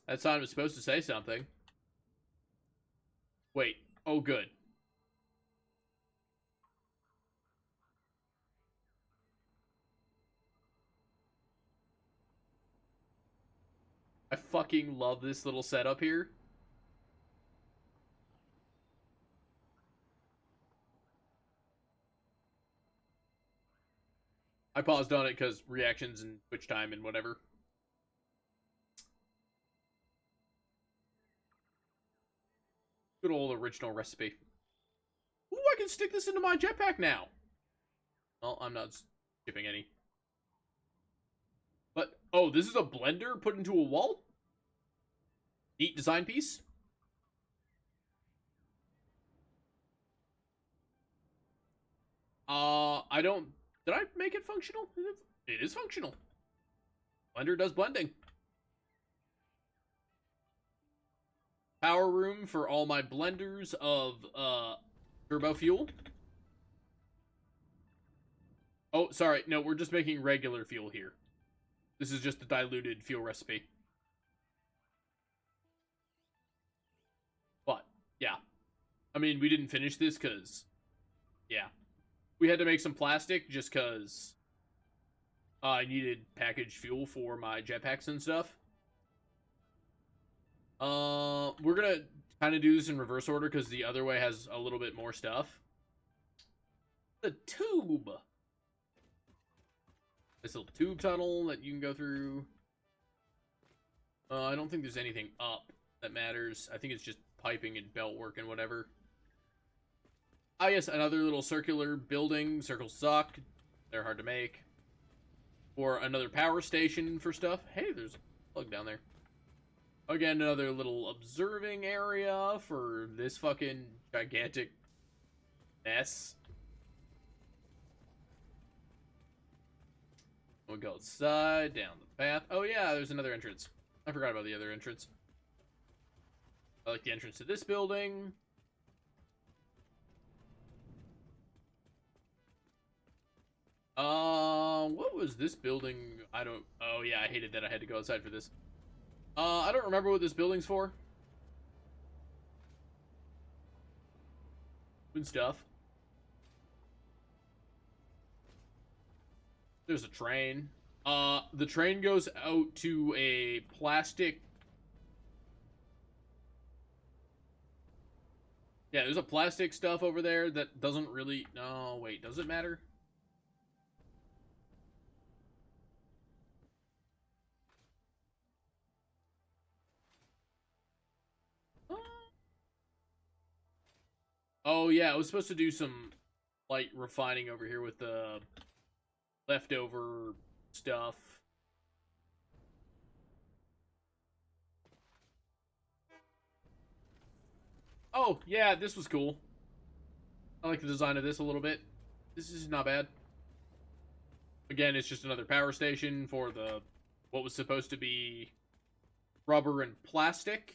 That sign was supposed to say something. Wait. Oh, good. I fucking love this little setup here. I paused on it because reactions and Twitch time and whatever. Good old original recipe. Ooh, I can stick this into my jetpack now. Well, I'm not skipping any. But, oh, this is a blender put into a wall? Neat design piece. I don't... Did I make it functional? It is functional. Blender does blending. Power room for all my blenders of, turbo fuel. Oh, sorry. No, we're just making regular fuel here. This is just a diluted fuel recipe. But, yeah. I mean, we didn't finish this because... Yeah. We had to make some plastic just because... I needed packaged fuel for my jetpacks and stuff. We're gonna kind of do this in reverse order because the other way has a little bit more stuff. The tube! This little tube tunnel that you can go through. I don't think there's anything up that matters. I think it's just piping and belt work and whatever. Ah, yes, another little circular building. Circles suck. They're hard to make. Or another power station for stuff. Hey, there's a plug down there. Again, another little observing area for this fucking gigantic mess. We'll go outside, down the path. Oh yeah, there's another entrance. I forgot about the other entrance. I like the entrance to this building. What was this building? Oh yeah, I hated that I had to go outside for this. I don't remember what this building's for. Good stuff. There's a train. The train goes out to a plastic... Yeah, there's a plastic stuff over there that doesn't really... No, wait, does it matter? Oh, yeah, I was supposed to do some light refining over here with the leftover stuff. Oh, yeah, this was cool. I like the design of this a little bit. This is not bad. Again, it's just another power station for the what was supposed to be rubber and plastic.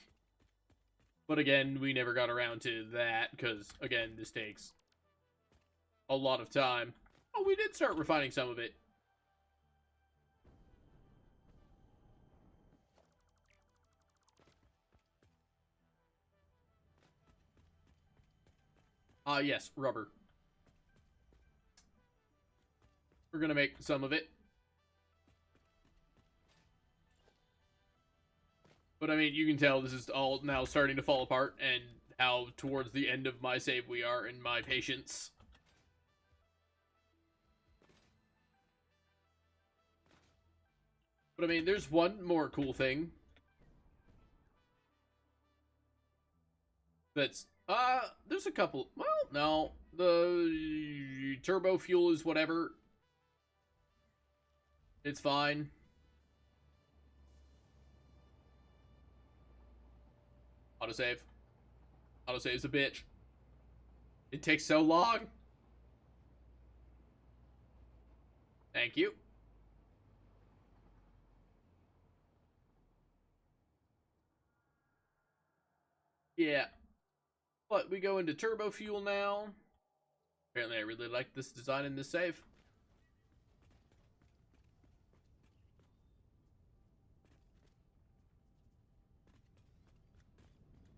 But again, we never got around to that because, again, this takes a lot of time. Oh, we did start refining some of it. Yes, rubber. We're gonna make some of it. But I mean, you can tell this is all now starting to fall apart and how towards the end of my save we are in my patience. But I mean, there's one more cool thing. That's, there's a couple. Well, no. The turbo fuel is whatever. It's fine. Autosave. Autosave's a bitch. It takes so long. Thank you. Yeah. But we go into turbo fuel now. Apparently I really like this design in this save.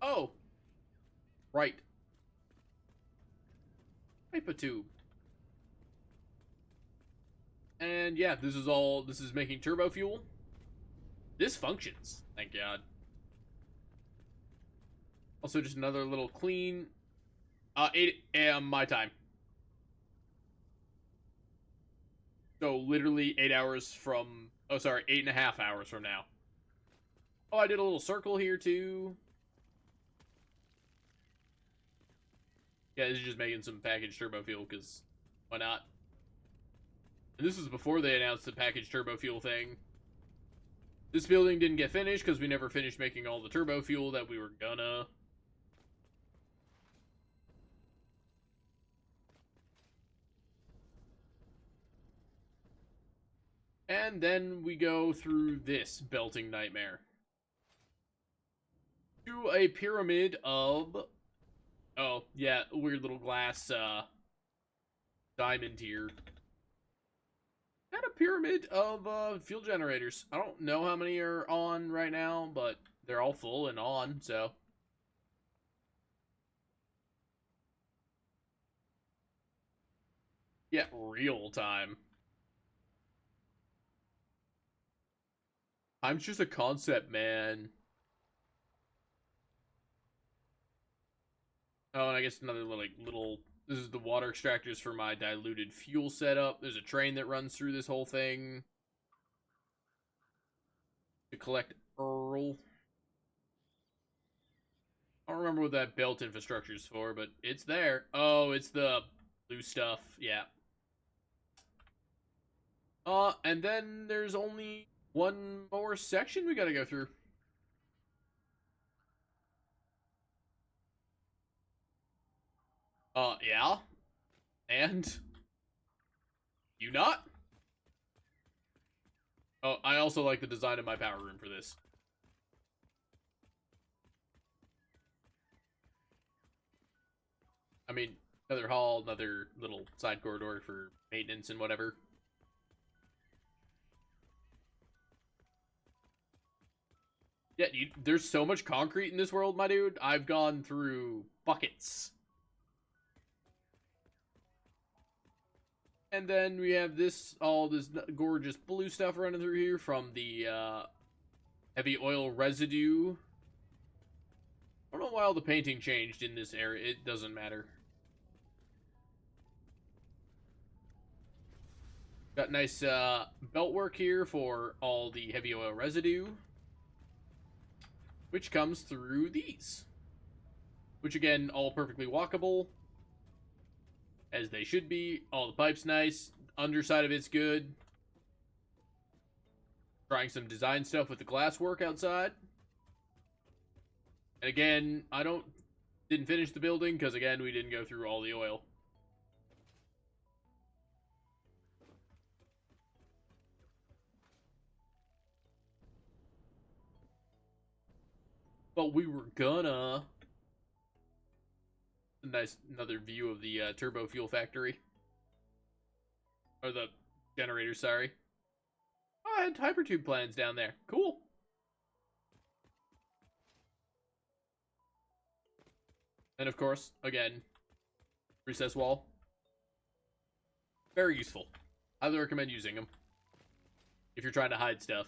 Oh. Right. Paper tube. And yeah, this is making turbo fuel. This functions, thank God. Also, just another little clean. 8 a.m. my time. So literally 8 hours from. Oh, sorry, 8.5 hours from now. Oh, I did a little circle here too. Yeah, this is just making some packaged turbo fuel because why not? And this was before they announced the packaged turbo fuel thing. This building didn't get finished because we never finished making all the turbo fuel that we were gonna. And then we go through this belting nightmare. To a pyramid of... Oh, yeah, weird little glass, diamond here. And a pyramid of, fuel generators. I don't know how many are on right now, but they're all full and on, so... Yeah, real time. Time's just a concept, man. Oh, and I guess another little... This is the water extractors for my diluted fuel setup. There's a train that runs through this whole thing. To collect Earl. I don't remember what that belt infrastructure is for, but it's there. Oh, it's the blue stuff. Yeah. And then there's only one more section we gotta go through. Yeah. And? You not? Oh, I also like the design of my power room for this. I mean, another hall, another little side corridor for maintenance and whatever. Yeah, there's so much concrete in this world, my dude. I've gone through buckets. And then we have all this gorgeous blue stuff running through here from the heavy oil residue. I don't know why all the painting changed in this area. It doesn't matter. Got nice belt work here for all the heavy oil residue, which comes through these. Which again, all perfectly walkable. as they should be. All the pipe's nice. Underside of it's good. Trying some design stuff with the glass work outside. And again, didn't finish the building because again, we didn't go through all the oil. But we were gonna. Another view of the turbo fuel factory. Or the generator, sorry. Oh, I had hypertube plans down there. Cool. And of course, again, recess wall. Very useful. Highly recommend using them. If you're trying to hide stuff.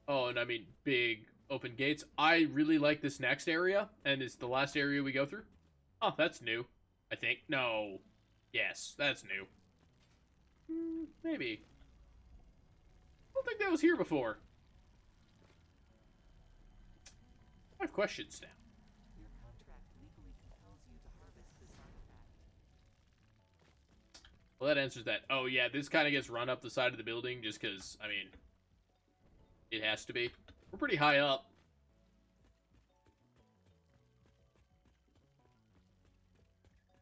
Oh, and I mean, big open gates. I really like this next area, and it's the last area we go through. Oh, that's new. I think. No. Yes, that's new. Maybe. I don't think that was here before. I have questions now. Your contract legally compels you to harvest this artifact. Well, that answers that. Oh, yeah, this kind of gets run up the side of the building just because, I mean, it has to be. We're pretty high up.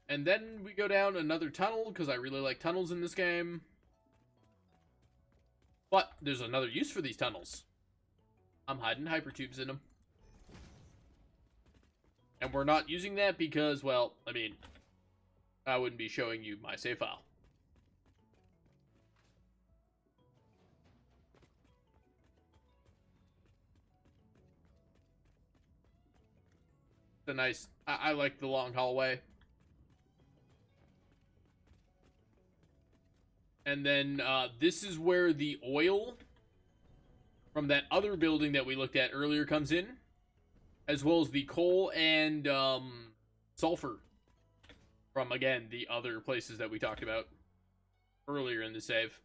And then we go down another tunnel, because I really like tunnels in this game. But there's another use for these tunnels. I'm hiding hypertubes in them. And we're not using that because, well, I mean, I wouldn't be showing you my save file. It's a nice, I like the long hallway. And then this is where the oil from that other building that we looked at earlier comes in, as well as the coal and sulfur from, again, the other places that we talked about earlier in the save.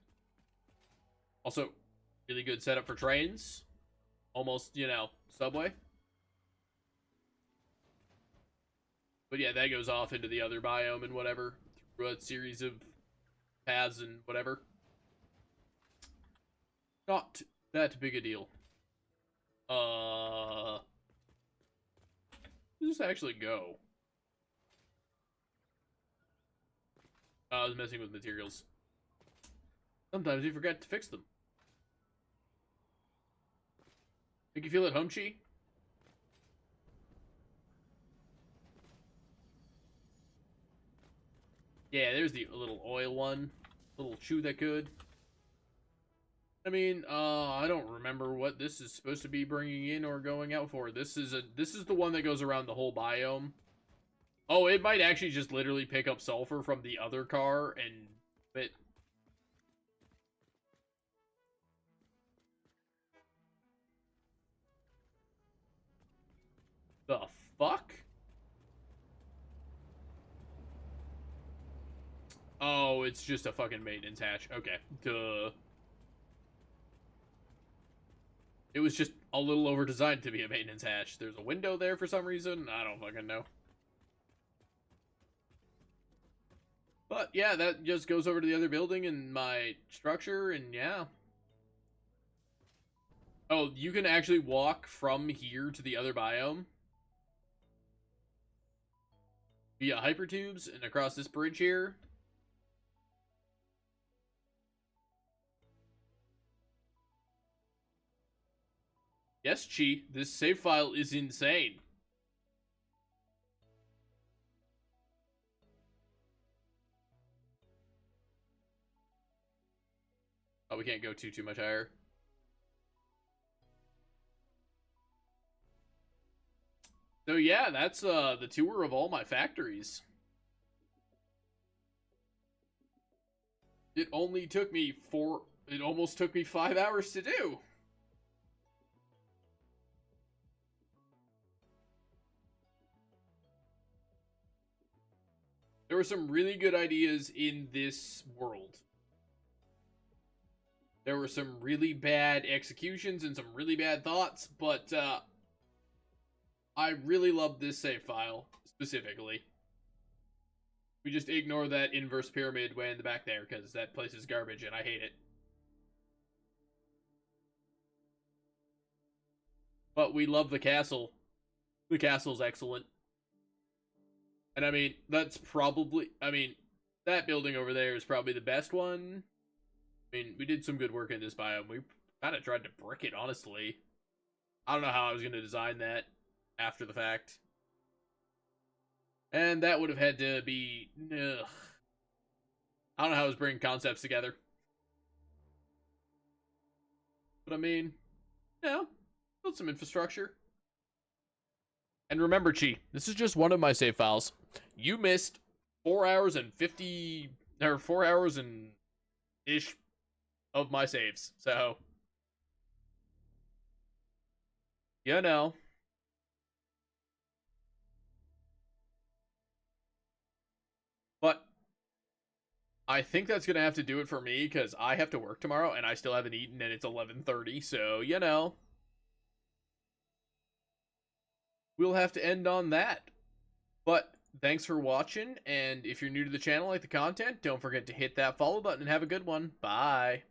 Also, really good setup for trains. Almost, you know, subway. But yeah, that goes off into the other biome and whatever, through a series of paths and whatever. Not that big a deal. Where does this actually go? I was messing with materials. Sometimes you forget to fix them. Make you feel at home, Chi? Yeah, there's the little oil one. Little chew that could. I mean, I don't remember what this is supposed to be bringing in or going out for. This is the one that goes around the whole biome. Oh, it might actually just literally pick up sulfur from the other car and it. The fuck? Oh, it's just a fucking maintenance hatch. Okay. Duh. It was just a little over-designed to be a maintenance hatch. There's a window there for some reason. I don't fucking know. But, yeah, that just goes over to the other building and my structure, and yeah. Oh, you can actually walk from here to the other biome via hypertubes and across this bridge here. Yes, Chi, this save file is insane. Oh, we can't go too much higher. So yeah, that's the tour of all my factories. It only took me it almost took me 5 hours to do. There were some really good ideas in this world. There were some really bad executions and some really bad thoughts, but I really loved this save file, specifically. We just ignore that inverse pyramid way in the back there, because that place is garbage and I hate it. But we love the castle. The castle's excellent. And I mean, that's probably... I mean, that building over there is probably the best one. I mean, we did some good work in this biome. We kind of tried to brick it, honestly. I don't know how I was going to design that after the fact. And that would have had to be... Ugh. I don't know how I was bringing concepts together. But I mean, yeah, build some infrastructure. And remember, Chi, this is just one of my save files. You missed 4 hours and 50... or 4 hours and... ish of my saves. So... you know. But I think that's going to have to do it for me, because I have to work tomorrow, and I still haven't eaten, and it's 11:30, so, you know. We'll have to end on that. But thanks for watching, and if you're new to the channel, like the content, don't forget to hit that follow button, and have a good one. Bye.